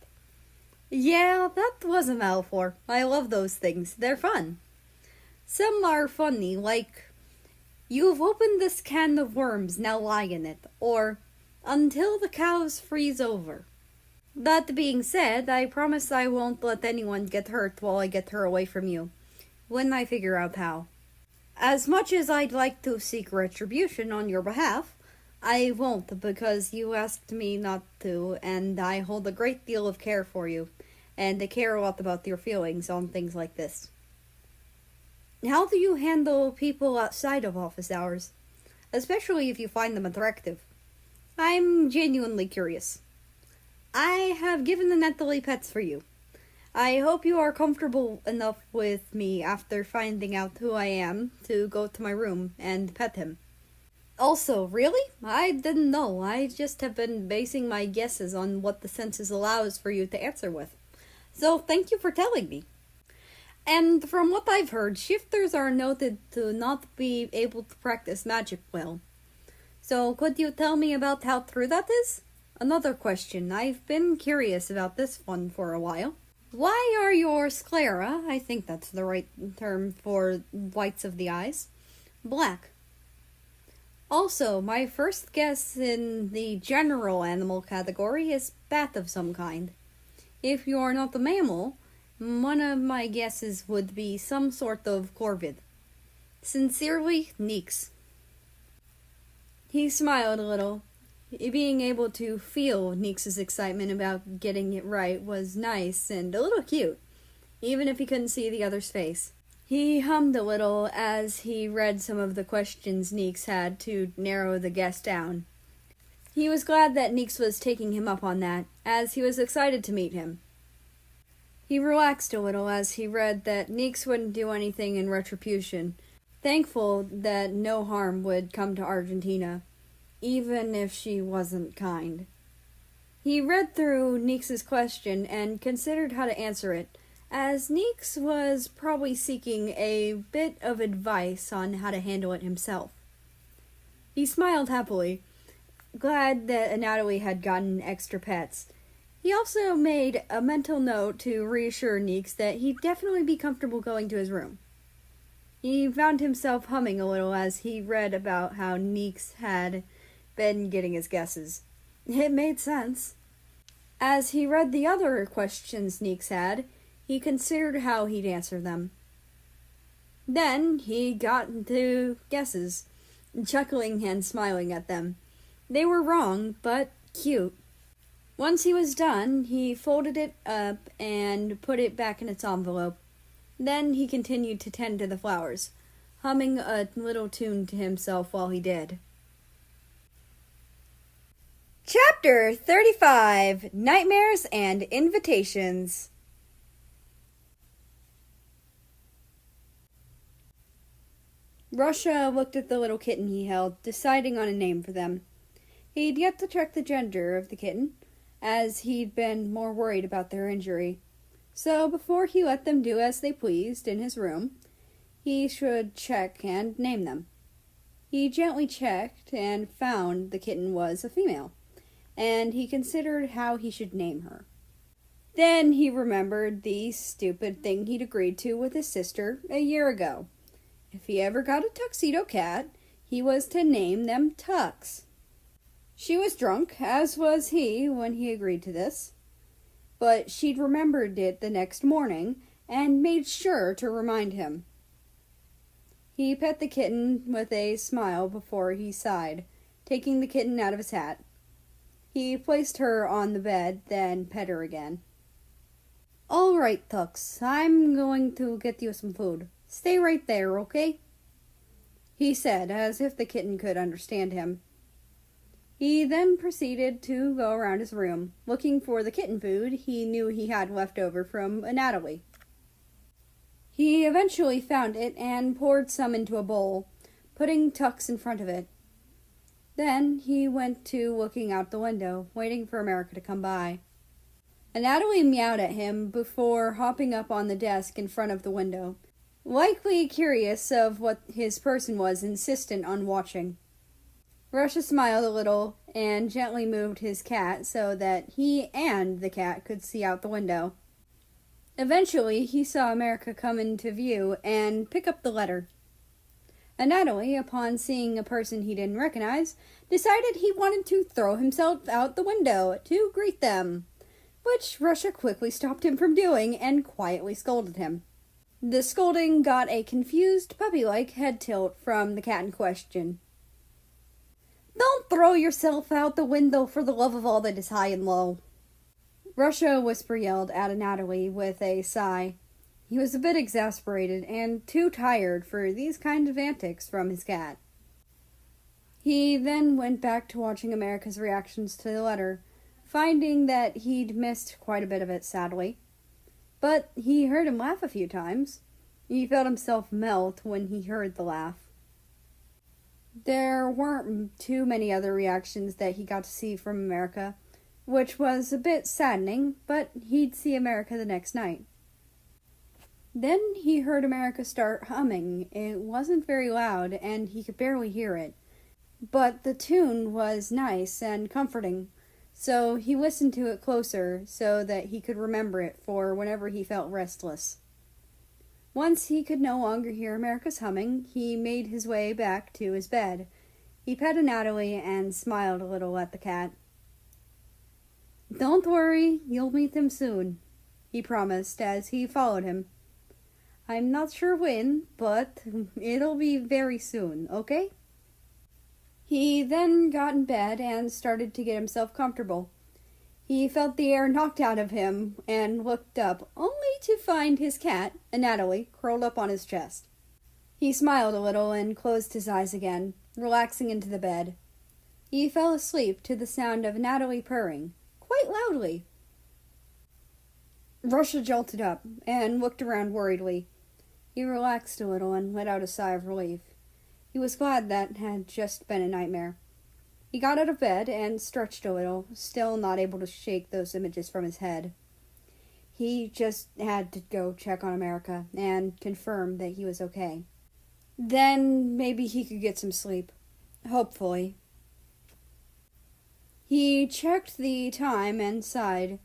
Speaker 1: "Yeah, that was a metaphor. I love those things. They're fun. Some are funny, like, 'You've opened this can of worms, now lie in it,' or 'Until the cows freeze over.' That being said, I promise I won't let anyone get hurt while I get her away from you, when I figure out how. As much as I'd like to seek retribution on your behalf, I won't because you asked me not to, and I hold a great deal of care for you, and I care a lot about your feelings on things like this." "How do you handle people outside of office hours? Especially if you find them attractive. I'm genuinely curious. I have given Natalie pets for you. I hope you are comfortable enough with me after finding out who I am to go to my room and pet him. Also, really? I didn't know. I just have been basing my guesses on what the census allows for you to answer with. So thank you for telling me. And from what I've heard, shifters are noted to not be able to practice magic well. So could you tell me about how true that is? Another question. I've been curious about this one for a while. Why are your sclera, I think that's the right term for whites of the eyes, black? Also, my first guess in the general animal category is bat of some kind. If you're not a mammal, one of my guesses would be some sort of corvid. Sincerely, Neeks." He smiled a little. Being able to feel Neeks' excitement about getting it right was nice and a little cute, even if he couldn't see the other's face. He hummed a little as he read some of the questions Neeks had to narrow the guess down. He was glad that Neeks was taking him up on that, as he was excited to meet him. He relaxed a little as he read that Neeks wouldn't do anything in retribution, thankful that no harm would come to Argentina, even if she wasn't kind. He read through Neeks' question and considered how to answer it, as Neeks was probably seeking a bit of advice on how to handle it himself. He smiled happily, glad that Natalie had gotten extra pets. He also made a mental note to reassure Neeks that he'd definitely be comfortable going to his room. He found himself humming a little as he read about how Neeks had been getting his guesses. It made sense. As he read the other questions Neeks had, he considered how he'd answer them. Then he got into guesses, chuckling and smiling at them. They were wrong, but cute. Once he was done, he folded it up and put it back in its envelope. Then he continued to tend to the flowers, humming a little tune to himself while he did. Chapter 35: Nightmares and Invitations. Russia looked at the little kitten he held, deciding on a name for them. He'd yet to check the gender of the kitten, as he'd been more worried about their injury. So before he let them do as they pleased in his room, he should check and name them. He gently checked and found the kitten was a female, and he considered how he should name her. Then he remembered the stupid thing he'd agreed to with his sister a year ago. If he ever got a tuxedo cat, he was to name them Tux. She was drunk, as was he when he agreed to this, but she'd remembered it the next morning and made sure to remind him. He pet the kitten with a smile before he sighed, taking the kitten out of his hat. He placed her on the bed, then pet her again. "All right, Tux, I'm going to get you some food. Stay right there, okay?" he said, as if the kitten could understand him. He then proceeded to go around his room, looking for the kitten food he knew he had left over from Natalie. He eventually found it and poured some into a bowl, putting Tux in front of it. Then he went to looking out the window, waiting for America to come by. Natalie meowed at him before hopping up on the desk in front of the window, likely curious of what his person was insistent on watching. Russia smiled a little and gently moved his cat so that he and the cat could see out the window. Eventually, he saw America come into view and pick up the letter. Natalie, upon seeing a person he didn't recognize, decided he wanted to throw himself out the window to greet them, which Russia quickly stopped him from doing and quietly scolded him. The scolding got a confused, puppy-like head tilt from the cat in question. "Don't throw yourself out the window for the love of all that is high and low," Russia whisper-yelled at Natalie with a sigh. He was a bit exasperated and too tired for these kinds of antics from his cat. He then went back to watching America's reactions to the letter, finding that he'd missed quite a bit of it, sadly. But he heard him laugh a few times. He felt himself melt when he heard the laugh. There weren't too many other reactions that he got to see from America, which was a bit saddening, but he'd see America the next night. Then he heard America start humming. It wasn't very loud, and he could barely hear it, but the tune was nice and comforting, so he listened to it closer so that he could remember it for whenever he felt restless. Once he could no longer hear America's humming, he made his way back to his bed. He petted Natalie and smiled a little at the cat. "Don't worry, you'll meet him soon," he promised as he followed him. "I'm not sure when, but it'll be very soon, okay?" He then got in bed and started to get himself comfortable. He felt the air knocked out of him and looked up, only to find his cat, Natalie, curled up on his chest. He smiled a little and closed his eyes again, relaxing into the bed. He fell asleep to the sound of Natalie purring, quite loudly. Russia jolted up and looked around worriedly. He relaxed a little and let out a sigh of relief. He was glad that had just been a nightmare. He got out of bed and stretched a little, still not able to shake those images from his head. He just had to go check on America and confirm that he was okay. Then maybe he could get some sleep. Hopefully. He checked the time and sighed.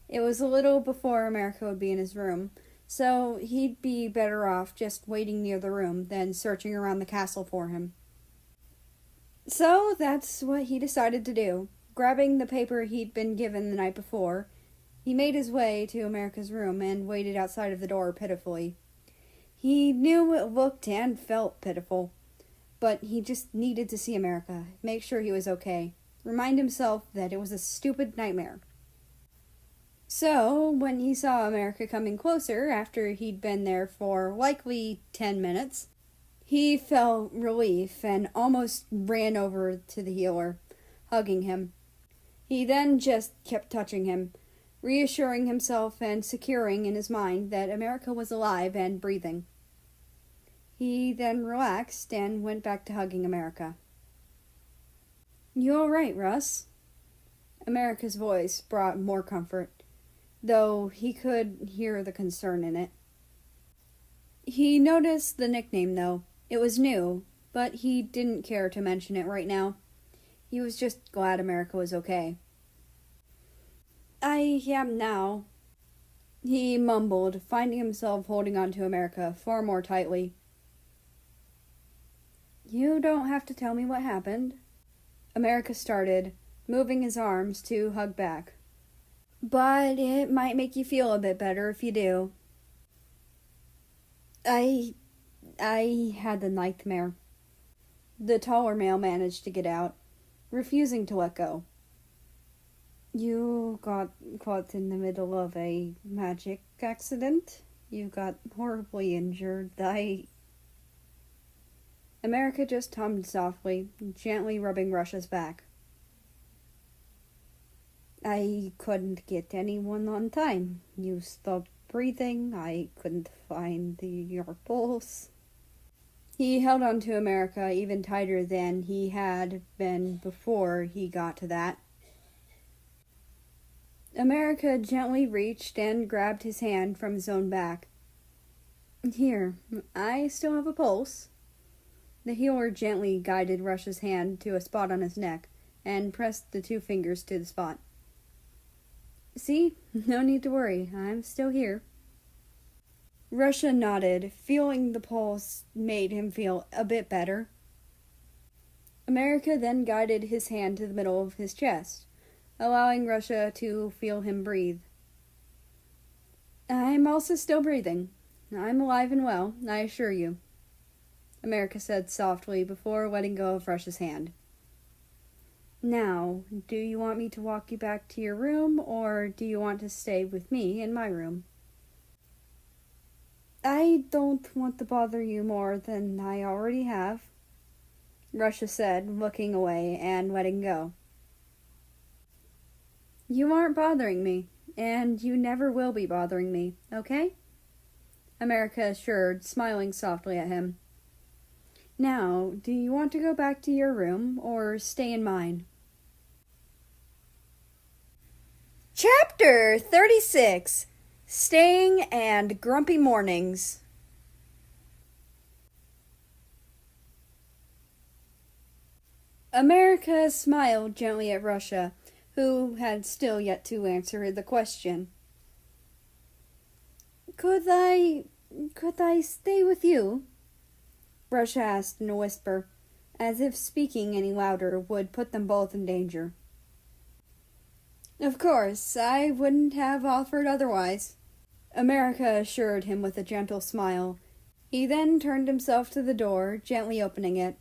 Speaker 1: It was a little before America would be in his room, so he'd be better off just waiting near the room than searching around the castle for him. So that's what he decided to do. Grabbing the paper he'd been given the night before, he made his way to America's room and waited outside of the door pitifully. He knew it looked and felt pitiful, but he just needed to see America, make sure he was okay, remind himself that it was a stupid nightmare. So, when he saw America coming closer after he'd been there for likely 10 minutes, he felt relief and almost ran over to the healer, hugging him. He then just kept touching him, reassuring himself and securing in his mind that America was alive and breathing. He then relaxed and went back to hugging America. You all right, Russ? America's voice brought more comfort, though he could hear the concern in it. He noticed the nickname, though. It was new, but he didn't care to mention it right now. He was just glad America was okay. I am now, he mumbled, finding himself holding on to America far more tightly. You don't have to tell me what happened. America started, moving his arms to hug back. But it might make you feel a bit better if you do. I had the nightmare. The taller male managed to get out, refusing to let go. You got caught in the middle of a magic accident? You got horribly injured. America just hummed softly, gently rubbing Russia's back. I couldn't get anyone on time. You stopped breathing. I couldn't find your pulse. He held on to America even tighter than he had been before he got to that. America gently reached and grabbed his hand from his own back. Here, I still have a pulse. The healer gently guided Russia's hand to a spot on his neck and pressed the 2 fingers to the spot. See? No need to worry. I'm still here. Russia nodded, feeling the pulse made him feel a bit better. America then guided his hand to the middle of his chest, allowing Russia to feel him breathe. I'm also still breathing. I'm alive and well, I assure you, America said softly before letting go of Russia's hand. Now, do you want me to walk you back to your room, or do you want to stay with me in my room? I don't want to bother you more than I already have, Russia said, looking away and letting go. You aren't bothering me, and you never will be bothering me, okay? America assured, smiling softly at him. Now, do you want to go back to your room, or stay in mine? Chapter 36, Staying and Grumpy Mornings. America smiled gently at Russia, who had still yet to answer the question. Could I stay with you? Russia asked in a whisper, as if speaking any louder would put them both in danger. Of course, I wouldn't have offered otherwise, America assured him with a gentle smile. He then turned himself to the door, gently opening it.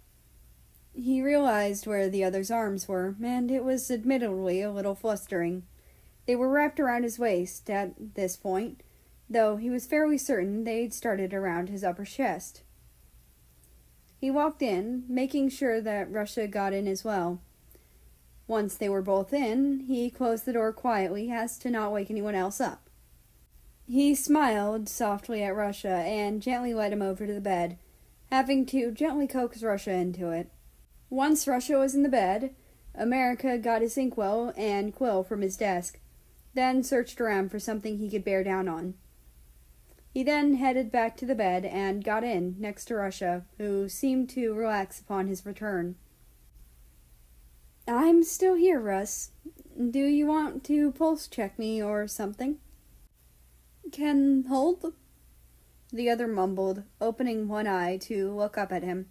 Speaker 1: He realized where the other's arms were, and it was admittedly a little flustering. They were wrapped around his waist at this point, though he was fairly certain they'd started around his upper chest. He walked in, making sure that Russia got in as well. Once they were both in, he closed the door quietly as to not wake anyone else up. He smiled softly at Russia and gently led him over to the bed, having to gently coax Russia into it. Once Russia was in the bed, America got his inkwell and quill from his desk, then searched around for something he could bear down on. He then headed back to the bed and got in next to Russia, who seemed to relax upon his return. I'm still here, Russ. Do you want to pulse check me or something? Can hold? The other mumbled, opening one eye to look up at him.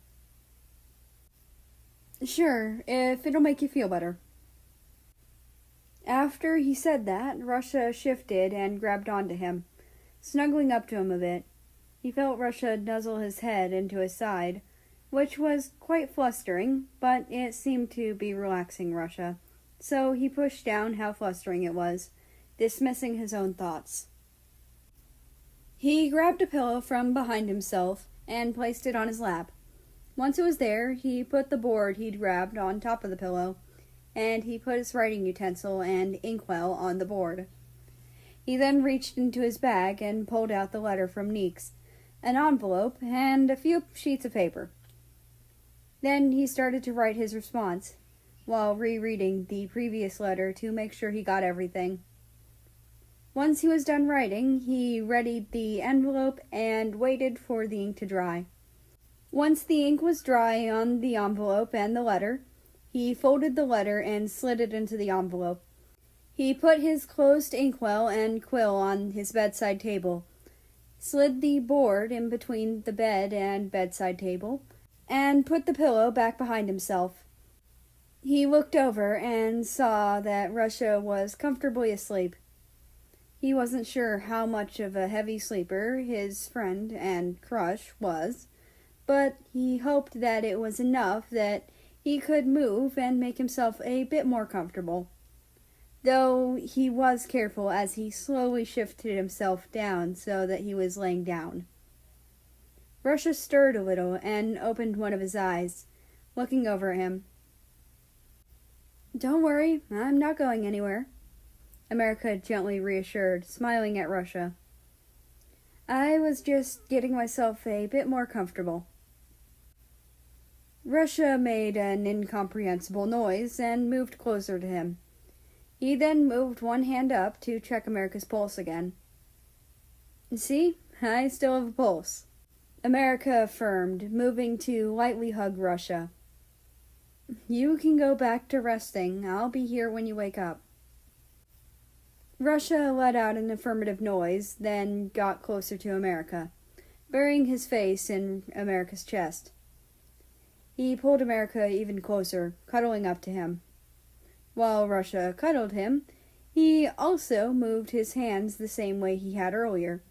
Speaker 1: Sure, if it'll make you feel better. After he said that, Russia shifted and grabbed onto him, snuggling up to him a bit. He felt Russia nuzzle his head into his side, which was quite flustering, but it seemed to be relaxing Russia, so he pushed down how flustering it was, dismissing his own thoughts. He grabbed a pillow from behind himself and placed it on his lap. Once it was there, he put the board he'd grabbed on top of the pillow, and he put his writing utensil and inkwell on the board. He then reached into his bag and pulled out the letter from Neeks, an envelope, and a few sheets of paper. Then he started to write his response, while rereading the previous letter to make sure he got everything. Once he was done writing, he readied the envelope and waited for the ink to dry. Once the ink was dry on the envelope and the letter, he folded the letter and slid it into the envelope. He put his closed inkwell and quill on his bedside table, slid the board in between the bed and bedside table, and put the pillow back behind himself. He looked over and saw that Russia was comfortably asleep. He wasn't sure how much of a heavy sleeper his friend and crush was, but he hoped that it was enough that he could move and make himself a bit more comfortable, though he was careful as he slowly shifted himself down so that he was laying down. Russia stirred a little and opened one of his eyes, looking over at him. "Don't worry, I'm not going anywhere," America gently reassured, smiling at Russia. "I was just getting myself a bit more comfortable." Russia made an incomprehensible noise and moved closer to him. He then moved one hand up to check America's pulse again. "See, I still have a pulse," America affirmed, moving to lightly hug Russia. "You can go back to resting. I'll be here when you wake up." Russia let out an affirmative noise, then got closer to America, burying his face in America's chest. He pulled America even closer, cuddling up to him. While Russia cuddled him, he also moved his hands the same way he had earlier,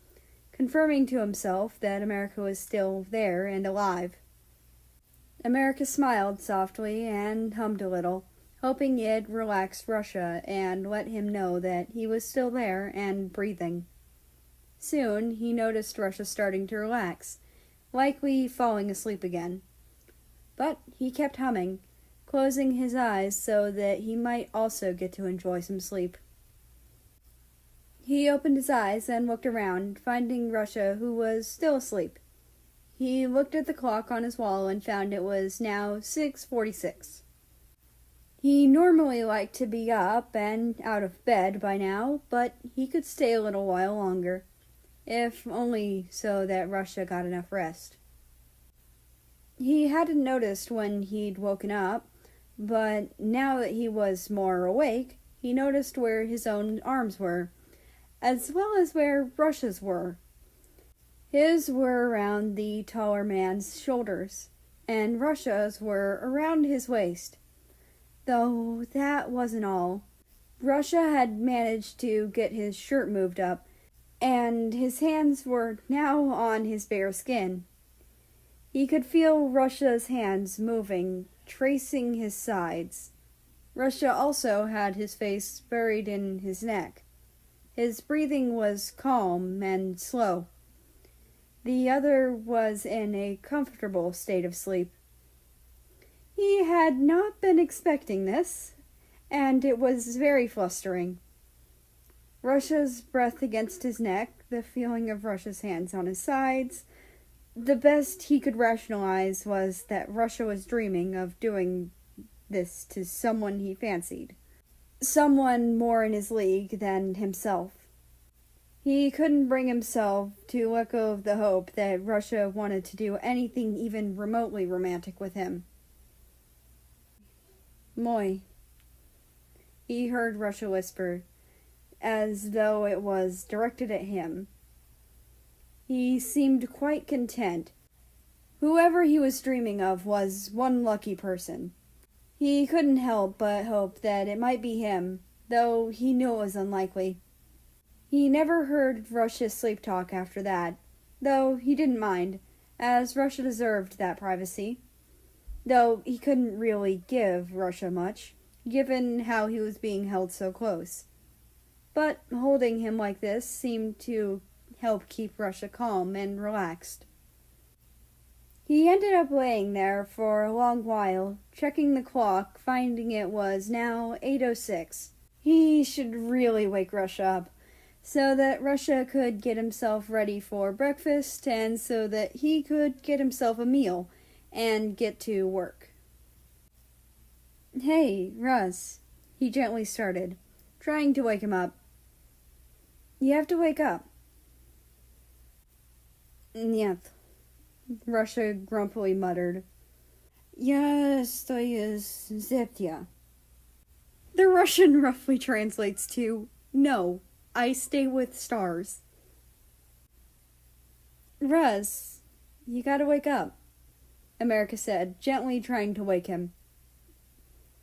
Speaker 1: confirming to himself that America was still there and alive. America smiled softly and hummed a little, hoping it'd relax Russia and let him know that he was still there and breathing. Soon he noticed Russia starting to relax, likely falling asleep again. But he kept humming, closing his eyes so that he might also get to enjoy some sleep. He opened his eyes and looked around, finding Russia, who was still asleep. He looked at the clock on his wall and found it was now 6:46. He normally liked to be up and out of bed by now, but he could stay a little while longer, if only so that Russia got enough rest. He hadn't noticed when he'd woken up, but now that he was more awake, he noticed where his own arms were, as well as where Russia's were. His were around the taller man's shoulders, and Russia's were around his waist. Though that wasn't all. Russia had managed to get his shirt moved up, and his hands were now on his bare skin. He could feel Russia's hands moving, tracing his sides. Russia also had his face buried in his neck. His breathing was calm and slow. The other was in a comfortable state of sleep. He had not been expecting this, and it was very flustering. Russia's breath against his neck, the feeling of Russia's hands on his sides. The best he could rationalize was that Russia was dreaming of doing this to someone he fancied. Someone more in his league than himself. He couldn't bring himself to let go of the hope that Russia wanted to do anything even remotely romantic with him. "Moi," he heard Russia whisper, as though it was directed at him. He seemed quite content. Whoever he was dreaming of was one lucky person. He couldn't help but hope that it might be him, though he knew it was unlikely. He never heard Russia sleep talk after that, though he didn't mind, as Russia deserved that privacy. Though he couldn't really give Russia much, given how he was being held so close. But holding him like this seemed to help keep Russia calm and relaxed. He ended up laying there for a long while, checking the clock, finding it was now 8:06. He should really wake Russia up, so that Russia could get himself ready for breakfast, and so that he could get himself a meal and get to work. Hey, Russ, he gently started, trying to wake him up. You have to wake up. Нет, Russia grumpily muttered. Я стою зептя. The Russian roughly translates to, no, I stay with stars. Russ, you gotta wake up, America said, gently trying to wake him.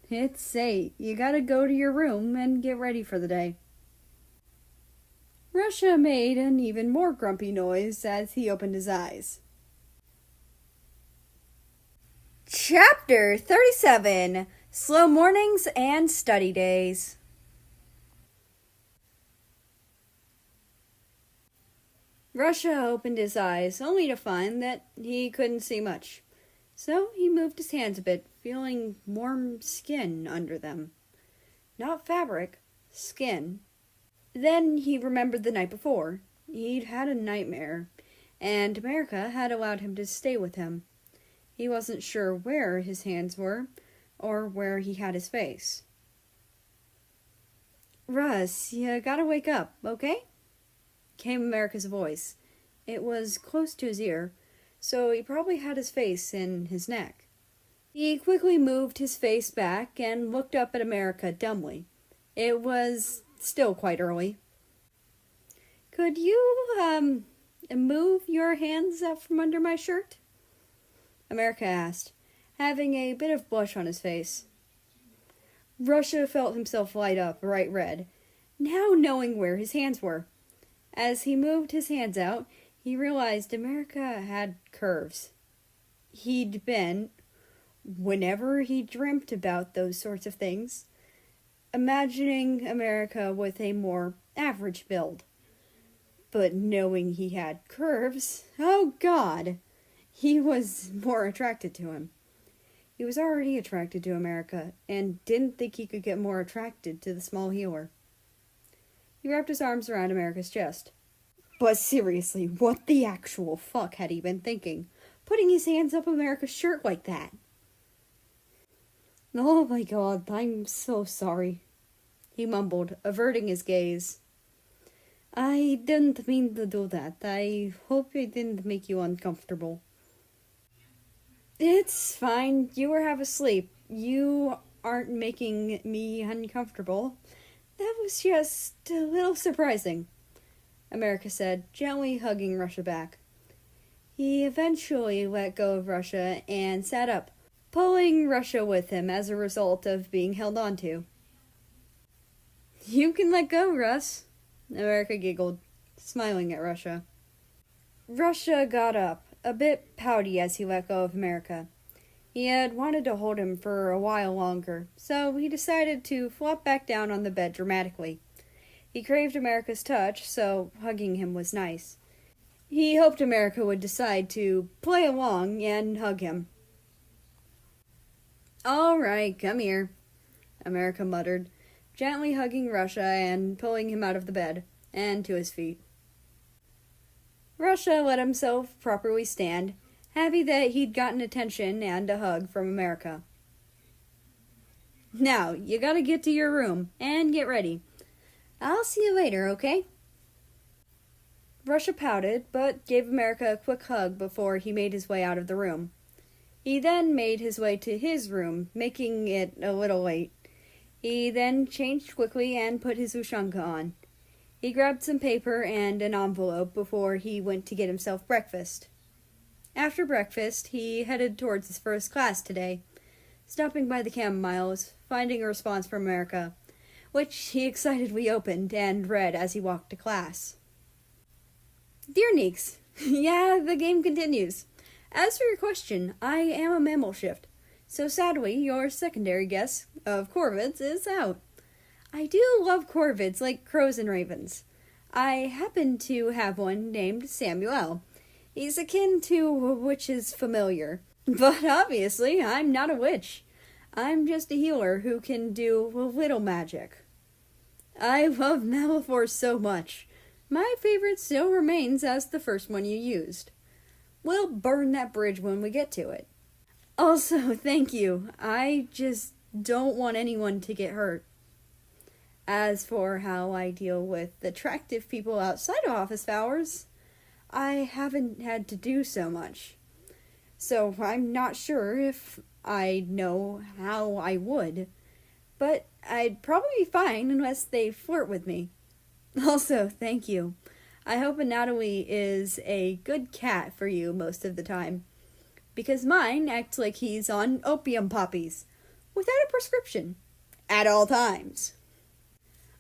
Speaker 1: It's 8. You gotta go to your room and get ready for the day. Russia made an even more grumpy noise as he opened his eyes. Chapter 37: Slow Mornings and Study Days. Russia opened his eyes, only to find that he couldn't see much. So he moved his hands a bit, feeling warm skin under them. Not fabric, skin. Then he remembered the night before. He'd had a nightmare, and America had allowed him to stay with him. He wasn't sure where his hands were, or where he had his face. Russ, you gotta wake up, okay? Came America's voice. It was close to his ear, so he probably had his face in his neck. He quickly moved his face back and looked up at America dumbly. It was still quite early. Could you, move your hands out from under my shirt? America asked, having a bit of blush on his face. Russia felt himself light up bright red, now knowing where his hands were. As he moved his hands out, he realized America had curves. He'd been, whenever he dreamt about those sorts of things, imagining America with a more average build. But knowing he had curves, oh God, he was more attracted to him. He was already attracted to America, and didn't think he could get more attracted to the small healer. He wrapped his arms around America's chest. But seriously, what the actual fuck had he been thinking, putting his hands up America's shirt like that? Oh my God, I'm so sorry, he mumbled, averting his gaze. I didn't mean to do that. I hope it didn't make you uncomfortable. It's fine. You were half asleep. You aren't making me uncomfortable. That was just a little surprising, America said, gently hugging Russia back. He eventually let go of Russia and sat up, pulling Russia with him as a result of being held onto. You can let go, Russ, America giggled, smiling at Russia. Russia got up, a bit pouty as he let go of America. He had wanted to hold him for a while longer, so he decided to flop back down on the bed dramatically. He craved America's touch, so hugging him was nice. He hoped America would decide to play along and hug him. All right, come here, America muttered, gently hugging Russia and pulling him out of the bed and to his feet. Russia let himself properly stand, happy that he'd gotten attention and a hug from America. Now, you gotta get to your room and get ready. I'll see you later, okay? Russia pouted, but gave America a quick hug before he made his way out of the room. He then made his way to his room, making it a little late. He then changed quickly and put his ushanka on. He grabbed some paper and an envelope before he went to get himself breakfast. After breakfast, he headed towards his first class today, stopping by the camomiles, finding a response from America, which he excitedly opened and read as he walked to class. Dear Neeks, yeah, the game continues. As for your question, I am a mammal shift, so sadly your secondary guess of corvids is out. I do love corvids like crows and ravens. I happen to have one named Samuel. He's akin to a witch's familiar, but obviously I'm not a witch. I'm just a healer who can do a little magic. I love Malifaux so much. My favorite still remains as the first one you used. We'll burn that bridge when we get to it. Also, thank you. I just don't want anyone to get hurt. As for how I deal with attractive people outside of office hours, I haven't had to do so much. So I'm not sure if I know how I would. But I'd probably be fine unless they flirt with me. Also, thank you. I hope Natalie is a good cat for you most of the time. Because mine acts like he's on opium poppies, without a prescription, at all times.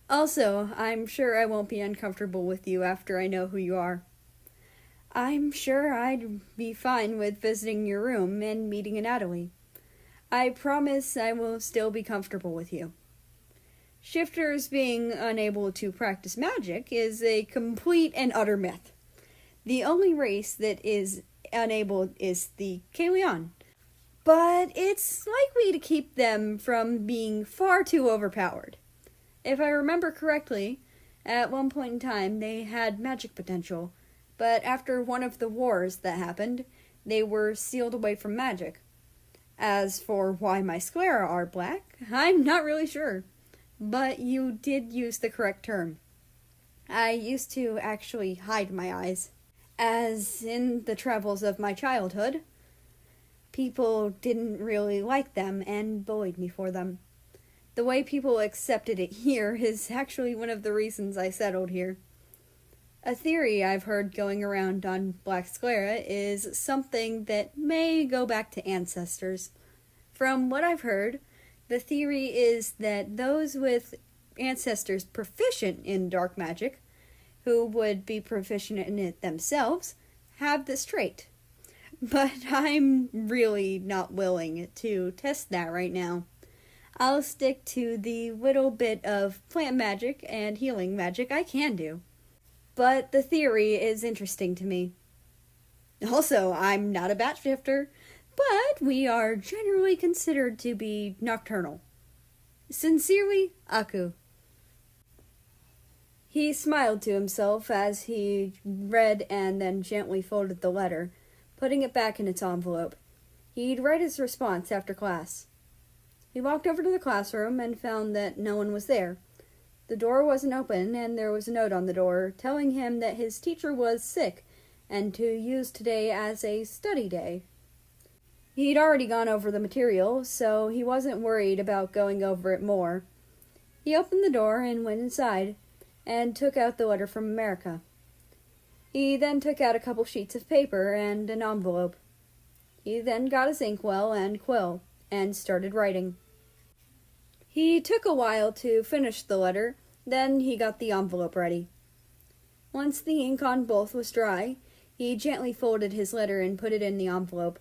Speaker 1: Also, I'm sure I won't be uncomfortable with you after I know who you are. I'm sure I'd be fine with visiting your room and meeting Natalie. I promise I will still be comfortable with you. Shifters being unable to practice magic is a complete and utter myth. The only race that is unable is the Kalion, but it's likely to keep them from being far too overpowered. If I remember correctly, at one point in time they had magic potential, but after one of the wars that happened, they were sealed away from magic. As for why my sclera are black, I'm not really sure. But you did use the correct term. I used to actually hide my eyes. As in the travels of my childhood, people didn't really like them and bullied me for them. The way people accepted it here is actually one of the reasons I settled here. A theory I've heard going around on black sclera is something that may go back to ancestors. From what I've heard, the theory is that those with ancestors proficient in dark magic, who would be proficient in it themselves, have this trait. But I'm really not willing to test that right now. I'll stick to the little bit of plant magic and healing magic I can do. But the theory is interesting to me. Also, I'm not a bat shifter, but we are generally considered to be nocturnal. Sincerely, Aku. He smiled to himself as he read and then gently folded the letter, putting it back in its envelope. He'd write his response after class. He walked over to the classroom and found that no one was there. The door wasn't open, and there was a note on the door telling him that his teacher was sick and to use today as a study day. He'd already gone over the material, so he wasn't worried about going over it more. He opened the door and went inside, and took out the letter from America. He then took out a couple sheets of paper and an envelope. He then got his inkwell and quill, and started writing. He took a while to finish the letter, then he got the envelope ready. Once the ink on both was dry, he gently folded his letter and put it in the envelope.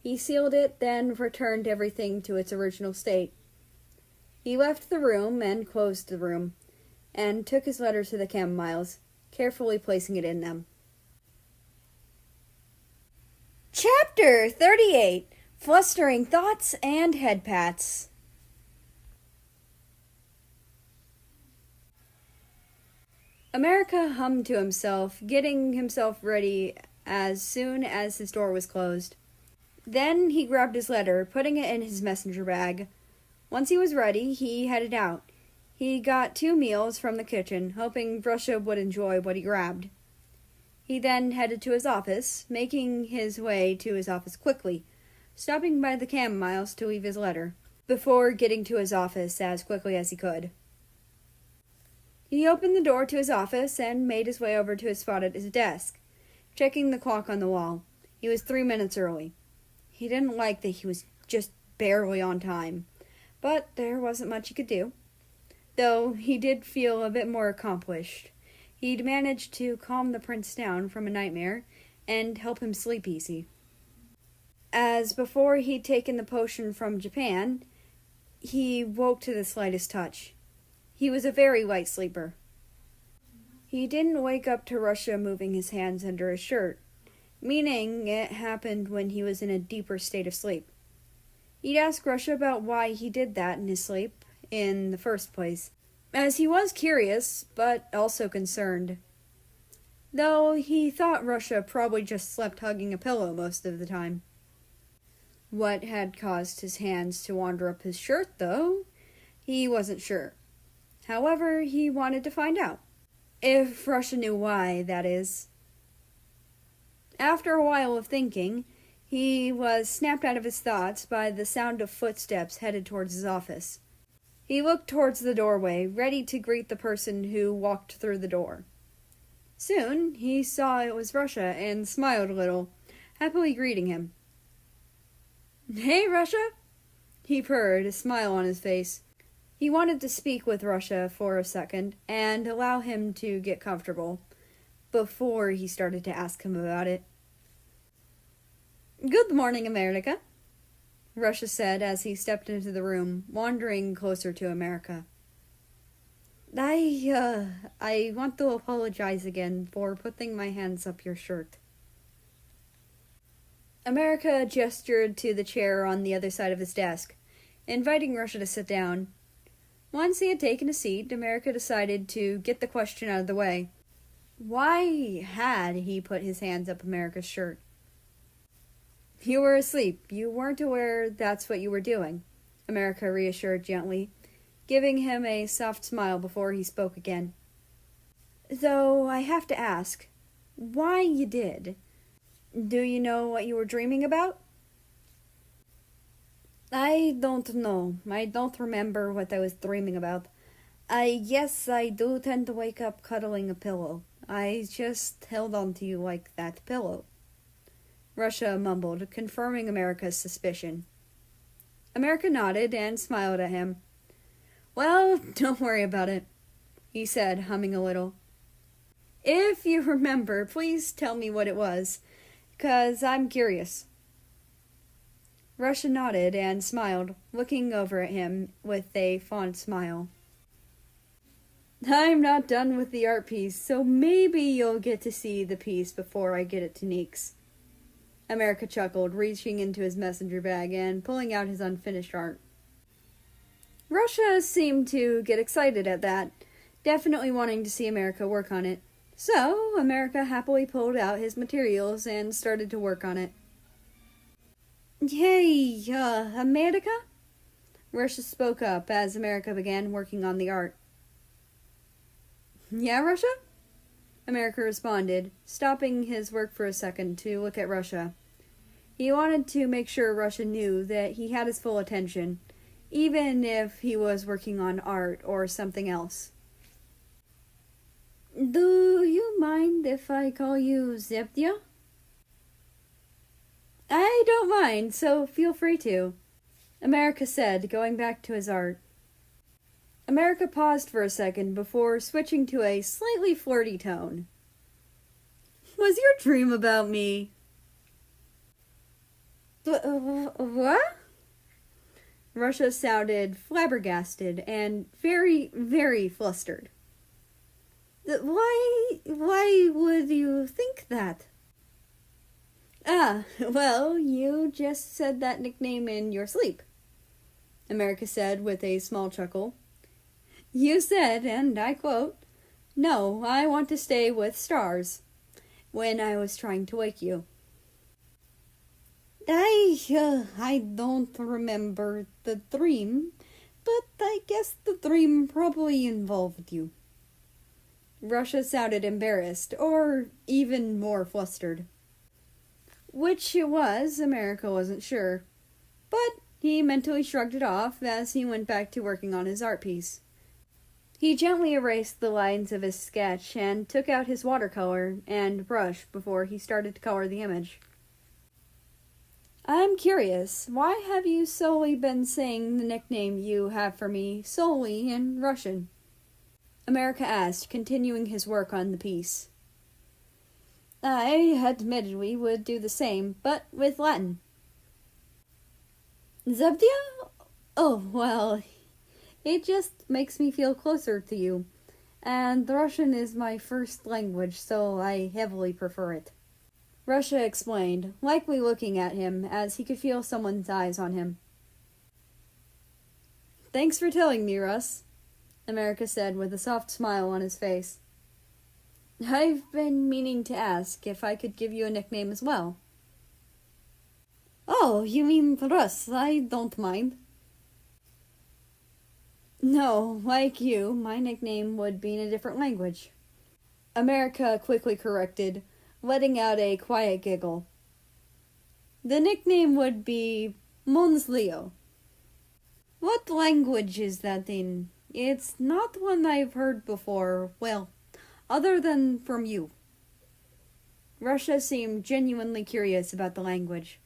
Speaker 1: He sealed it, then returned everything to its original state. He left the room and closed the room, and took his letter to the camomiles, carefully placing it in them. Chapter 38. Flustering Thoughts and Head Pats. America hummed to himself, getting himself ready as soon as his door was closed. Then he grabbed his letter, putting it in his messenger bag. Once he was ready, he headed out. He got 2 meals from the kitchen, hoping Russia would enjoy what he grabbed. He then headed to his office, making his way to his office quickly, stopping by the camomiles to leave his letter, before getting to his office as quickly as he could. He opened the door to his office and made his way over to his spot at his desk, checking the clock on the wall. He was 3 minutes early. He didn't like that he was just barely on time, but there wasn't much he could do. Though he did feel a bit more accomplished. He'd managed to calm the prince down from a nightmare and help him sleep easy. As before he'd taken the potion from Japan, he woke to the slightest touch. He was a very light sleeper. He didn't wake up to Russia moving his hands under his shirt, meaning it happened when he was in a deeper state of sleep. He'd ask Russia about why he did that in his sleep in the first place, as he was curious, but also concerned. Though he thought Russia probably just slept hugging a pillow most of the time. What had caused his hands to wander up his shirt, though, he wasn't sure. However, he wanted to find out. If Russia knew why, that is. After a while of thinking, he was snapped out of his thoughts by the sound of footsteps headed towards his office. He looked towards the doorway, ready to greet the person who walked through the door. Soon, he saw it was Russia and smiled a little, happily greeting him. "Hey, Russia!" he purred, a smile on his face. He wanted to speak with Russia for a second and allow him to get comfortable before he started to ask him about it. "Good morning, America," Russia said as he stepped into the room, wandering closer to America. I want to apologize again for putting my hands up your shirt." America gestured to the chair on the other side of his desk, inviting Russia to sit down. Once he had taken a seat, America decided to get the question out of the way. Why had he put his hands up America's shirt? "You were asleep. You weren't aware that's what you were doing," America reassured gently, giving him a soft smile before he spoke again. "Though I have to ask, why you did? Do you know what you were dreaming about?" "I don't know. I don't remember what I was dreaming about. I guess I do tend to wake up cuddling a pillow. I just held on to you like that pillow," Russia mumbled, confirming America's suspicion. America nodded and smiled at him. "Well, don't worry about it," he said, humming a little. "If you remember, please tell me what it was, 'cause I'm curious." Russia nodded and smiled, looking over at him with a fond smile. "I'm not done with the art piece, so maybe you'll get to see the piece before I get it to Neeks," America chuckled, reaching into his messenger bag and pulling out his unfinished art. Russia seemed to get excited at that, definitely wanting to see America work on it. So, America happily pulled out his materials and started to work on it. "Hey, America?" Russia spoke up as America began working on the art. "Yeah, Russia?" America responded, stopping his work for a second to look at Russia. He wanted to make sure Russia knew that he had his full attention, even if he was working on art or something else. "Do you mind if I call you Zebdia?" "I don't mind, so feel free to," America said, going back to his art. America paused for a second before switching to a slightly flirty tone. "Was your dream about me?" What?" Russia sounded flabbergasted and very, very flustered. Why would you think that?" Well, you just said that nickname in your sleep," America said with a small chuckle. "You said, and I quote, 'No, I want to stay with stars,' when I was trying to wake you." I don't remember the dream, but I guess the dream probably involved you." Russia sounded embarrassed, or even more flustered. Which it was, America wasn't sure. But he mentally shrugged it off as he went back to working on his art piece. He gently erased the lines of his sketch and took out his watercolor and brush before he started to color the image. "I'm curious, why have you solely been saying the nickname you have for me solely in Russian?" America asked, continuing his work on the piece. "I admittedly would do the same, but with Latin." "Zebdia? Oh, well, it just makes me feel closer to you, and Russian is my first language, so I heavily prefer it," Russia explained, likely looking at him as he could feel someone's eyes on him. "Thanks for telling me, Russ," America said with a soft smile on his face. "I've been meaning to ask if I could give you a nickname as well." Oh, you mean Russ? I don't mind. No, like you, my nickname would be in a different language. America quickly corrected, letting out a quiet giggle. The nickname would be Mons Leo. What language is that in? It's not one I've heard before, well, other than from you. Russia seemed genuinely curious about the language.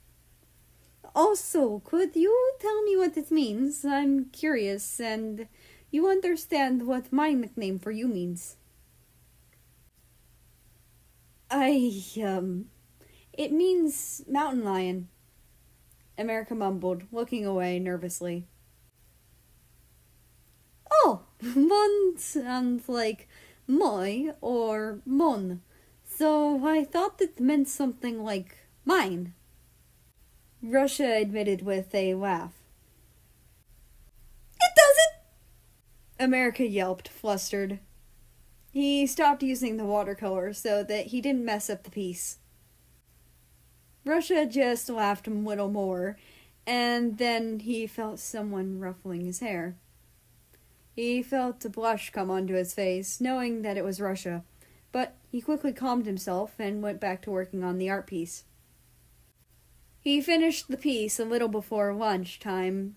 Speaker 1: Also, could you tell me what it means? I'm curious, and you understand what my nickname for you means. It means mountain lion, America mumbled, looking away nervously. Oh, mon sounds like moi or mon, so I thought it meant something like mine. Russia admitted with a laugh. It doesn't! America yelped, flustered. He stopped using the watercolor so that he didn't mess up the piece. Russia just laughed a little more, and then he felt someone ruffling his hair. He felt a blush come onto his face, knowing that it was Russia, but he quickly calmed himself and went back to working on the art piece. He finished the piece a little before lunchtime,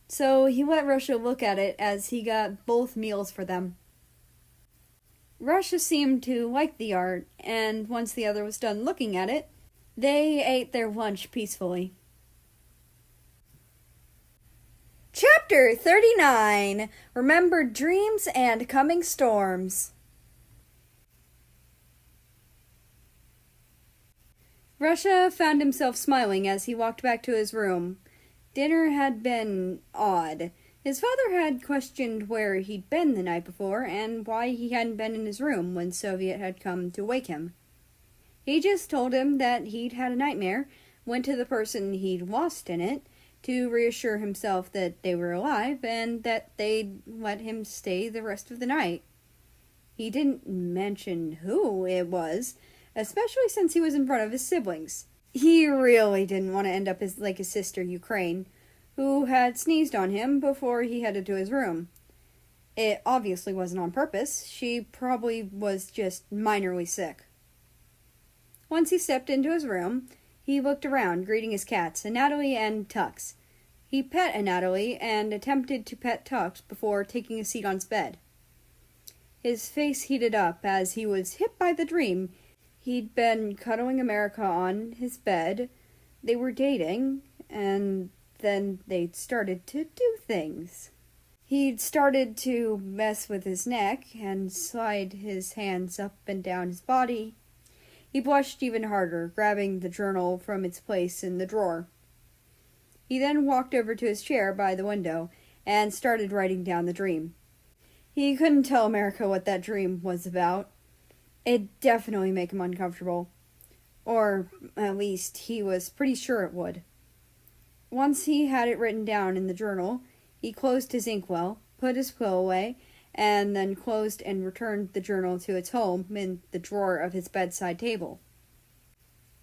Speaker 1: so he let Russia look at it as he got both meals for them. Russia seemed to like the art, and once the other was done looking at it, they ate their lunch peacefully. Chapter 39: Remembered Dreams and Coming Storms. Russia found himself smiling as he walked back to his room. Dinner had been odd. His father had questioned where he'd been the night before and why he hadn't been in his room when Soviet had come to wake him. He just told him that he'd had a nightmare, went to the person he'd lost in it to reassure himself that they were alive and that they'd let him stay the rest of the night. He didn't mention who it was, especially since he was in front of his siblings. He really didn't want to end up like his sister Ukraine, who had sneezed on him before he headed to his room. It obviously wasn't on purpose. She probably was just minorly sick. Once he stepped into his room, he looked around, greeting his cats, Anatoly and Tux. He pet Anatoly and attempted to pet Tux before taking a seat on his bed. His face heated up as he was hit by the dream. He'd been cuddling America on his bed. They were dating, and then they'd started to do things. He'd started to mess with his neck and slide his hands up and down his body. He blushed even harder, grabbing the journal from its place in the drawer. He then walked over to his chair by the window and started writing down the dream. He couldn't tell America what that dream was about. It'd definitely make him uncomfortable. Or, at least, he was pretty sure it would. Once he had it written down in the journal, he closed his inkwell, put his quill away, and then closed and returned the journal to its home in the drawer of his bedside table.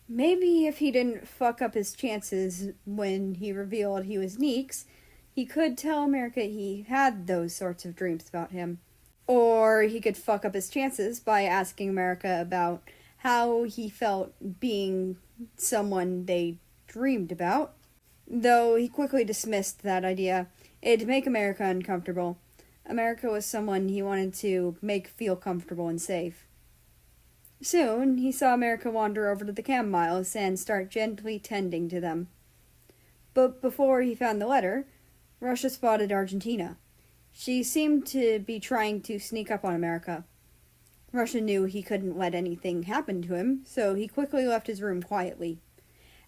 Speaker 1: Maybe if he didn't fuck up his chances when he revealed he was Neeks, he could tell America he had those sorts of dreams about him. Or he could fuck up his chances by asking America about how he felt being someone they dreamed about. Though he quickly dismissed that idea. It'd make America uncomfortable. America was someone he wanted to make feel comfortable and safe. Soon, he saw America wander over to the camomiles and start gently tending to them. But before he found the letter, Russia spotted Argentina. She seemed to be trying to sneak up on America. Russia knew he couldn't let anything happen to him, so he quickly left his room quietly.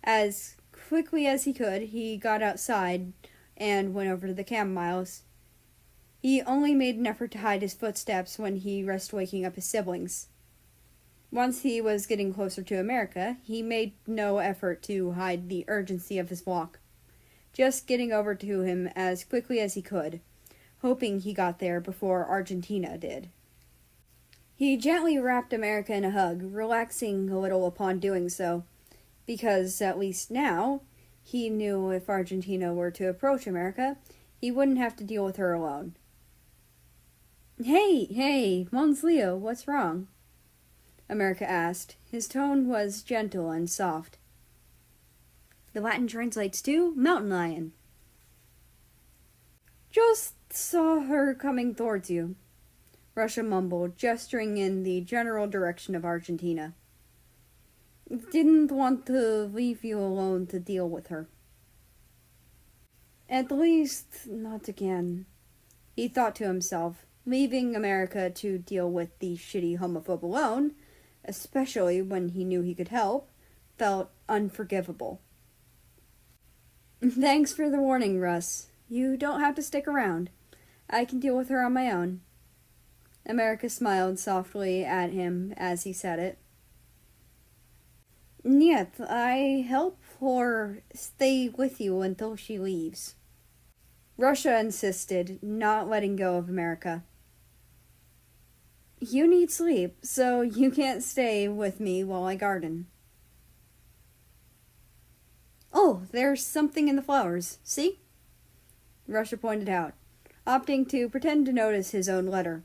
Speaker 1: As quickly as he could, he got outside and went over to the camomiles. He only made an effort to hide his footsteps when he risked waking up his siblings. Once he was getting closer to America, he made no effort to hide the urgency of his walk, just getting over to him as quickly as he could, hoping he got there before Argentina did. He gently wrapped America in a hug, relaxing a little upon doing so, because, at least now, He knew if Argentina were to approach America, he wouldn't have to deal with her alone. Hey, Mons Leo, what's wrong? America asked. His tone was gentle and soft. The Latin translates to mountain lion. Just saw her coming towards you, Russia mumbled, gesturing in the general direction of Argentina. Didn't want to leave you alone to deal with her. At least not again, he thought to himself. Leaving America to deal with the shitty homophobe alone, especially when he knew he could help, felt unforgivable. Thanks for the warning, Russ. You don't have to stick around. I can deal with her on my own. America smiled softly at him as he said it. Niet, I help or stay with you until she leaves. Russia insisted, not letting go of America. You need sleep, so you can't stay with me while I garden. Oh, there's something in the flowers. See? Russia pointed out, opting to pretend to notice his own letter.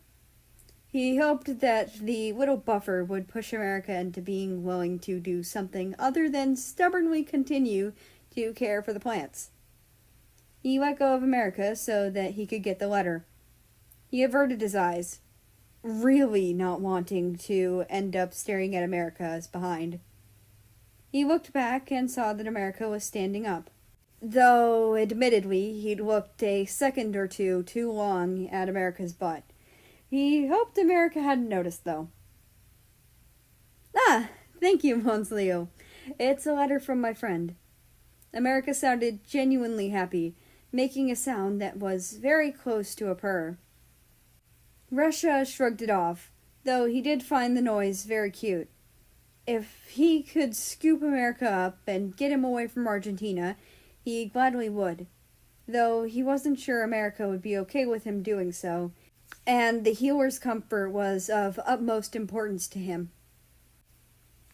Speaker 1: He hoped that the little buffer would push America into being willing to do something other than stubbornly continue to care for the plants. He let go of America so that he could get the letter. He averted his eyes, really not wanting to end up staring at America's behind. He looked back and saw that America was standing up, though admittedly he'd looked a second or two too long at America's butt. He hoped America hadn't noticed, though. Ah, thank you, Mons Leo. It's a letter from my friend. America sounded genuinely happy, making a sound that was very close to a purr. Russia shrugged it off, though he did find the noise very cute. If he could scoop America up and get him away from Argentina, he gladly would, though he wasn't sure America would be okay with him doing so, and the healer's comfort was of utmost importance to him.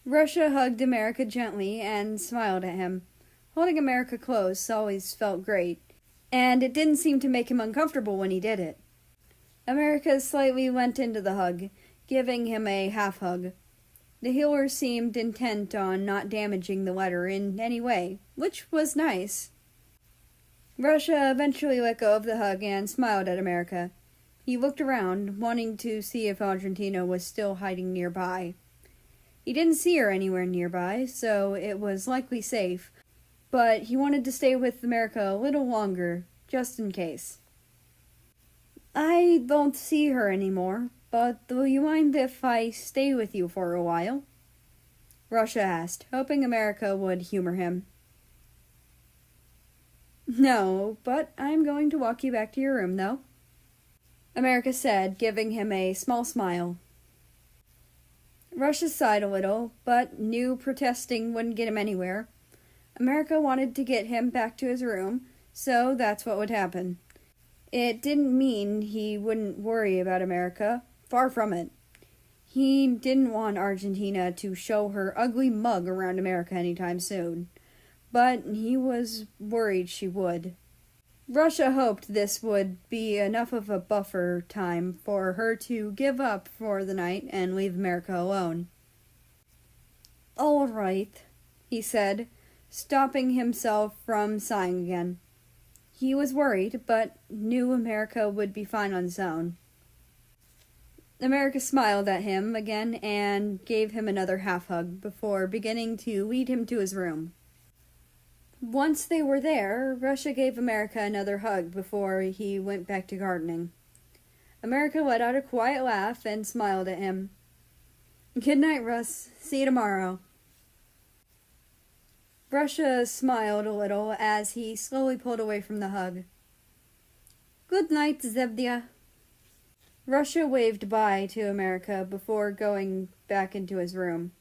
Speaker 1: Russia hugged America gently and smiled at him. Holding America close always felt great, and it didn't seem to make him uncomfortable when he did it. America slightly leant into the hug, giving him a half-hug. The healer seemed intent on not damaging the letter in any way, which was nice. Russia eventually let go of the hug and smiled at America. He looked around, wanting to see if Argentina was still hiding nearby. He didn't see her anywhere nearby, so it was likely safe, but he wanted to stay with America a little longer, just in case. I don't see her anymore, but do you mind if I stay with you for a while? Russia asked, hoping America would humor him. No, but I'm going to walk you back to your room, though, America said, giving him a small smile. Russia sighed a little, but knew protesting wouldn't get him anywhere. America wanted to get him back to his room, so that's what would happen. It didn't mean he wouldn't worry about America. Far from it. He didn't want Argentina to show her ugly mug around America anytime soon, but he was worried she would. Russia hoped this would be enough of a buffer time for her to give up for the night and leave America alone. All right, he said, stopping himself from sighing again. He was worried, but knew America would be fine on his own. America smiled at him again and gave him another half-hug before beginning to lead him to his room. Once they were there, Russia gave America another hug before he went back to gardening. America let out a quiet laugh and smiled at him. Good night, Russ. See you tomorrow. Russia smiled a little as he slowly pulled away from the hug. Good night, Zebdia. Russia waved bye to America before going back into his room.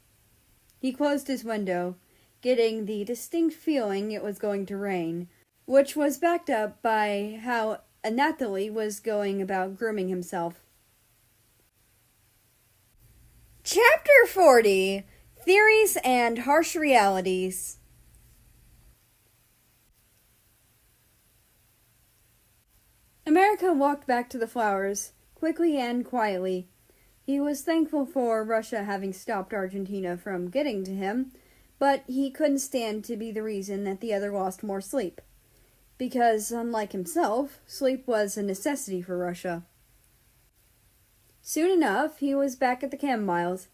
Speaker 1: He closed his window, getting the distinct feeling it was going to rain, which was backed up by how Anatoly was going about grooming himself. Chapter 40: Theories and Harsh Realities. America walked back to the flowers, quickly and quietly. He was thankful for Russia having stopped Argentina from getting to him, but he couldn't stand to be the reason that the other lost more sleep. Because, unlike himself, sleep was a necessity for Russia. Soon enough, he was back at the camomiles.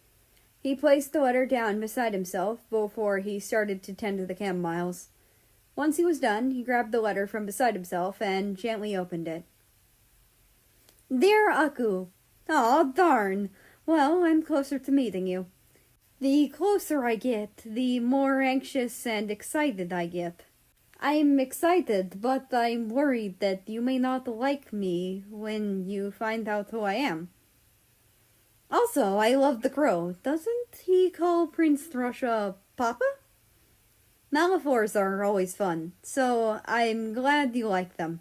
Speaker 1: He placed the letter down beside himself before he started to tend to the camomiles. Once he was done, he grabbed the letter from beside himself and gently opened it. Dear Aku, aw, darn. Well, I'm closer to meeting you. The closer I get, the more anxious and excited I get. I'm excited, but I'm worried that you may not like me when you find out who I am. Also, I love the crow. Doesn't he call Prince Russia Papa? Malifaux are always fun, so I'm glad you like them.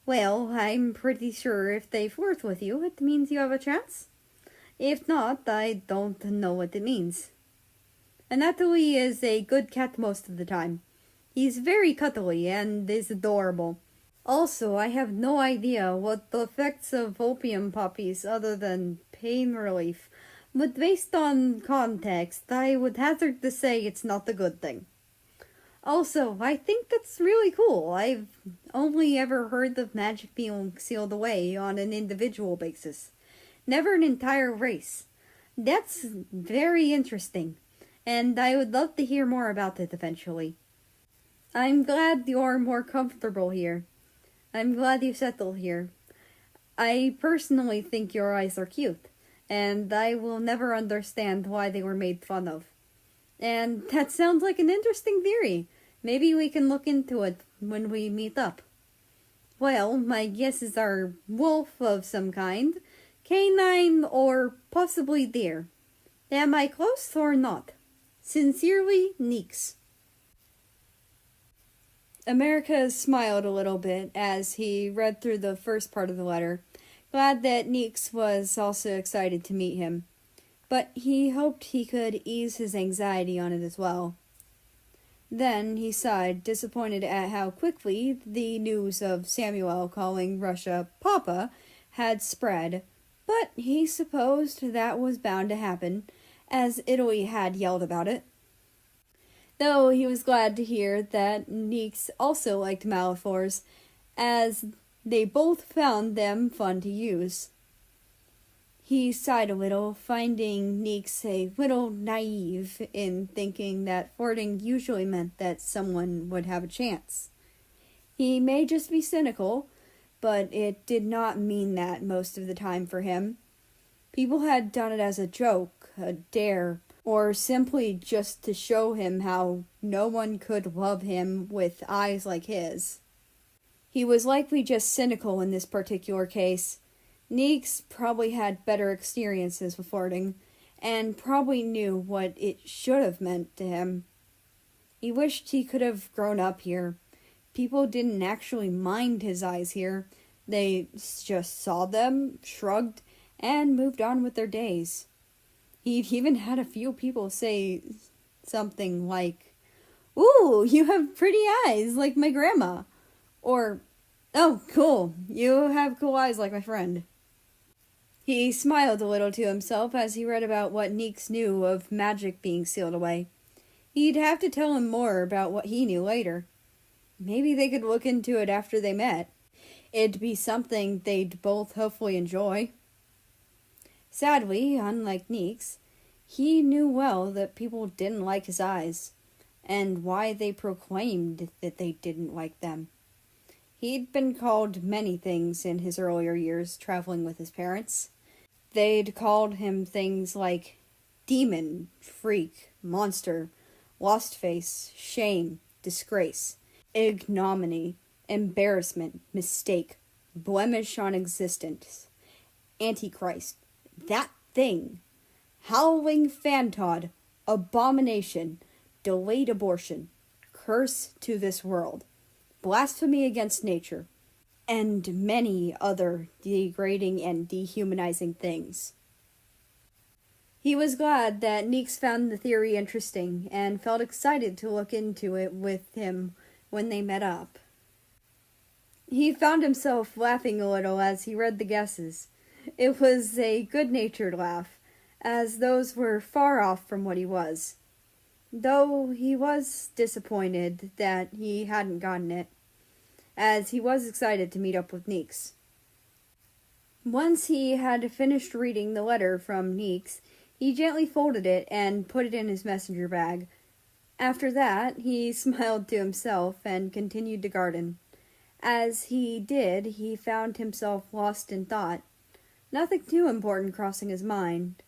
Speaker 1: Well, I'm pretty sure if they flirt with you, it means you have a chance. If not, I don't know what it means. Anatoly is a good cat most of the time. He's very cuddly and is adorable. Also, I have no idea what the effects of opium puppies other than pain relief, but based on context, I would hazard to say it's not a good thing. Also, I think that's really cool. I've only ever heard of magic being sealed away on an individual basis, never an entire race. That's very interesting, and I would love to hear more about it eventually. I'm glad you're more comfortable here. I'm glad you settled here. I personally think your eyes are cute, and I will never understand why they were made fun of. And that sounds like an interesting theory. Maybe we can look into it when we meet up. Well, my guesses are wolf of some kind, canine, or possibly deer. Am I close or not? Sincerely, Neeks. America smiled a little bit as he read through the first part of the letter, glad that Neeks was also excited to meet him. But he hoped he could ease his anxiety on it as well. Then he sighed, disappointed at how quickly the news of Samuel calling Russia Papa had spread, but he supposed that was bound to happen, as Italy had yelled about it. Though he was glad to hear that Neeks also liked Malifaux, as they both found them fun to use. He sighed a little, finding Neeks a little naive in thinking that flirting usually meant that someone would have a chance. He may just be cynical, but it did not mean that most of the time for him. People had done it as a joke, a dare, or simply just to show him how no one could love him with eyes like his. He was likely just cynical in this particular case. Neeks probably had better experiences with flirting, and probably knew what it should have meant to him. He wished he could have grown up here. People didn't actually mind his eyes here. They just saw them, shrugged, and moved on with their days. He'd even had a few people say something like, "Ooh, you have pretty eyes like my grandma." Or, "Oh, cool, you have cool eyes like my friend." He smiled a little to himself as he read about what Neeks knew of magic being sealed away. He'd have to tell him more about what he knew later. Maybe they could look into it after they met. It'd be something they'd both hopefully enjoy. Sadly, unlike Neeks, he knew well that people didn't like his eyes, and why they proclaimed that they didn't like them. He'd been called many things in his earlier years traveling with his parents. They'd called him things like demon, freak, monster, lost face, shame, disgrace, ignominy, embarrassment, mistake, blemish on existence, antichrist, that thing, howling fantod, abomination, delayed abortion, curse to this world, blasphemy against nature, and many other degrading and dehumanizing things. He was glad that Neeks found the theory interesting and felt excited to look into it with him when they met up. He found himself laughing a little as he read the guesses. It was a good-natured laugh, as those were far off from what he was, though he was disappointed that he hadn't gotten it, as he was excited to meet up with Neeks. Once he had finished reading the letter from Neeks, he gently folded it and put it in his messenger bag. After that, he smiled to himself and continued to garden. As he did, he found himself lost in thought. Nothing too important crossing his mind,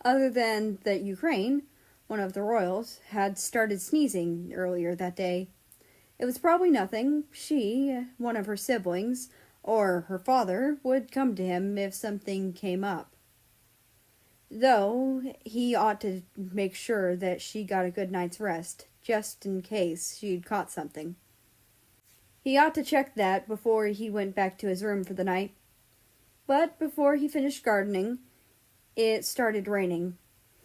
Speaker 1: other than that Ukraine, one of the royals, had started sneezing earlier that day. It was probably nothing. She, one of her siblings, or her father, would come to him if something came up. Though he ought to make sure that she got a good night's rest, just in case she'd caught something. He ought to check that before he went back to his room for the night. But before he finished gardening, it started raining,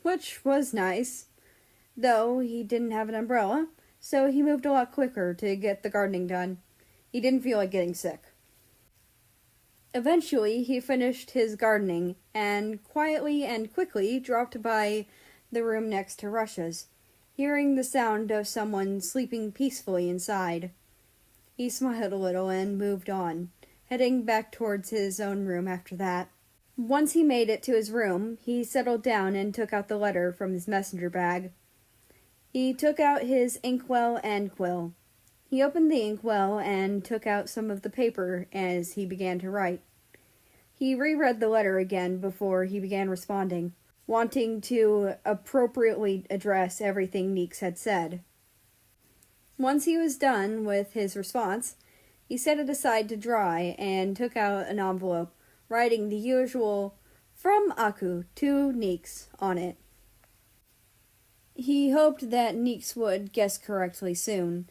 Speaker 1: which was nice, though he didn't have an umbrella, so he moved a lot quicker to get the gardening done. He didn't feel like getting sick. Eventually, he finished his gardening, and quietly and quickly dropped by the room next to Russia's, hearing the sound of someone sleeping peacefully inside. He smiled a little and moved on, heading back towards his own room after that. Once he made it to his room, he settled down and took out the letter from his messenger bag. He took out his inkwell and quill. He opened the inkwell and took out some of the paper as he began to write. He reread the letter again before he began responding, wanting to appropriately address everything Neeks had said. Once he was done with his response, he set it aside to dry and took out an envelope, writing the usual "From Aku to Neeks" on it. He hoped that Neeks would guess correctly soon,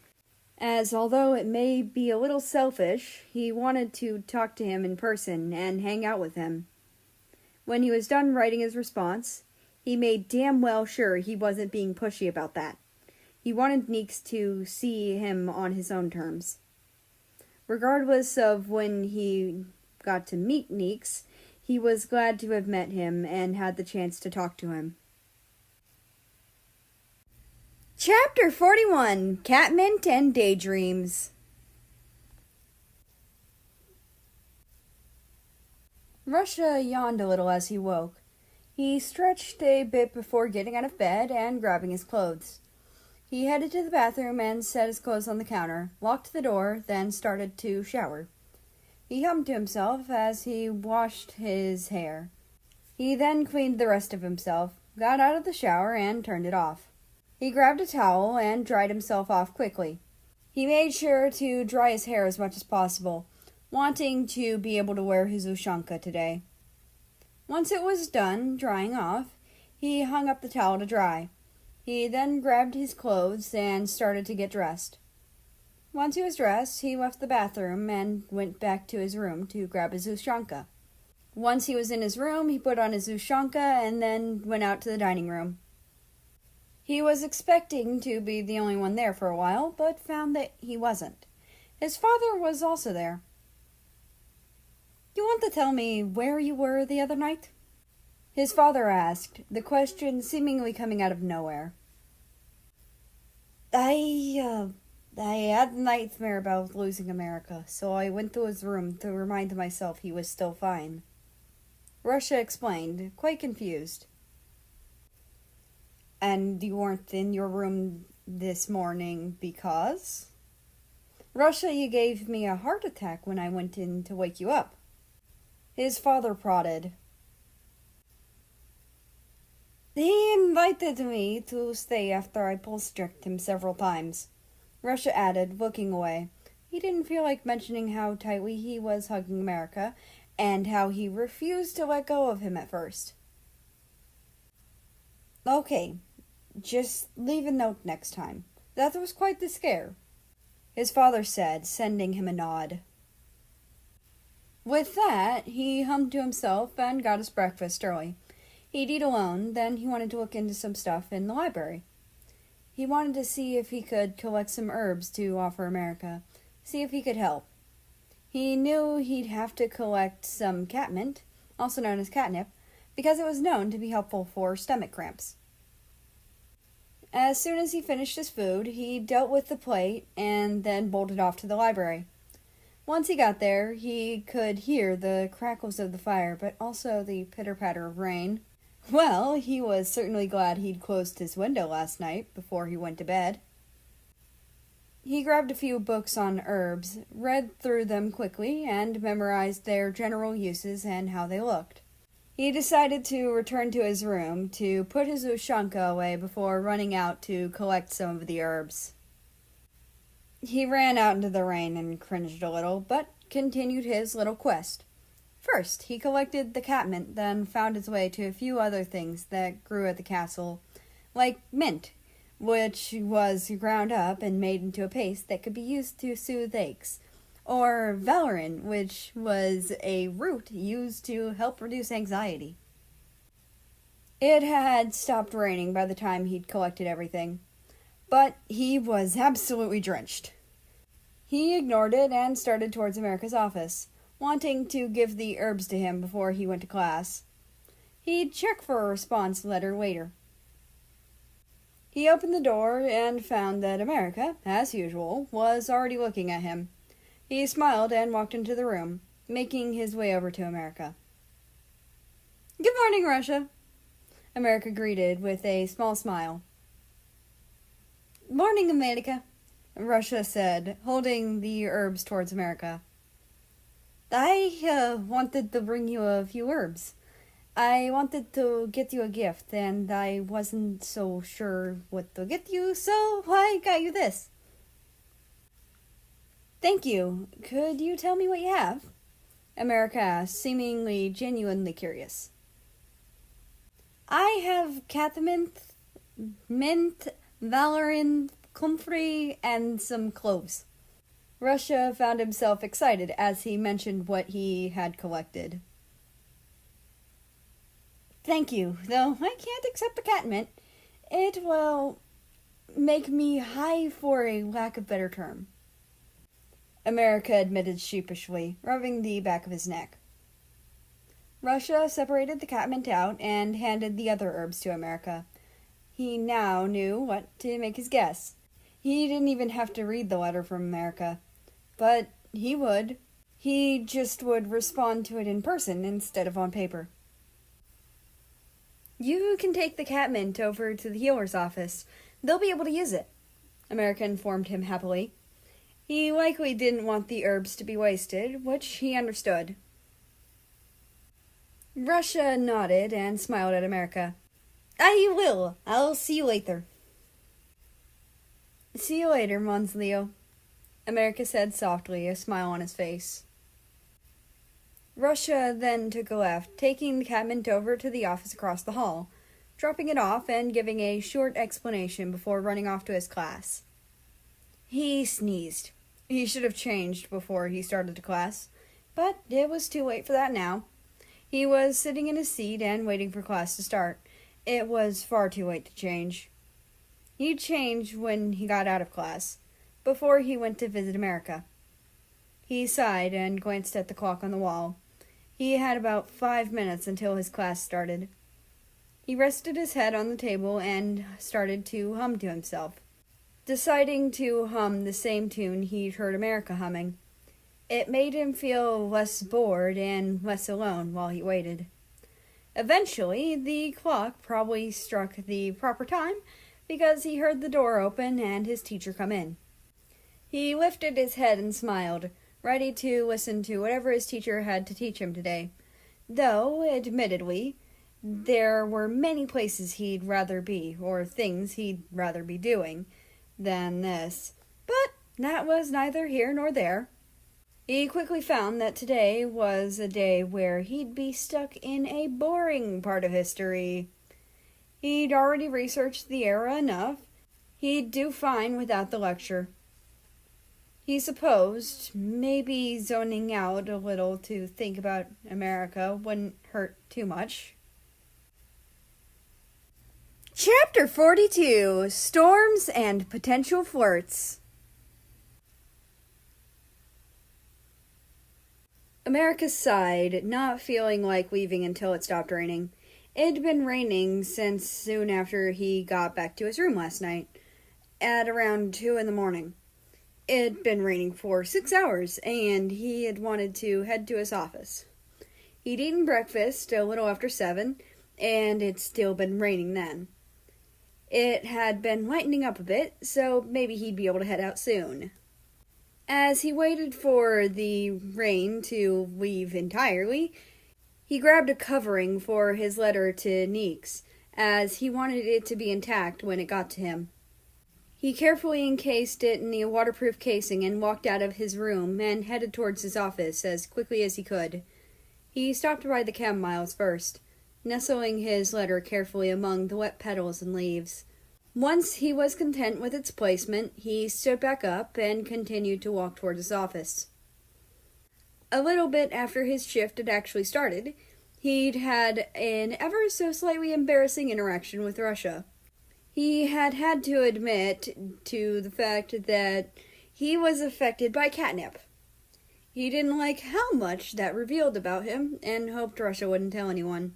Speaker 1: as although it may be a little selfish, he wanted to talk to him in person and hang out with him. When he was done writing his response, he made damn well sure he wasn't being pushy about that. He wanted Neeks to see him on his own terms. Regardless of when he got to meet Neeks, he was glad to have met him and had the chance to talk to him. Chapter 41, Catmint and Daydreams. Russia yawned a little as he woke. He stretched a bit before getting out of bed and grabbing his clothes. He headed to the bathroom and set his clothes on the counter, locked the door, then started to shower. He hummed to himself as he washed his hair. He then cleaned the rest of himself, got out of the shower, and turned it off. He grabbed a towel and dried himself off quickly. He made sure to dry his hair as much as possible, wanting to be able to wear his ushanka today. Once it was done drying off, he hung up the towel to dry. He then grabbed his clothes and started to get dressed. Once he was dressed, he left the bathroom and went back to his room to grab his ushanka. Once he was in his room, he put on his ushanka and then went out to the dining room. He was expecting to be the only one there for a while, but found that he wasn't. His father was also there. "You want to tell me where you were the other night?" his father asked, the question seemingly coming out of nowhere. I had a nightmare about losing America, so I went to his room to remind myself he was still fine. Russia explained, quite confused. "And you weren't in your room this morning because?" "Russia, you gave me a heart attack when I went in to wake you up." His father prodded. "He invited me to stay after I pulse-checked him several times," Russia added, looking away. He didn't feel like mentioning how tightly he was hugging America, and how he refused to let go of him at first. "Okay, just leave a note next time. That was quite the scare," his father said, sending him a nod. With that, he hummed to himself and got his breakfast early. He'd eat alone, then he wanted to look into some stuff in the library. He wanted to see if he could collect some herbs to offer America, see if he could help. He knew he'd have to collect some catmint, also known as catnip, because it was known to be helpful for stomach cramps. As soon as he finished his food, he dealt with the plate and then bolted off to the library. Once he got there, he could hear the crackles of the fire, but also the pitter-patter of rain. Well, he was certainly glad he'd closed his window last night before he went to bed. He grabbed a few books on herbs, read through them quickly, and memorized their general uses and how they looked. He decided to return to his room to put his ushanka away before running out to collect some of the herbs. He ran out into the rain and cringed a little, but continued his little quest. First, he collected the catmint, then found his way to a few other things that grew at the castle, like mint, which was ground up and made into a paste that could be used to soothe aches, or valerian, which was a root used to help reduce anxiety. It had stopped raining by the time he'd collected everything, but he was absolutely drenched. He ignored it and started towards America's office, wanting to give the herbs to him before he went to class. He'd check for a response letter later. He opened the door and found that America, as usual, was already looking at him. He smiled and walked into the room, making his way over to America. "Good morning, Russia," America greeted with a small smile. "Morning, America," Russia said, holding the herbs towards America. "I wanted to bring you a few herbs. I wanted to get you a gift, and I wasn't so sure what to get you, so I got you this." "Thank you. Could you tell me what you have?" America asked, seemingly genuinely curious. "I have catmint, mint, valerian, comfrey, and some cloves." Russia found himself excited as he mentioned what he had collected. "Thank you, though I can't accept the catmint. It will make me high for a lack of better term," America admitted sheepishly, rubbing the back of his neck. Russia separated the catmint out and handed the other herbs to America. He now knew what to make his guess. He didn't even have to read the letter from America, but he would. He just would respond to it in person instead of on paper. "You can take the catmint over to the healer's office. They'll be able to use it," America informed him happily. He likely didn't want the herbs to be wasted, which he understood. Russia nodded and smiled at America. "I will. I'll see you later." "See you later, Mons Leo," America said softly, a smile on his face. Russia then took a left, taking the catmint over to the office across the hall, dropping it off and giving a short explanation before running off to his class. He sneezed. He should have changed before he started to class, but it was too late for that now. He was sitting in his seat and waiting for class to start. It was far too late to change. He'd change when he got out of class, before he went to visit America. He sighed and glanced at the clock on the wall. He had about 5 minutes until his class started. He rested his head on the table and started to hum to himself, deciding to hum the same tune he'd heard America humming. It made him feel less bored and less alone while he waited. Eventually, the clock probably struck the proper time because he heard the door open and his teacher come in. He lifted his head and smiled, ready to listen to whatever his teacher had to teach him today, though, admittedly, there were many places he'd rather be, or things he'd rather be doing, than this. But that was neither here nor there. He quickly found that today was a day where he'd be stuck in a boring part of history. He'd already researched the era enough. He'd do fine without the lecture. He supposed maybe zoning out a little to think about America wouldn't hurt too much. Chapter 42, Storms and Potential Flirts. America sighed, not feeling like leaving until it stopped raining. It'd been raining since soon after he got back to his room last night, at around 2 in the morning. It'd been raining for 6 hours, and he had wanted to head to his office. He'd eaten breakfast a little after 7, and it'd still been raining then. It had been lightening up a bit, so maybe he'd be able to head out soon. As he waited for the rain to leave entirely, he grabbed a covering for his letter to Neeks, as he wanted it to be intact when it got to him. He carefully encased it in the waterproof casing and walked out of his room and headed towards his office as quickly as he could. He stopped by the chamomile first, nestling his letter carefully among the wet petals and leaves. Once he was content with its placement, he stood back up and continued to walk toward his office. A little bit after his shift had actually started, he'd had an ever so slightly embarrassing interaction with Russia. He had to admit to the fact that he was affected by catnip. He didn't like how much that revealed about him and hoped Russia wouldn't tell anyone.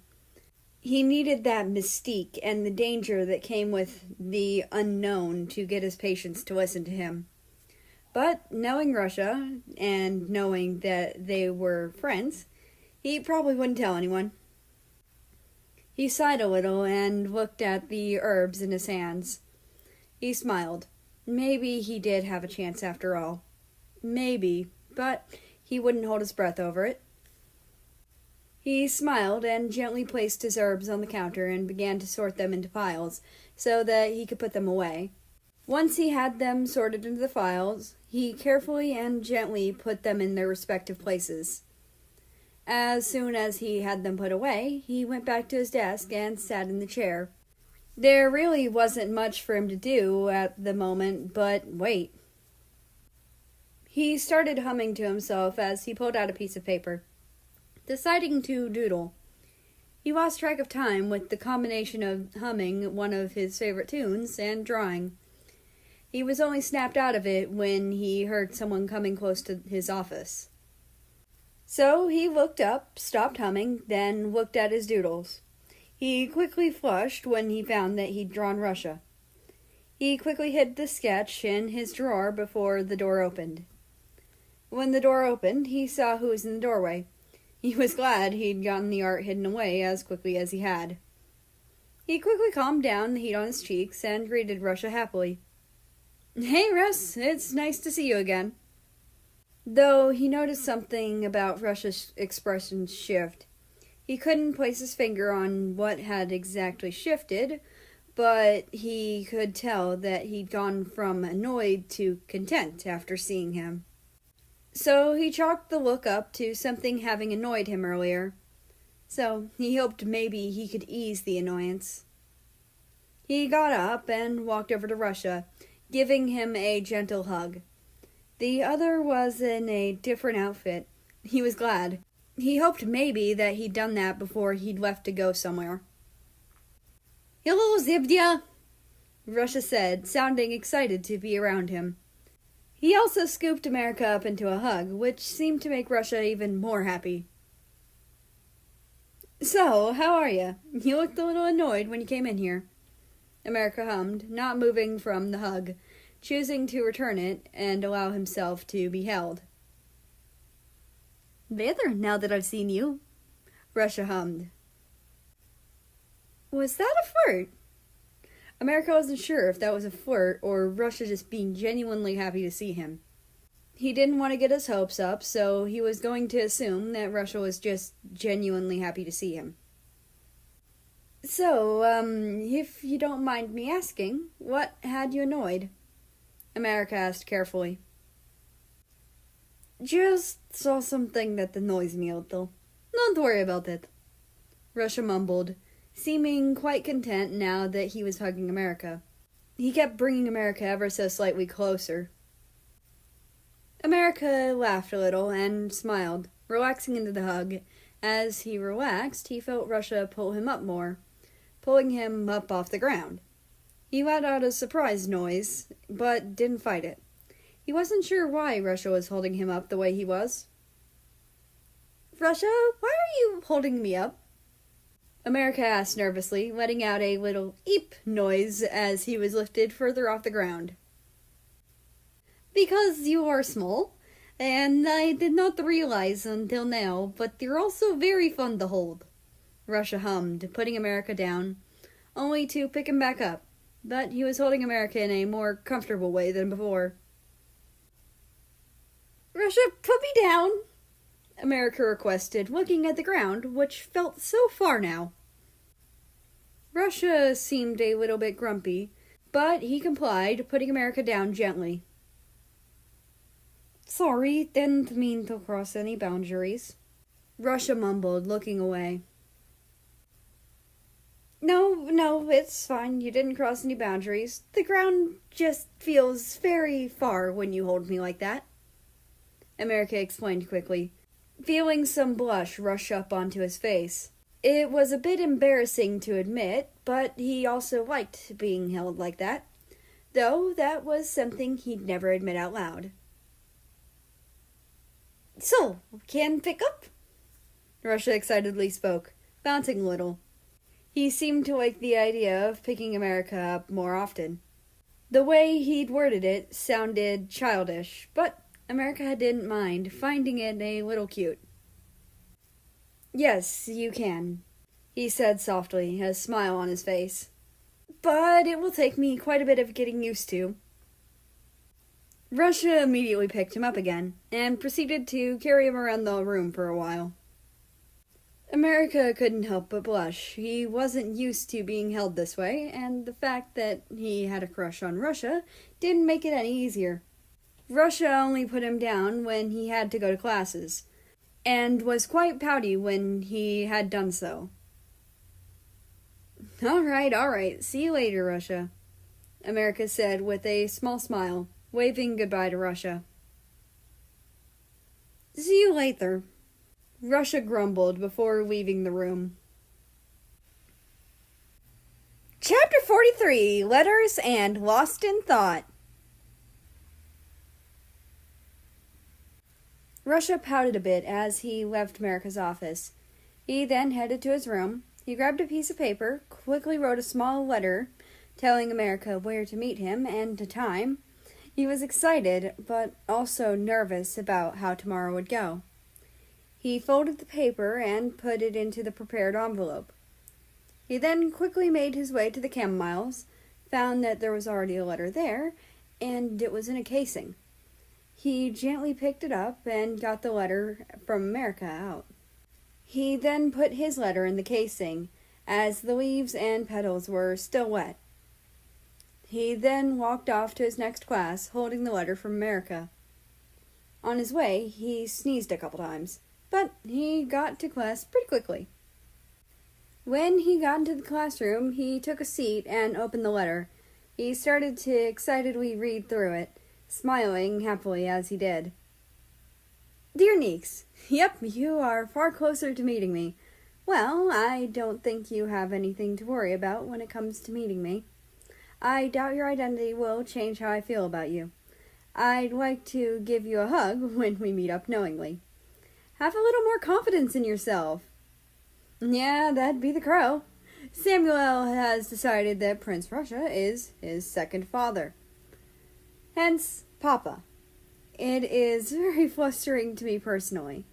Speaker 1: He needed that mystique and the danger that came with the unknown to get his patients to listen to him. But knowing Russia, and knowing that they were friends, he probably wouldn't tell anyone. He sighed a little and looked at the herbs in his hands. He smiled. Maybe he did have a chance after all. Maybe, but he wouldn't hold his breath over it. He smiled and gently placed his herbs on the counter and began to sort them into piles so that he could put them away. Once he had them sorted into the files, he carefully and gently put them in their respective places. As soon as he had them put away, he went back to his desk and sat in the chair. There really wasn't much for him to do at the moment but wait. He started humming to himself as he pulled out a piece of paper, deciding to doodle. He lost track of time with the combination of humming one of his favorite tunes and drawing. He was only snapped out of it when he heard someone coming close to his office. So he looked up, stopped humming, then looked at his doodles. He quickly flushed when he found that he'd drawn Russia. He quickly hid the sketch in his drawer before the door opened. When the door opened, he saw who was in the doorway. He was glad he'd gotten the art hidden away as quickly as he had. He quickly calmed down the heat on his cheeks and greeted Russia happily. "Hey, Russ, it's nice to see you again." Though he noticed something about Russia's expression shift. He couldn't place his finger on what had exactly shifted, but he could tell that he'd gone from annoyed to content after seeing him. So he chalked the look up to something having annoyed him earlier. So he hoped maybe he could ease the annoyance. He got up and walked over to Russia, giving him a gentle hug. The other was in a different outfit. He was glad. He hoped maybe that he'd done that before he'd left to go somewhere. "Hello, Zibdia," Russia said, sounding excited to be around him. He also scooped America up into a hug, which seemed to make Russia even more happy. "So, how are you? You looked a little annoyed when you came in here," America hummed, not moving from the hug, choosing to return it and allow himself to be held. "Better now that I've seen you," Russia hummed. Was that a flirt? America wasn't sure if that was a flirt or Russia just being genuinely happy to see him. He didn't want to get his hopes up, so he was going to assume that Russia was just genuinely happy to see him. "So, if you don't mind me asking, what had you annoyed?" America asked carefully. "Just saw something that annoys me a little. Don't worry about it," Russia mumbled, seeming quite content now that he was hugging America. He kept bringing America ever so slightly closer. America laughed a little and smiled, relaxing into the hug. As he relaxed, he felt Russia pull him up more, pulling him up off the ground. He let out a surprised noise, but didn't fight it. He wasn't sure why Russia was holding him up the way he was. Russia, why are you holding me up? America asked nervously, letting out a little eep noise as he was lifted further off the ground. Because you are small, and I did not realize until now, but you're also very fun to hold. Russia hummed, putting America down, only to pick him back up, but he was holding America in a more comfortable way than before. Russia, put me down, America requested, looking at the ground, which felt so far now. Russia seemed a little bit grumpy, but he complied, putting America down gently. Sorry, didn't mean to cross any boundaries, Russia mumbled, looking away. No, it's fine. You didn't cross any boundaries. The ground just feels very far when you hold me like that, America explained quickly, feeling some blush rush up onto his face. It was a bit embarrassing to admit, but he also liked being held like that, though that was something he'd never admit out loud. So, can pick up? Russia excitedly spoke, bouncing a little. He seemed to like the idea of picking America up more often. The way he'd worded it sounded childish, but America didn't mind, finding it a little cute. Yes, you can, he said softly, a smile on his face. But it will take me quite a bit of getting used to. Russia immediately picked him up again, and proceeded to carry him around the room for a while. America couldn't help but blush. He wasn't used to being held this way, and the fact that he had a crush on Russia didn't make it any easier. Russia only put him down when he had to go to classes, and was quite pouty when he had done so. All right, see you later, Russia, America said with a small smile, waving goodbye to Russia. See you later, Russia grumbled before leaving the room. Chapter 43, Letters and Lost in Thought. Russia pouted a bit as he left America's office. He then headed to his room. He grabbed a piece of paper, quickly wrote a small letter telling America where to meet him and the time. He was excited, but also nervous about how tomorrow would go. He folded the paper and put it into the prepared envelope. He then quickly made his way to the camomiles, found that there was already a letter there, and it was in a casing. He gently picked it up and got the letter from America out. He then put his letter in the casing, as the leaves and petals were still wet. He then walked off to his next class, holding the letter from America. On his way, he sneezed a couple times, but he got to class pretty quickly. When he got into the classroom, he took a seat and opened the letter. He started to excitedly read through it, smiling happily as he did. Dear Neeks, yep, you are far closer to meeting me. Well, I don't think you have anything to worry about when it comes to meeting me. I doubt your identity will change how I feel about you. I'd like to give you a hug when we meet up knowingly. Have a little more confidence in yourself. Yeah, that'd be the crow. Samuel has decided that Prince Russia is his second father. Hence, Papa. It is very flustering to me personally.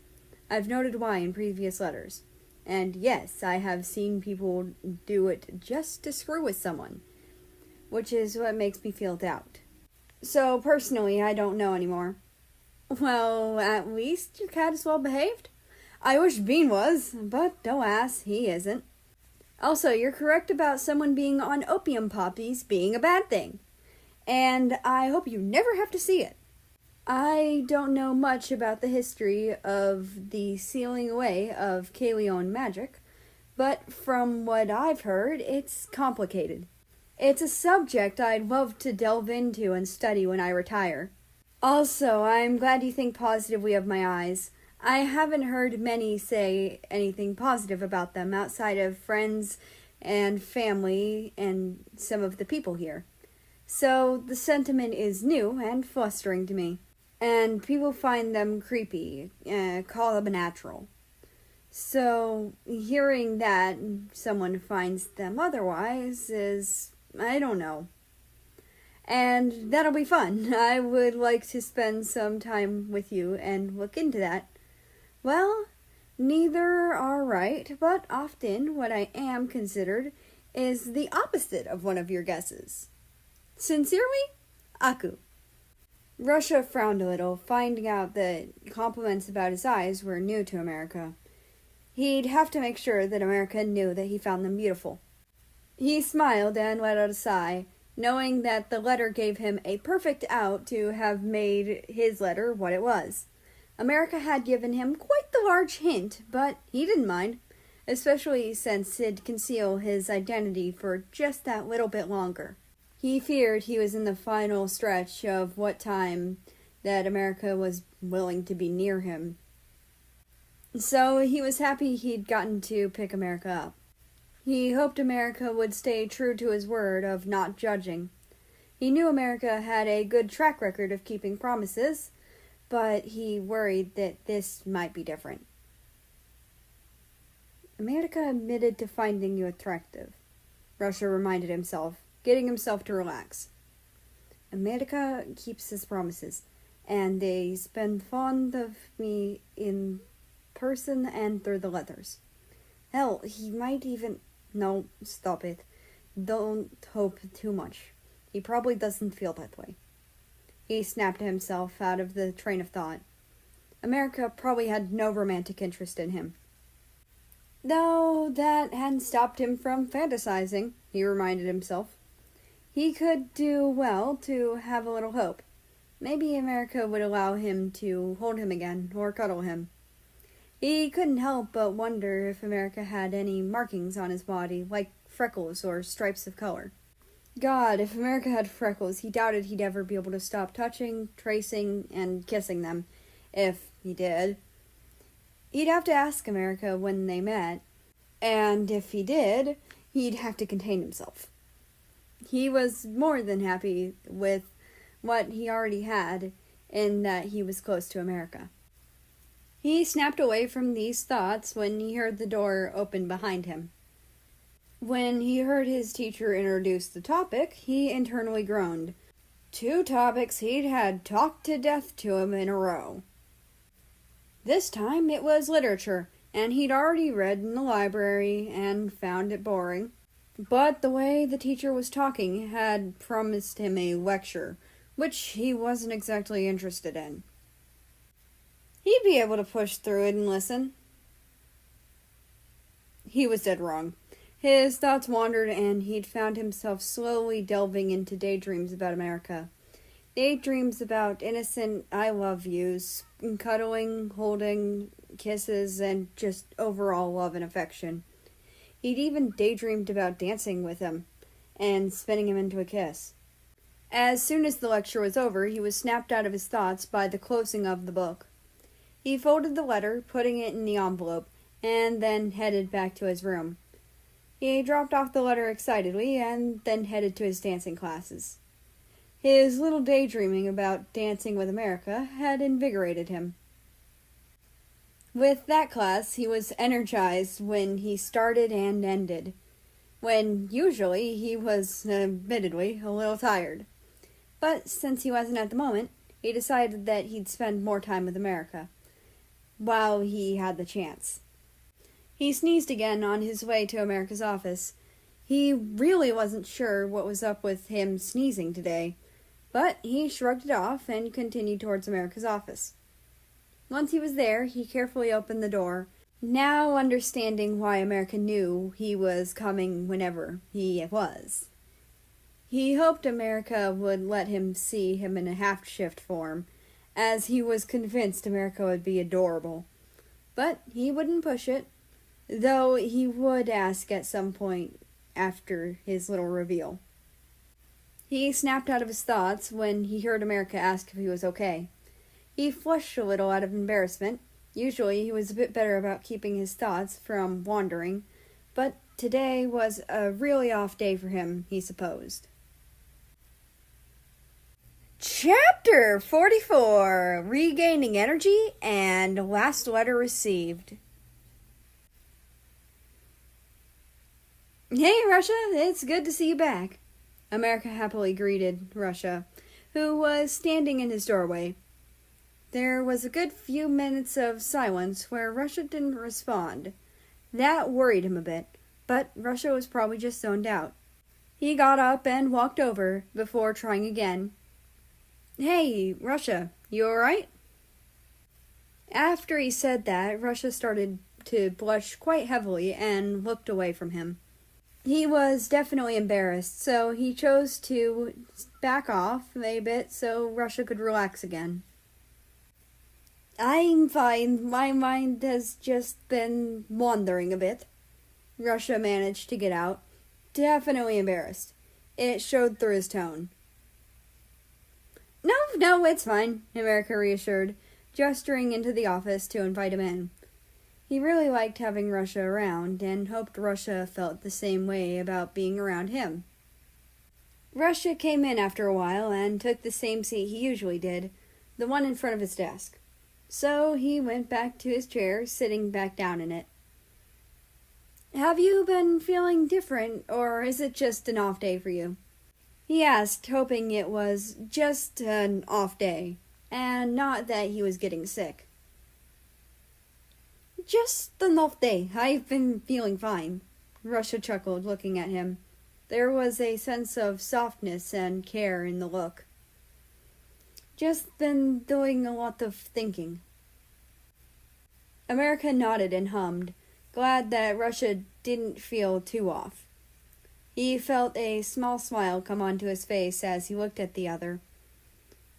Speaker 1: I've noted why in previous letters. And yes, I have seen people do it just to screw with someone, which is what makes me feel doubt. So, personally, I don't know anymore. Well, at least your cat is well behaved. I wish Bean was, but alas, he isn't. Also, you're correct about someone being on opium poppies being a bad thing. And I hope you never have to see it. I don't know much about the history of the sealing away of Kaleon magic, but from what I've heard, it's complicated. It's a subject I'd love to delve into and study when I retire. Also, I'm glad you think positively of my eyes. I haven't heard many say anything positive about them outside of friends and family and some of the people here. So the sentiment is new and flustering to me. And people find them creepy, call them natural. So, hearing that someone finds them otherwise is, I don't know. And that'll be fun. I would like to spend some time with you and look into that. Well, neither are right, but often what I am considered is the opposite of one of your guesses. Sincerely, Aku. Russia frowned a little, finding out that compliments about his eyes were new to America. He'd have to make sure that America knew that he found them beautiful. He smiled and let out a sigh, knowing that the letter gave him a perfect out to have made his letter what it was. America had given him quite the large hint, but he didn't mind, especially since it'd conceal his identity for just that little bit longer. He feared he was in the final stretch of what time that America was willing to be near him. So he was happy he'd gotten to pick America up. He hoped America would stay true to his word of not judging. He knew America had a good track record of keeping promises, but he worried that this might be different. America admitted to finding you attractive, Russia reminded himself, getting himself to relax. America keeps his promises, and they's been fond of me in person and through the letters. Hell, he might even... No, stop it. Don't hope too much. He probably doesn't feel that way. He snapped himself out of the train of thought. America probably had no romantic interest in him. Though that hadn't stopped him from fantasizing, he reminded himself. He could do well to have a little hope. Maybe America would allow him to hold him again, or cuddle him. He couldn't help but wonder if America had any markings on his body, like freckles or stripes of color. God, if America had freckles, he doubted he'd ever be able to stop touching, tracing, and kissing them, if he did. He'd have to ask America when they met, and if he did, he'd have to contain himself. He was more than happy with what he already had, in that he was close to America. He snapped away from these thoughts when he heard the door open behind him. When he heard his teacher introduce the topic, he internally groaned. 2 topics he'd had talked to death to him in a row. This time it was literature, and he'd already read in the library and found it boring. But the way the teacher was talking had promised him a lecture, which he wasn't exactly interested in. He'd be able to push through it and listen. He was dead wrong. His thoughts wandered, and he'd found himself slowly delving into daydreams about America. Daydreams about innocent I love yous, cuddling, holding, kisses, and just overall love and affection. He'd even daydreamed about dancing with him and spinning him into a kiss. As soon as the lecture was over, he was snapped out of his thoughts by the closing of the book. He folded the letter, putting it in the envelope, and then headed back to his room. He dropped off the letter excitedly and then headed to his dancing classes. His little daydreaming about dancing with America had invigorated him. With that class, he was energized when he started and ended, when usually he was, admittedly, a little tired. But since he wasn't at the moment, he decided that he'd spend more time with America, while he had the chance. He sneezed again on his way to America's office. He really wasn't sure what was up with him sneezing today, but he shrugged it off and continued towards America's office. Once he was there, he carefully opened the door, now understanding why America knew he was coming whenever he was. He hoped America would let him see him in a half-shift form, as he was convinced America would be adorable. But he wouldn't push it, though he would ask at some point after his little reveal. He snapped out of his thoughts when he heard America ask if he was okay. He flushed a little out of embarrassment. Usually he was a bit better about keeping his thoughts from wandering, but today was a really off day for him, he supposed. Chapter 44, Regaining Energy and Last Letter Received. Hey, Russia, it's good to see you back. America happily greeted Russia, who was standing in his doorway. There was a good few minutes of silence where Russia didn't respond. That worried him a bit, but Russia was probably just zoned out. He got up and walked over before trying again. Hey, Russia, you alright? After he said that, Russia started to blush quite heavily and looked away from him. He was definitely embarrassed, so he chose to back off a bit so Russia could relax again. I'm fine. My mind has just been wandering a bit. Russia managed to get out. Definitely embarrassed. It showed through his tone. No, it's fine, America reassured, gesturing into the office to invite him in. He really liked having Russia around and hoped Russia felt the same way about being around him. Russia came in after a while and took the same seat he usually did, the one in front of his desk. So he went back to his chair, sitting back down in it. Have you been feeling different, or is it just an off day for you? He asked, hoping it was just an off day, and not that he was getting sick. Just an off day. I've been feeling fine. Russia chuckled, looking at him. There was a sense of softness and care in the look. Just been doing a lot of thinking. America nodded and hummed, glad that Russia didn't feel too off. He felt a small smile come onto his face as he looked at the other.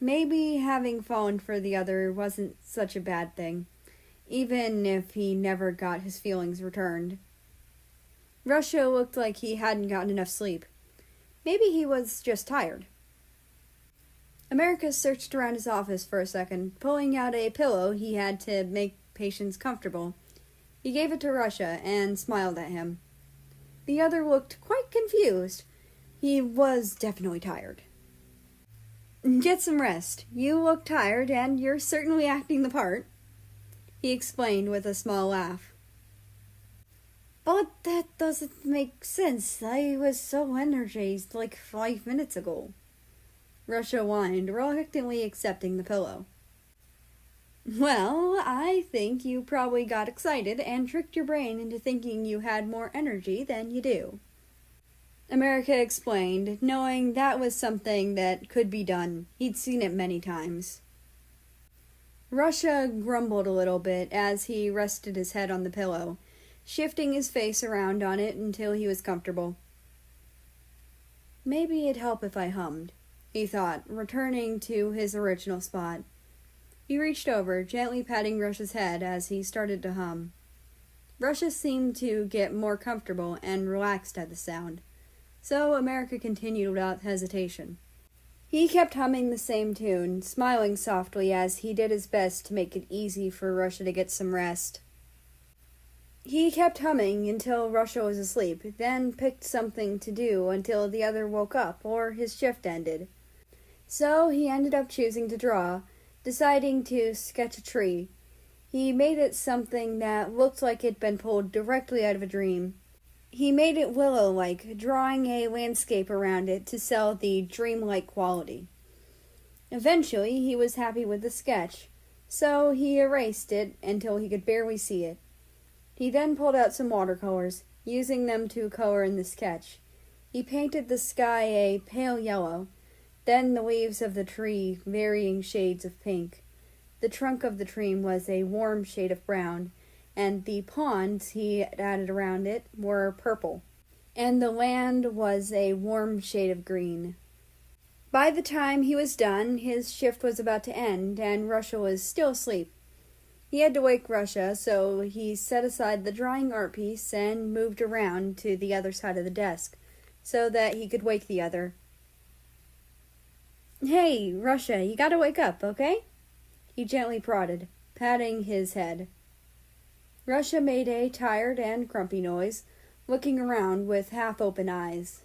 Speaker 1: Maybe having fallen for the other wasn't such a bad thing, even if he never got his feelings returned. Russia looked like he hadn't gotten enough sleep. Maybe he was just tired. America searched around his office for a second, pulling out a pillow he had to make patients comfortable. He gave it to Russia and smiled at him. The other looked quite confused. He was definitely tired. Get some rest. You look tired, and you're certainly acting the part, he explained with a small laugh. But that doesn't make sense. I was so energized like 5 minutes ago. Russia whined, reluctantly accepting the pillow. Well, I think you probably got excited and tricked your brain into thinking you had more energy than you do. America explained, knowing that was something that could be done. He'd seen it many times. Russia grumbled a little bit as he rested his head on the pillow, shifting his face around on it until he was comfortable. Maybe it'd help if I hummed, he thought, returning to his original spot. He reached over, gently patting Russia's head as he started to hum. Russia seemed to get more comfortable and relaxed at the sound, so America continued without hesitation. He kept humming the same tune, smiling softly as he did his best to make it easy for Russia to get some rest. He kept humming until Russia was asleep, then picked something to do until the other woke up or his shift ended. So he ended up choosing to draw, deciding to sketch a tree. He made it something that looked like it'd been pulled directly out of a dream. He made it willow-like, drawing a landscape around it to sell the dreamlike quality. Eventually, he was happy with the sketch, so he erased it until he could barely see it. He then pulled out some watercolors, using them to color in the sketch. He painted the sky a pale yellow, then the leaves of the tree varying shades of pink. The trunk of the tree was a warm shade of brown, and the ponds he added around it were purple, and the land was a warm shade of green. By the time he was done, his shift was about to end, and Russia was still asleep. He had to wake Russia, so he set aside the drying art piece and moved around to the other side of the desk, so that he could wake the other. Hey, Russia, you gotta wake up, okay? He gently prodded, patting his head. Russia made a tired and grumpy noise, looking around with half-open eyes.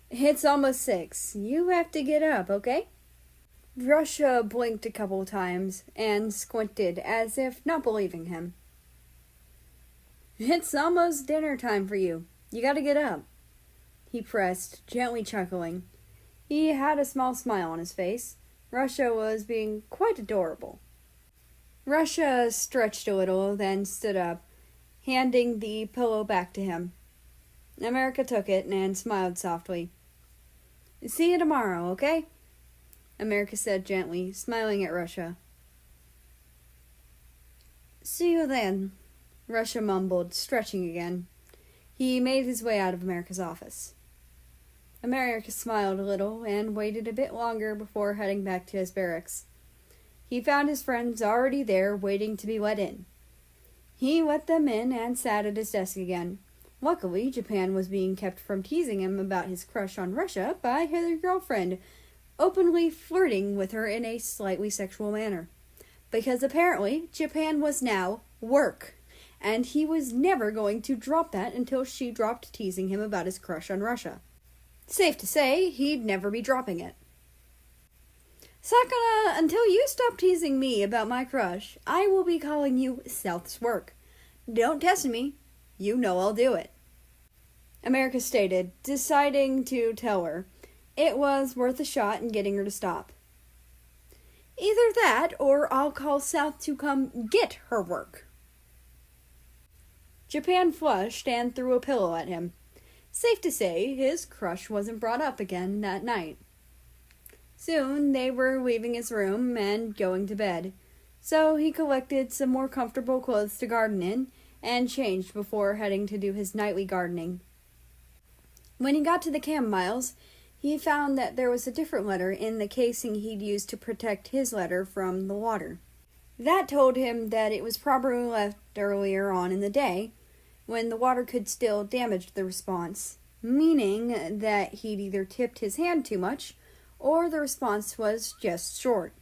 Speaker 1: It's almost 6. You have to get up, okay? Russia blinked a couple times and squinted as if not believing him. It's almost dinner time for you, You gotta get up, he pressed, gently chuckling. He had a small smile on his face. Russia was being quite adorable. Russia stretched a little, then stood up, handing the pillow back to him. America took it and smiled softly. See you tomorrow, okay? America said gently, smiling at Russia. See you then, Russia mumbled, stretching again. He made his way out of America's office. America smiled a little and waited a bit longer before heading back to his barracks. He found his friends already there, waiting to be let in. He let them in and sat at his desk again. Luckily, Japan was being kept from teasing him about his crush on Russia by his girlfriend, openly flirting with her in a slightly sexual manner. Because apparently, Japan was now work, and he was never going to drop that until she dropped teasing him about his crush on Russia. Safe to say, he'd never be dropping it. Sakura, until you stop teasing me about my crush, I will be calling you South's work. Don't test me. You know I'll do it. America stated, deciding to tell her it was worth a shot in getting her to stop. Either that, or I'll call South to come get her work. Japan flushed and threw a pillow at him. Safe to say, his crush wasn't brought up again that night. Soon they were leaving his room and going to bed, so he collected some more comfortable clothes to garden in and changed before heading to do his nightly gardening. When he got to the camomiles, he found that there was a different letter in the casing he'd used to protect his letter from the water. That told him that it was probably left earlier on in the day, when the water could still damage the response, meaning that he'd either tipped his hand too much, or the response was just short.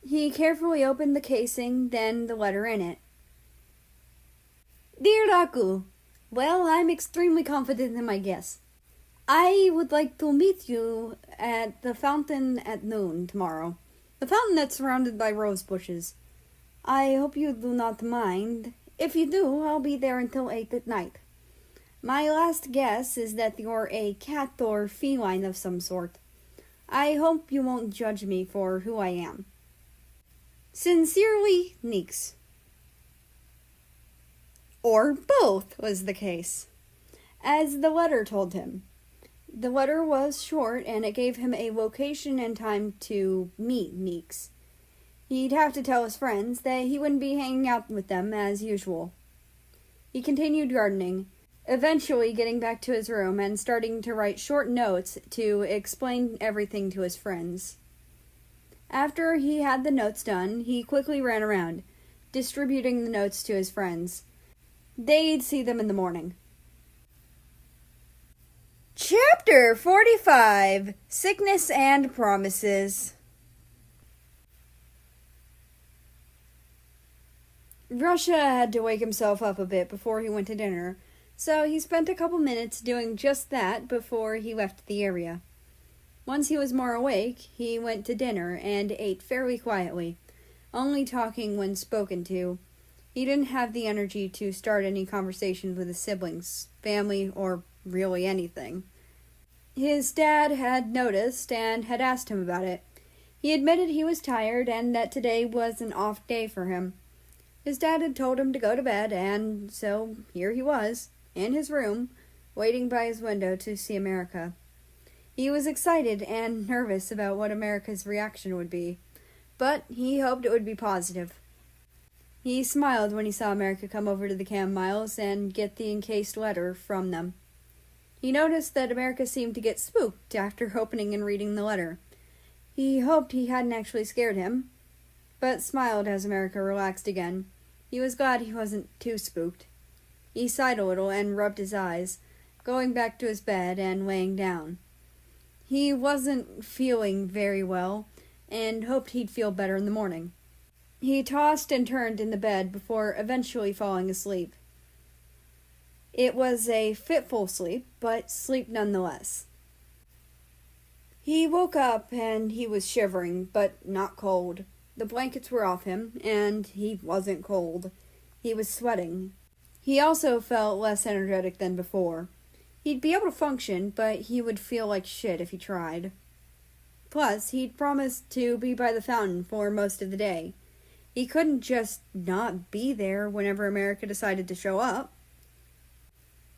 Speaker 1: He carefully opened the casing, then the letter in it. Dear Raku, well, I'm extremely confident in my guess. I would like to meet you at the fountain at noon tomorrow. The fountain that's surrounded by rose bushes. I hope you do not mind. If you do, I'll be there until 8 at night. My last guess is that you're a cat or feline of some sort. I hope you won't judge me for who I am. Sincerely, Neeks. Or both was the case, as the letter told him. The letter was short, and it gave him a location and time to meet Neeks. He'd have to tell his friends that he wouldn't be hanging out with them as usual. He continued gardening, eventually getting back to his room and starting to write short notes to explain everything to his friends. After he had the notes done, he quickly ran around, distributing the notes to his friends. They'd see them in the morning. Chapter 45, Sickness and Promises. Russia had to wake himself up a bit before he went to dinner, so he spent a couple minutes doing just that before he left the area. Once he was more awake, he went to dinner and ate fairly quietly, only talking when spoken to. He didn't have the energy to start any conversation with his siblings, family, or really anything. His dad had noticed and had asked him about it. He admitted he was tired and that today was an off day for him. His dad had told him to go to bed, and so here he was, in his room, waiting by his window to see America. He was excited and nervous about what America's reaction would be, but he hoped it would be positive. He smiled when he saw America come over to the camomiles and get the encased letter from them. He noticed that America seemed to get spooked after opening and reading the letter. He hoped he hadn't actually scared him, but smiled as America relaxed again. He was glad he wasn't too spooked. He sighed a little and rubbed his eyes, going back to his bed and laying down. He wasn't feeling very well, and hoped he'd feel better in the morning. He tossed and turned in the bed before eventually falling asleep. It was a fitful sleep, but sleep nonetheless. He woke up and he was shivering, but not cold. The blankets were off him, and he wasn't cold. He was sweating. He also felt less energetic than before. He'd be able to function, but he would feel like shit if he tried. Plus, he'd promised to be by the fountain for most of the day. He couldn't just not be there whenever America decided to show up.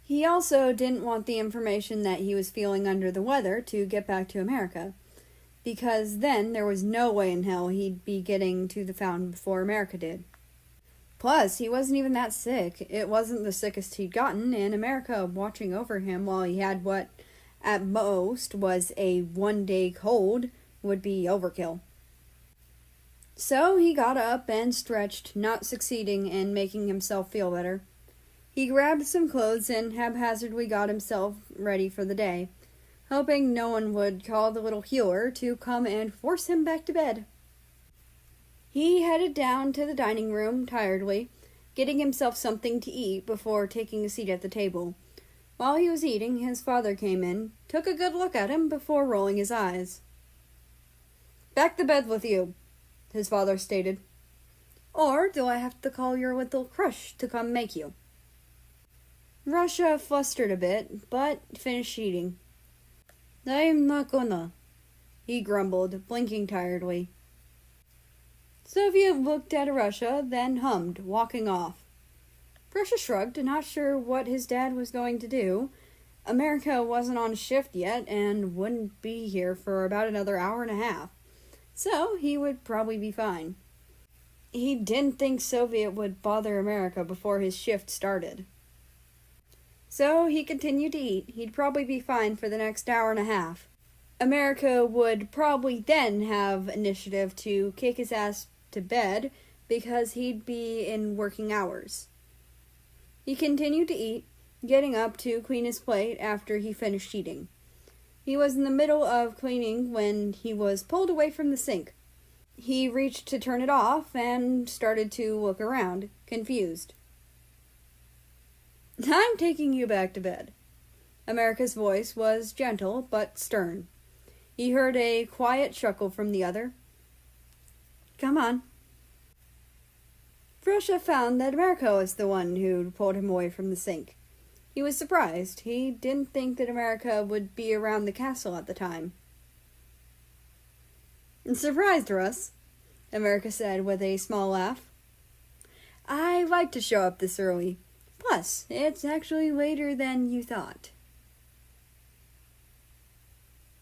Speaker 1: He also didn't want the information that he was feeling under the weather to get back to America, because then there was no way in hell he'd be getting to the fountain before America did. Plus, he wasn't even that sick. It wasn't the sickest he'd gotten, and America watching over him while he had what, at most, was a one-day cold would be overkill. So he got up and stretched, not succeeding in making himself feel better. He grabbed some clothes and haphazardly got himself ready for the day, hoping no one would call the little healer to come and force him back to bed. He headed down to the dining room tiredly, getting himself something to eat before taking a seat at the table. While he was eating, his father came in, took a good look at him before rolling his eyes. "Back to bed with you," his father stated. "Or do I have to call your little crush to come make you?" Russia flustered a bit, but finished eating. "I'm not gonna," he grumbled, blinking tiredly. Soviet looked at Russia, then hummed, walking off. Russia shrugged, not sure what his dad was going to do. America wasn't on shift yet, and wouldn't be here for about another hour and a half, so he would probably be fine. He didn't think Soviet would bother America before his shift started. So he continued to eat. He'd probably be fine for the next hour and a half. America would probably then have initiative to kick his ass to bed because he'd be in working hours. He continued to eat, getting up to clean his plate after he finished eating. He was in the middle of cleaning when he was pulled away from the sink. He reached to turn it off and started to look around, confused. "I'm taking you back to bed." America's voice was gentle but stern. He heard a quiet chuckle from the other. "Come on." Russia found that America was the one who pulled him away from the sink. He was surprised. He didn't think that America would be around the castle at the time. "Surprised, Russ," America said with a small laugh. "I like to show up this early. Plus, it's actually later than you thought."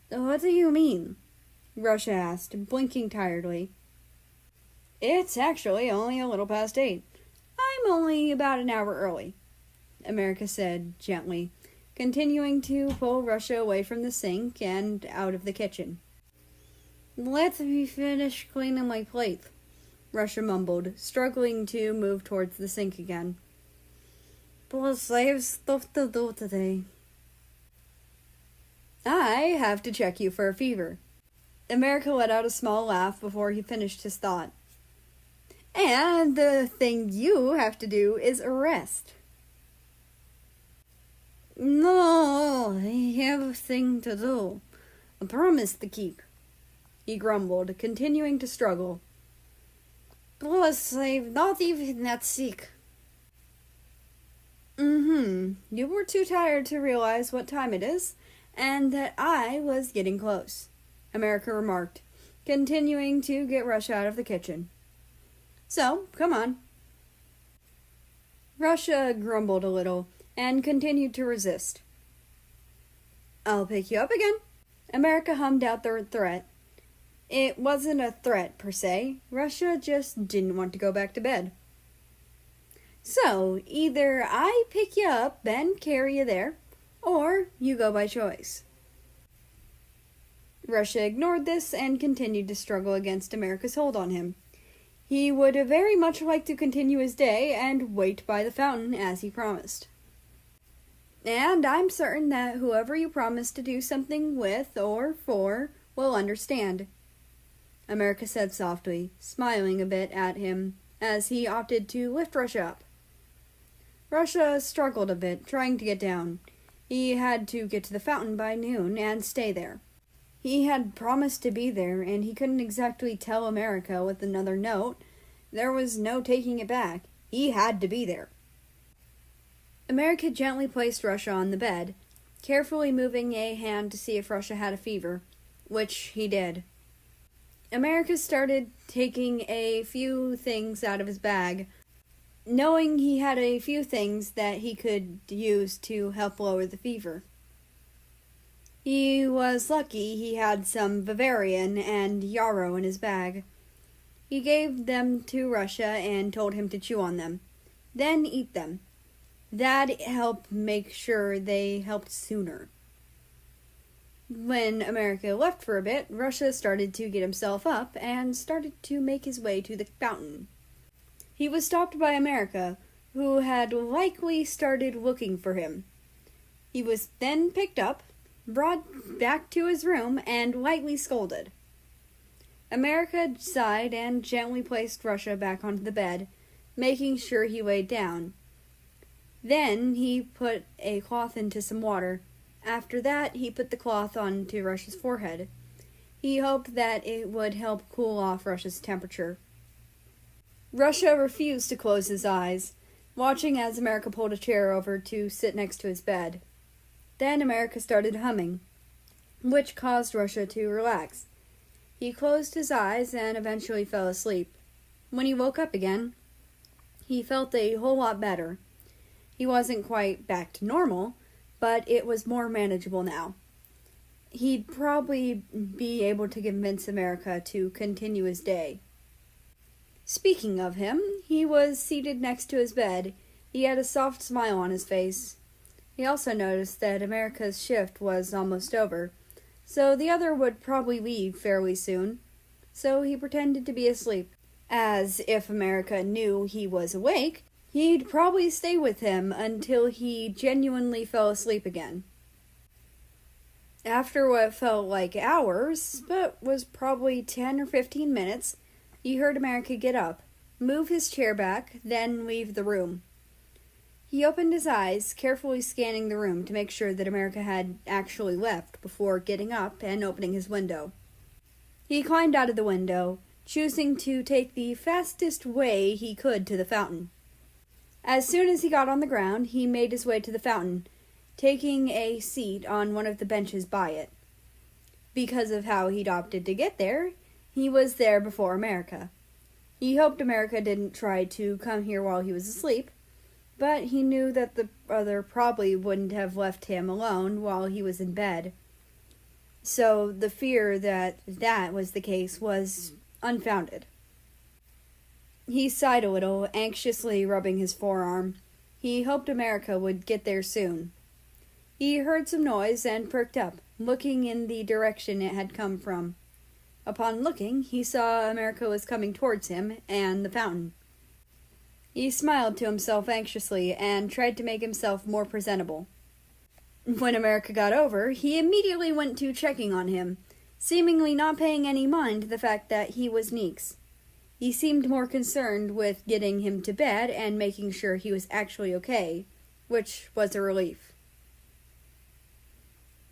Speaker 1: "What do you mean?" Russia asked, blinking tiredly. "It's actually only a little past 8. I'm only about an hour early," America said gently, continuing to pull Russia away from the sink and out of the kitchen. "Let me finish cleaning my plate," Russia mumbled, struggling to move towards the sink again. "Plus, I have stuff to do today." "I have to check you for a fever." America let out a small laugh before he finished his thought. "And the thing you have to do is rest." "No, I have a thing to do. A promise to keep," he grumbled, continuing to struggle. "Plus, I'm not even that sick." You were too tired to realize what time it is, and that I was getting close," America remarked, continuing to get Russia out of the kitchen. "So, come on." Russia grumbled a little, and continued to resist. "I'll pick you up again." America hummed out the threat. It wasn't a threat, per se. Russia just didn't want to go back to bed. "So, either I pick you up and carry you there, or you go by choice." Russia ignored this and continued to struggle against America's hold on him. He would very much like to continue his day and wait by the fountain as he promised. "And I'm certain that whoever you promise to do something with or for will understand," America said softly, smiling a bit at him as he opted to lift Russia up. Russia struggled a bit, trying to get down. He had to get to the fountain by noon and stay there. He had promised to be there, and he couldn't exactly tell America with another note. There was no taking it back. He had to be there. America gently placed Russia on the bed, carefully moving a hand to see if Russia had a fever, which he did. America started taking a few things out of his bag, knowing he had a few things that he could use to help lower the fever. He was lucky he had some Bavarian and yarrow in his bag. He gave them to Russia and told him to chew on them, then eat them. That helped make sure they helped sooner. When America left for a bit, Russia started to get himself up and started to make his way to the fountain. He was stopped by America, who had likely started looking for him. He was then picked up, brought back to his room, and lightly scolded. America sighed and gently placed Russia back onto the bed, making sure he laid down. Then he put a cloth into some water. After that, he put the cloth onto Russia's forehead. He hoped that it would help cool off Russia's temperature. Russia refused to close his eyes, watching as America pulled a chair over to sit next to his bed. Then America started humming, which caused Russia to relax. He closed his eyes and eventually fell asleep. When he woke up again, he felt a whole lot better. He wasn't quite back to normal, but it was more manageable now. He'd probably be able to convince America to continue his day. Speaking of him, he was seated next to his bed. He had a soft smile on his face. He also noticed that America's shift was almost over, so the other would probably leave fairly soon. So he pretended to be asleep, as if America knew he was awake, he'd probably stay with him until he genuinely fell asleep again. After what felt like hours, but was probably 10 or 15 minutes, he heard America get up, move his chair back, then leave the room. He opened his eyes, carefully scanning the room to make sure that America had actually left before getting up and opening his window. He climbed out of the window, choosing to take the fastest way he could to the fountain. As soon as he got on the ground, he made his way to the fountain, taking a seat on one of the benches by it. Because of how he'd opted to get there, he was there before America. He hoped America didn't try to come here while he was asleep, but he knew that the other probably wouldn't have left him alone while he was in bed. So the fear that that was the case was unfounded. He sighed a little, anxiously rubbing his forearm. He hoped America would get there soon. He heard some noise and perked up, looking in the direction it had come from. Upon looking, he saw America was coming towards him and the fountain. He smiled to himself anxiously and tried to make himself more presentable. When America got over, he immediately went to checking on him, seemingly not paying any mind to the fact that he was Neeks. He seemed more concerned with getting him to bed and making sure he was actually okay, which was a relief.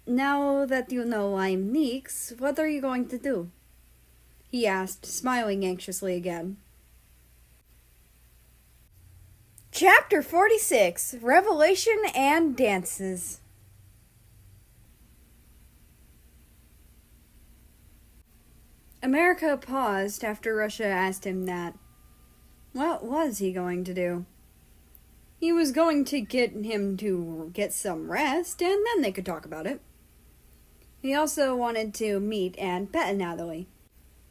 Speaker 1: "Now that you know I'm Neeks, what are you going to do?" he asked, smiling anxiously again. Chapter 46, Revelation and Dances. America paused after Russia asked him that. What was he going to do? He was going to get him to get some rest, and then they could talk about it. He also wanted to meet and pet Natalie,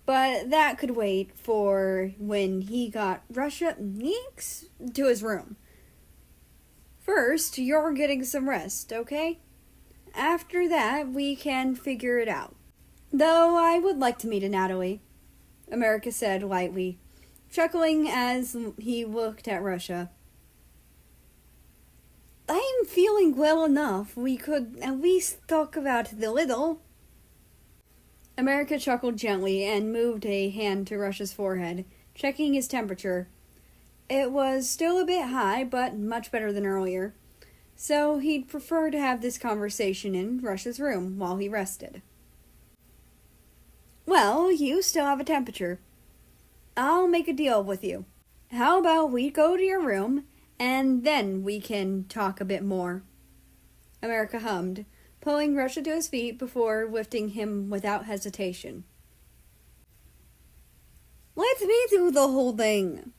Speaker 1: but that could wait for when he got Russia Neeks to his room. First, you're getting some rest, okay? After that, we can figure it out. Though I would like to meet Natalie, America said lightly, chuckling as he looked at Russia. I'm feeling well enough. We could at least talk about the little. America chuckled gently and moved a hand to Russia's forehead, checking his temperature. It was still a bit high, but much better than earlier, so he'd prefer to have this conversation in Russia's room while he rested. Well, you still have a temperature. I'll make a deal with you. How about we go to your room, and then we can talk a bit more? America hummed, pulling Russia to his feet before lifting him without hesitation. Let me do the whole thing,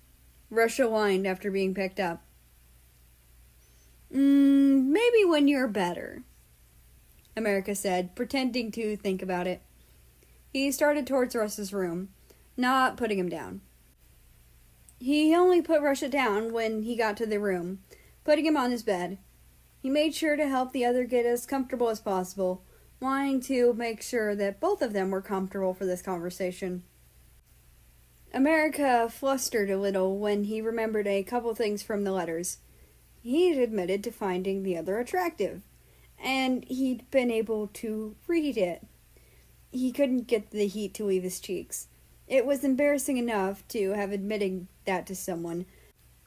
Speaker 1: Russia whined after being picked up. Maybe when you're better, America said, pretending to think about it. He started towards Russ's room, not putting him down. He only put Russia down when he got to the room, putting him on his bed. He made sure to help the other get as comfortable as possible, wanting to make sure that both of them were comfortable for this conversation. America flustered a little when he remembered a couple things from the letters. He'd admitted to finding the other attractive, and he'd been able to read it. He couldn't get the heat to leave his cheeks. It was embarrassing enough to have admitted that to someone,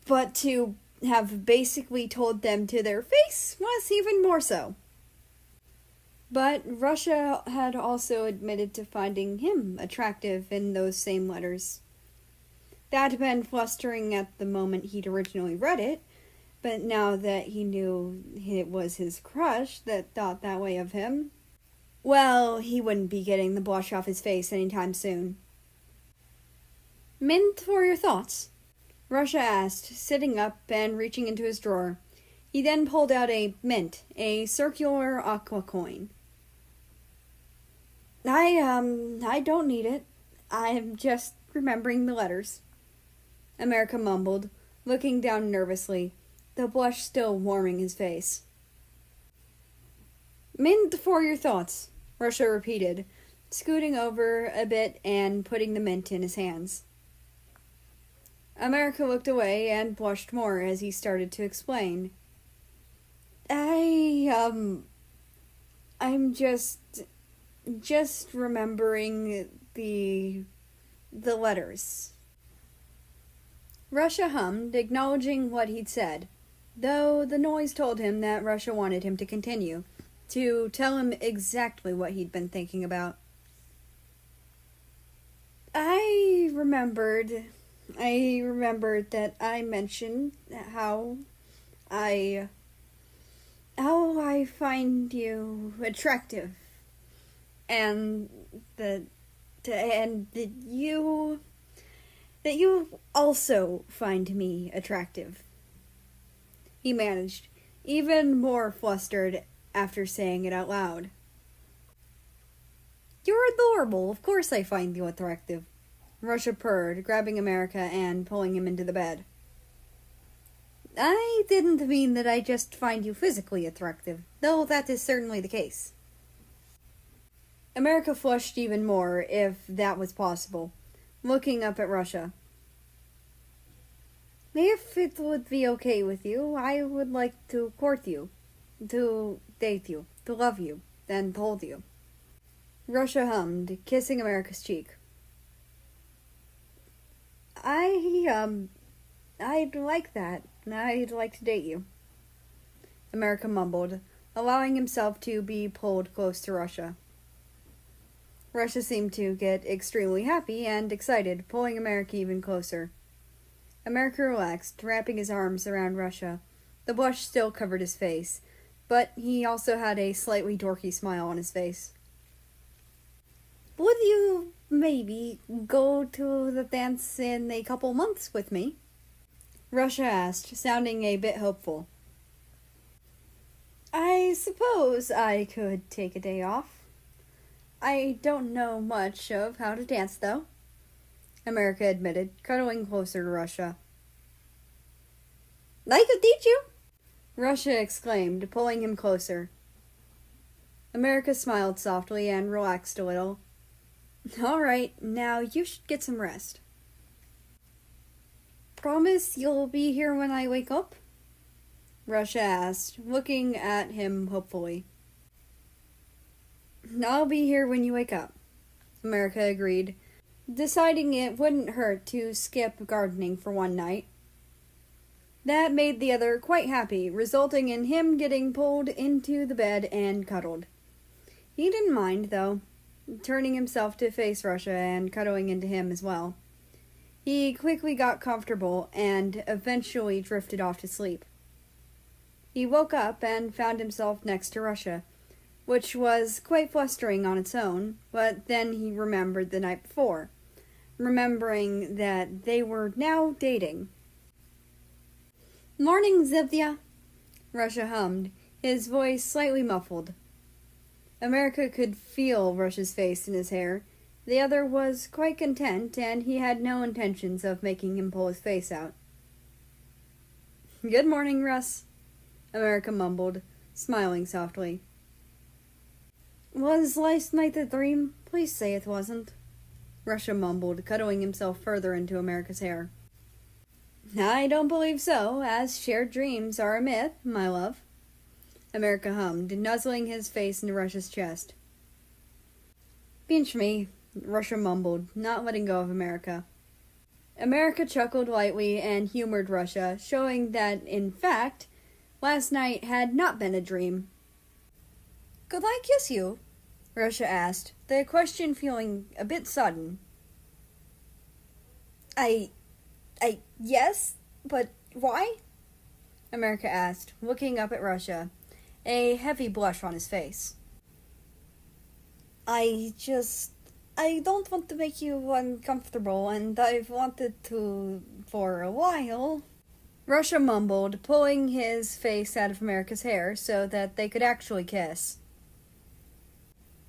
Speaker 1: but to have basically told them to their face was even more so. But Russia had also admitted to finding him attractive in those same letters. That had been flustering at the moment he'd originally read it, but now that he knew it was his crush that thought that way of him, well, he wouldn't be getting the blush off his face anytime soon. Mint for your thoughts? Russia asked, sitting up and reaching into his drawer. He then pulled out a mint, a circular aqua coin. I don't need it. I'm just remembering the letters, America mumbled, looking down nervously, the blush still warming his face. Mint for your thoughts, Russia repeated, scooting over a bit and putting the mint in his hands. America looked away and blushed more as he started to explain. I'm just remembering the letters. Russia hummed, acknowledging what he'd said, though the noise told him that Russia wanted him to continue, to tell him exactly what he'd been thinking about. I remembered that I mentioned how I find you attractive, and that you also find me attractive. He managed, even more flustered after saying it out loud. You're adorable. Of course I find you attractive, Russia purred, grabbing America and pulling him into the bed. I didn't mean that I just find you physically attractive, though that is certainly the case. America flushed even more, if that was possible, looking up at Russia. If it would be okay with you, I would like to court you, to date you, to love you, and hold you. Russia hummed, kissing America's cheek. I'd like that. I'd like to date you, America mumbled, allowing himself to be pulled close to Russia. Russia seemed to get extremely happy and excited, pulling America even closer. America relaxed, wrapping his arms around Russia. The blush still covered his face, but he also had a slightly dorky smile on his face. Would you maybe go to the dance in a couple months with me? Russia asked, sounding a bit hopeful. I suppose I could take a day off. I don't know much of how to dance, though, America admitted, cuddling closer to Russia. I could teach you, Russia exclaimed, pulling him closer. America smiled softly and relaxed a little. All right, now you should get some rest. Promise you'll be here when I wake up? Russia asked, looking at him hopefully. I'll be here when you wake up, America agreed, deciding it wouldn't hurt to skip gardening for one night. That made the other quite happy, resulting in him getting pulled into the bed and cuddled. He didn't mind, though, turning himself to face Russia and cuddling into him as well. He quickly got comfortable and eventually drifted off to sleep. He woke up and found himself next to Russia, which was quite flustering on its own, but then he remembered the night before, remembering that they were now dating. "Morning, Zivia," Russia hummed, his voice slightly muffled. America could feel Russia's face in his hair. The other was quite content, and he had no intentions of making him pull his face out. "Good morning, Russ," America mumbled, smiling softly. "Was last night a dream? Please say it wasn't," Russia mumbled, cuddling himself further into America's hair. "I don't believe so, as shared dreams are a myth, my love," America hummed, nuzzling his face into Russia's chest. "Pinch me," Russia mumbled, not letting go of America. America chuckled lightly and humored Russia, showing that, in fact, last night had not been a dream. "Could I kiss you?" Russia asked, the question feeling a bit sudden. Yes, but why?" America asked, looking up at Russia, a heavy blush on his face. I don't want to make you uncomfortable, and I've wanted to for a while," Russia mumbled, pulling his face out of America's hair so that they could actually kiss.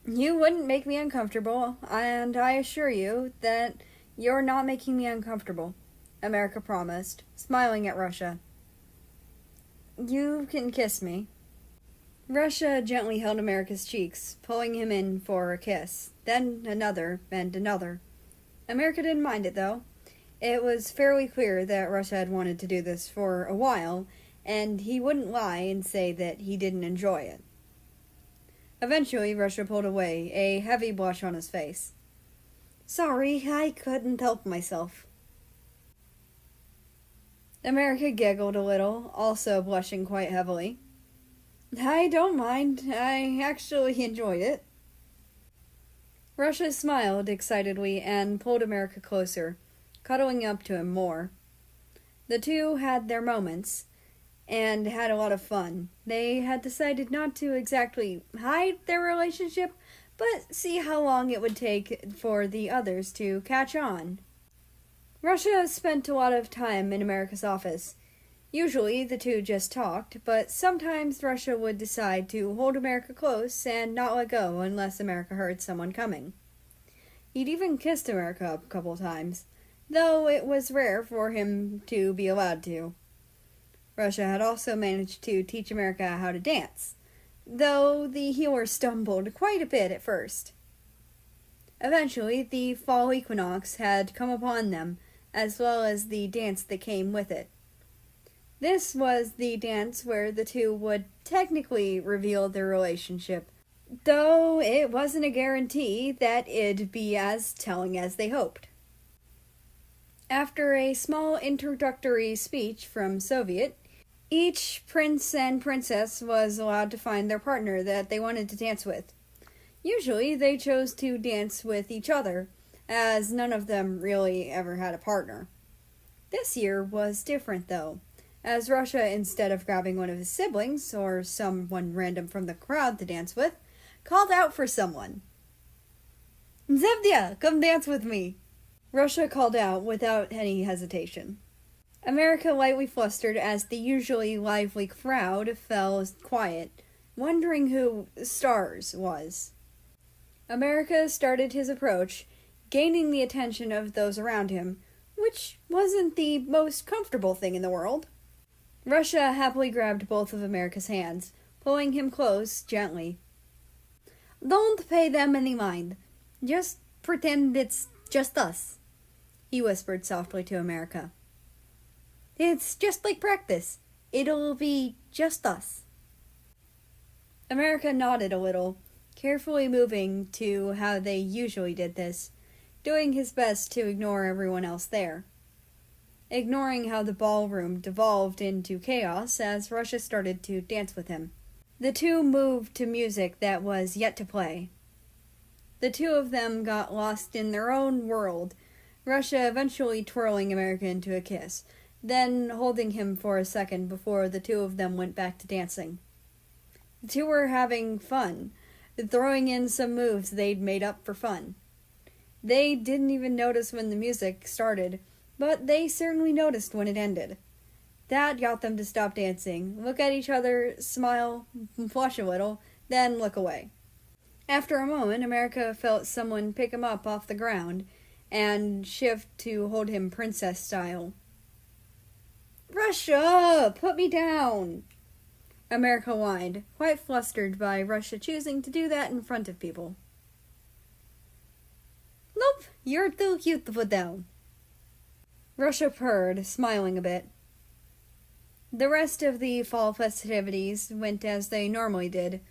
Speaker 1: "You wouldn't make me uncomfortable, and I assure you that you're not making me uncomfortable," America promised, smiling at Russia. "You can kiss me." Russia gently held America's cheeks, pulling him in for a kiss, then another, and another. America didn't mind it, though. It was fairly clear that Russia had wanted to do this for a while, and he wouldn't lie and say that he didn't enjoy it. Eventually, Russia pulled away, a heavy blush on his face. "Sorry, I couldn't help myself." America giggled a little, also blushing quite heavily. "I don't mind. I actually enjoyed it." Russia smiled excitedly and pulled America closer, cuddling up to him more. The two had their moments, and had a lot of fun. They had decided not to exactly hide their relationship, but see how long it would take for the others to catch on. Russia spent a lot of time in America's office. Usually the two just talked, but sometimes Russia would decide to hold America close and not let go unless America heard someone coming. He'd even kissed America a couple times, though it was rare for him to be allowed to. Russia had also managed to teach America how to dance, though the healer stumbled quite a bit at first. Eventually, the fall equinox had come upon them, as well as the dance that came with it. This was the dance where the two would technically reveal their relationship, though it wasn't a guarantee that it'd be as telling as they hoped. After a small introductory speech from Soviet, each prince and princess was allowed to find their partner that they wanted to dance with. Usually they chose to dance with each other, as none of them really ever had a partner. This year was different, though, as Russia, instead of grabbing one of his siblings, or someone random from the crowd to dance with, called out for someone. "Zevdia, come dance with me!" Russia called out without any hesitation. America lightly flustered as the usually lively crowd fell quiet, wondering who Stars was. America started his approach, gaining the attention of those around him, which wasn't the most comfortable thing in the world. Russia happily grabbed both of America's hands, pulling him close gently. "Don't pay them any mind. Just pretend it's just us," he whispered softly to America. "It's just like practice. It'll be just us." America nodded a little, carefully moving to how they usually did this, doing his best to ignore everyone else there. Ignoring how the ballroom devolved into chaos as Russia started to dance with him. The two moved to music that was yet to play. The two of them got lost in their own world, Russia eventually twirling America into a kiss, then holding him for a second before the two of them went back to dancing. The two were having fun, throwing in some moves they'd made up for fun. They didn't even notice when the music started, but they certainly noticed when it ended. That got them to stop dancing, look at each other, smile, flush a little, then look away. After a moment, America felt someone pick him up off the ground and shift to hold him princess style. "Russia, put me down!" America whined, quite flustered by Russia choosing to do that in front of people. "Nope, you're too cute to put down." Russia purred, smiling a bit. The rest of the fall festivities went as they normally did,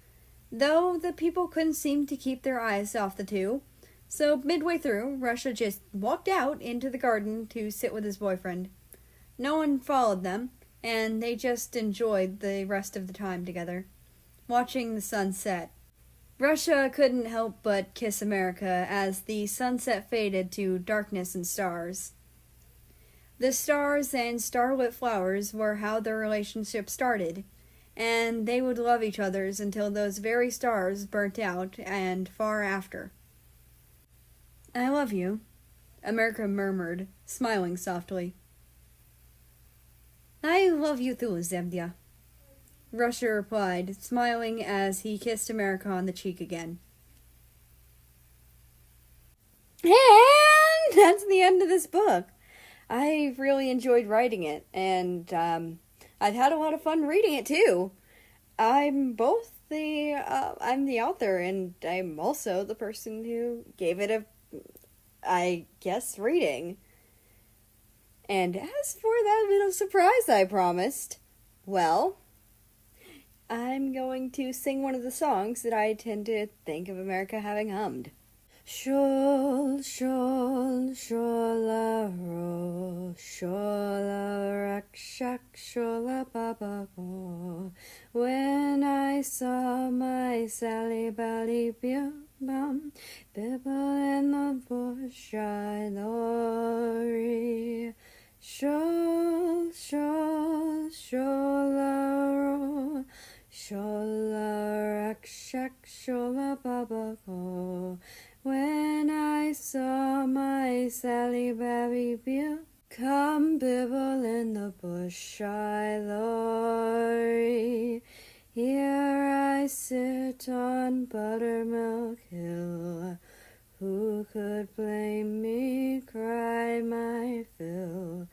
Speaker 1: though the people couldn't seem to keep their eyes off the two, so midway through, Russia just walked out into the garden to sit with his boyfriend. No one followed them, and they just enjoyed the rest of the time together, watching the sun set. Russia couldn't help but kiss America as the sunset faded to darkness and stars. The stars and starlit flowers were how their relationship started, and they would love each other's until those very stars burnt out and far after. "I love you," America murmured, smiling softly. "I love you too, Zemdya," Russia replied, smiling as he kissed America on the cheek again. And that's the end of this book. I really enjoyed writing it, and I've had a lot of fun reading it too. I'm the author, and I'm also the person who gave it a reading. And as for that little surprise I promised, well, I'm going to sing one of the songs that I tend to think of America having hummed. Shol, shol, sholaro, shola rakshak, shola babako. When I saw my Sally Bally Bum, Bibble in the bush, I lorry. Shol, shol, sholaro, shola rakshak, shola babako. When I saw my Sally Babby Bill come bibble in the bush, I lorry. Here I sit on Buttermilk Hill. Who could blame me? Cry my fill.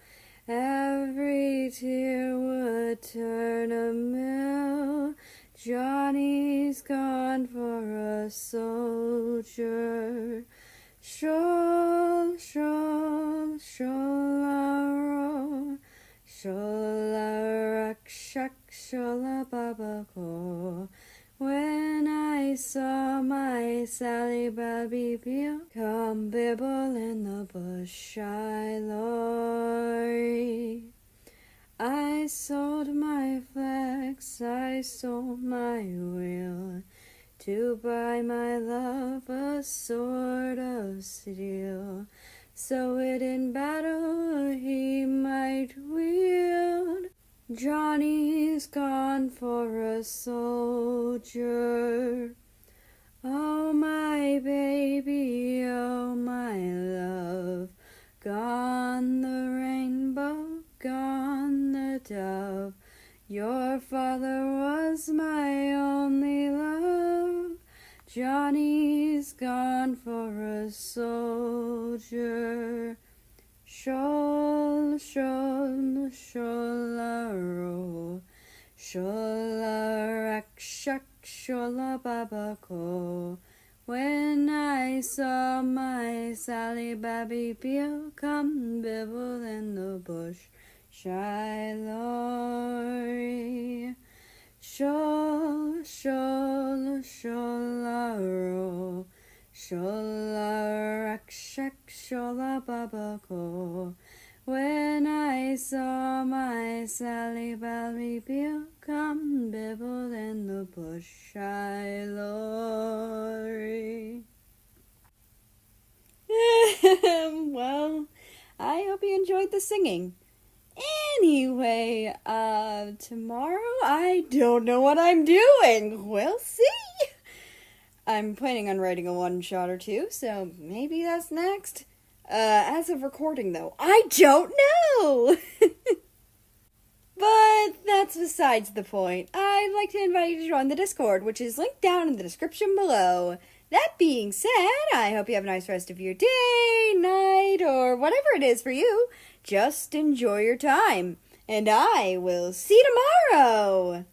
Speaker 1: Every tear would turn a mill. Johnny's gone for a soldier. Shol, shol, sholaro, shola rakshak, shola babako. When I saw my Sally Babby Beal come bibble in the bush, I lorry. I sold my flax, I sold my wheel, to buy my love a sword of steel, so it in battle he might wield. Johnny's gone for a soldier. Oh my baby, oh my love, gone the rainbow, gone the dove. Your father was my only love. Johnny's gone for a soldier. Shol, shol, sholaro, shola rakshak, shola babako. When I saw my Sally Babby Beal come bibble in the bush, Shylori. Shol, shol, sholaro, shola rakshak, shola babako. When I saw my Sally Babby Beal come bibble in the bush, Shylori. Well, I hope you enjoyed the singing. Anyway, tomorrow I don't know what I'm doing. We'll see. I'm planning on writing a one-shot or two, so maybe that's next. As of recording, though, I don't know! But that's besides the point. I'd like to invite you to join the Discord, which is linked down in the description below. That being said, I hope you have a nice rest of your day, night, or whatever it is for you. Just enjoy your time. And I will see you tomorrow!